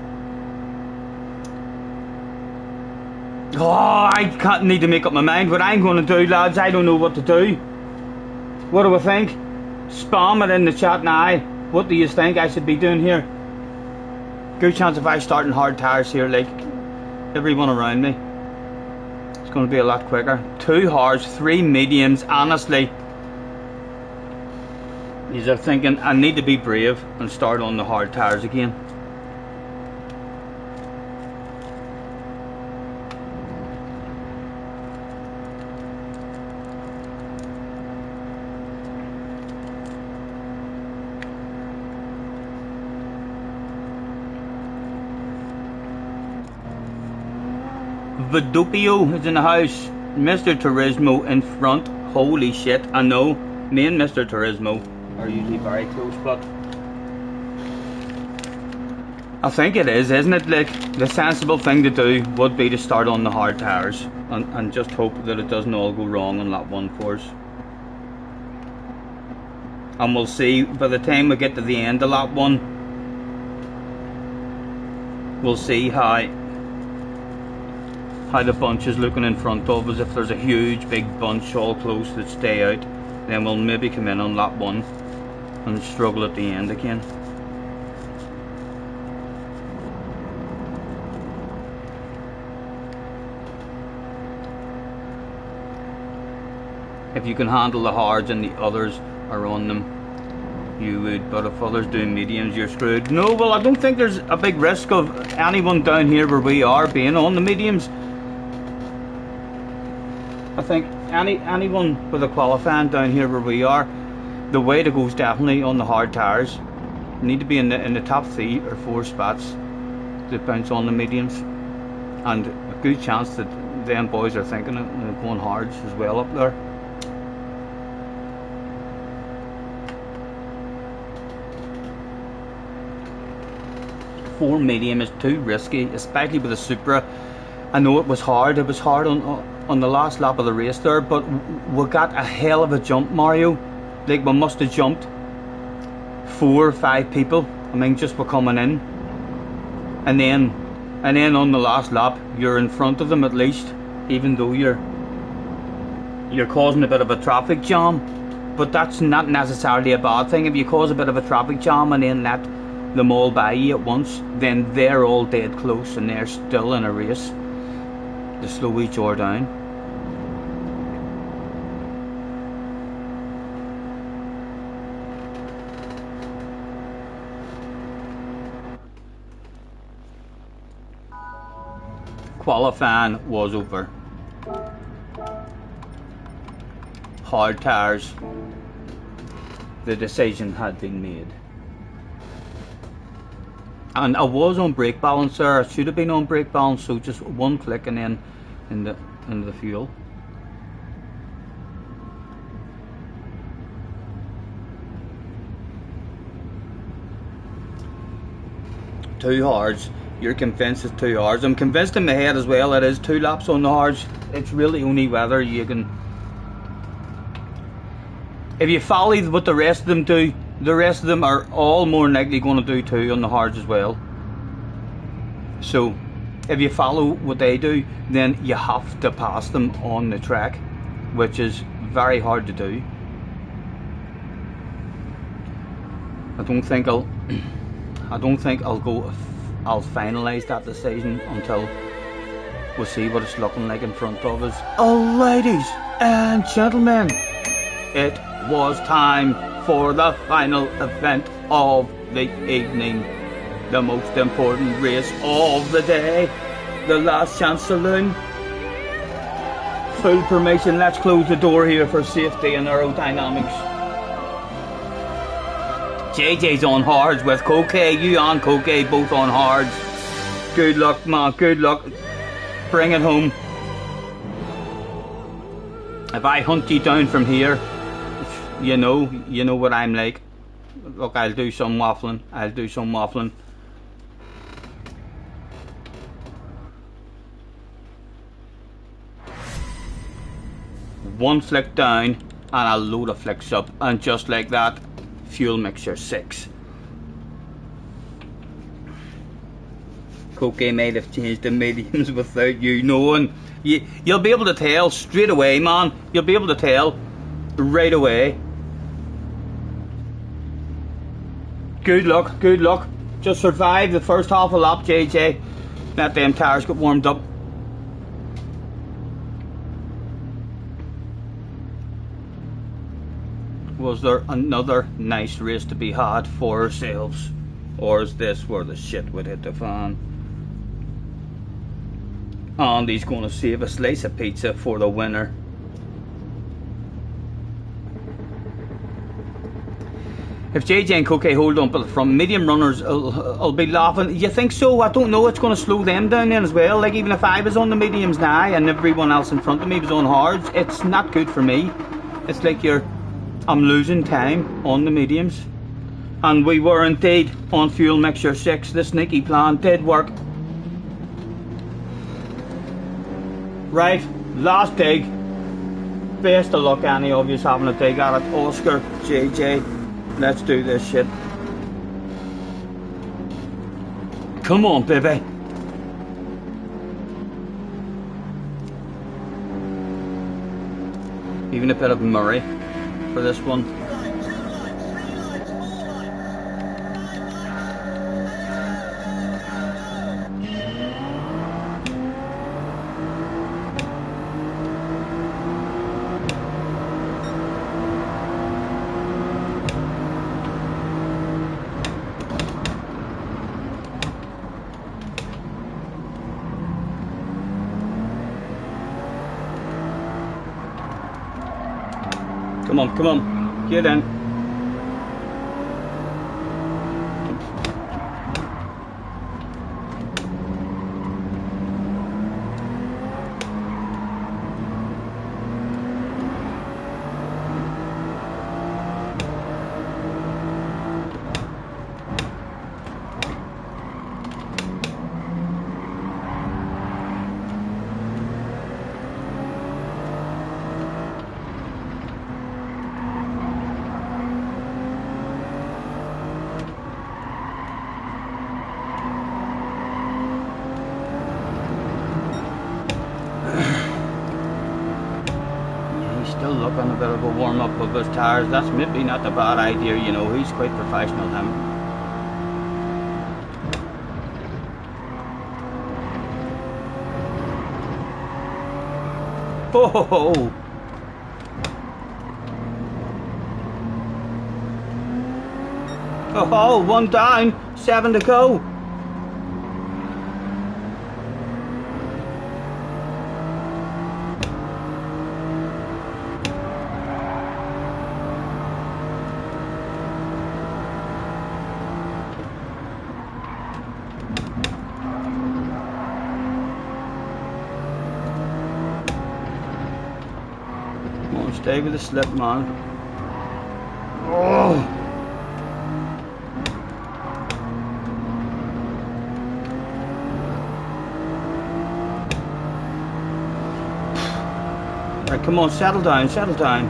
Oh, I can't need to make up my mind what I'm going to do, lads. I don't know what to do. What do I think? Spam it in the chat now. What do you think I should be doing here? Good chance if I start in hard tyres here, like everyone around me, it's going to be a lot quicker. 2 hards, 3 mediums. Honestly, you're thinking I need to be brave and start on the hard tyres again. Vidupio is in the house. Mr. Turismo in front. Holy shit, I know. Me and Mr. Turismo are usually very close, but I think it is, isn't it? Like, the sensible thing to do would be to start on the hard tyres and just hope that it doesn't all go wrong on lap 1 for us. And we'll see by the time we get to the end of lap 1, we'll see how the bunch is looking in front of us. If there's a huge big bunch all close that stay out, then we'll maybe come in on lap 1 and struggle at the end again. If you can handle the hards and the others are on them, you would, but if others do mediums, you're screwed. No, well, I don't think there's a big risk of anyone down here where we are being on the mediums. I think anyone with a qualifying down here where we are, the way to go is definitely on the hard tyres. You need to be in the top 3 or 4 spots to bounce on the mediums, and a good chance that them boys are thinking of going hards as well up there. Four medium is too risky, especially with a Supra. I know it was hard. It was hard on the last lap of the race there, but we got a hell of a jump, Mario. Like, we must have jumped 4 or 5 people. I mean, just for coming in, and then on the last lap, you're in front of them at least, even though you're causing a bit of a traffic jam. but that's not necessarily a bad thing. If you cause a bit of a traffic jam and then let them all by you at once, then they're all dead close and they're still in a race to slow each other down. Qualifying was over. Hard tyres. The decision had been made. And I was on brake balance there. I should have been on brake balance, so just one click and then into the fuel. Two hards. You're convinced it's 2 hours. I'm convinced in my head as well it is 2 laps on the hards. It's really only whether you can... If you follow what the rest of them do, the rest of them are all more likely going to do 2 on the hards as well. So, if you follow what they do, then you have to pass them on the track, which is very hard to do. I don't think I'll finalise that decision until we see what it's looking like in front of us. Oh, ladies and gentlemen, it was time for the final event of the evening. The most important race of the day. The Last Chance Saloon. Full permission, let's close the door here for safety and aerodynamics. JJ's on hards with Coquet, you and Coquet both on hards. Good luck, man, good luck. Bring it home. If I hunt you down from here, you know what I'm like. Look, I'll do some waffling. One flick down and a load of flicks up, and just like that, fuel mixture 6. Coquet might have changed the mediums without you knowing. You'll be able to tell straight away, man. You'll be able to tell right away. Good luck, good luck. Just survive the first half a lap, JJ. Let them tyres get warmed up. Was there another nice race to be had for ourselves? Or is this where the shit would hit the fan? Andy's going to save a slice of pizza for the winner. If JJ and Coquet hold on but from medium runners, I'll be laughing. You think so? I don't know. It's going to slow them down then as well. Like, even if I was on the mediums now and everyone else in front of me was on hards, it's not good for me. It's like I'm losing time on the mediums. And we were indeed on fuel mixture 6. The sneaky plan did work. Right, last dig. Best of luck, any of you having a dig at it. Oscar, JJ, let's do this shit. Come on, baby. Even a bit of Murray for this one. Come on, get in. look on a bit of a warm up of his tyres. That's maybe not a bad idea, you know, he's quite professional, him. Oh! Oh, one down, 7 to go. Come on, stay with the slip, man. Oh! Right, come on, settle down, settle down.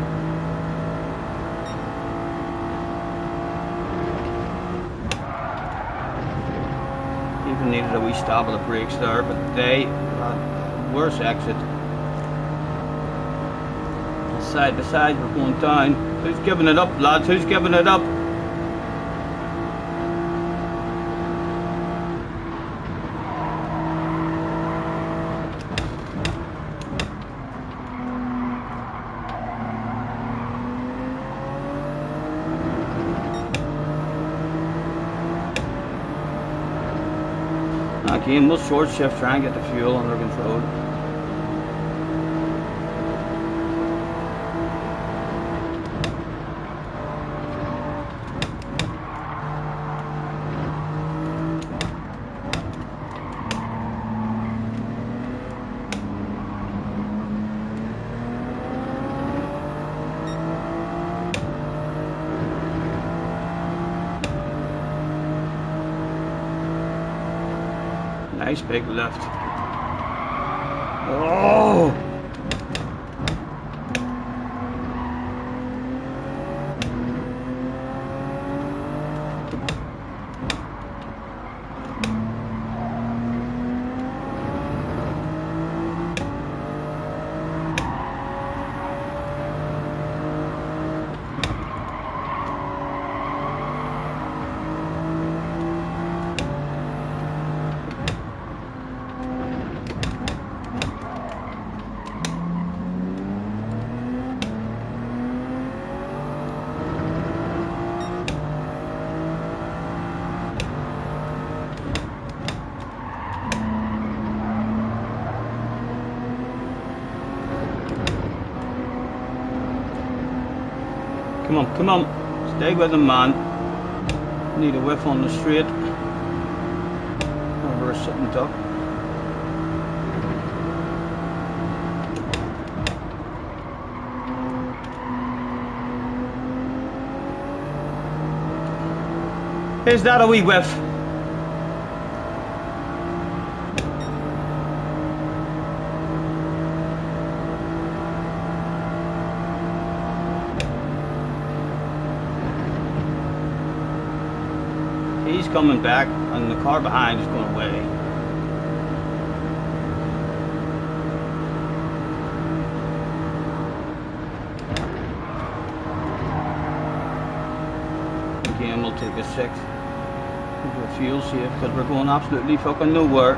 Even needed a wee stab of the brakes there, but they had worse exit. Side by side, we're going down. Who's giving it up, lads? Who's giving it up? Again, we'll short shift, try and get the fuel under control. Nice big lift. Oh! Come on, come on. Stay with him, man. Need a whiff on the straight. Over a sitting duck. Is that a wee whiff? He's coming back and the car behind is going away. Again, we'll take a 6. Into a fuel safe because we're going absolutely fucking nowhere.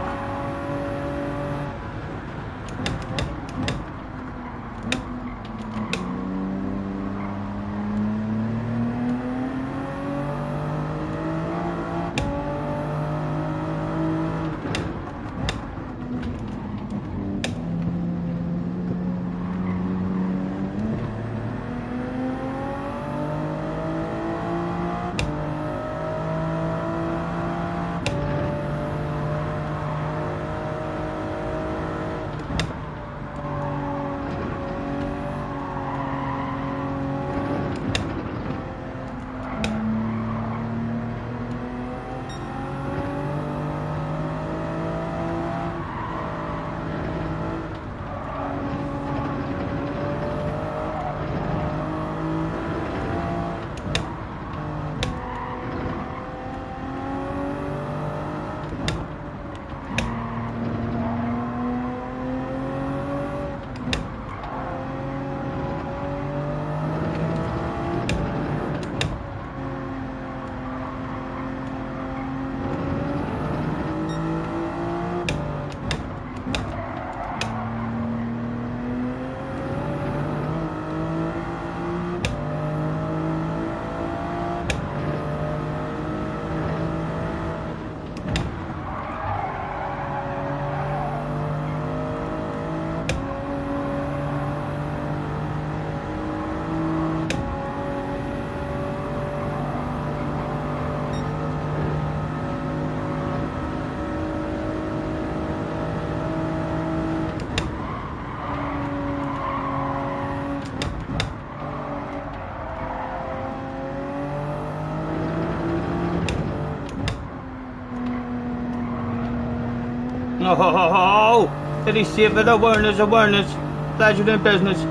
Oh, did he save it? Awareness, awareness. Pleasure in business.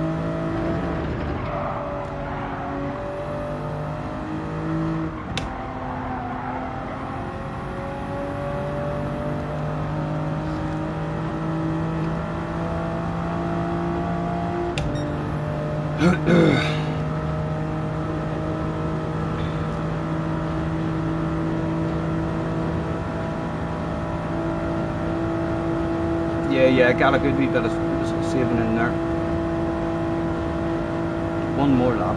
Yeah, got a good wee bit of saving in there. One more lap.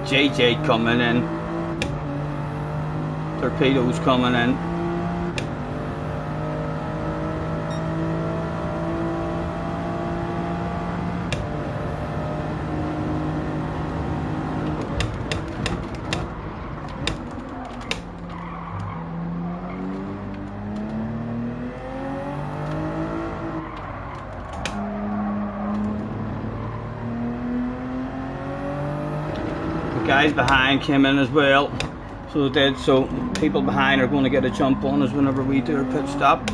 JJ coming in. Torpedoes coming in. The guys behind came in as well. So they did, so people behind are going to get a jump on us whenever we do our pit stop.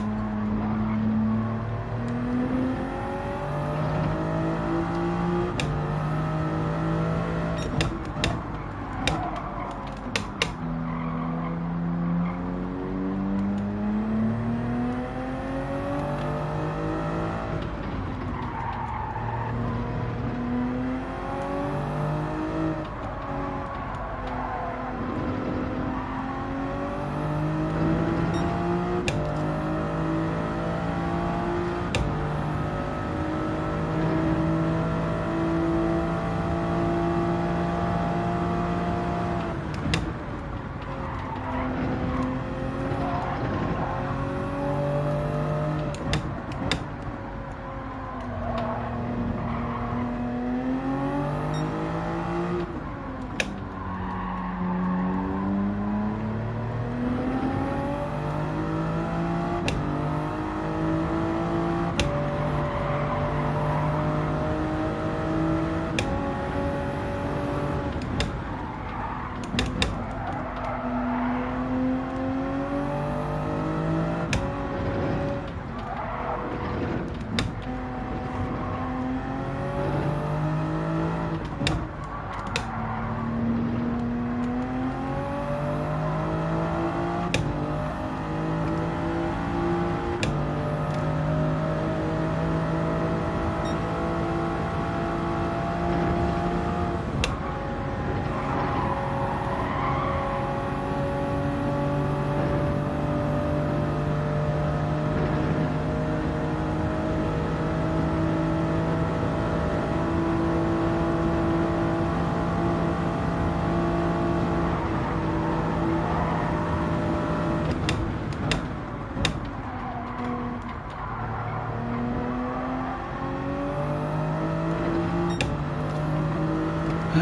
He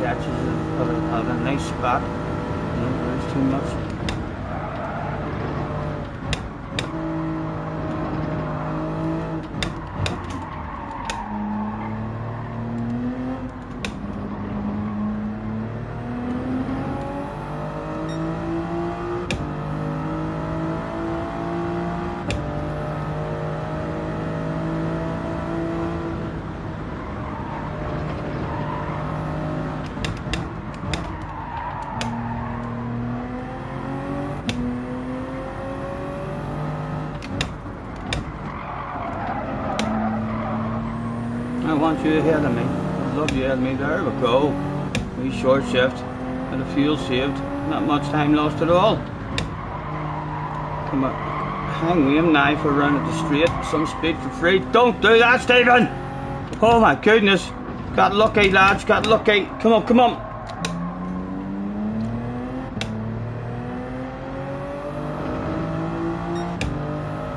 catches it at a nice spot. Don't lose too much. I want you ahead of me. I love you ahead of me. There we go. Wee short shift. And the fuel saved. Not much time lost at all. Come on. Hang with him now for around at the straight. Some speed for free. Don't do that, Stephen! Oh my goodness. Got lucky, lads. Got lucky. Come on, come on.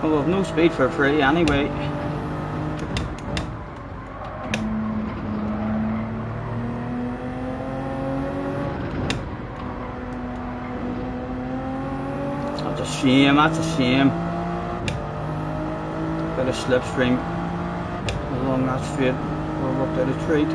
Oh, we've no speed for free anyway. shame, that's a shame. Bit of slipstream along that straight over up to the treat.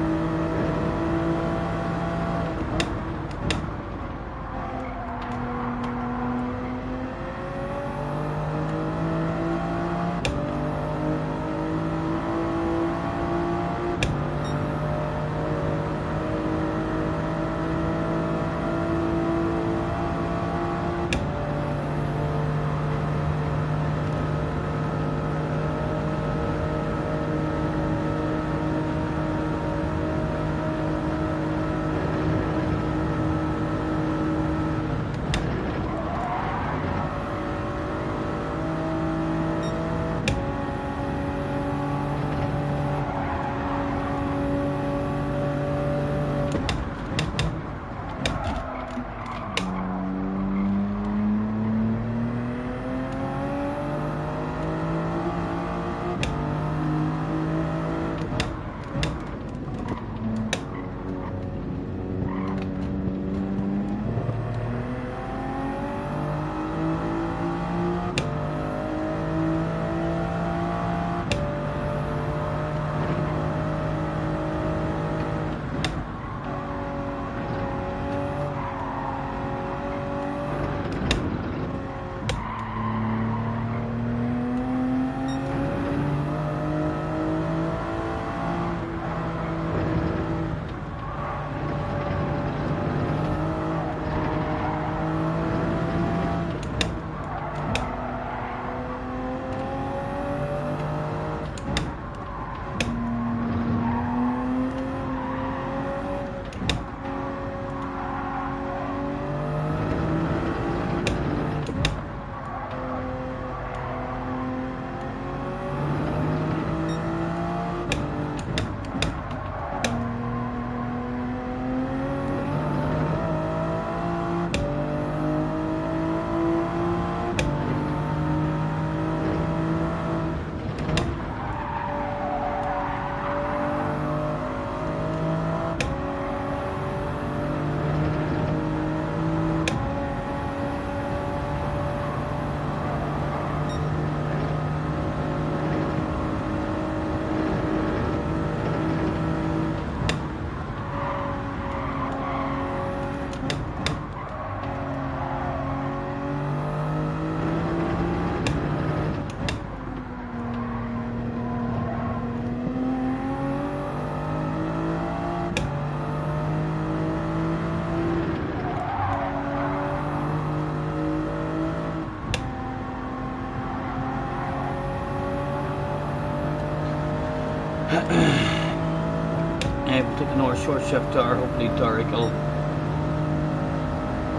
We'll take another short shift there. Hopefully Derek will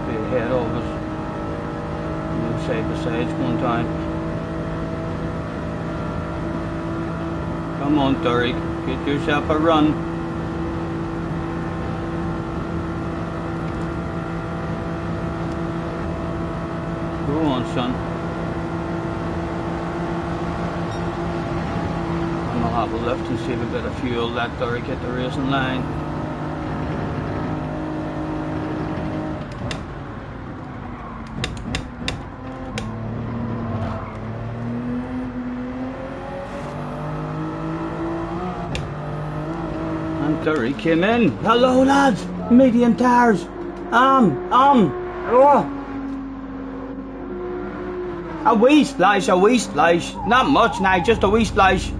be ahead of us. Move side by side one time. Come on Derek, get yourself a run. Go on son. I'll have a lift and save a bit of fuel, let Derek hit the racing line. And Derek came in. Hello lads, medium tires. Oh. A wee splash. Not much now, just a wee splash.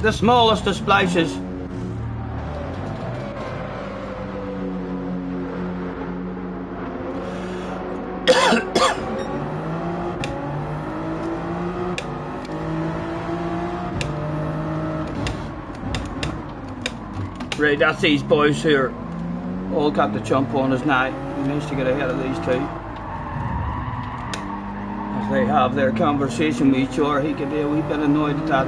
The smallest of splashes. Right, that's these boys here. All got the jump on us now. We managed to get ahead of these two. As they have their conversation with each other, he could be a wee bit annoyed at that.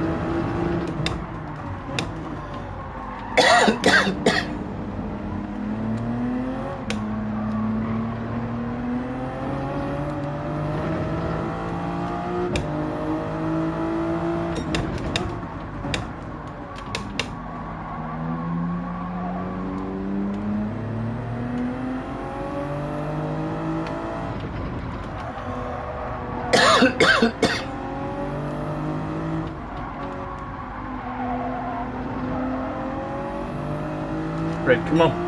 Right, come on.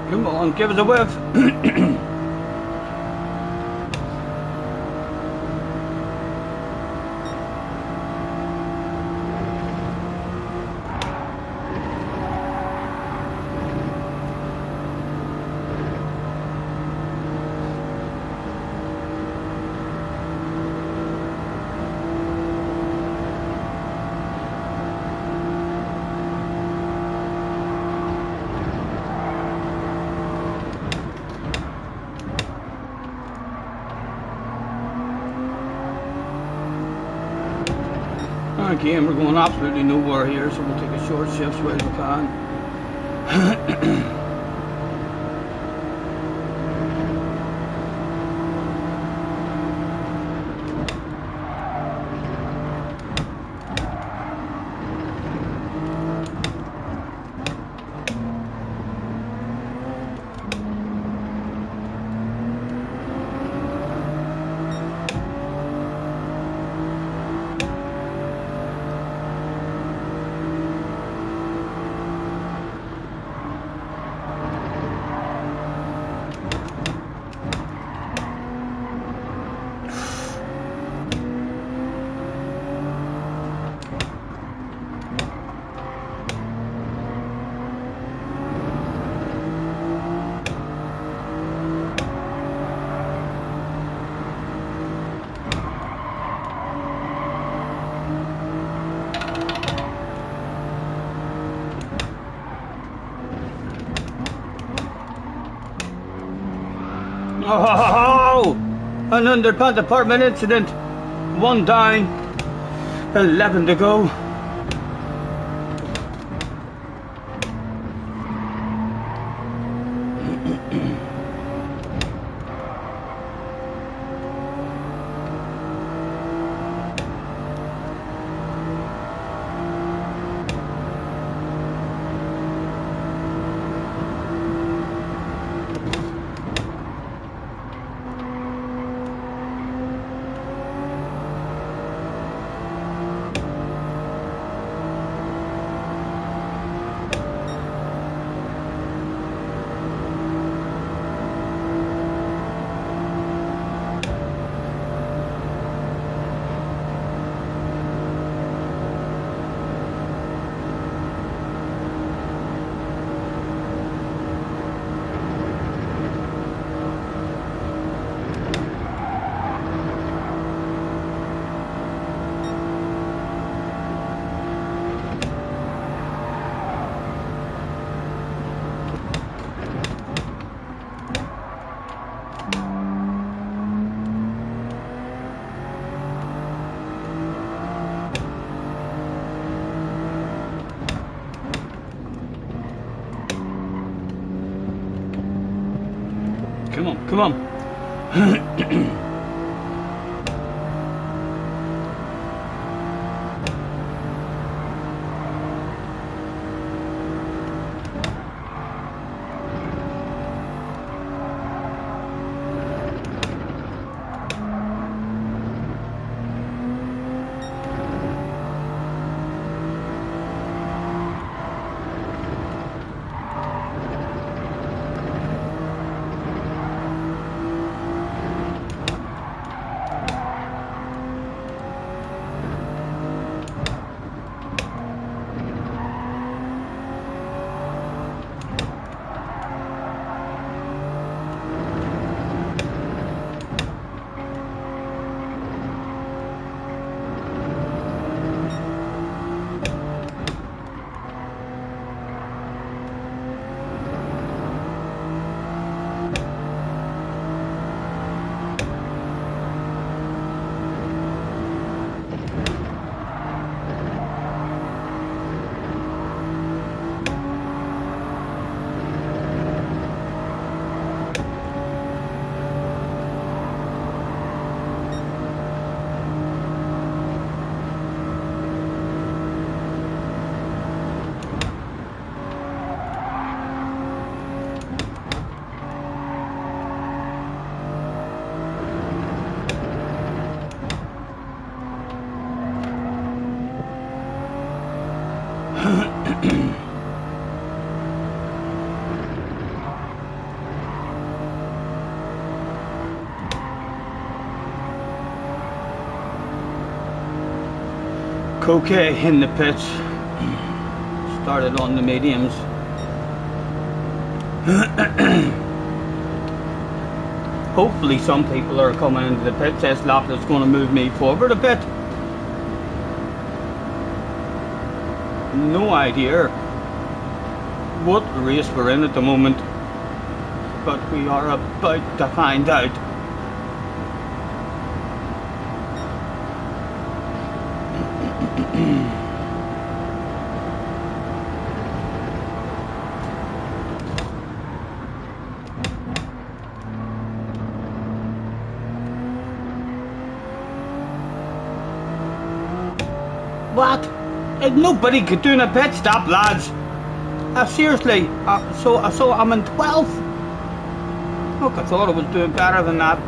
Come on, give us a whiff. Again, we're going absolutely nowhere here, so we'll take a short shift as well as we can. Oh, an underpants apartment incident. 1 down, 11 to go. Come on, come on. okay in the pits. Started on the mediums. Hopefully some people are coming into the pit test lap that's going to move me forward a bit. No idea what race we're in at the moment, but we are about to find out. What? Nobody could do a pit stop, lads. Seriously. So I'm in 12th. Look, I thought I was doing better than that.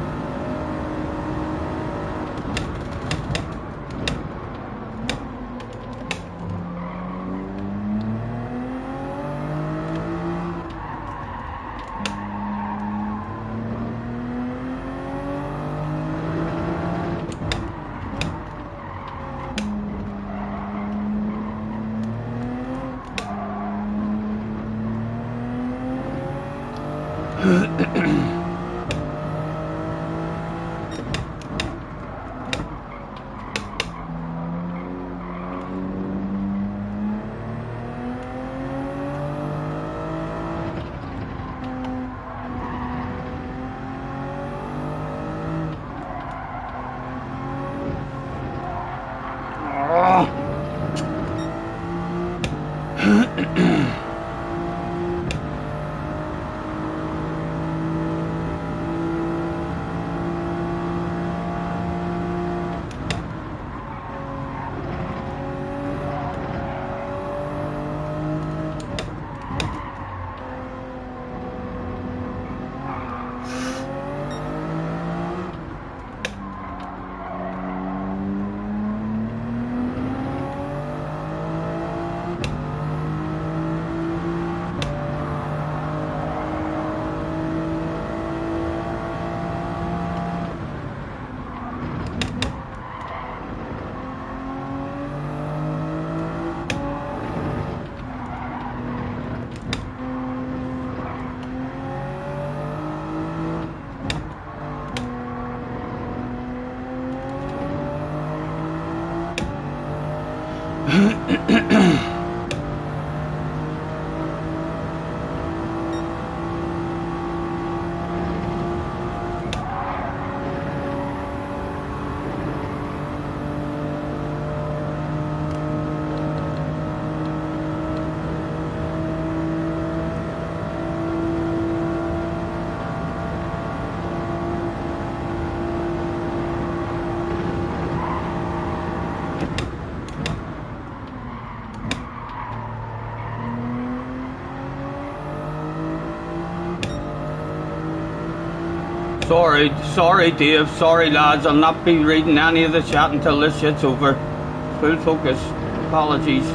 Sorry Dave, sorry lads, I'll not be reading any of the chat until this shit's over. Full focus, apologies.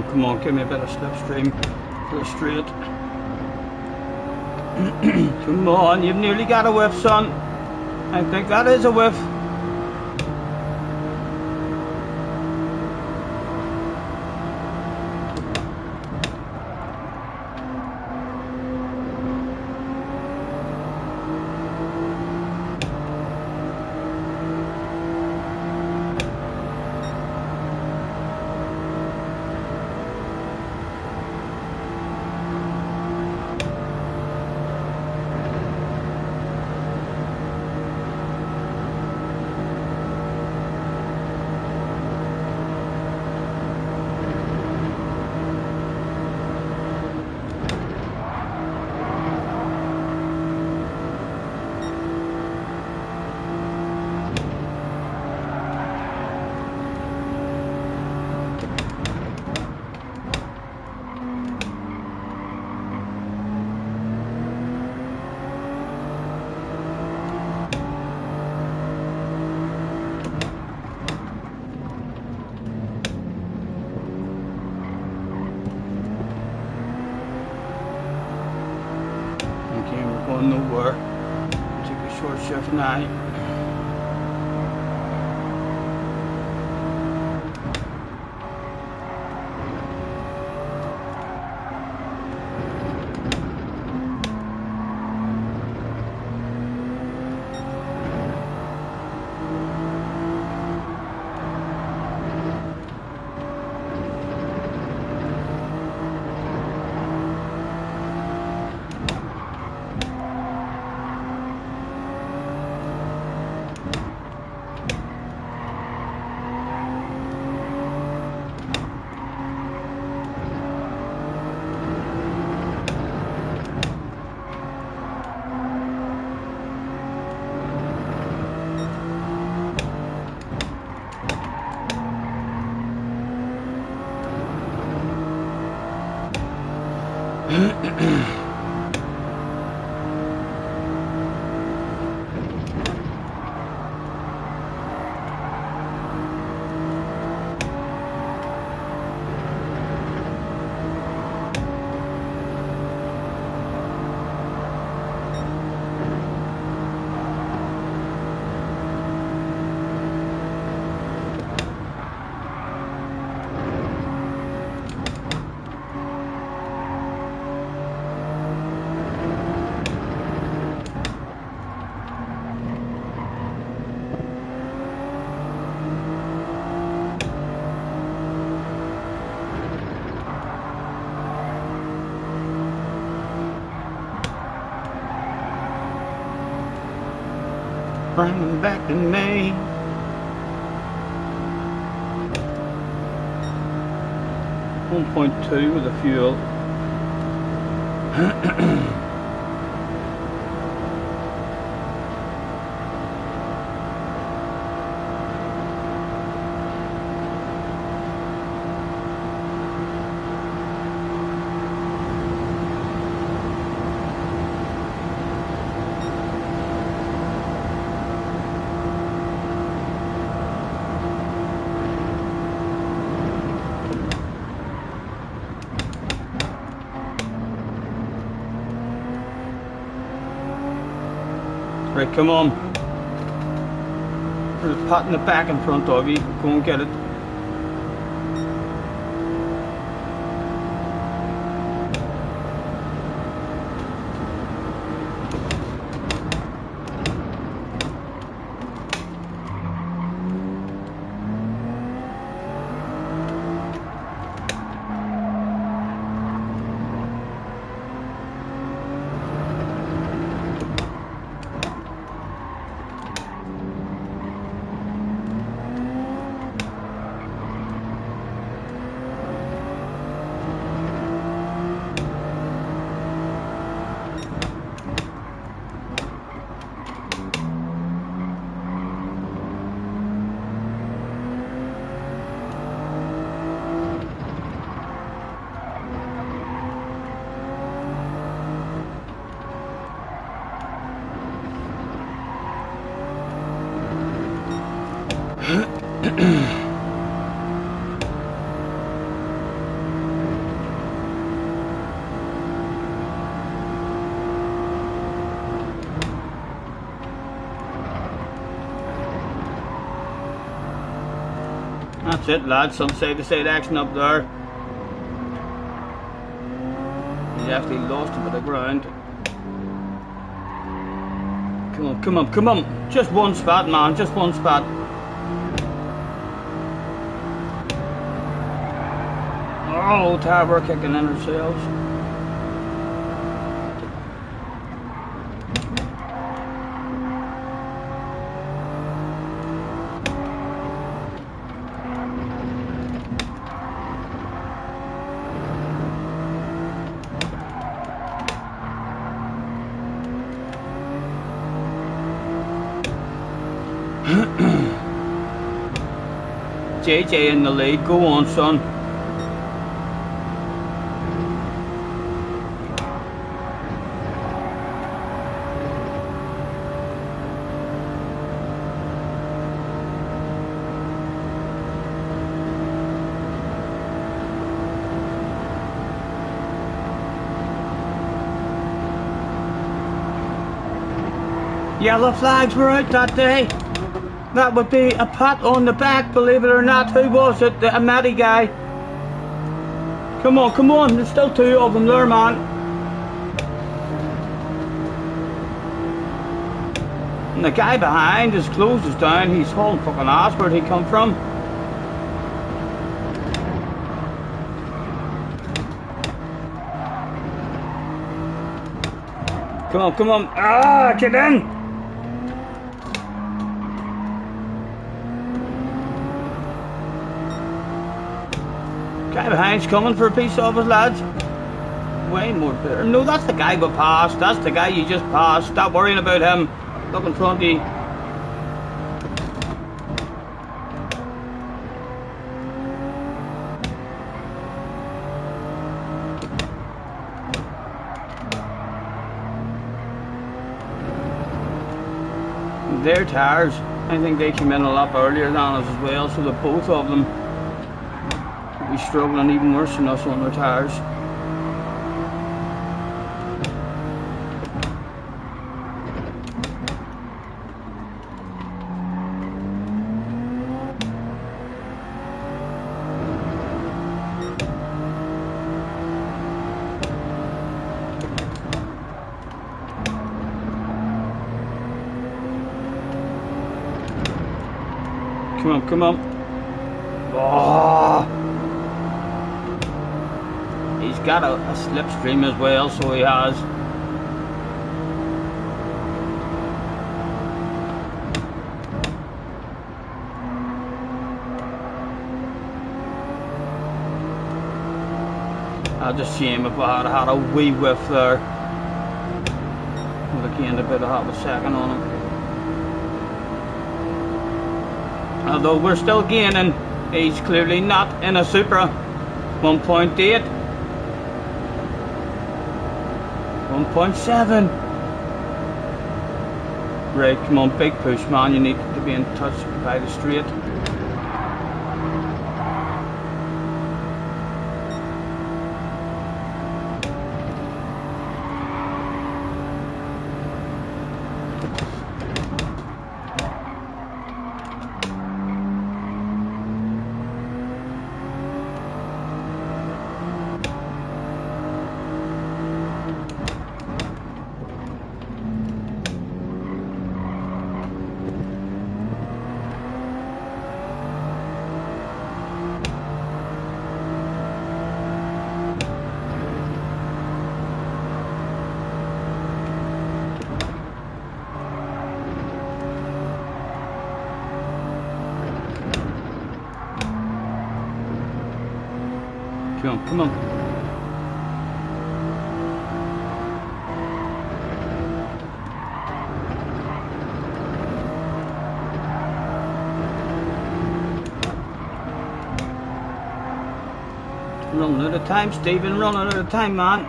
Come on, give me a bit of slipstream for the straight. Come on, you've nearly got a whiff, son. I think that is a whiff. going nowhere. Take a short shift now. Bring back to me. .2 with the fuel. Right, come on. There's a pot in the back in front of you. Go and get it. That's it, lads. Some side-to-side action up there. He's actually lost a bit of ground. Come on, come on, come on. Just one spot, man. Just one spot. Oh, Tower kicking in ourselves. JJ in the lead. Go on, son. Yellow flags were out that day. That would be a pat on the back, believe it or not. Who was it? A Matty guy. Come on, come on. There's still two of them there, man. And the guy behind, his clothes is down. He's hauling fucking ass. Where'd he come from? Come on, come on. Ah, get in! Guy behind's coming for a piece of us, lads. Way more bitter. No, that's the guy we passed. That's the guy you just passed. Stop worrying about him. Look in front of you. Their tires, I think they came in a lot earlier than us as well, so the both of them will be struggling even worse than us on their tires. Come on, come on. Oh! He's got a slipstream as well, so he has. That's a shame if I had a wee whiff there. Would have gained about a half a second on him. Although we're still gaining, he's clearly not in a Supra. 1.8. 1.7. Right, come on, big push, man. You need to be in touch by the straight. Come on. Running out of time, Stephen. Running out of time, man.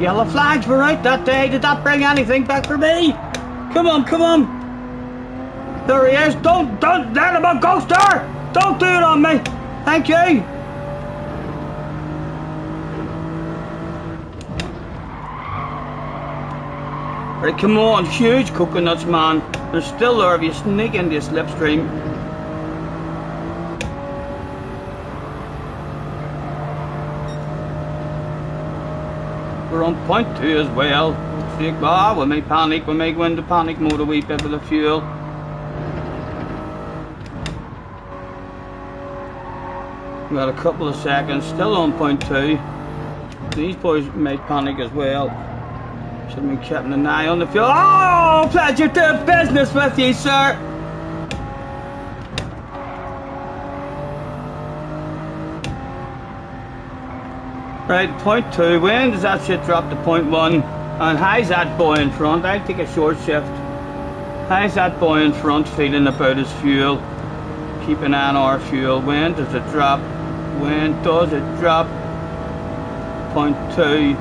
Yellow flags were out that day. Did that bring anything back for me? Come on, come on. There he is. Don't let him go, sir. Don't do it on me. Thank you. Right, come on. Huge coconuts, man. They're still there if you sneak into a slipstream. We're on point 2 as well. We may panic, we may go into panic mode a wee bit with the fuel. We got a couple of seconds, still on point 2. These boys may panic as well. Should have been keeping an eye on the fuel. Oh, pleasure to business with you, sir. Right, point 2, when does that shit drop to point 1? And how's that boy in front? I'll take a short shift. How's that boy in front feeling about his fuel? Keep an eye on our fuel. When does it drop? When does it drop? Point 2.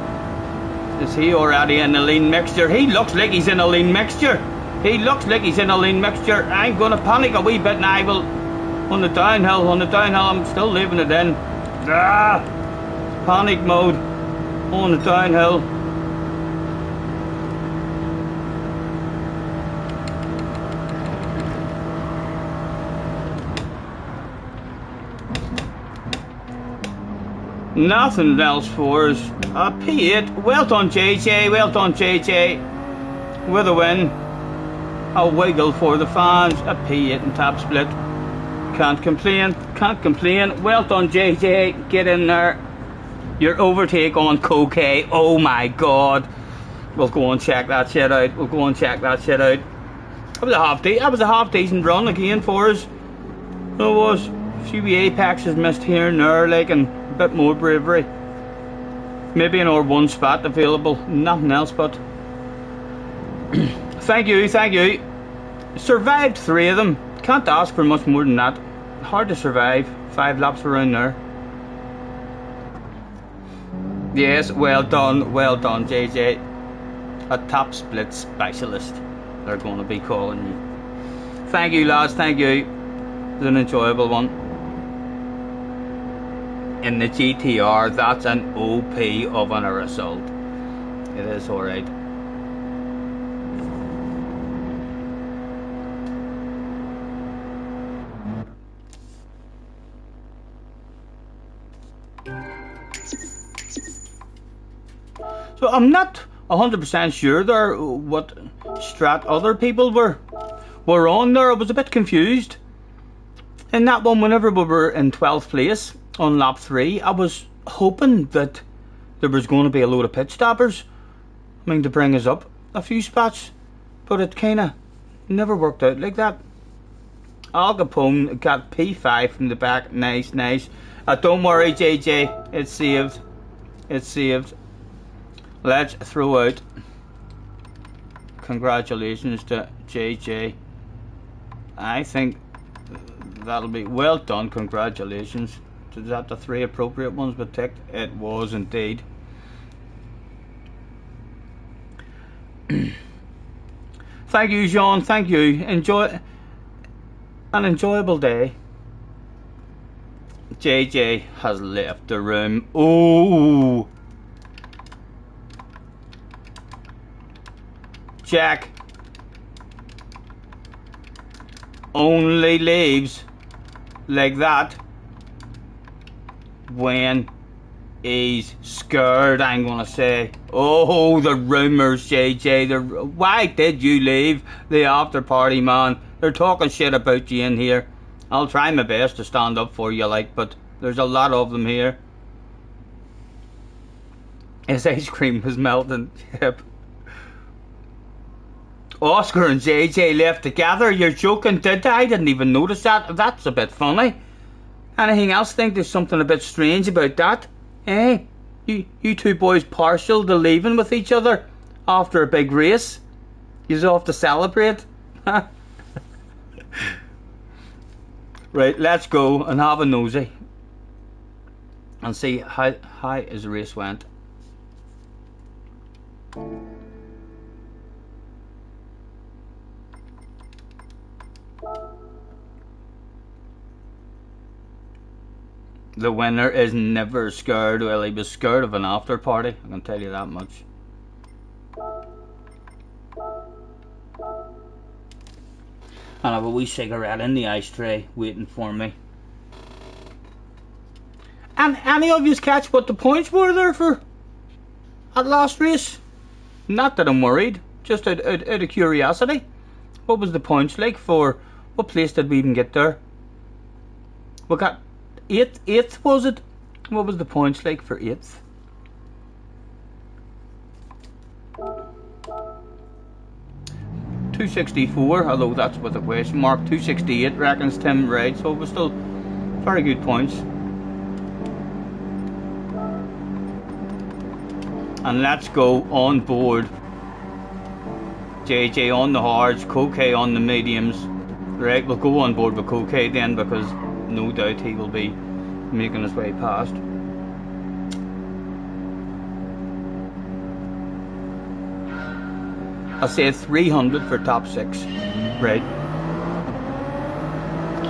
Is he already in a lean mixture? He looks like he's in a lean mixture. He looks like he's in a lean mixture. I'm going to panic a wee bit and I will... On the downhill, I'm still leaving it in. Ah! Panic mode. On the downhill. Nothing else for us. A P8. Well done, JJ. Well done, JJ. With a win. A wiggle for the fans. A P8 and top split. Can't complain. Can't complain. Well done, JJ. Get in there. Your overtake on Coquet. Oh my god. We'll go and check that shit out. We'll go and check that shit out. That was a half decent run again for us. It was. A few apexes missed here and there, like, and a bit more bravery. Maybe an R1 spot available. Nothing else but. Thank you, thank you. Survived 3 of them. Can't ask for much more than that. Hard to survive. 5 laps around there. Yes, well done, JJ. A top split specialist, they're going to be calling you. Thank you, lads, thank you. It was an enjoyable one. In the GTR, that's an OP of an result. It is alright. So I'm not 100% sure there what strat other people were on there. I was a bit confused. In that one, whenever we were in 12th place on lap 3, I was hoping that there was going to be a load of pit stoppers. I mean, to bring us up a few spots. But it kind of never worked out like that. Al Capone got P5 from the back. Nice, nice. Don't worry, JJ. It's saved. It's saved. Let's throw out congratulations to JJ. I think that'll be well done. Congratulations. Is that the 3 appropriate ones we ticked? It was indeed. Thank you, Jean. Thank you. Enjoy an enjoyable day. JJ has left the room. Oh, Jack only leaves like that when he's scared, I'm gonna say. Oh, the rumours, JJ. Why did you leave the after party, man? They're talking shit about you in here. I'll try my best to stand up for you, like, but there's a lot of them here. His ice cream was melting. Yep. Oscar and JJ left together. You're joking, did I? Didn't even notice that. That's a bit funny. Anything else? Think there's something a bit strange about that? Eh? You two boys partial to leaving with each other after a big race? You're off to celebrate? Right, let's go and have a nosy and see how his race went. The winner is never scared. Well, he was scared of an after party, I can tell you that much. And I have a wee cigarette in the ashtray waiting for me. And any of you catch what the points were there for at last race? Not that I'm worried, just out of curiosity. What was the points like for, what place did we even get there? We got 8th was it? What was the points like for 8th? .264, although that's with a question mark. 268 reckons Tim, right? So it was still very good points. And let's go on board. JJ on the hards, Coquet on the mediums. Right, we'll go on board with Coquet then, because no doubt he will be making his way past. I said 300 for top 6. Right.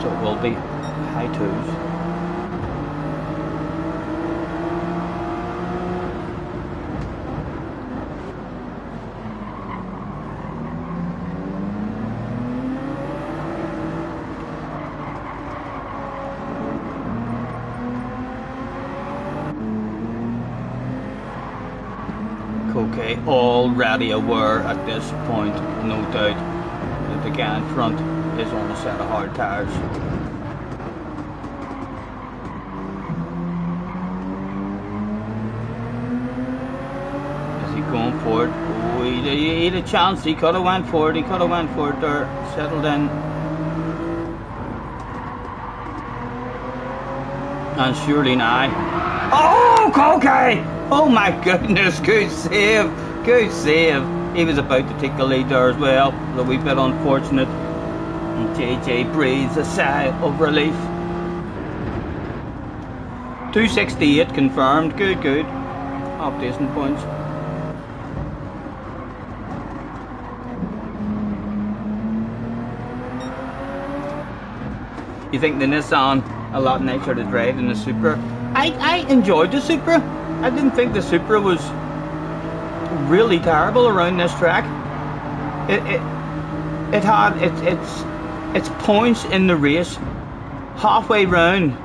So it will be high 2s. Okay, already aware at this point, no doubt, that the guy in front is on a set of hard tyres. Is he going for it? Oh, he had a chance, he could have went for it, there, settled in. And surely now. Oh, okay! Oh my goodness, good save, good save. He was about to take the lead there as well, a wee bit unfortunate. And JJ breathes a sigh of relief. 268 confirmed, good. Half decent points. You think the Nissan a lot nicer to drive than the Supra? I enjoyed the Supra. I didn't think the Supra was really terrible around this track. It had its points in the race. Halfway round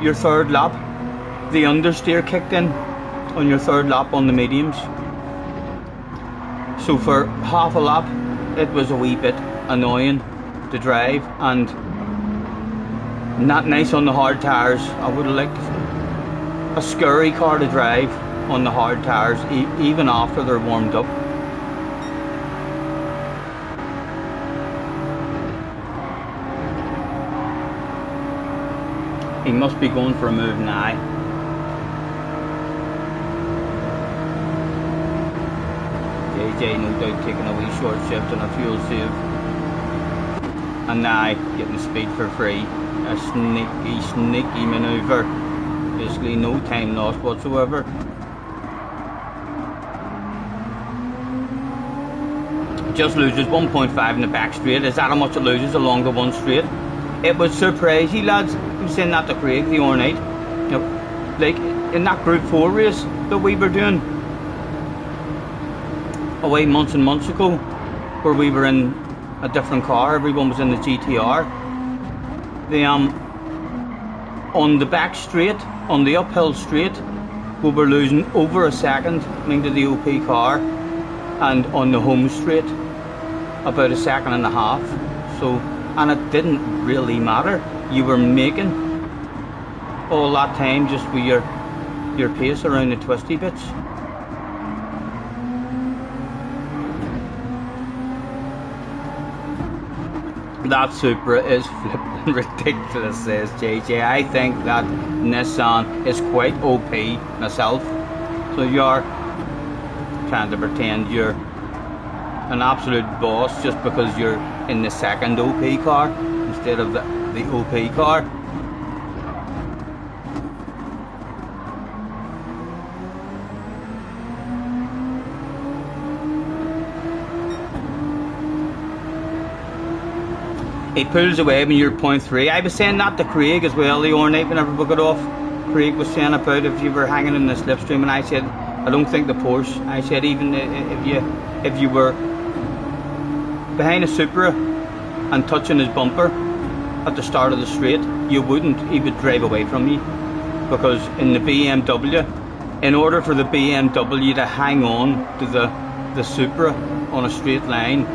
your third lap, the understeer kicked in on your third lap on the mediums. So for half a lap, it was a wee bit annoying to drive and not nice on the hard tyres. I would have liked a scurry car to drive on the hard tyres, even after they're warmed up. He must be going for a move now. JJ no doubt taking a wee short shift and a fuel save. And now getting speed for free. A sneaky manoeuvre. Basically no time lost whatsoever. Just loses 1.5 in the back straight. Is that how much it loses along the one straight? It was surprising, lads. I was saying that to Craig the other night. You know, like in that Group 4 race that we were doing away months and months ago, where we were in a different car, everyone was in the GTR. On the back straight, on the uphill straight, we were losing over a second into the OP car, and on the home straight about a second and a half. So, and it didn't really matter. You were making all that time just with your pace around the twisty bits. That Supra is flipping ridiculous, says JJ. I think that Nissan is quite OP myself. So you're trying to pretend you're an absolute boss just because you're in the second OP car instead of the OP car. He pulls away when you're 0.3. I was saying that to Craig as well the other night whenever we got off. Craig was saying about if you were hanging in the slipstream, and I said I don't think the Porsche. I said even if you were behind a Supra and touching his bumper at the start of the straight, you wouldn't. He would drive away from you, because in the BMW, in order for the BMW to hang on to the Supra on a straight line,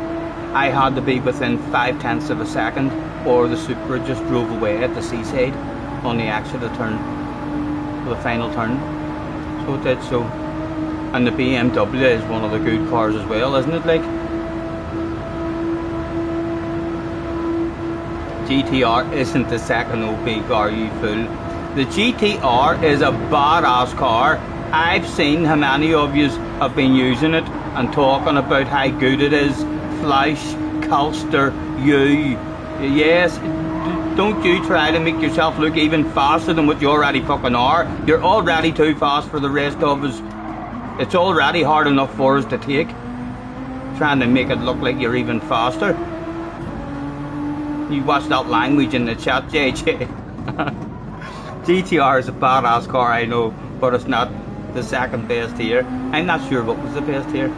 I had to be within 0.5 of a second, or the Supra just drove away at the seaside on the exit of turn, for the final turn. So it did so. And the BMW is one of the good cars as well, isn't it? Like, GTR isn't the second OP car, you fool. The GTR is a badass car. I've seen how many of you have been using it and talking about how good it is. Flash, Calster, you. Yes, don't you try to make yourself look even faster than what you already fucking are. You're already too fast for the rest of us. It's already hard enough for us to take. trying to make it look like you're even faster. You watch that language in the chat, JJ. GTR is a badass car, I know, but it's not the second best here. I'm not sure what was the best here.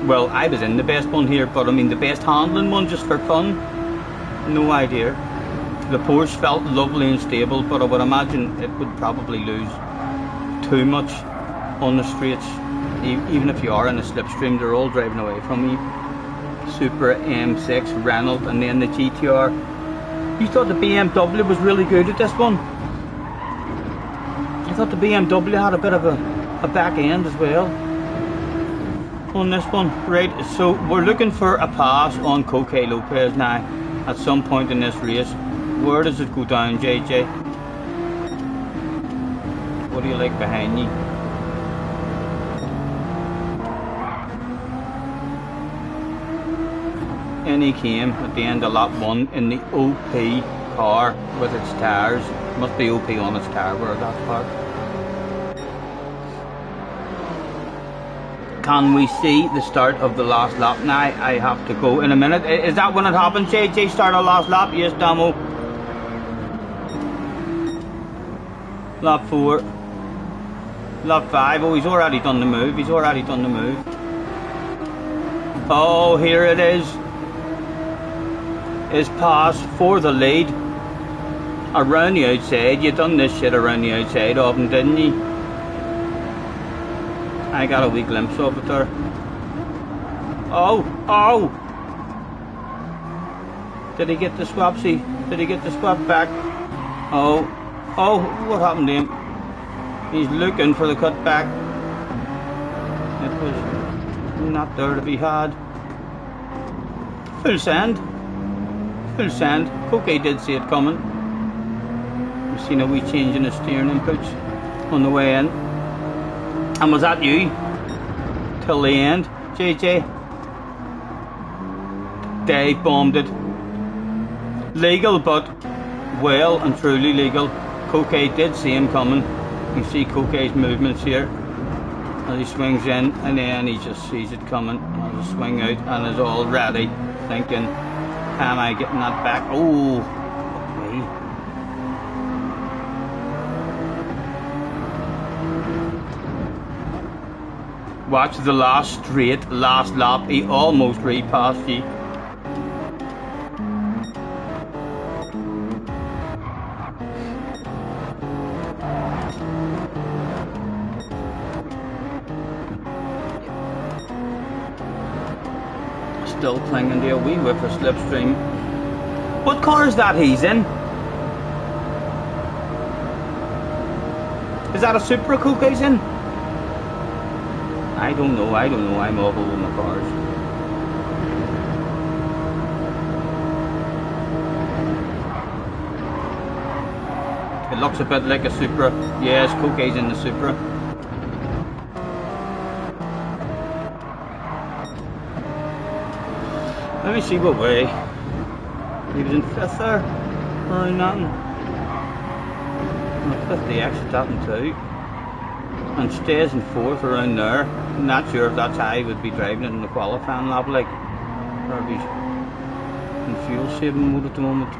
Well, I was in the best one here, but I mean the best handling one just for fun? No idea. The Porsche felt lovely and stable, but I would imagine it would probably lose too much on the straights. Even if you are in a slipstream, they're all driving away from you. Supra, M6, Renault, and then the GTR. You thought the BMW was really good at this one? I thought the BMW had a bit of a back end as well on this one. Right, so we're looking for a pass on Coque Lopez now at some point in this race. Where does it go down, JJ? What do you like behind you? And he came at the end of lap 1 in the OP car with its tyres. Must be OP on its tyre where that part. Can we see the start of the last lap now? I have to go in a minute. Is that when it happens, JJ? Start of last lap? Yes, Damo. Lap 4. Lap 5. Oh, he's already done the move. He's already done the move. Oh, here it is. His pass for the lead. Around the outside. You done this shit around the outside of him, didn't you? I got a wee glimpse of it there. Oh, oh! Did he get the swapsy? Did he get the swap back? Oh, oh, what happened to him? He's looking for the cut back. It was not there to be had. Full send. Full send. Coque did see it coming. We've seen a wee change in the steering inputs on the way in. And was that you? Till the end, JJ? They bombed it. Legal, but well and truly legal. Coque did see him coming. You see Coque's movements here as he swings in, and then he just sees it coming as a swing out and is already thinking, am I getting that back? Oh, okay. Watch the last straight, last lap. He almost repassed you. Still clinging to a wee whiff of slipstream. What car is that he's in? Is that a Supra Coque's in? I don't know, I'm awful with my cars. It looks a bit like a Supra. Yes, Coque's in the Supra. Let me see what way. He was in 5th there. Around nothing. 5th the exit that in 2. And stays in 4th around there. I'm not sure if that's how he would be driving it in the qualifying lap, like, or if he's in fuel saving mode at the moment.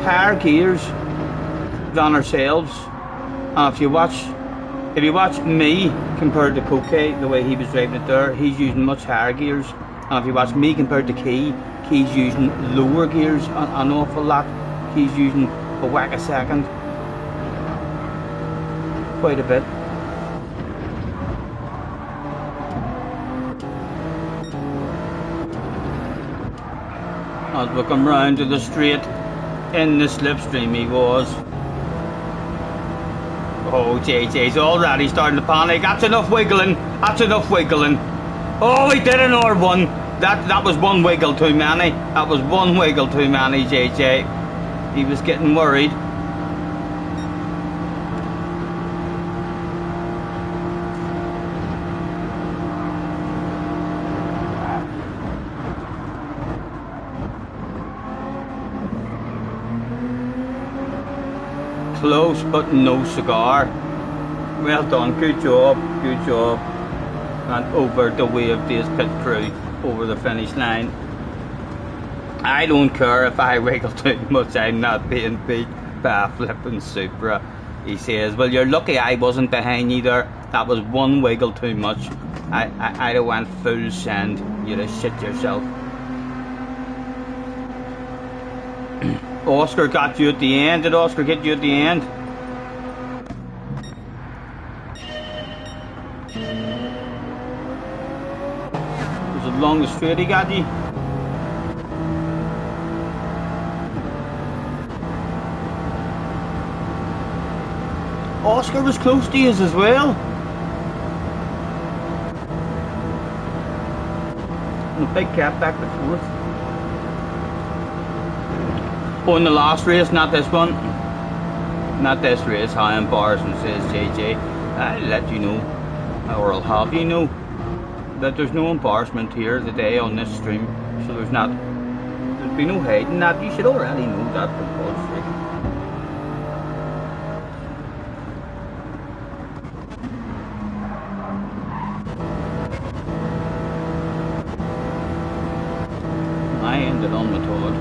Higher gears than ourselves, and if you watch me compared to Coque, the way he was driving it there, he's using much higher gears, and if you watch me compared to Key's using lower gears an awful lot. He's using a whack a second. Quite a bit. As we come round to the straight, in the slipstream he was. Oh, JJ's already starting to panic. That's enough wiggling. That's enough wiggling. Oh, he did another one. That was one wiggle too many. That was one wiggle too many, JJ. He was getting worried. Close but no cigar. Well done, good job, good job. and over the wave to his pit crew over the finish line. I don't care if I wiggle too much, I'm not being beat by a flipping Supra. He says, well, you're lucky I wasn't behind you there. That was one wiggle too much. I'd have went full send. You'd have shit yourself. Oscar got you at the end. Did Oscar get you at the end? Was it along the straight he got you? Oscar was close to you as well. And a big gap back and forth. Oh, in the last race, not this one. Not this race, how embarrassing, says JJ. I'll let you know, or I'll have you know, that there's no embarrassment here today on this stream. So there'll be no hiding that. You should already know that for God's sake. I ended on the Todd.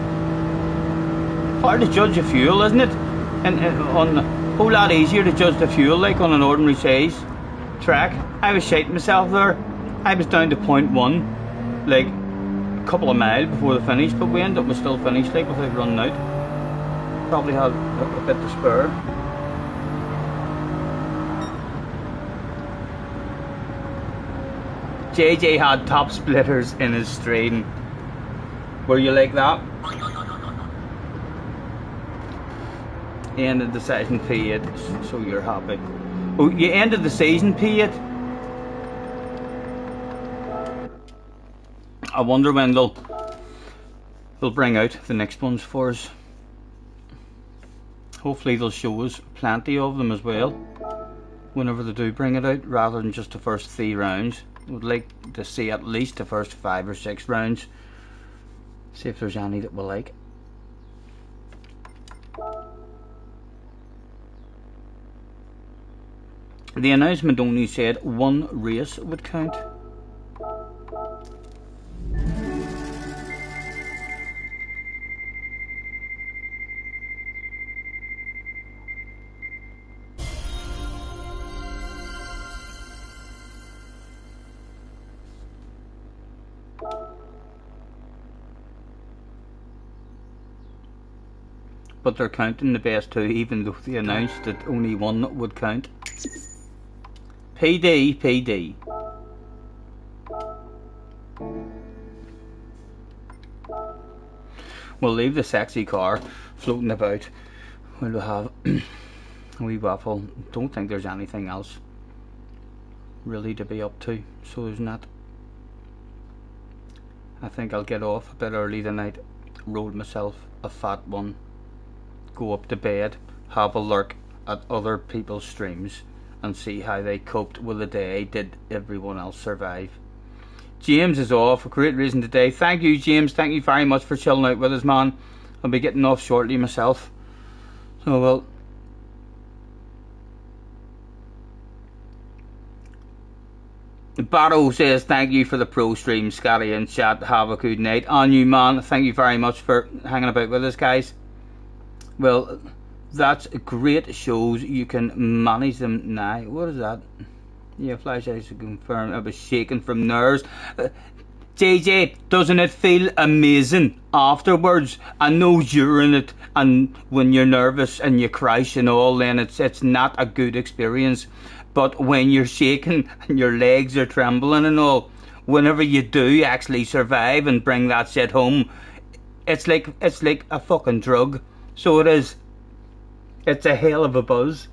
Hard to judge a fuel, isn't it? And on a whole lot easier to judge the fuel like on an ordinary size track. I was shaking myself there. I was down to 0.1 like a couple of miles before the finish, but we ended up with still finished like without running out. Probably had a bit to spare. JJ had top splitters in his stream. Were you like that? Ended the season P8, so you're happy. Oh, you ended the season P8? I wonder when they'll bring out the next ones for us. Hopefully they'll show us plenty of them as well whenever they do bring it out, rather than just the first 3 rounds. I would like to see at least the first 5 or 6 rounds. See if there's any that we like. The announcement only said 1 race would count. But they're counting the best 2, even though they announced that only 1 would count. PD. We'll leave the sexy car floating about. We'll have a wee waffle. Don't think there's anything else really to be up to, so there's not. I think I'll get off a bit early tonight, roll myself a fat one, go up to bed, have a lurk at other people's streams and see how they coped with the day. Did everyone else survive? James is off, a great reason today. Thank you, James, thank you very much for chilling out with us, man. I'll be getting off shortly myself, so well. Barrow says thank you for the pro stream, Scotty and chat. Have a good night. On you, man, thank you very much for hanging about with us, guys. Well, that's great. Shows you can manage them now. What is that? Yeah, flash eyes to confirm. I was shaking from nerves. JJ, doesn't it feel amazing afterwards? I know you're in it, and when you're nervous and you crash and all, then it's not a good experience. But when you're shaking and your legs are trembling and all, whenever you do actually survive and bring that shit home, it's like a fucking drug. So it is. It's a hell of a buzz.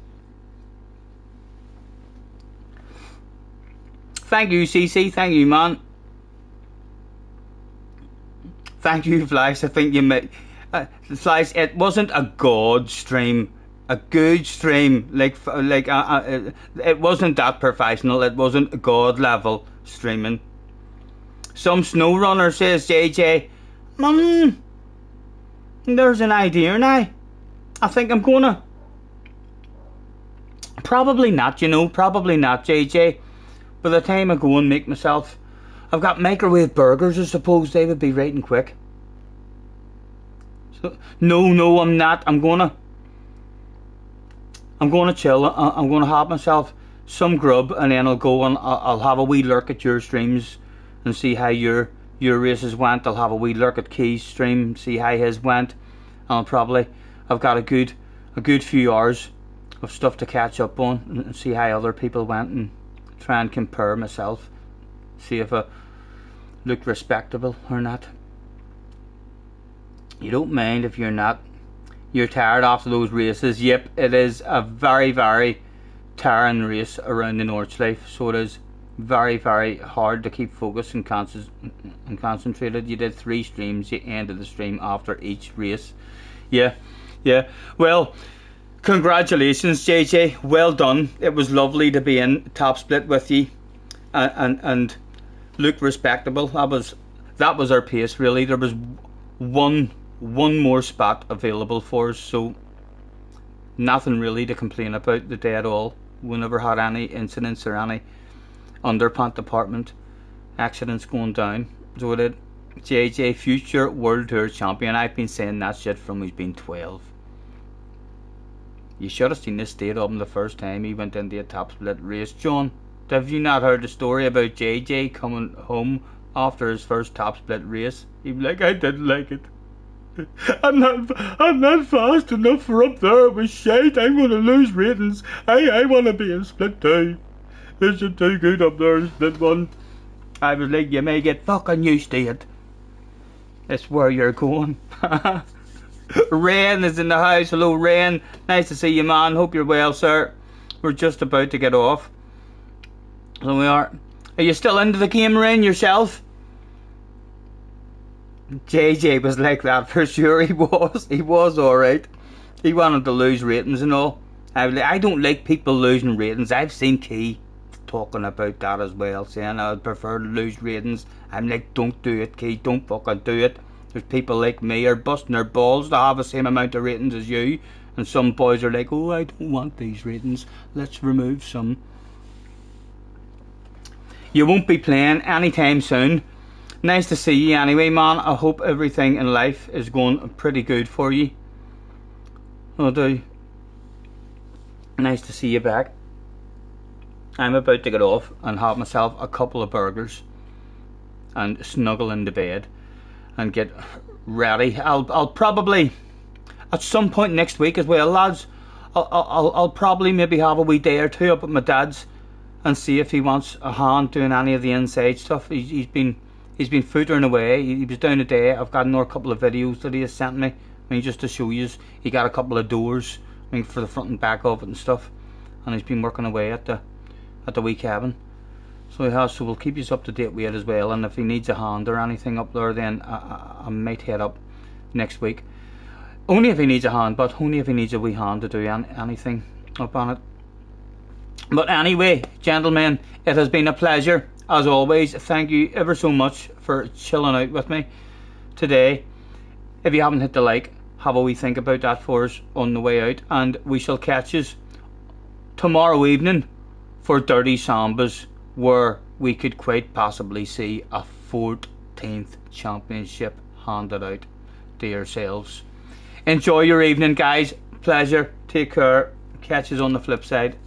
Thank you, CC. Thank you, man. Thank you, Flash. I think you made... Flash, it wasn't a god stream. A good stream. It wasn't that professional. It wasn't god level streaming. Some snow runner, says JJ. There's an idea now. I think I'm gonna... Probably not, you know. Probably not, JJ. by the time I go and make myself, I've got microwave burgers. I suppose they would be right and quick. So, no, I'm not. I'm gonna chill. I'm gonna have myself some grub, and then I'll go and I'll have a wee lurk at your streams and see how your races went. I'll have a wee lurk at Key's stream, see how his went. And I've got a good few hours of stuff to catch up on and see how other people went, and try and compare myself, see if I look respectable or not. You don't mind if you're not. You're tired after those races. Yep, it is a very, very tiring race around the Nordschleife, so it is very, very hard to keep focused and concentrated. You did 3 streams, you ended the stream after each race. Yeah. Well, congratulations, JJ. Well done. It was lovely to be in top split with you, and look respectable. That was our pace, really. There was one more spot available for us, so nothing really to complain about the day at all. We never had any incidents or any underpant department accidents going down. So it did. JJ, future World Tour champion. I've been saying that shit from he's been 12. You should have seen this state of him the first time he went into a top split race. John, have you not heard the story about JJ coming home after his first top split race? He'd be like, I didn't like it. I'm not fast enough for up there. It was shite. I'm going to lose ratings. I want to be in split 2. This is too good up there in split 1. I was like, you may get fucking used to it. It's where you're going. Ren is in the house. Hello, Ren. Nice to see you, man. Hope you're well, sir. We're just about to get off. So we are. Are you still into the game, Ren, yourself? JJ was like that for sure. He was alright. He wanted to lose ratings and all. I don't like people losing ratings. I've seen Key talking about that as well, saying I'd prefer to lose ratings. I'm like, don't do it, Key. Don't fucking do it. There's people like me are busting their balls to have the same amount of ratings as you, and some boys are like, oh, I don't want these ratings. Let's remove some. You won't be playing anytime soon. Nice to see you anyway, man. I hope everything in life is going pretty good for you. I do. Nice to see you back. I'm about to get off and have myself a couple of burgers and snuggle into bed and get ready. I'll probably at some point next week as well, lads. I'll probably maybe have a wee day or two up at my dad's and see if he wants a hand doing any of the inside stuff. He's been footering away. He was down today. I've got another couple of videos that he has sent me. I mean, just to show you, he got a couple of doors, I mean, for the front and back of it and stuff. And he's been working away at the wee cabin. So he has. So we'll keep you up to date with it as well. And if he needs a hand or anything up there, then I might head up next week. Only if he needs a hand, but only if he needs a wee hand to do anything up on it. But anyway, gentlemen, it has been a pleasure. As always, thank you ever so much for chilling out with me today. If you haven't hit the like, have a wee think about that for us on the way out. And we shall catch us tomorrow evening for Dirty Sambas, where we could quite possibly see a 14th championship handed out to yourselves. Enjoy your evening, guys. Pleasure. Take care. Catch us on the flip side.